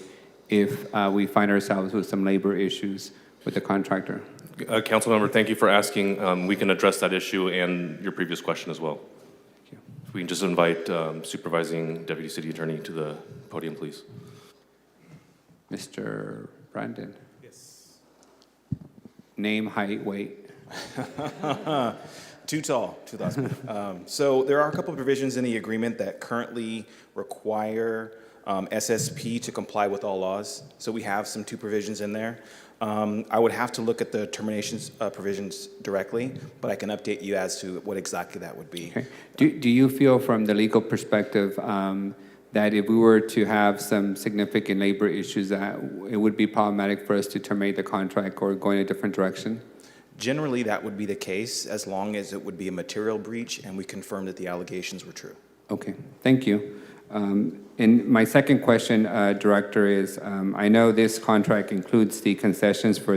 if we find ourselves with some labor issues with the contractor? Councilmember, thank you for asking. We can address that issue and your previous question as well. Thank you. If we can just invite Supervising Deputy City Attorney to the podium, please. Mr. Brandon. Yes. Name, height, weight. Too tall, 2000. So there are a couple of provisions in the agreement that currently require SSP to comply with all laws. So we have two provisions in there. I would have to look at the terminations provisions directly, but I can update you as to what exactly that would be. Okay. Do you feel from the legal perspective that if we were to have some significant labor issues, that it would be problematic for us to terminate the contract or go in a different direction? Generally, that would be the case as long as it would be a material breach and we confirm that the allegations were true. Okay, thank you. And my second question, Director, is I know this contract includes the concessions for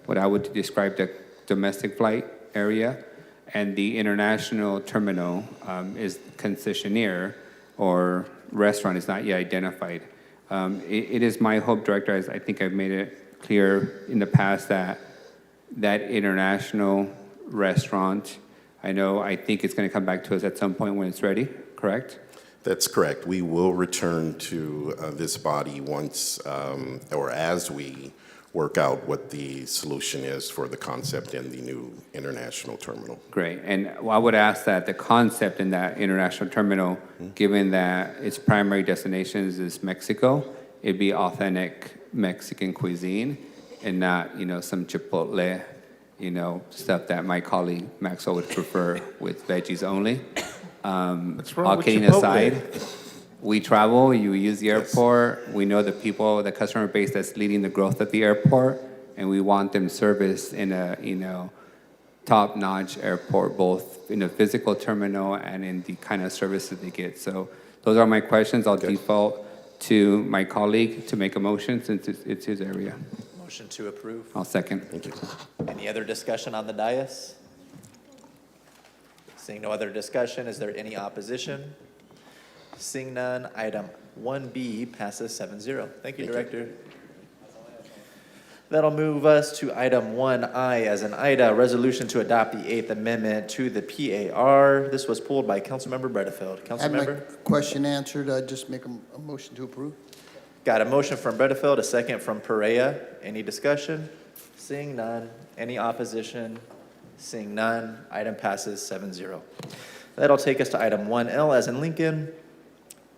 what I would describe the domestic flight area, and the international terminal is concessionaire or restaurant is not yet identified. It is my hope, Director, as I think I've made it clear in the past, that international restaurant, I think it's going to come back to us at some point when it's ready, correct? That's correct. We will return to this body once or as we work out what the solution is for the concept in the new international terminal. Great. And I would ask that the concept in that international terminal, given that its primary destinations is Mexico, it'd be authentic Mexican cuisine and not, some Chipotle, stuff that my colleague Maxwell would prefer with veggies only. All kidding aside, we travel, you use the airport, we know the people, the customer base that's leading the growth at the airport, and we want them serviced in a, top-notch airport, both in the physical terminal and in the kind of services they get. So those are my questions. I'll default to my colleague to make a motion since it's his area. Motion to approve. I'll second. Thank you. Any other discussion on the dais? Seeing no other discussion, is there any opposition? Seeing none, item 1B passes 7-0. Thank you, Director. That'll move us to item 1I as an IDA, resolution to adopt the 8th Amendment to the PAR. This was pulled by Councilmember Bredefeld. I had my Councilmember? question answered. I just make a motion to approve. Got a motion from Bredefeld, a second from Perea. Any discussion? Seeing none. Any opposition? Seeing none, item passes 7-0. That'll take us to item 1L as in Lincoln.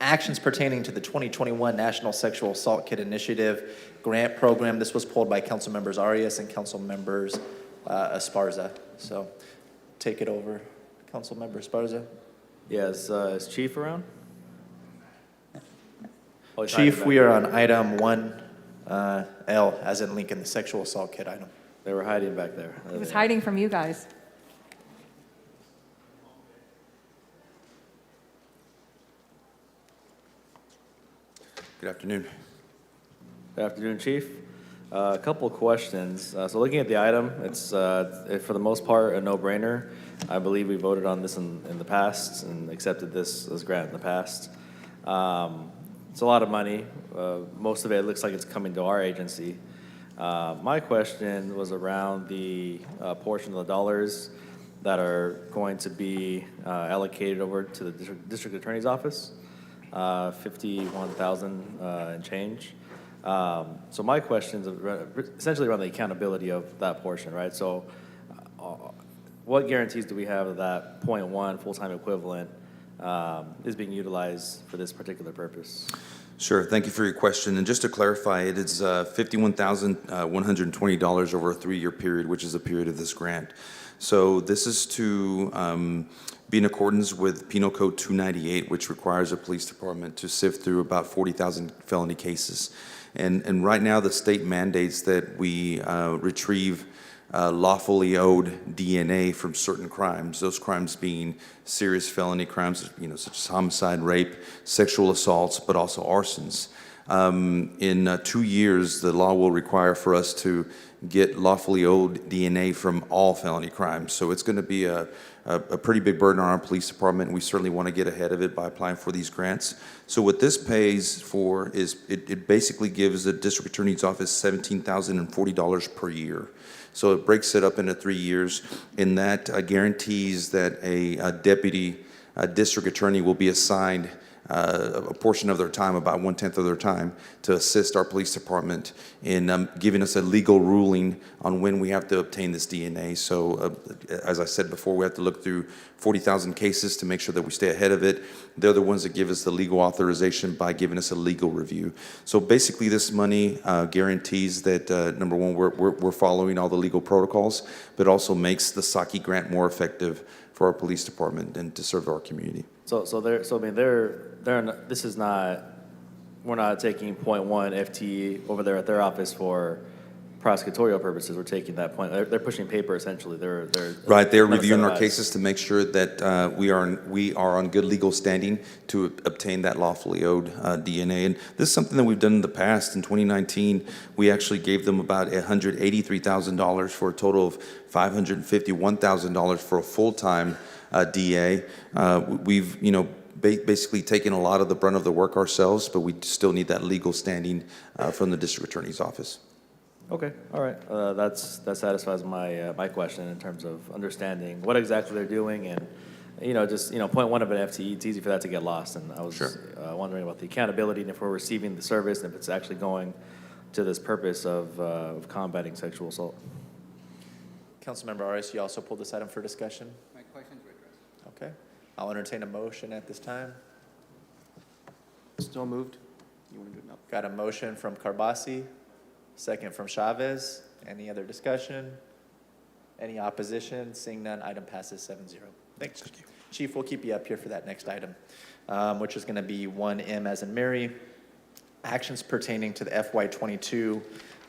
Actions pertaining to the 2021 National Sexual Assault Kit Initiative Grant Program. This was pulled by Council Members Arias and Council Members Esparza. So take it over, Council Member Esparza. Yes, is Chief around? Oh, Chief, we are on item 1L as in Lincoln, the sexual assault kit item. They were hiding back there. He was hiding from you guys. Good afternoon. Good afternoon, Chief. A couple of questions. So looking at the item, it's for the most part a no-brainer. I believe we voted on this in the past and accepted this grant in the past. It's a lot of money. Most of it looks like it's coming to our agency. My question was around the portion of the dollars that are going to be allocated over to the district attorney's office, 51,000 and change. So my question is essentially around the accountability of that portion, right? So what guarantees do we have that .1 full-time equivalent is being utilized for this particular purpose? Sure. Thank you for your question. And just to clarify, it is $51,120 over a 3-year period, which is the period of this grant. So this is to be in accordance with Penal Code 298, which requires a police department to sift through about 40,000 felony cases. And right now, the state mandates that we retrieve lawfully owed DNA from certain crimes, those crimes being serious felony crimes, such as homicide, rape, sexual assaults, but also arsons. In 2 years, the law will require for us to get lawfully owed DNA from all felony crimes. So it's going to be a pretty big burden on our police department. We certainly want to get ahead of it by applying for these grants. So what this pays for is it basically gives the district attorney's office $17,040 per year. So it breaks it up into 3 years, and that guarantees that a deputy district attorney will be assigned a portion of their time, about 1/10 of their time, to assist our police department in giving us a legal ruling on when we have to obtain this DNA. So as I said before, we have to look through 40,000 cases to make sure that we stay ahead of it. They're the ones that give us the legal authorization by giving us a legal review. So basically this money guarantees that, number one, we're following all the legal protocols, but also makes the SAKI grant more effective for our police department and to serve our community. This is not, we're not taking .1 FTE over there at their office for prosecutorial purposes. We're taking that point. They're pushing paper essentially. They're right. They're reviewing our cases to make sure that we are on good legal standing to obtain that lawfully owed DNA. And this is something that we've done in the past. In 2019, we actually gave them about $183,000 for a total of $551,000 for a full-time DA. We've basically taken a lot of the brunt of the work ourselves, but we still need that legal standing from the district attorney's office. Okay, all right. That satisfies my question in terms of understanding what exactly they're doing, and just .1 of an FTE. It's easy for that to get lost, and I was wondering about the accountability and if we're receiving the service and if it's actually going to this purpose of combating sexual assault. Councilmember Arias, you also pulled this item for discussion. My questions were addressed. Okay, I'll entertain a motion at this time. Still moved. You want to do it now? Got a motion from Carbasi, second from Chavez. Any other discussion? Any opposition? Seeing none, item passes 7-0. Thanks. Chief, we'll keep you up here for that next item, which is going to be 1M as in Mary, actions pertaining to the FY22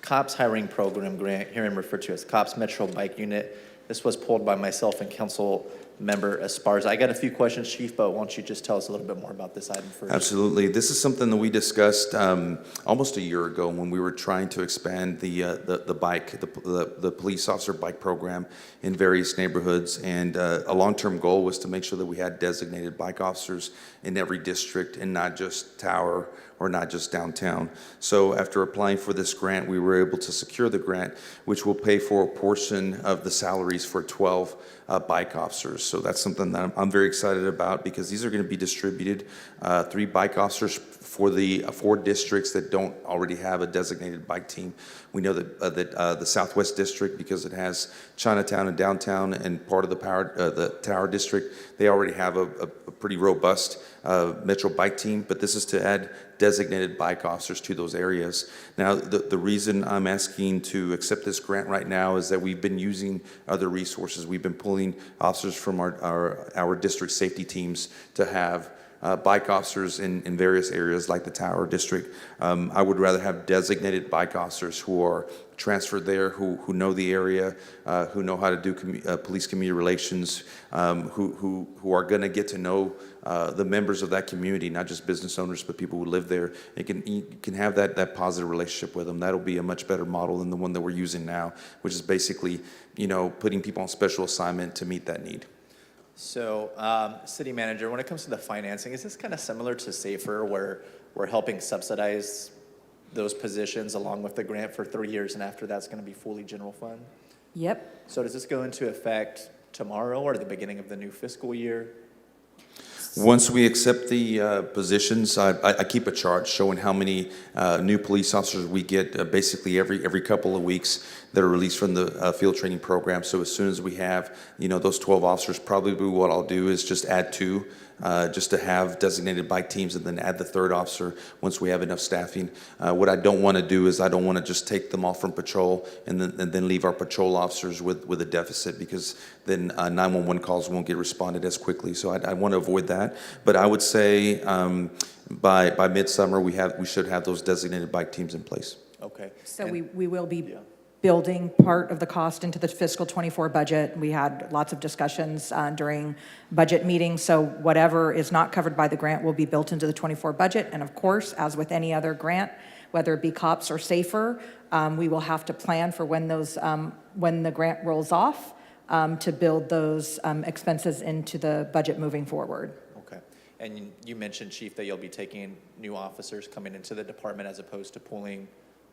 COPS hiring program grant, herein referred to as COPS Metro Bike Unit. This was pulled by myself and Council Member Esparza. I got a few questions, Chief, but why don't you just tell us a little bit more about this item first? Absolutely. This is something that we discussed almost a year ago when we were trying to expand the police officer bike program in various neighborhoods. And a long-term goal was to make sure that we had designated bike officers in every district and not just Tower or not just downtown. So after applying for this grant, we were able to secure the grant, which will pay for a portion of the salaries for 12 bike officers. So that's something that I'm very excited about, because these are going to be distributed, 3 bike officers for the 4 districts that don't already have a designated bike team. We know that the Southwest District, because it has Chinatown and downtown and part of the Tower District, they already have a pretty robust Metro bike team, but this is to add designated bike officers to those areas. Now, the reason I'm asking to accept this grant right now is that we've been using other resources. We've been pulling officers from our district safety teams to have bike officers in various areas like the Tower District. I would rather have designated bike officers who are transferred there, who know the area, who know how to do police community relations, who are going to get to know the members of that community, not just business owners, but people who live there. You can have that positive relationship with them. That'll be a much better model than the one that we're using now, which is basically, putting people on special assignment to meet that need. So, City Manager, when it comes to the financing, is this kind of similar to SAFER, where we're helping subsidize those positions along with the grant for 3 years, and after that's going to be fully general fund? Yep. So does this go into effect tomorrow or the beginning of the new fiscal year? Once we accept the positions, I keep a chart showing how many new police officers we get basically every couple of weeks that are released from the field training program. So as soon as we have, those 12 officers, probably what I'll do is just add 2, just to have designated bike teams, and then add the 3rd officer once we have enough staffing. What I don't want to do is I don't want to just take them off from patrol and then leave our patrol officers with a deficit, because then 911 calls won't get responded as quickly. So I want to avoid that. But I would say by midsummer we should have those designated bike teams in place. Okay. So we will be building part of the cost into the fiscal '24 budget. We had lots of discussions during budget meetings, so whatever is not covered by the grant will be built into the '24 budget. And of course, as with any other grant, whether it be COPS or SAFER, we will have to plan for when the grant rolls off to build those expenses into the budget moving forward. Okay. And you mentioned, Chief, that you'll be taking new officers coming into the department as opposed to pulling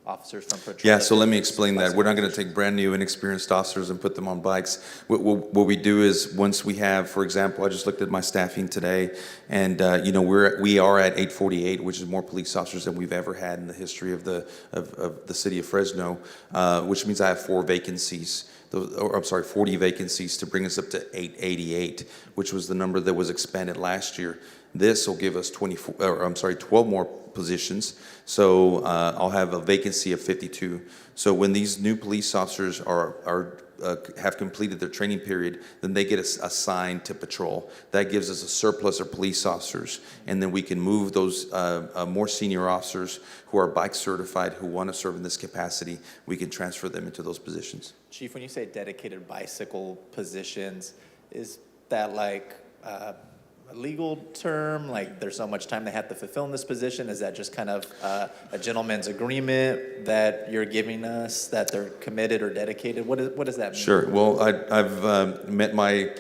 officers from patrol. Yeah, so let me explain that. We're not going to take brand new inexperienced officers and put them on bikes. What we do is, once we have, for example, I just looked at my staffing today, and we are at 848, which is more police officers than we've ever had in the history of the city of Fresno, which means I have 4 vacancies. 40 vacancies to bring us up to 888, which was the number that was expanded last year. This will give us 12 more positions. So I'll have a vacancy of 52. So when these new police officers have completed their training period, then they get assigned to patrol. That gives us a surplus of police officers, and then we can move those more senior officers who are bike certified, who want to serve in this capacity. We can transfer them into those positions. Chief, when you say dedicated bicycle positions, is that like a legal term? Like there's so much time they have to fulfill in this position? Is that just kind of a gentleman's agreement that you're giving us, that they're committed or dedicated? What does that mean? Sure. Well, I've met my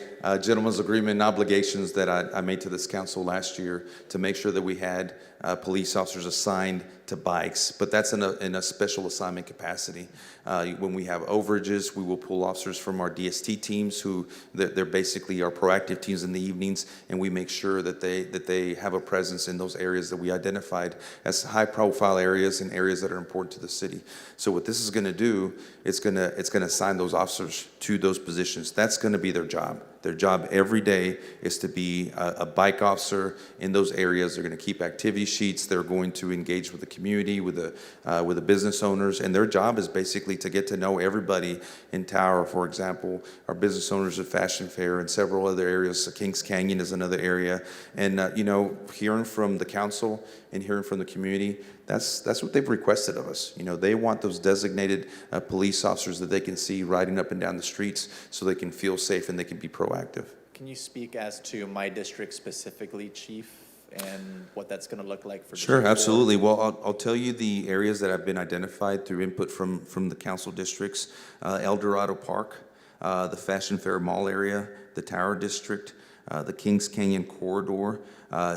gentleman's agreement and obligations that I made to this council last year to make sure that we had police officers assigned to bikes, but that's in a special assignment capacity. When we have overages, we will pull officers from our DST teams, who they're basically our proactive teams in the evenings, and we make sure that they have a presence in those areas that we identified as high-profile areas and areas that are important to the city. So what this is going to do, it's going to assign those officers to those positions. That's going to be their job. Their job every day is to be a bike officer in those areas. They're going to keep activity sheets. They're going to engage with the community, with the business owners, and their job is basically to get to know everybody in Tower. For example, our business owners at Fashion Fair and several other areas. Kings Canyon is another area, and hearing from the council and hearing from the community, that's what they've requested of us. They want those designated police officers that they can see riding up and down the streets, so they can feel safe and they can be proactive. Can you speak as to my district specifically, Chief, and what that's going to look like for Sure, District 4? absolutely. Well, I'll tell you the areas that have been identified through input from the council districts: El Dorado Park, the Fashion Fair Mall area, the Tower District, the Kings Canyon Corridor,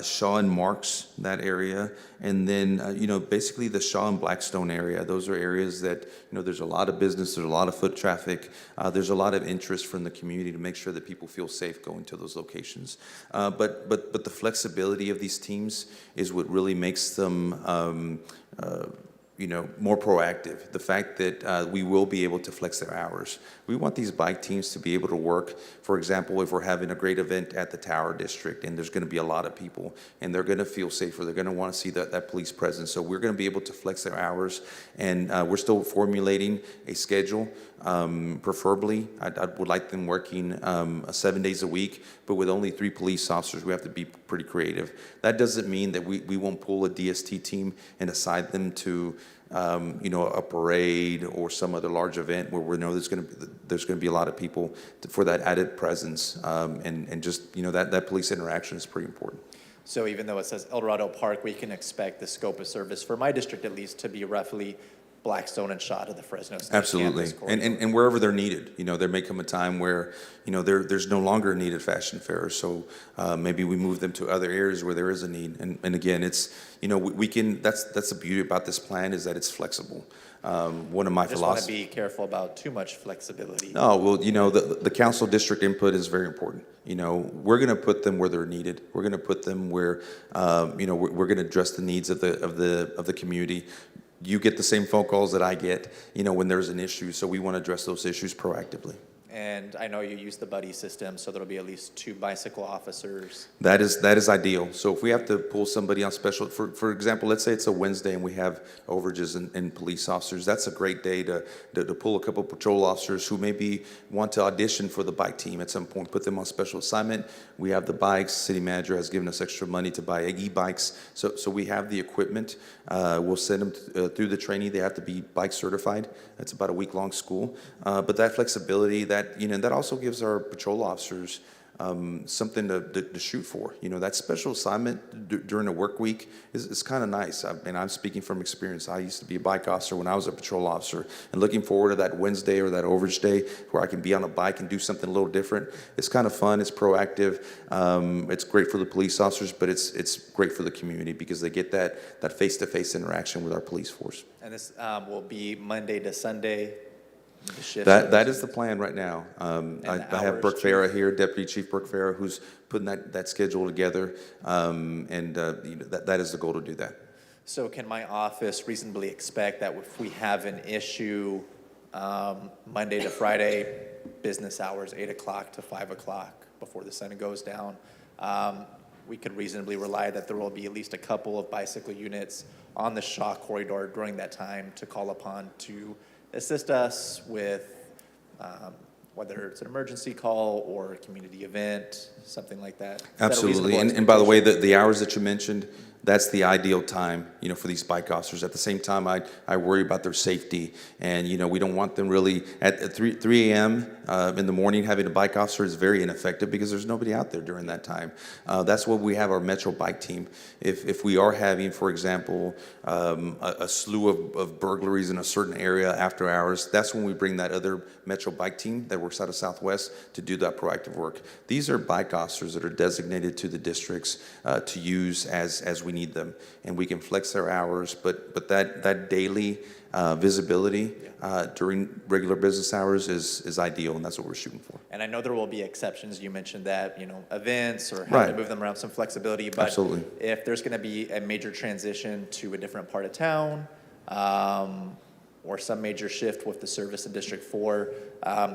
Shaw and Marks, that area, and then basically the Shaw and Blackstone area. Those are areas that there's a lot of business, there's a lot of foot traffic, there's a lot of interest from the community to make sure that people feel safe going to those locations. But the flexibility of these teams is what really makes them more proactive. The fact that we will be able to flex their hours. We want these bike teams to be able to work. For example, if we're having a great event at the Tower District and there's going to be a lot of people and they're going to feel safer, they're going to want to see that police presence. So we're going to be able to flex their hours, and we're still formulating a schedule. Preferably, I would like them working 7 days a week, but with only 3 police officers, we have to be pretty creative. That doesn't mean that we won't pull a DST team and assign them to a parade or some other large event where we know there's going to be a lot of people for that added presence, and just that police interaction is pretty important. So even though it says El Dorado Park, we can expect the scope of service for my district at least to be roughly Blackstone and Shaw to the Fresno State Absolutely. campus corridor. And wherever they're needed, there may come a time where, there's no longer a need at Fashion Fair. So maybe we move them to other areas where there is a need. And again, it's, we can, that's the beauty about this plan is that it's flexible. One of my I just want to philosophies. be careful about too much flexibility. No, well, the council district input is very important. We're going to put them where they're needed. We're going to put them where, we're going to address the needs of the community. You get the same phone calls that I get, when there's an issue. So we want to address those issues proactively. And I know you use the buddy system, so there'll be at least 2 bicycle officers. That is ideal. So if we have to pull somebody on special, for example, let's say it's a Wednesday and we have overages and police officers, that's a great day to pull a couple patrol officers who maybe want to audition for the bike team at some point, put them on special assignment. We have the bikes. City manager has given us extra money to buy e-bikes. So we have the equipment. We'll send them through the training. They have to be bike certified. That's about a week-long school. But that flexibility, that also gives our patrol officers something to shoot for. That special assignment during a work week is kind of nice. I'm speaking from experience. I used to be a bike officer when I was a patrol officer, and looking forward to that Wednesday or that overage day where I can be on a bike and do something a little different. It's kind of fun. It's proactive. It's great for the police officers, but it's great for the community because they get that face-to-face interaction with our police force. And this will be Monday to Sunday. The shifts. That is the plan right now. I have hours, Brooke Chief? Farah here, Deputy Chief Brooke Farah, who's putting that schedule together, that is the goal to do that. So can my office reasonably expect that if we have an issue Monday to Friday, business hours, 8 o'clock to 5 o'clock before the sun goes down, we could reasonably rely that there will be at least a couple of bicycle units on the Shaw corridor during that time to call upon to assist us with whether it's an emergency call or a community event, something like that. Is that a Absolutely. reasonable And by the way, expectation? the hours that you mentioned, that's the ideal time, for these bike officers. At the same time, I worry about their safety. And, we don't want them really at 3 a.m. In the morning, having a bike officer is very ineffective because there's nobody out there during that time. That's why we have our Metro Bike Team. If we are having, for example, a slew of burglaries in a certain area after hours, that's when we bring that other Metro Bike Team that works out of Southwest to do that proactive work. These are bike officers that are designated to the districts to use as we need them, and we can flex their hours, but that daily visibility during regular business hours is ideal, and that's what we're shooting for. And I know there will be exceptions. You mentioned that, events or how to Right. move them around, some flexibility. But Absolutely. if there's going to be a major transition to a different part of town, or some major shift with the service in District 4,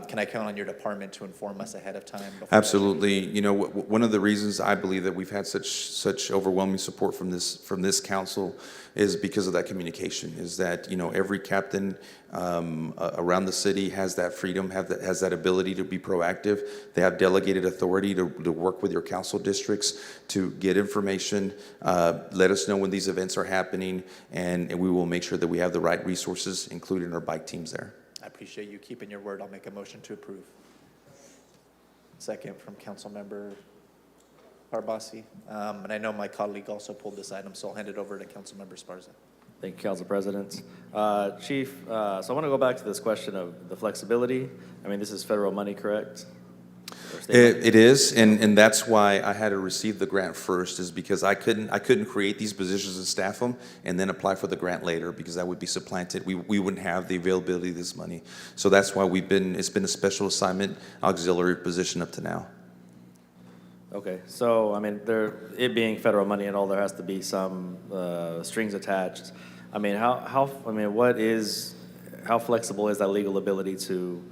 can I count on your department to inform us ahead of time? Before Absolutely. One of the reasons I believe that we've had such overwhelming support from this council is because of that communication. Is that every captain around the city has that freedom, has that ability to be proactive. They have delegated authority to work with your council districts to get information, let us know when these events are happening, and we will make sure that we have the right resources, including our bike teams there. I appreciate you keeping your word. I'll make a motion to approve. Second from Councilmember Arbasi. And I know my colleague also pulled this item, so I'll hand it over to Councilmember Esparza. Thank you, Council President. Chief, so I want to go back to this question of the flexibility. I mean, this is federal money, correct? It is, and that's why I had to receive the grant first, is because I couldn't create these positions and staff them and then apply for the grant later, because that would be supplanted. We wouldn't have the availability of this money. So that's why it's been a special assignment auxiliary position up to now. Okay, so I mean, it being federal money and all, there has to be some strings attached. I mean, how flexible is that legal ability to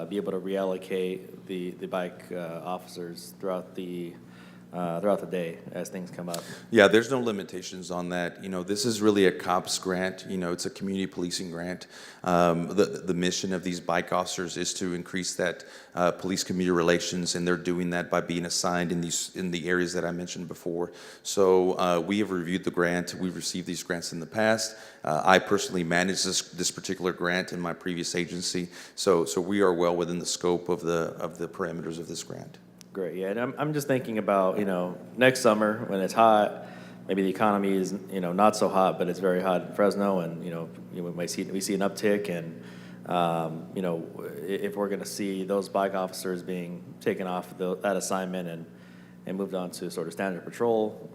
be able to reallocate the bike officers throughout the day as things come up? Yeah, there's no limitations on that. This is really a COPS grant. It's a community policing grant. The mission of these bike officers is to increase that police-community relations, and they're doing that by being assigned in the areas that I mentioned before. So we have reviewed the grant. We've received these grants in the past. I personally managed this particular grant in my previous agency. So we are well within the scope of the parameters of this grant. Great, yeah, and I'm just thinking about, next summer when it's hot, maybe the economy is, not so hot, but it's very hot in Fresno, and, we see an uptick, and, if we're going to see those bike officers being taken off that assignment and moved on to sort of standard patrol,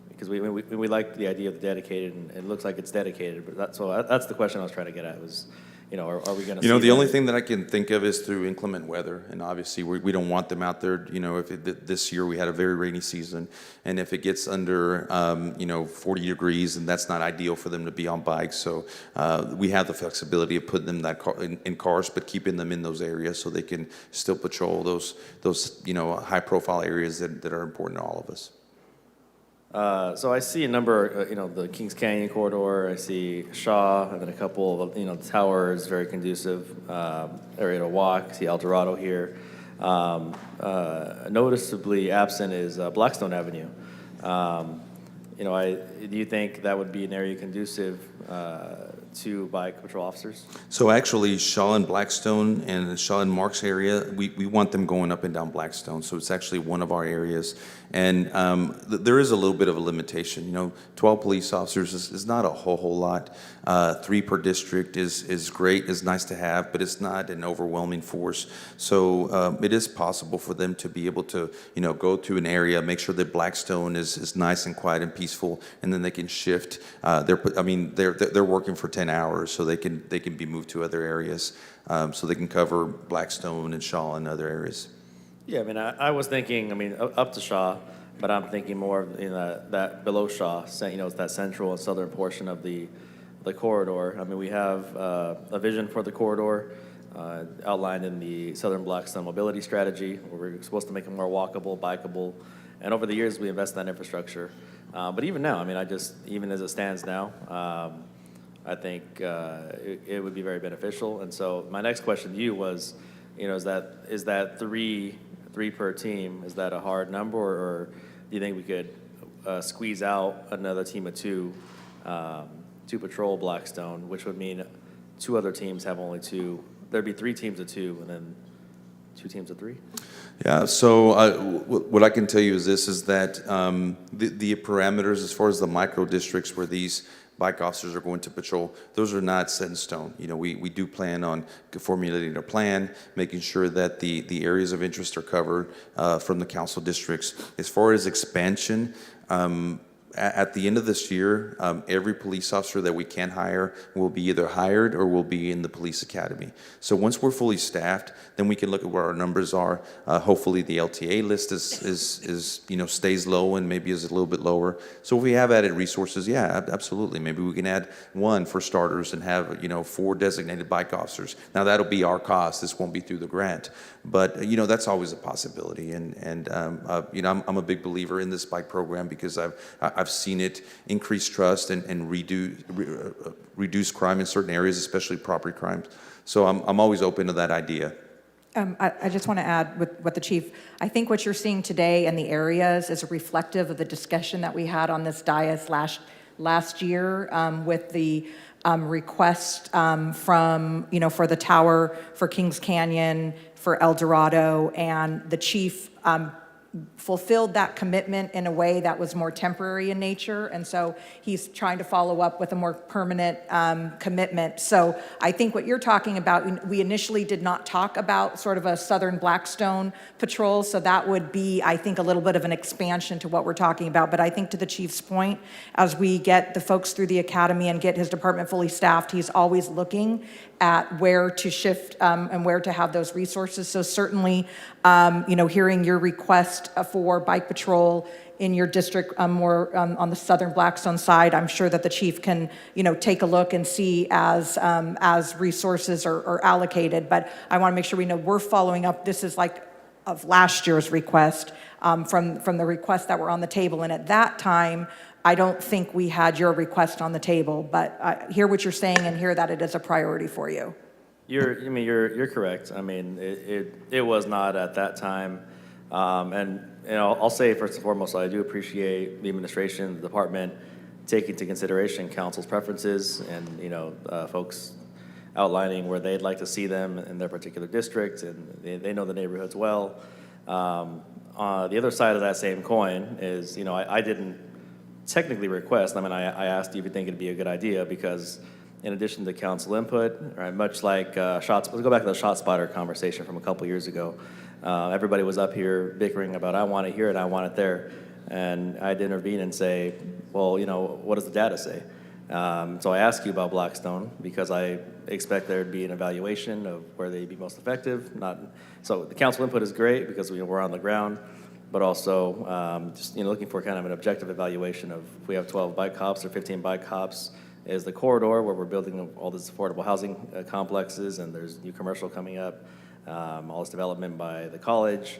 because we like the idea of the dedicated, and it looks like it's dedicated, but that's the question I was trying to get at was, are we going to see The only that? thing that I can think of is through inclement weather, and obviously we don't want them out there. This year we had a very rainy season, and if it gets under 40 degrees, and that's not ideal for them to be on bikes. So we have the flexibility of putting them in cars, but keeping them in those areas so they can still patrol those high profile areas that are important to all of us. So I see a number, the Kings Canyon corridor, I see Shaw, and then a couple of, the tower is very conducive area to walk. I see El Dorado here. Noticeably absent is Blackstone Avenue. Do you think that would be an area conducive to bike patrol officers? So actually, Shaw and Blackstone and the Shaw and Marks area, we want them going up and down Blackstone. So it's actually one of our areas. And there is a little bit of a limitation. 12 police officers is not a whole lot. 3 per district is great, is nice to have, but it's not an overwhelming force. So it is possible for them to be able to, go to an area, make sure that Blackstone is nice and quiet and peaceful, and then they can shift. They're working for 10 hours, so they can be moved to other areas, so they can cover Blackstone and Shaw and other areas. Yeah, I was thinking, up to Shaw, but I'm thinking more of that below Shaw, it's that central and southern portion of the corridor. We have a vision for the corridor outlined in the Southern Blackstone Mobility Strategy, where we're supposed to make it more walkable, bikeable, and over the years we invest in that infrastructure. But even now, even as it stands now, I think it would be very beneficial. And so my next question to you was, is that three per team, is that a hard number, or do you think we could squeeze out another team of 2 to patrol Blackstone, which would mean 2 other teams have only 2. There'd be 3 teams of 2, and then 2 teams of 3? Yeah, so what I can tell you is this, is that the parameters as far as the micro districts where these bike officers are going to patrol, those are not set in stone. We do plan on formulating a plan, making sure that the areas of interest are covered from the council districts. As far as expansion, at the end of this year, every police officer that we can hire will be either hired or will be in the police academy. So once we're fully staffed, then we can look at where our numbers are. Hopefully the LTA list is stays low and maybe is a little bit lower. So if we have added resources, yeah, absolutely. Maybe we can add 1 for starters and have 4 designated bike officers. Now that'll be our cost. This won't be through the grant, but that's always a possibility. And I'm a big believer in this bike program because I've seen it increase trust and reduce crime in certain areas, especially property crimes. So I'm always open to that idea. I just want to add with what the chief, I think what you're seeing today in the areas is reflective of the discussion that we had on this dais last year with the request from, for the tower, for Kings Canyon, for El Dorado, and the chief fulfilled that commitment in a way that was more temporary in nature, and so he's trying to follow up with a more permanent commitment. So I think what you're talking about, we initially did not talk about sort of a Southern Blackstone patrol, so that would be, I think, a little bit of an expansion to what we're talking about. But I think to the chief's point, as we get the folks through the academy and get his department fully staffed, he's always looking at where to shift and where to have those resources. So certainly, hearing your request for bike patrol in your district more on the Southern Blackstone side, I'm sure that the chief can, take a look and see as resources are allocated. But I want to make sure we know we're following up. This is like of last year's request from the requests that were on the table. And at that time, I don't think we had your request on the table, but I hear what you're saying and hear that it is a priority for you. You're correct. It was not at that time, and I'll say first and foremost, I do appreciate the administration, the department, taking into consideration council's preferences and folks outlining where they'd like to see them in their particular district, and they know the neighborhoods well. The other side of that same coin is, I didn't technically request. I mean, I asked you if you think it'd be a good idea because in addition to council input, right, much like let's go back to the shot spotter conversation from a couple years ago. Everybody was up here bickering about, I want it here and I want it there. And I had to intervene and say, well, you know, what does the data say? So I asked you about Blackstone because I expect there'd be an evaluation of where they'd be most effective. So the council input is great because we're on the ground, but also just looking for kind of an objective evaluation of if we have 12 bike cops or 15 bike cops. Is the corridor where we're building all these affordable housing complexes and there's new commercial coming up, all this development by the college.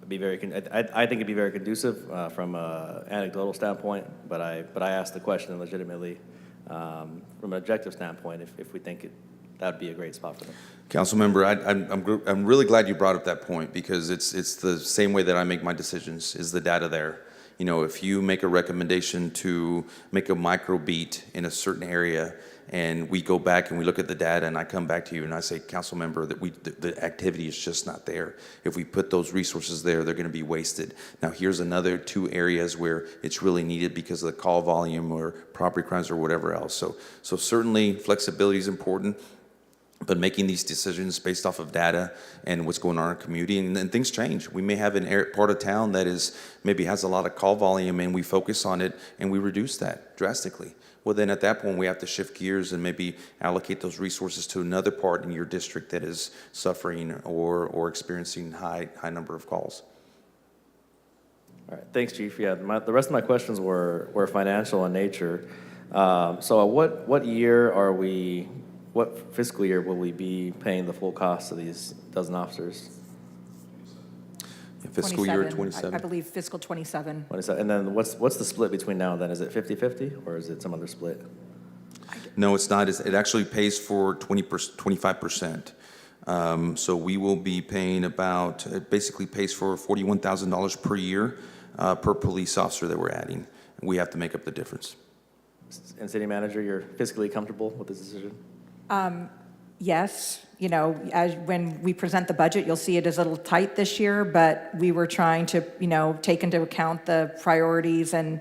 I think it'd be very conducive from an anecdotal standpoint, but I asked the question legitimately from an objective standpoint if we think that would be a great spot for them. Councilmember, I'm really glad you brought up that point because it's the same way that I make my decisions. Is the data there? You know, if you make a recommendation to make a micro beat in a certain area, and we go back and we look at the data, and I come back to you and I say, council member, that the activity is just not there. If we put those resources there, they're going to be wasted. Now, here's another 2 areas where it's really needed because of the call volume or property crimes or whatever else. So certainly flexibility is important. But making these decisions based off of data and what's going on in our community, and things change. We may have an part of town that maybe has a lot of call volume, and we focus on it, and we reduce that drastically. Well, then at that point, we have to shift gears and maybe allocate those resources to another part in your district that is suffering or experiencing high number of calls. All right, thanks, Chief. Yeah, the rest of my questions were financial in nature. So what year are we? What fiscal year will we be paying the full cost of these dozen officers? Fiscal year 27. I believe fiscal 27. 27. And then what's the split between now and then? Is it 50-50 or is it some other split? No, it's not. It actually pays for 25%. So we will be paying it basically pays for $41,000 per year per police officer that we're adding. We have to make up the difference. And City Manager, you're fiscally comfortable with this decision? Yes, when we present the budget, you'll see it is a little tight this year, but we were trying to, take into account the priorities and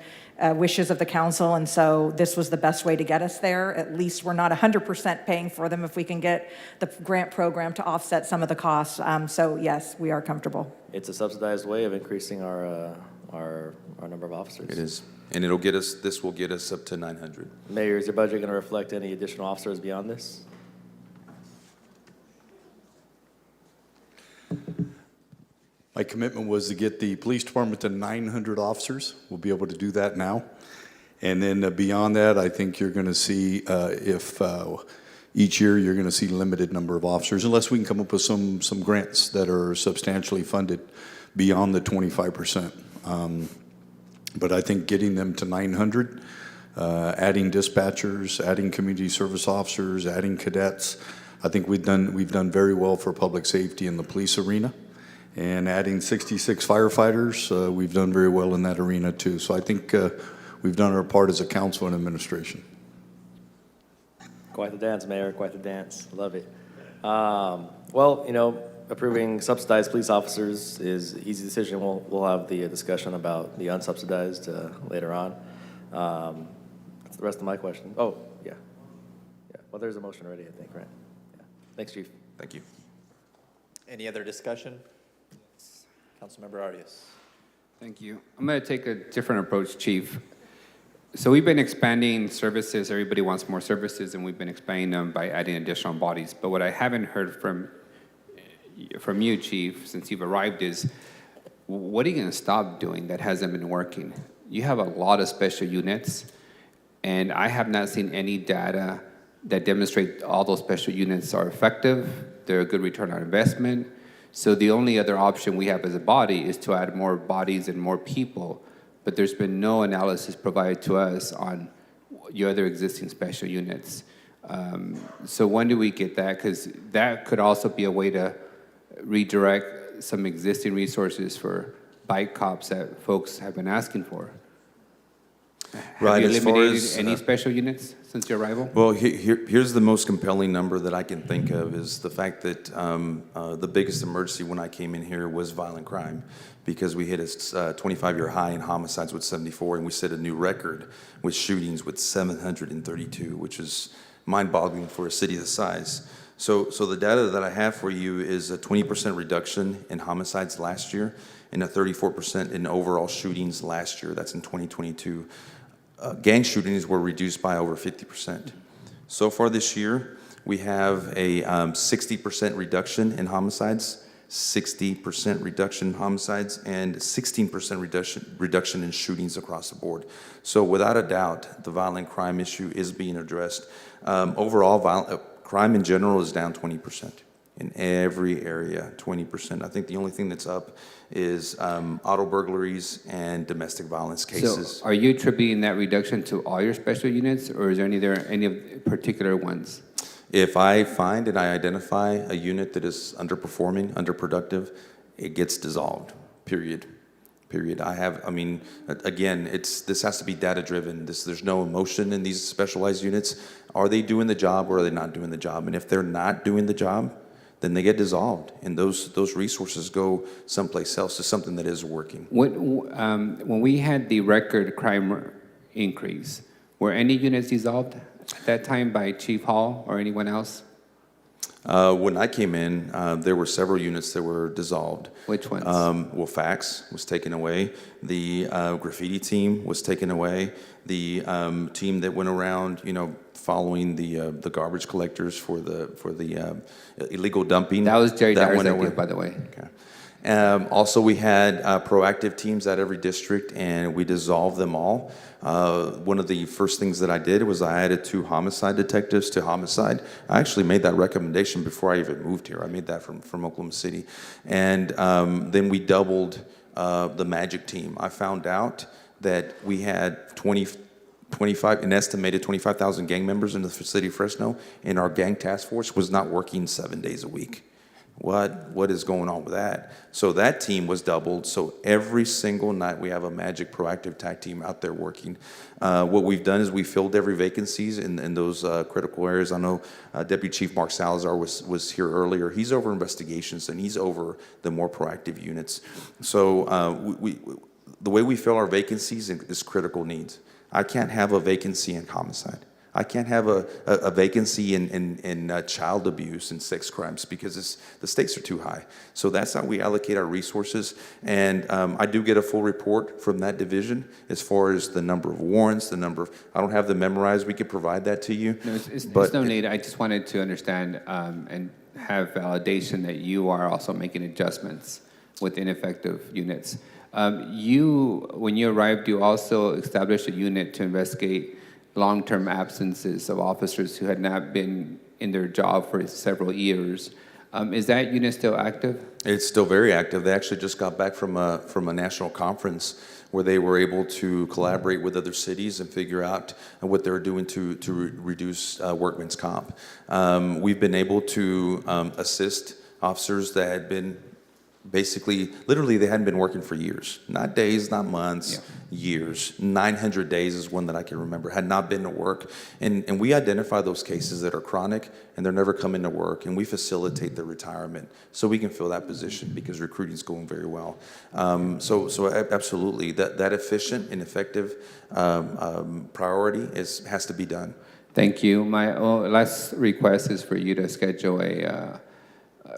wishes of the council, and so this was the best way to get us there. At least we're not 100% paying for them if we can get the grant program to offset some of the costs. So yes, we are comfortable. It's a subsidized way of increasing our number of officers. It is, and this will get us up to 900. Mayor, is your budget going to reflect any additional officers beyond this? My commitment was to get the police department to 900 officers. We'll be able to do that now. And then beyond that, I think you're going to see each year you're going to see limited number of officers, unless we can come up with some grants that are substantially funded beyond the 25%. But I think getting them to 900, adding dispatchers, adding community service officers, adding cadets, I think we've done very well for public safety in the police arena. And adding 66 firefighters, we've done very well in that arena too. So I think we've done our part as a council and administration. Quite the dance, Mayor, quite the dance. Love it. Well, approving subsidized police officers is an easy decision. We'll have the discussion about the unsubsidized later on. That's the rest of my question. Oh, yeah. Well, there's a motion already, I think, right? Yeah. Thanks, Chief. Thank you. Any other discussion? Councilmember Arias. Thank you. I'm going to take a different approach, Chief. So we've been expanding services. Everybody wants more services, and we've been expanding them by adding additional bodies. But what I haven't heard from you, Chief, since you've arrived is, what are you going to stop doing that hasn't been working? You have a lot of special units, and I have not seen any data that demonstrate all those special units are effective. They're a good return on investment. So the only other option we have as a body is to add more bodies and more people, but there's been no analysis provided to us on your other existing special units. So when do we get that? Because that could also be a way to redirect some existing resources for bike cops that folks have been asking for. Have you Right, as far eliminated as, any special units since your arrival? Well, here's the most compelling number that I can think of is the fact that the biggest emergency when I came in here was violent crime, because we hit a 25-year high in homicides with 74, and we set a new record with shootings with 732, which is mind-boggling for a city this size. So the data that I have for you is a 20% reduction in homicides last year and a 34% in overall shootings last year. That's in 2022. Gang shootings were reduced by over 50%. So far this year, we have a 60% reduction in homicides, 60% reduction in homicides, and 16% reduction in shootings across the board. So without a doubt, the violent crime issue is being addressed. Overall, crime in general is down 20%. In every area, 20%. I think the only thing that's up is auto burglaries and domestic violence cases. So are you attributing that reduction to all your special units, or is there any of particular ones? If I find and I identify a unit that is underperforming, underproductive, it gets dissolved, period. Again, this has to be data-driven. There's no emotion in these specialized units. Are they doing the job or are they not doing the job? And if they're not doing the job, then they get dissolved, and those resources go someplace else to something that is working. When we had the record crime increase, were any units dissolved at that time by Chief Hall or anyone else? When I came in, there were several units that were dissolved. Which ones? Well, fax was taken away. The graffiti team was taken away. The team that went around, following the garbage collectors for the illegal dumping. That was Jerry Dyer's went idea, away. by the way. Okay. Also, we had proactive teams at every district, and we dissolved them all. One of the first things that I did was I added 2 homicide detectives to homicide. I actually made that recommendation before I even moved here. I made that from Oklahoma City. And then we doubled the magic team. I found out that we had an estimated 25,000 gang members in the city of Fresno, and our gang task force was not working 7 days a week. What is going on with that? So that team was doubled. So every single night we have a magic proactive TAC team out there working. What we've done is we filled every vacancies in those critical areas. I know Deputy Chief Mark Salazar was here earlier. He's over investigations and he's over the more proactive units. So the way we fill our vacancies is critical needs. I can't have a vacancy in homicide. I can't have a vacancy in child abuse and sex crimes because the stakes are too high. So that's how we allocate our resources. And I do get a full report from that division as far as the number of warrants, I don't have them memorized. We could provide that to you. No, it's no need. I just wanted to understand and have validation that you are also making adjustments with ineffective units. When you arrived, you also established a unit to investigate long-term absences of officers who had not been in their job for several years. Is that unit still active? It's still very active. They actually just got back from a national conference where they were able to collaborate with other cities and figure out what they're doing to reduce workman's comp. We've been able to assist officers that had been literally they hadn't been working for years. Not days, not months, years. 900 days is one that I can remember, had not been to work. And we identify those cases that are chronic and they're never coming to work, and we facilitate their retirement so we can fill that position because recruiting is going very well. So absolutely, that efficient and effective priority has to be done. Thank you. My last request is for you to schedule a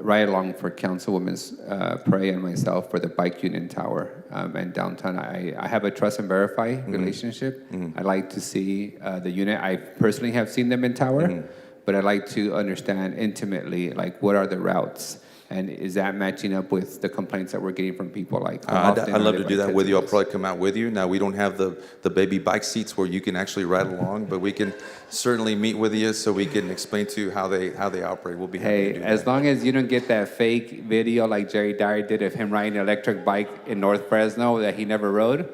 ride-along for Councilwoman Prey and myself for the bike union tower and downtown. I have a trust and verify relationship. I'd like to see the unit. I personally have seen them in tower, but I'd like to understand intimately, like, what are the routes? And is that matching up with the complaints that we're getting from people? Like, I'd love to do that with you. I'll probably come out with you. Now, we don't have the baby bike seats where you can actually ride along, but we can certainly meet with you so we can explain to you how they operate. We'll be happy to do that. As long as you don't get that fake video like Jerry Dyer did of him riding an electric bike in North Fresno that he never rode,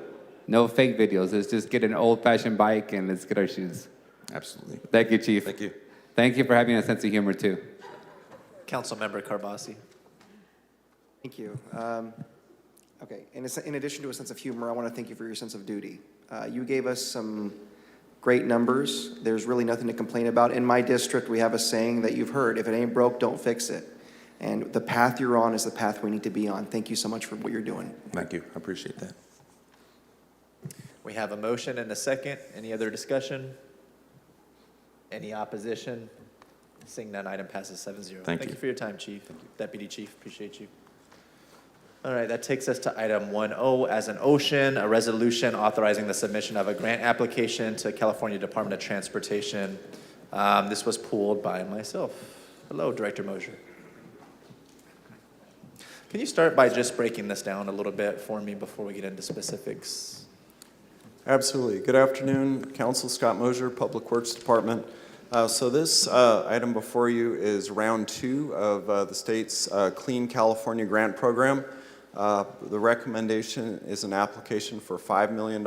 no fake videos. Let's just get an old-fashioned bike and let's get our shoes. Absolutely. Thank you, Chief. Thank you. Thank you for having a sense of humor, too. Councilmember Carbasi. Thank you. Okay, in addition to a sense of humor, I want to thank you for your sense of duty. You gave us some great numbers. There's really nothing to complain about. In my district, we have a saying that you've heard, if it ain't broke, don't fix it. And the path you're on is the path we need to be on. Thank you so much for what you're doing. Thank you. I appreciate that. We have a motion and a second. Any other discussion? Any opposition? Seeing none, item passes 7-0. Thank you. For your time, Chief. Deputy Chief, appreciate you. All right, that takes us to item 1O, as an ocean, a resolution authorizing the submission of a grant application to California Department of Transportation. This was pulled by myself. Hello, Director Mosier. Can you start by just breaking this down a little bit for me before we get into specifics? Absolutely. Good afternoon, Council. Scott Mosier, Public Works Department. So this item before you is round 2 of the state's Clean California Grant Program. The recommendation is an application for $5 million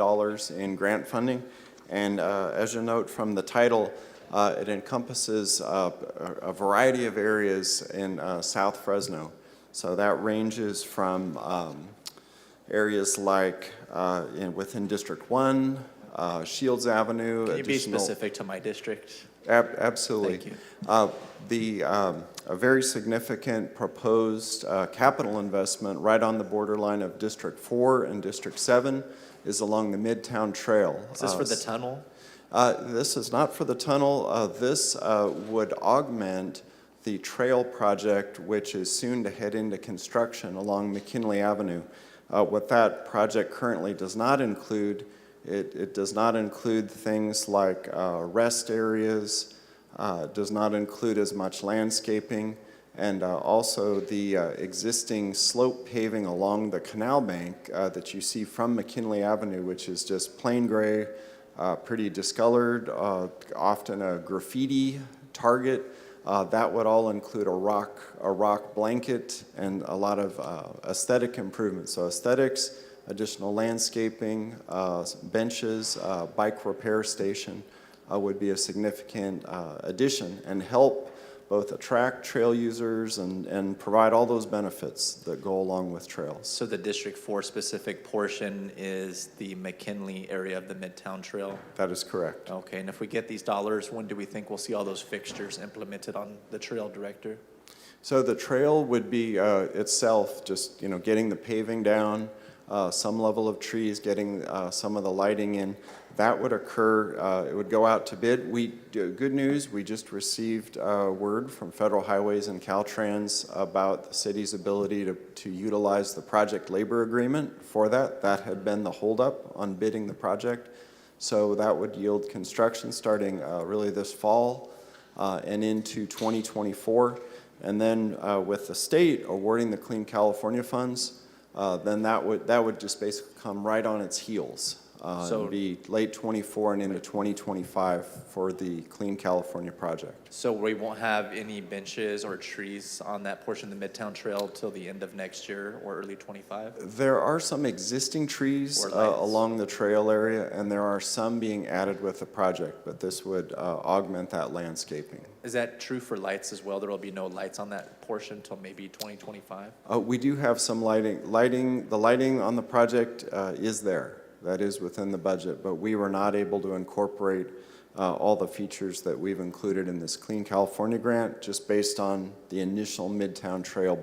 in grant funding. And as you'll note from the title, it encompasses a variety of areas in South Fresno. So that ranges from areas like within District 1, Shields Avenue. Can you be specific to my district? Absolutely. Thank you. A very significant proposed capital investment right on the borderline of District 4 and District 7 is along the Midtown Trail. Is this for the tunnel? This is not for the tunnel. This would augment the trail project, which is soon to head into construction along McKinley Avenue. What that project currently does not include, it does not include things like rest areas, does not include as much landscaping, and also the existing slope paving along the canal bank that you see from McKinley Avenue, which is just plain gray, pretty discolored, often a graffiti target. That would all include a rock blanket and a lot of aesthetic improvements. So aesthetics, additional landscaping, benches, bike repair station would be a significant addition and help both attract trail users and provide all those benefits that go along with trails. So the District 4 specific portion is the McKinley area of the Midtown Trail? That is correct. Okay, and if we get these dollars, when do we think we'll see all those fixtures implemented on the trail, Director? So the trail would be itself just, getting the paving down, some level of trees, getting some of the lighting in. That would occur, it would go out to bid. Good news, we just received word from Federal Highways and Caltrans about the city's ability to utilize the project labor agreement for that. That had been the holdup on bidding the project. So that would yield construction starting really this fall and into 2024. And then with the state awarding the Clean California funds, then that would just basically come right on its heels. So it'd be late 24 and into 2025 for the Clean California project. So we won't have any benches or trees on that portion of the Midtown Trail till the end of next year or early 25? There are some existing trees along the trail area, and there are some being added with the project, but this would augment that landscaping. Is that true for lights as well? There will be no lights on that portion till maybe 2025? We do have some lighting. The lighting on the project is there. That is within the budget, but we were not able to incorporate all the features that we've included in this Clean California grant just based on the initial Midtown Trail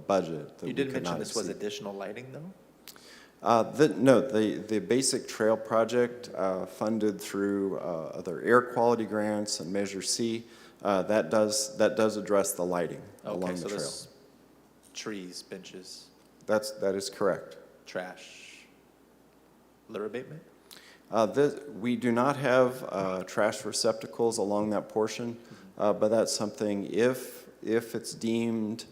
budget. You did mention this was additional lighting though? No, the basic trail project funded through other air quality grants and Measure C, that does address the lighting along the trail. There's trees, benches. That is correct. Trash. Litter abatement? We do not have trash receptacles along that portion, but that's something, if it's deemed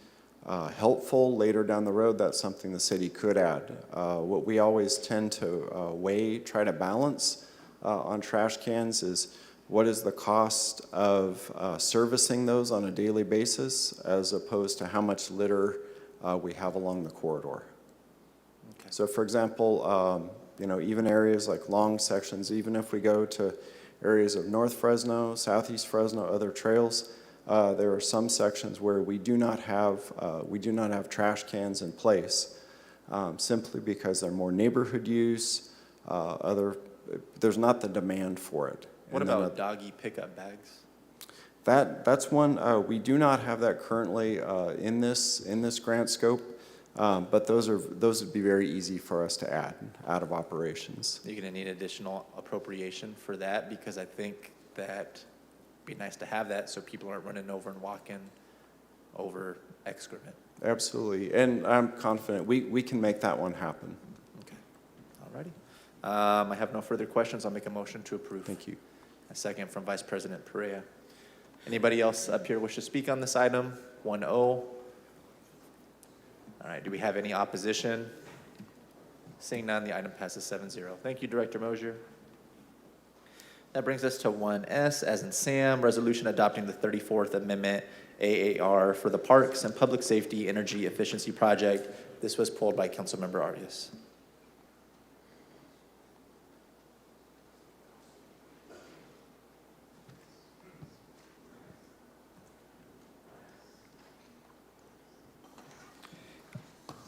helpful later down the road, that's something the city could add. What we always tend to try to balance on trash cans is what is the cost of servicing those on a daily basis as opposed to how much litter we have along the corridor. Okay. So for example, even areas like long sections, even if we go to areas of North Fresno, Southeast Fresno, other trails, there are some sections where we do not have trash cans in place, simply because they're more neighborhood use, other there's not the demand for it. What And then about doggy pickup bags? that's one, we do not have that currently in this grant scope, but those would be very easy for us to add out of operations. You're gonna need additional appropriation for that, because I think that it'd be nice to have that so people aren't running over and walking over excrement. Absolutely, and I'm confident we can make that one happen. Okay, alrighty. I have no further questions. I'll make a motion to approve. Thank you. A second from Vice President Perea. Anybody else up here wish to speak on this item? 1-0. All right, do we have any opposition? Seeing none, the item passes 7-0. Thank you, Director Mosier. That brings us to 1S, as in Sam, resolution adopting the 34th Amendment AAR for the Parks and Public Safety Energy Efficiency Project. This was pulled by Councilmember Arias.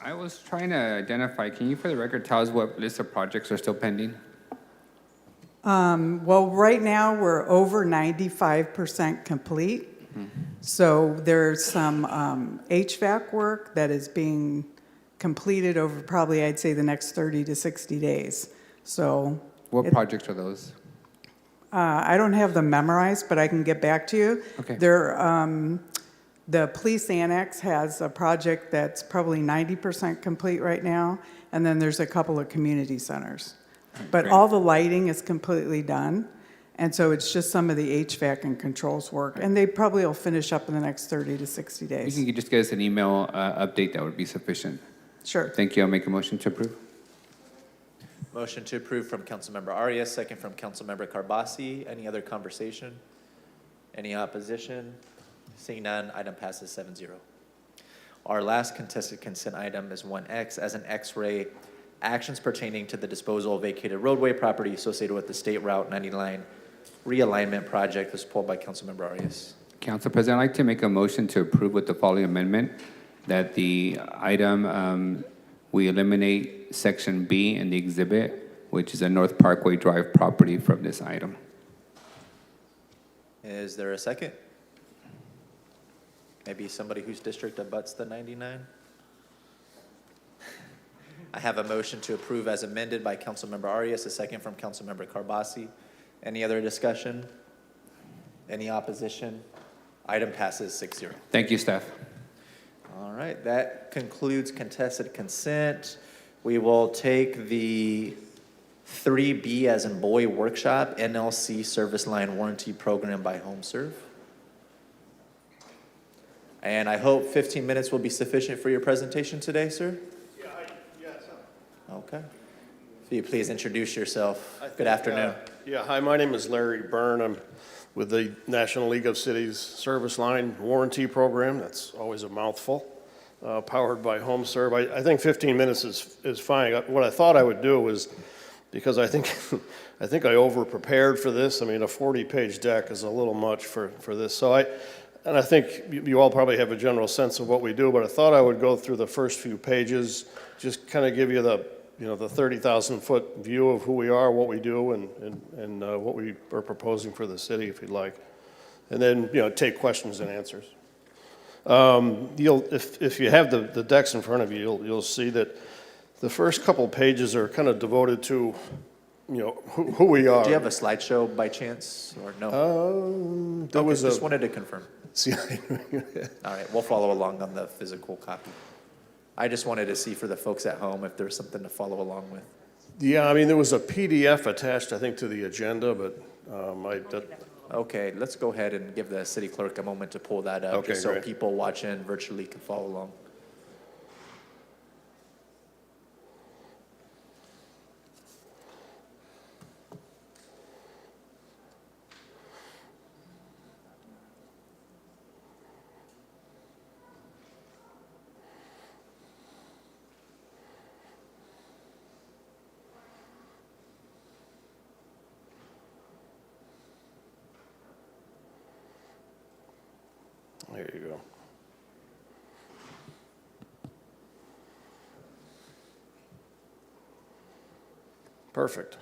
I was trying to identify, can you for the record tell us what list of projects are still pending? Well, right now, we're over 95% complete. So there's some HVAC work that is being completed over probably, I'd say, the next 30 to 60 days. So What projects are those? I don't have them memorized, but I can get back to you. Okay. The police annex has a project that's probably 90% complete right now, and then there's a couple of community centers. But great. all the lighting is completely done, and so it's just some of the HVAC and controls work, and they probably will finish up in the next 30 to 60 days. You can just get us an email update, that would be sufficient. Sure. Thank you, I'll make a motion to approve. Motion to approve from Councilmember Arias, second from Councilmember Carbasi. Any other conversation? Any opposition? Seeing none, item passes 7-0. Our last contested consent item is 1X, as an X-ray, actions pertaining to the disposal of vacated roadway property associated with the State Route 99 realignment project. This was pulled by Councilmember Arias. Council President, I'd like to make a motion to approve with the following amendment, that the item, we eliminate section B in the exhibit, which is a North Parkway Drive property from this item. Is there a second? Maybe somebody whose district abuts the 99? I have a motion to approve as amended by Councilmember Arias, a second from Councilmember Carbasi. Any other discussion? Any opposition? Item passes 6-0. Thank you, staff. All right, that concludes contested consent. We will take the 3B as in boy workshop, NLC service line warranty program by HomeServe. And I hope 15 minutes will be sufficient for your presentation today, sir? Yes. Okay. If you please introduce yourself. Good afternoon. Hi, my name is Larry Byrne. I'm with the National League of Cities Service Line Warranty Program. That's always a mouthful, powered by HomeServe. I think 15 minutes is fine. What I thought I would do was, because I think I over-prepared for this. I mean, a 40-page deck is a little much for this. And I think you all probably have a general sense of what we do, but I thought I would go through the first few pages, just kind of give you the 30,000-foot view of who we are, what we do, and what we are proposing for the city, if you'd like. And then, take questions and answers. If you have the decks in front of you, you'll see that the first couple pages are kind of devoted to, who we are. Do you have a slideshow by chance, or no? Just wanted to confirm. All right, we'll follow along on the physical copy. I just wanted to see for the folks at home if there's something to follow along with. Yeah, I mean, there was a PDF attached, I think, to the agenda, but Okay, let's go ahead and give the city clerk a moment to pull that up, Okay, just so great. people watching virtually can follow along. There you go. Perfect.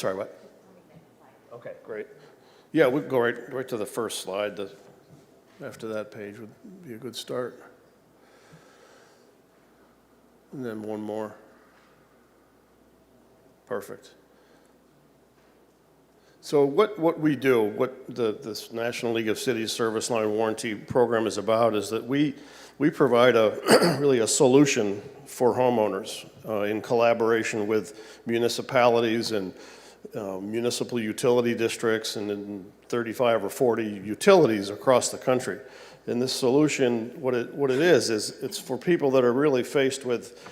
sorry, what? Okay, great. Yeah, we'll go right to the first slide. After that page would be a good start. And then one more. Perfect. So what we do, what this National League of Cities Service Line Warranty Program is about is that we provide really a solution for homeowners in collaboration with municipalities and municipal utility districts and in 35 or 40 utilities across the country. And this solution, what it is it's for people that are really faced with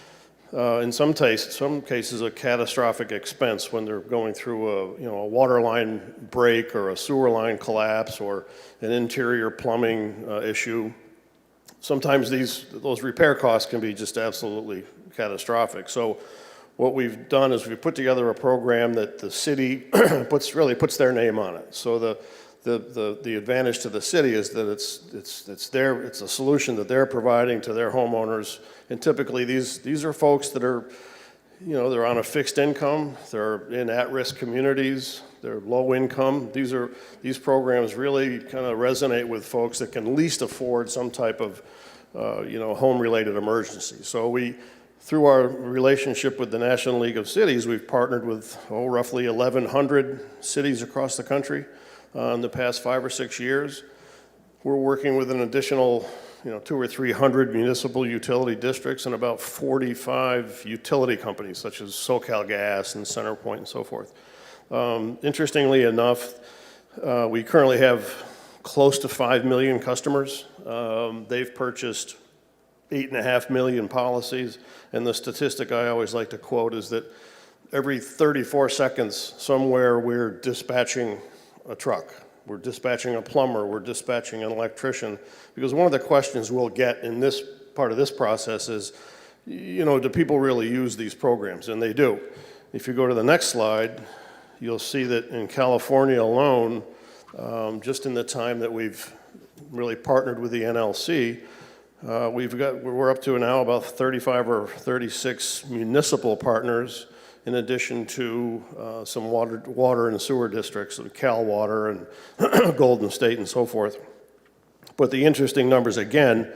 in some cases, a catastrophic expense when they're going through a water line break or a sewer line collapse or an interior plumbing issue. Sometimes those repair costs can be just absolutely catastrophic. So what we've done is we've put together a program that the city puts their name on it. So the advantage to the city is that it's a solution that they're providing to their homeowners. And typically these are folks that are, they're on a fixed income, they're in at-risk communities, they're low income. These programs really kind of resonate with folks that can least afford some type of, home-related emergency. So through our relationship with the National League of Cities, we've partnered with roughly 1,100 cities across the country in the past 5 or 6 years. We're working with an additional 200 or 300 municipal utility districts and about 45 utility companies such as SoCal Gas and CenterPoint and so forth. Interestingly enough, we currently have close to 5 million customers. They've purchased 8.5 million policies, and the statistic I always like to quote is that every 34 seconds somewhere we're dispatching a truck. We're dispatching a plumber, we're dispatching an electrician, because one of the questions we'll get in this part of this process is, do people really use these programs? And they do. If you go to the next slide, you'll see that in California alone, just in the time that we've really partnered with the NLC, we're up to now about 35 or 36 municipal partners, in addition to some water and sewer districts, like Cal Water and Golden State and so forth. But the interesting numbers, again,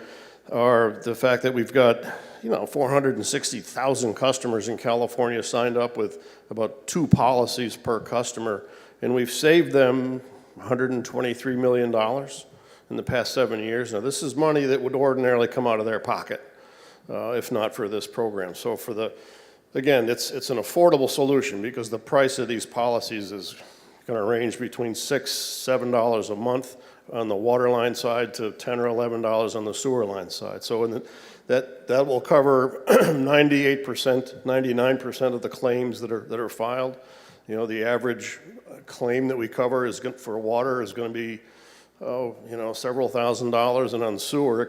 are the fact that we've got 460,000 customers in California signed up with about 2 policies per customer, and we've saved them $123 million in the past 7 years. Now, this is money that would ordinarily come out of their pocket if not for this program. So again, it's an affordable solution because the price of these policies is going to range between $6, $7 a month on the water line side to $10 or $11 on the sewer line side. So that will cover 98%, 99% of the claims that are filed. The average claim that we cover for water is going to be several $1,000s, and on sewer it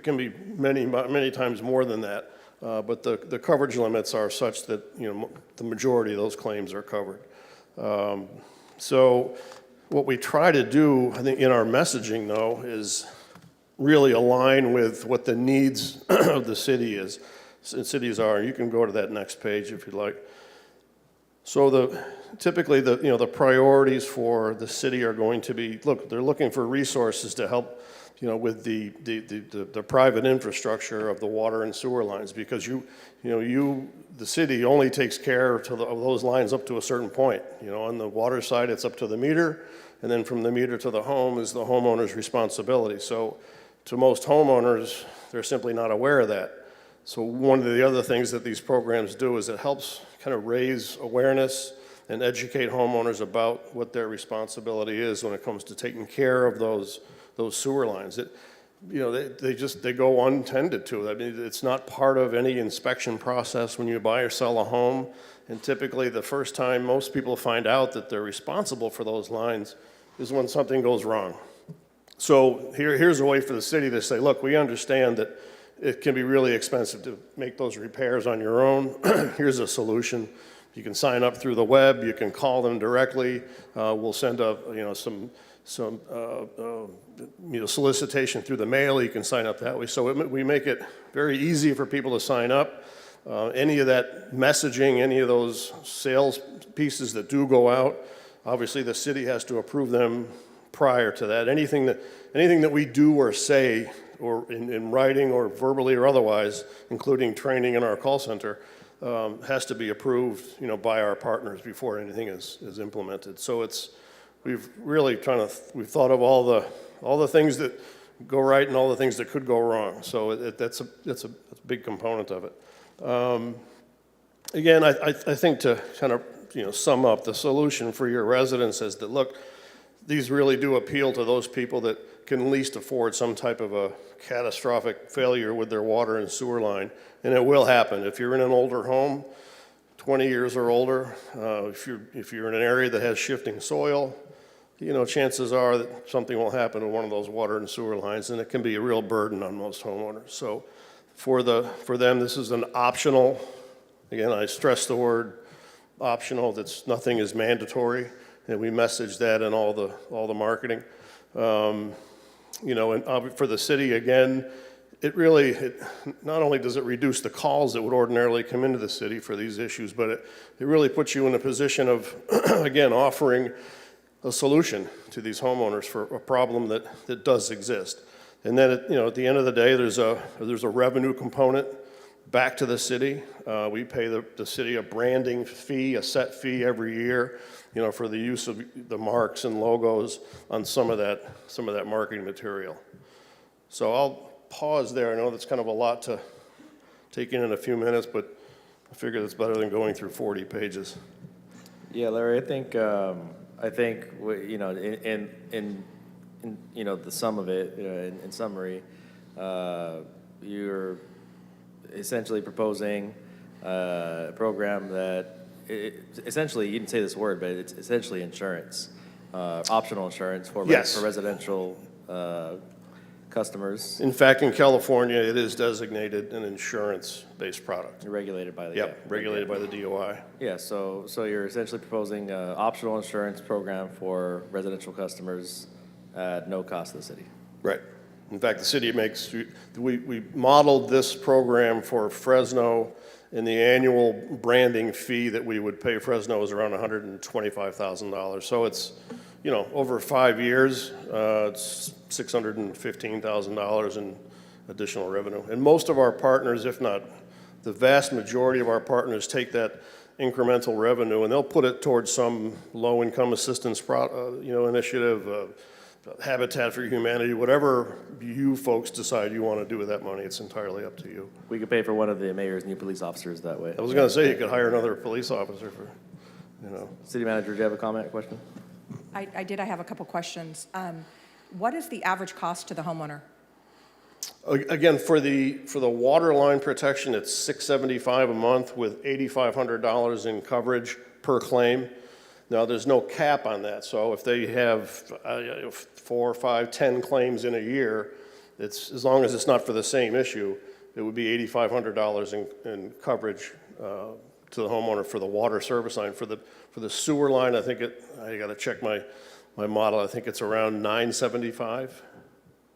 can be many times more than that. But the coverage limits are such that the majority of those claims are covered. So what we try to do, I think, in our messaging though, is really align with what the needs of the cities are. You can go to that next page if you'd like. So typically the priorities for the city are going to be, they're looking for resources to help with the private infrastructure of the water and sewer lines, because the city only takes care of those lines up to a certain point. On the water side, it's up to the meter, and then from the meter to the home is the homeowner's responsibility. So to most homeowners, they're simply not aware of that. So one of the other things that these programs do is it helps kind of raise awareness and educate homeowners about what their responsibility is when it comes to taking care of those sewer lines. They go untended to. I mean, it's not part of any inspection process when you buy or sell a home. And typically the first time most people find out that they're responsible for those lines is when something goes wrong. So here's a way for the city to say, look, we understand that it can be really expensive to make those repairs on your own. Here's a solution. You can sign up through the web. You can call them directly. We'll send some solicitation through the mail. You can sign up that way. So we make it very easy for people to sign up. Any of that messaging, any of those sales pieces that do go out, obviously the city has to approve them prior to that. Anything that we do or say, or in writing or verbally or otherwise, including training in our call center, has to be approved, by our partners before anything is implemented. So we've really we've thought of all the things that go right and all the things that could go wrong. So that's a big component of it. Again, I think to kind of sum up, the solution for your residents is that, look, these really do appeal to those people that can least afford some type of a catastrophic failure with their water and sewer line, and it will happen. If you're in an older home, 20 years or older, if you're in an area that has shifting soil, chances are that something will happen to one of those water and sewer lines, and it can be a real burden on most homeowners. So for them, this is an optional, again, I stress the word optional, nothing is mandatory, and we message that in all the marketing. And for the city, again, it not only does it reduce the calls that would ordinarily come into the city for these issues, but it really puts you in a position of, again, offering a solution to these homeowners for a problem that does exist. And then, at the end of the day, there's a revenue component back to the city. We pay the city a branding fee, a set fee every year, for the use of the marks and logos on some of that marketing material. So I'll pause there. I know that's kind of a lot to take in a few minutes, but I figure that's better than going through 40 pages. Yeah, Larry, I think in the sum of it, in summary, you're essentially proposing a program that essentially, you didn't say this word, but it's essentially insurance, optional insurance for residential customers. In fact, in California, it is designated an insurance-based product. Regulated by the regulated by the DOI. Yeah, so you're essentially proposing an optional insurance program for residential customers at no cost to the city. Right. In fact, the city we modeled this program for Fresno, and the annual branding fee that we would pay Fresno is around $125,000. So it's, over 5 years, it's $615,000 in additional revenue. And most of our partners, if not the vast majority of our partners, take that incremental revenue and they'll put it towards some low-income assistance initiative, Habitat for Humanity, whatever you folks decide you want to do with that money, it's entirely up to you. We could pay for one of the mayor's new police officers that way. I was going to say you could hire another police officer for, City manager, do you have a comment, question? I did. I have a couple questions. What is the average cost to the homeowner? Again, for the water line protection, it's $675 a month with $8,500 in coverage per claim. Now, there's no cap on that, so if they have 4, 5, 10 claims in a year, it's as long as it's not for the same issue, it would be $8,500 in coverage to the homeowner for the water service line. For the sewer line, I got to check my model. I think it's around $975,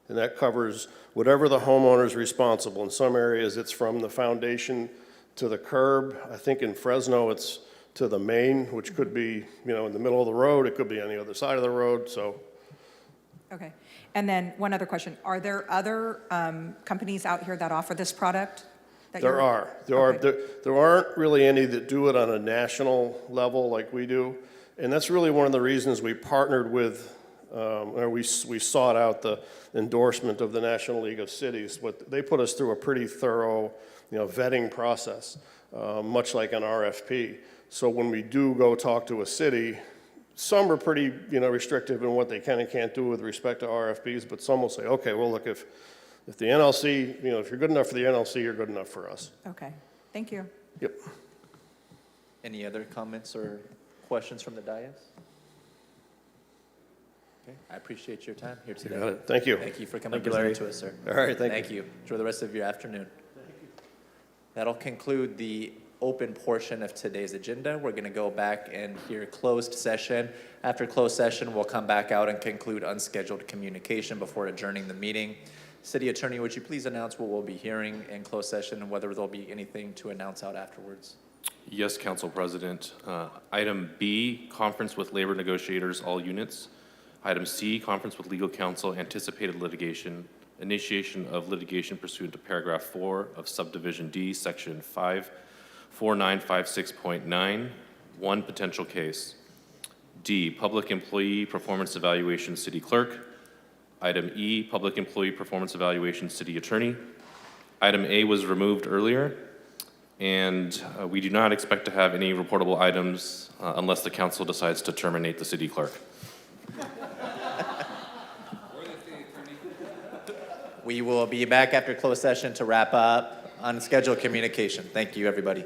and that covers whatever the homeowner is responsible. In some areas, it's from the foundation to the curb. I think in Fresno, it's to the main, which could be, in the middle of the road. It could be on the other side of the road. So. Okay. And then one other question. Are there other companies out here that offer this product? There aren't really any that do it on a national level like we do. And that's really one of the reasons we partnered with, or we sought out the endorsement of the National League of Cities. They put us through a pretty thorough, vetting process, much like an RFP. So when we do go talk to a city, some are pretty, restrictive in what they can and can't do with respect to RFPs, but some will say, okay, well, look, if the NLC, if you're good enough for the NLC, you're good enough for us. Okay. Thank you. Yep. Any other comments or questions from the dais? Okay, I appreciate your time here today. You got it. Thank you. Thank you for coming Thank you, Larry. to us, sir. All right, thank you. Enjoy the rest of your afternoon. That'll conclude the open portion of today's agenda. We're going to go back and hear closed session. After closed session, we'll come back out and conclude unscheduled communication before adjourning the meeting. City Attorney, would you please announce what we'll be hearing in closed session and whether there'll be anything to announce out afterwards? Yes, Council President. Item B, conference with labor negotiators, all units. Item C, conference with legal counsel, anticipated litigation, initiation of litigation pursuant to paragraph 4 of subdivision D, section 54956.9, one potential case. D, public employee performance evaluation, city clerk. Item E, public employee performance evaluation, city attorney. Item A was removed earlier, and we do not expect to have any reportable items unless the council decides to terminate the city clerk. We will be back after closed session to wrap up unscheduled communication. Thank you, everybody.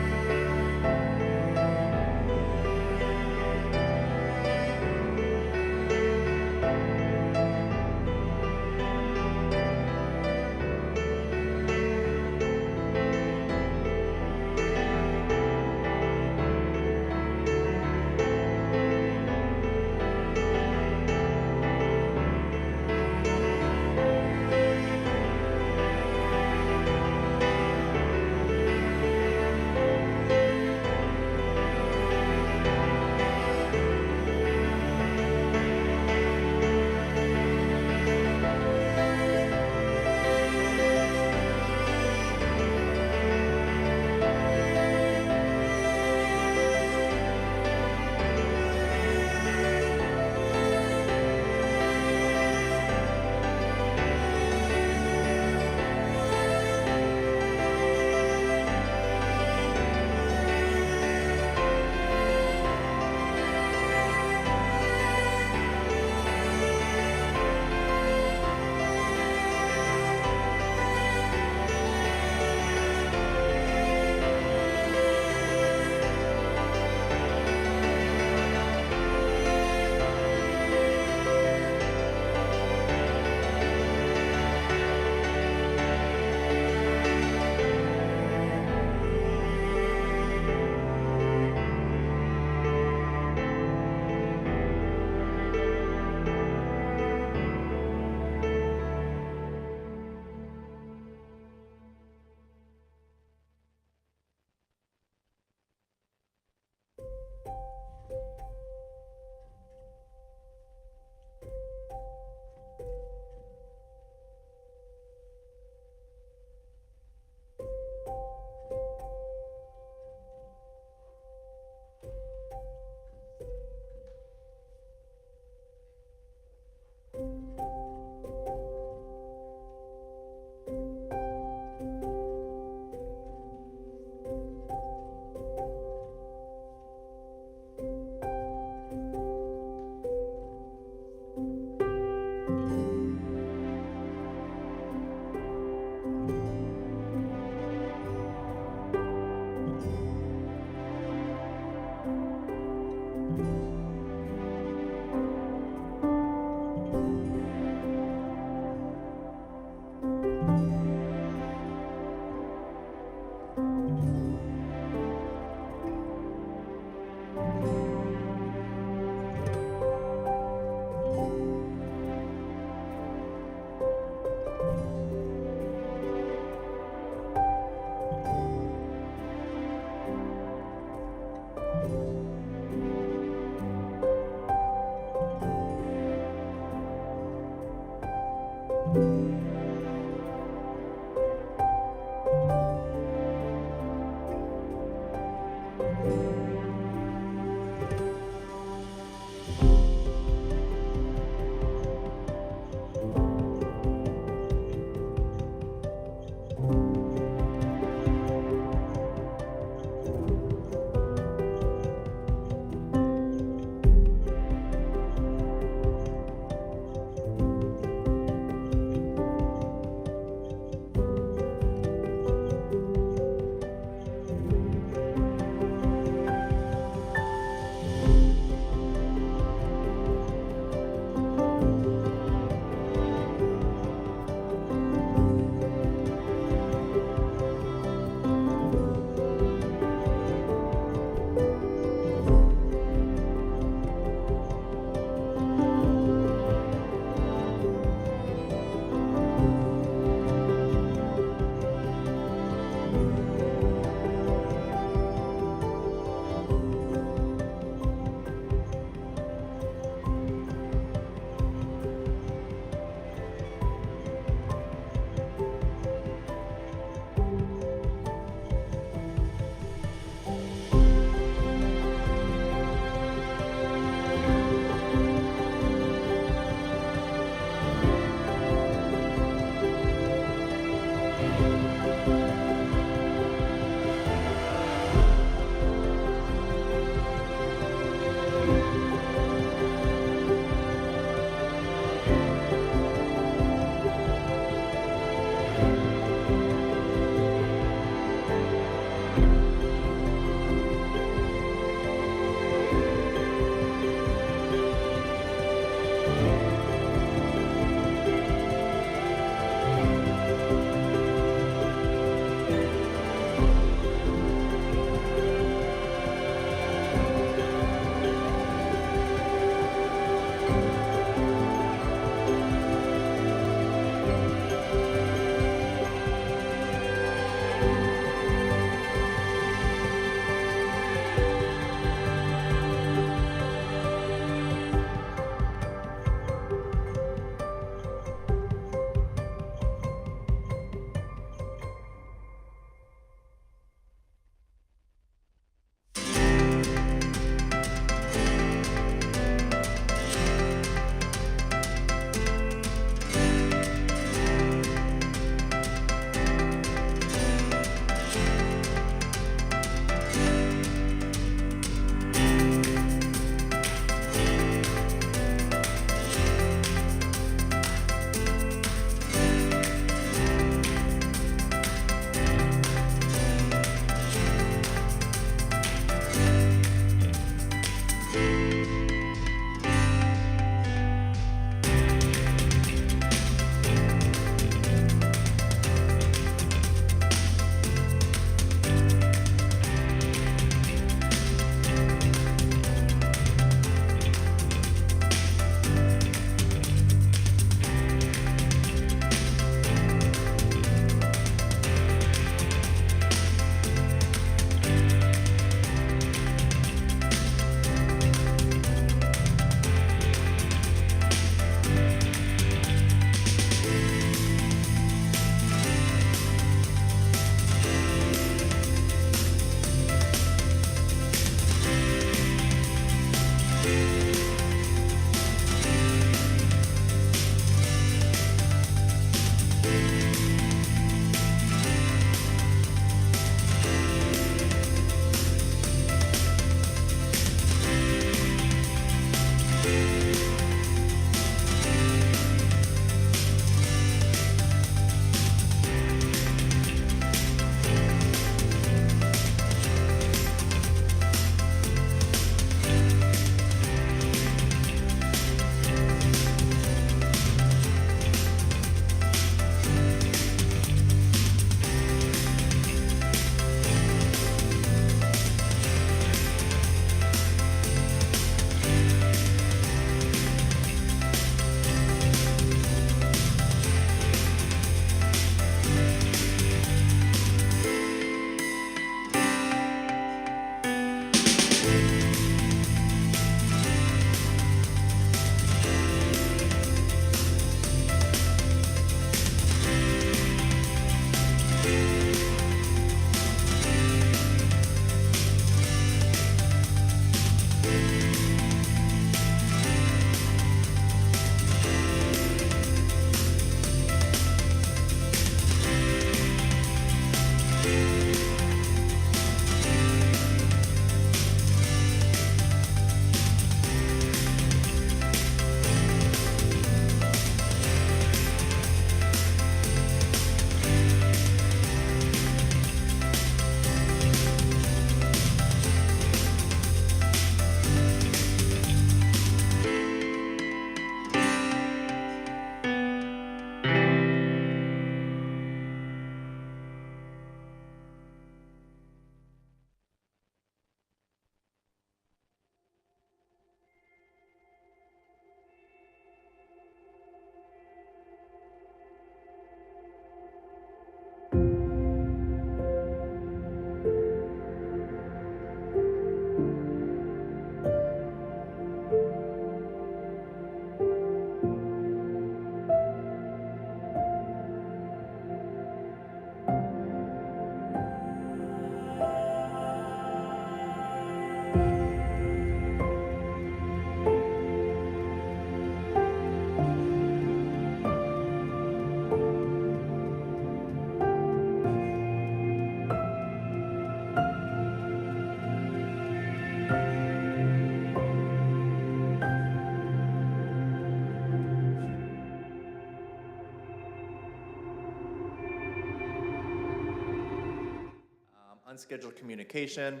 Unscheduled communication.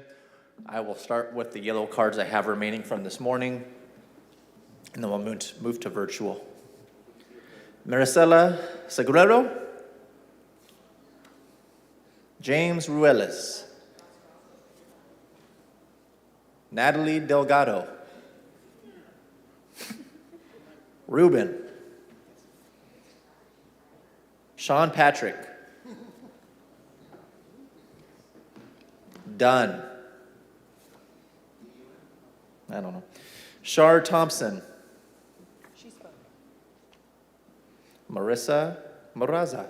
I will start with the yellow cards I have remaining from this morning, and then we'll move to virtual. Maricela Segurero. James Ruelas. Natalie Delgado. Ruben. Sean Patrick. Dunn. I don't know. Shar Thompson. Marissa Moraza.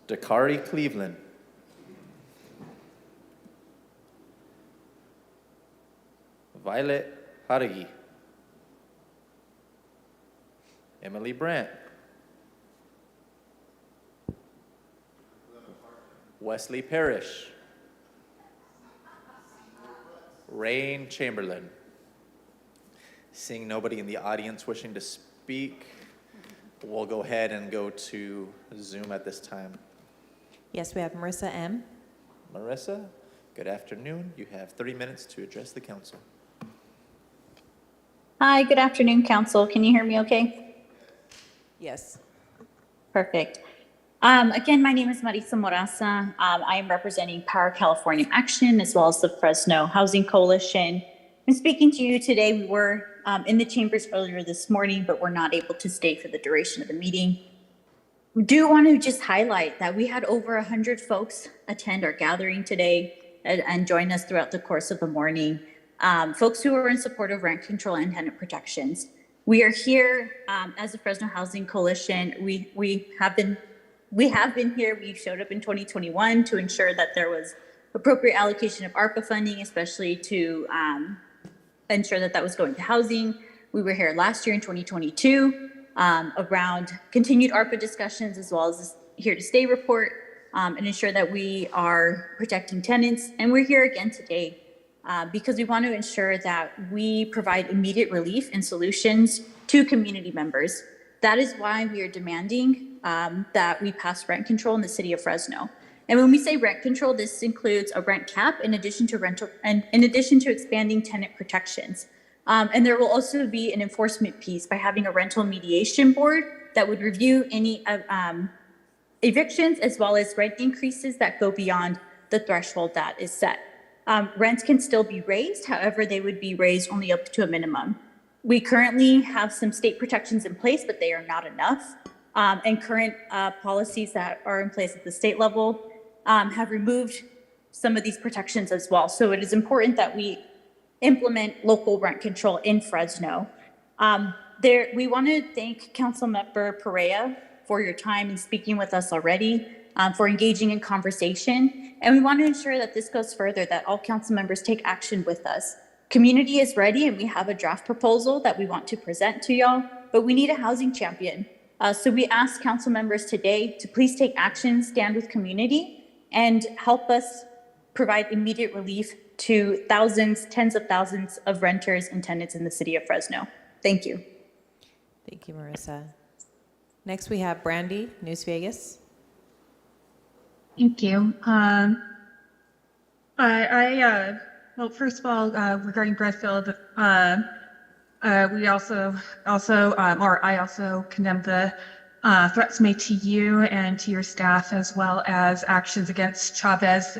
Dakari Cleveland. Violet Haragi. Emily Brandt. Wesley Parrish. Rain Chamberlain. Seeing nobody in the audience wishing to speak, we'll go ahead and go to Zoom at this time. Yes, we have Marissa M. Marissa, good afternoon. You have 3 minutes to address the council. Hi, good afternoon, council. Can you hear me okay? Yes. Perfect. Again, my name is Marisa Moraza. I am representing Power California Action as well as the Fresno Housing Coalition. I'm speaking to you today. We were in the chambers earlier this morning, but we're not able to stay for the duration of the meeting. We do want to just highlight that we had over 100 folks attend our gathering today and join us throughout the course of the morning. Folks who are in support of rent control and tenant protections. We are here as a Fresno Housing Coalition. We have been here. We showed up in 2021 to ensure that there was appropriate allocation of ARPA funding, especially to ensure that that was going to housing. We were here last year in 2022 around continued ARPA discussions as well as this here to stay report and ensure that we are protecting tenants. And we're here again today because we want to ensure that we provide immediate relief and solutions to community members. That is why we are demanding that we pass rent control in the city of Fresno. And when we say rent control, this includes a rent cap in addition to rental and in addition to expanding tenant protections. And there will also be an enforcement piece by having a rental mediation board that would review any evictions as well as rent increases that go beyond the threshold that is set. Rents can still be raised, however, they would be raised only up to a minimum. We currently have some state protections in place, but they are not enough. And current policies that are in place at the state level have removed some of these protections as well. So it is important that we implement local rent control in Fresno. We want to thank Councilmember Perea for your time and speaking with us already, for engaging in conversation. And we want to ensure that this goes further, that all council members take action with us. Community is ready and we have a draft proposal that we want to present to y'all, but we need a housing champion. So we ask council members today to please take action, stand with community, and help us provide immediate relief to thousands, tens of thousands of renters and tenants in the city of Fresno. Thank you. Thank you, Marissa. Next, we have Brandy, News Vegas. Thank you. Well, first of all, regarding Breadfield, I also condemn the threats made to you and to your staff, as well as actions against Chavez,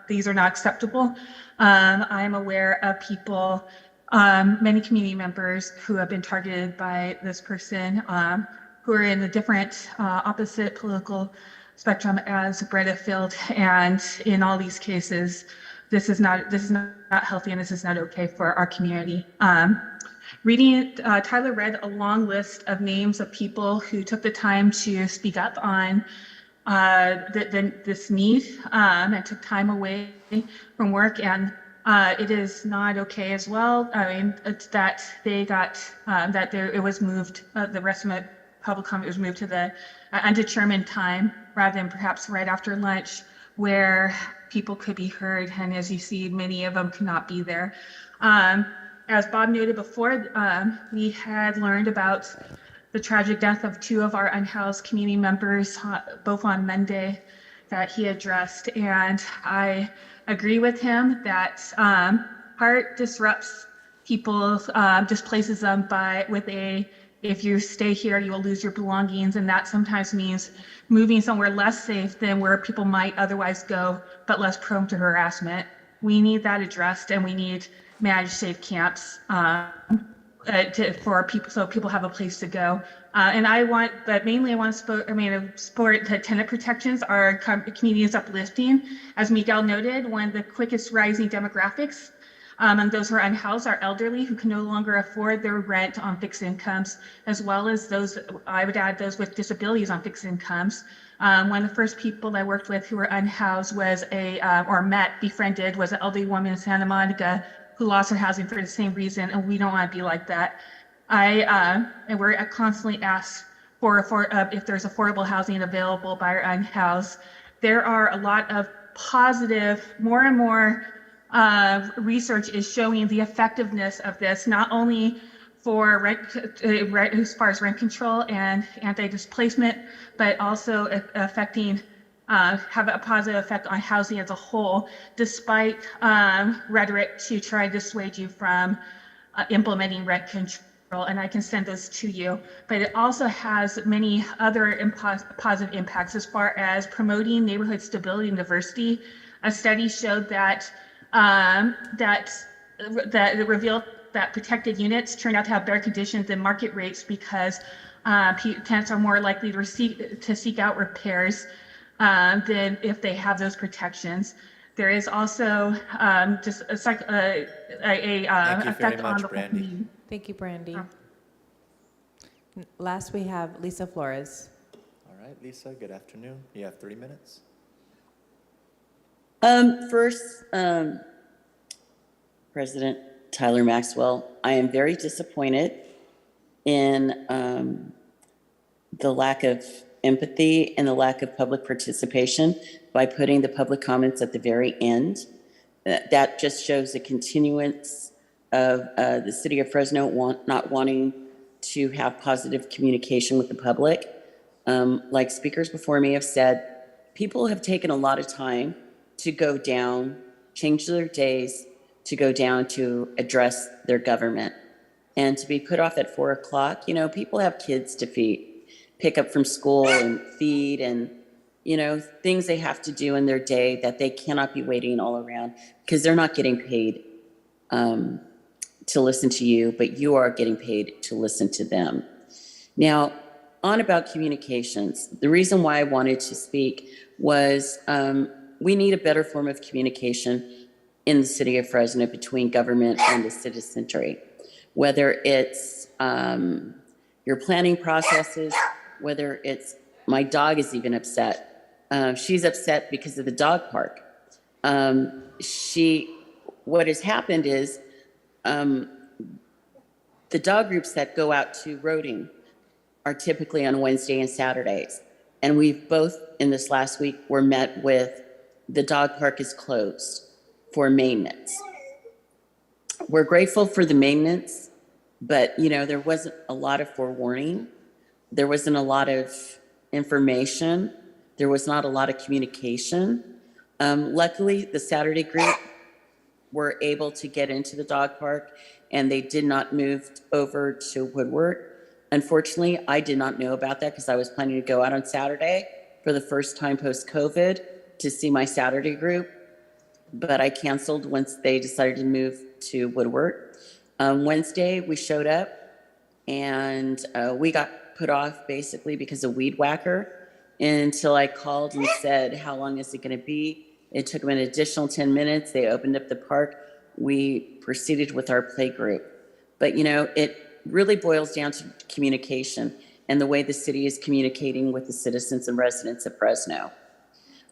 these are not acceptable. I am aware of people, many community members who have been targeted by this person, who are in a different opposite political spectrum as Breadfield, and in all these cases, this is not healthy and this is not okay for our community. Reading it, Tyler read a long list of names of people who took the time to speak up on this need and took time away from work, and it is not okay as well. I mean, it's that they got it was moved. The rest of the public comment was moved to the undetermined time rather than perhaps right after lunch, where people could be heard. And as you see, many of them could not be there. As Bob noted before, we had learned about the tragic death of two of our unhoused community members, both on Monday. that he addressed. And I agree with him that HART disrupts people, displaces them if you stay here, you will lose your belongings. And that sometimes means moving somewhere less safe than where people might otherwise go, but less prone to harassment. We need that addressed, and we need managed safe camps for people, so people have a place to go. But mainly I want to support the tenant protections. Our community is uplifting. As Miguel noted, one of the quickest rising demographics and those who are unhoused are elderly who can no longer afford their rent on fixed incomes, as well as those, I would add, those with disabilities on fixed incomes. One of the first people I worked with who were unhoused was befriended, was an elderly woman in Santa Monica who lost her housing for the same reason, and we don't want to be like that. And we're constantly asked for if there's affordable housing available by our unhoused. There are a lot of positive, more and more research is showing the effectiveness of this, not only for as far as rent control and anti-displacement, but also have a positive effect on housing as a whole, despite rhetoric to try to dissuade you from implementing rent control. And I can send those to you. But it also has many other positive impacts as far as promoting neighborhood stability and diversity. A study showed that it revealed that protected units turned out to have better conditions than market rates because tenants are more likely to seek out repairs than if they have those protections. There is also just effect on the community. Thank you, Brandy. Last, we have Lisa Flores. All right, Lisa, good afternoon. You have 3 minutes. First, President Tyler Maxwell, I am very disappointed in the lack of empathy and the lack of public participation by putting the public comments at the very end. That just shows the continuance of the city of Fresno not wanting to have positive communication with the public. Like speakers before me have said, people have taken a lot of time to go down, change their days, to go down to address their government. And to be put off at 4 o'clock, people have kids to pick up from school and feed and, things they have to do in their day that they cannot be waiting all around because they're not getting paid to listen to you, but you are getting paid to listen to them. Now, on about communications, the reason why I wanted to speak was we need a better form of communication in the city of Fresno between government and the citizenry, whether it's your planning processes, whether it's, my dog is even upset. She's upset because of the dog park. What has happened is the dog groups that go out to roading are typically on Wednesday and Saturdays. And we've both in this last week were met with the dog park is closed for maintenance. We're grateful for the maintenance, but there wasn't a lot of forewarning. There wasn't a lot of information. There was not a lot of communication. Luckily, the Saturday group were able to get into the dog park and they did not move over to Woodward. Unfortunately, I did not know about that because I was planning to go out on Saturday for the first time post-COVID to see my Saturday group, but I canceled once they decided to move to Woodward. Wednesday, we showed up and we got put off basically because of weed whacker until I called and said, how long is it going to be? It took them an additional 10 minutes. They opened up the park. We proceeded with our play group. But it really boils down to communication and the way the city is communicating with the citizens and residents of Fresno.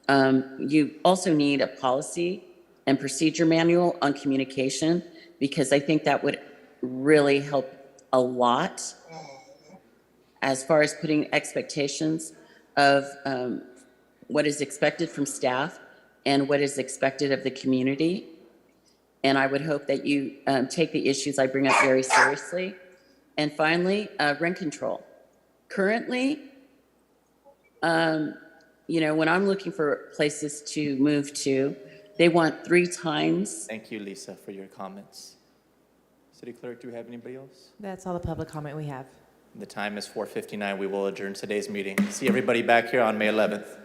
You also need a policy and procedure manual on communication because I think that would really help a lot as far as putting expectations of what is expected from staff and what is expected of the community. And I would hope that you take the issues I bring up very seriously. And finally, rent control. Currently, you know, when I'm looking for places to move to, they want 3 times. Thank you, Lisa, for your comments. City Clerk, do we have anybody else? That's all the public comment we have. The time is 4:59. We will adjourn today's meeting. See everybody back here on May 11th.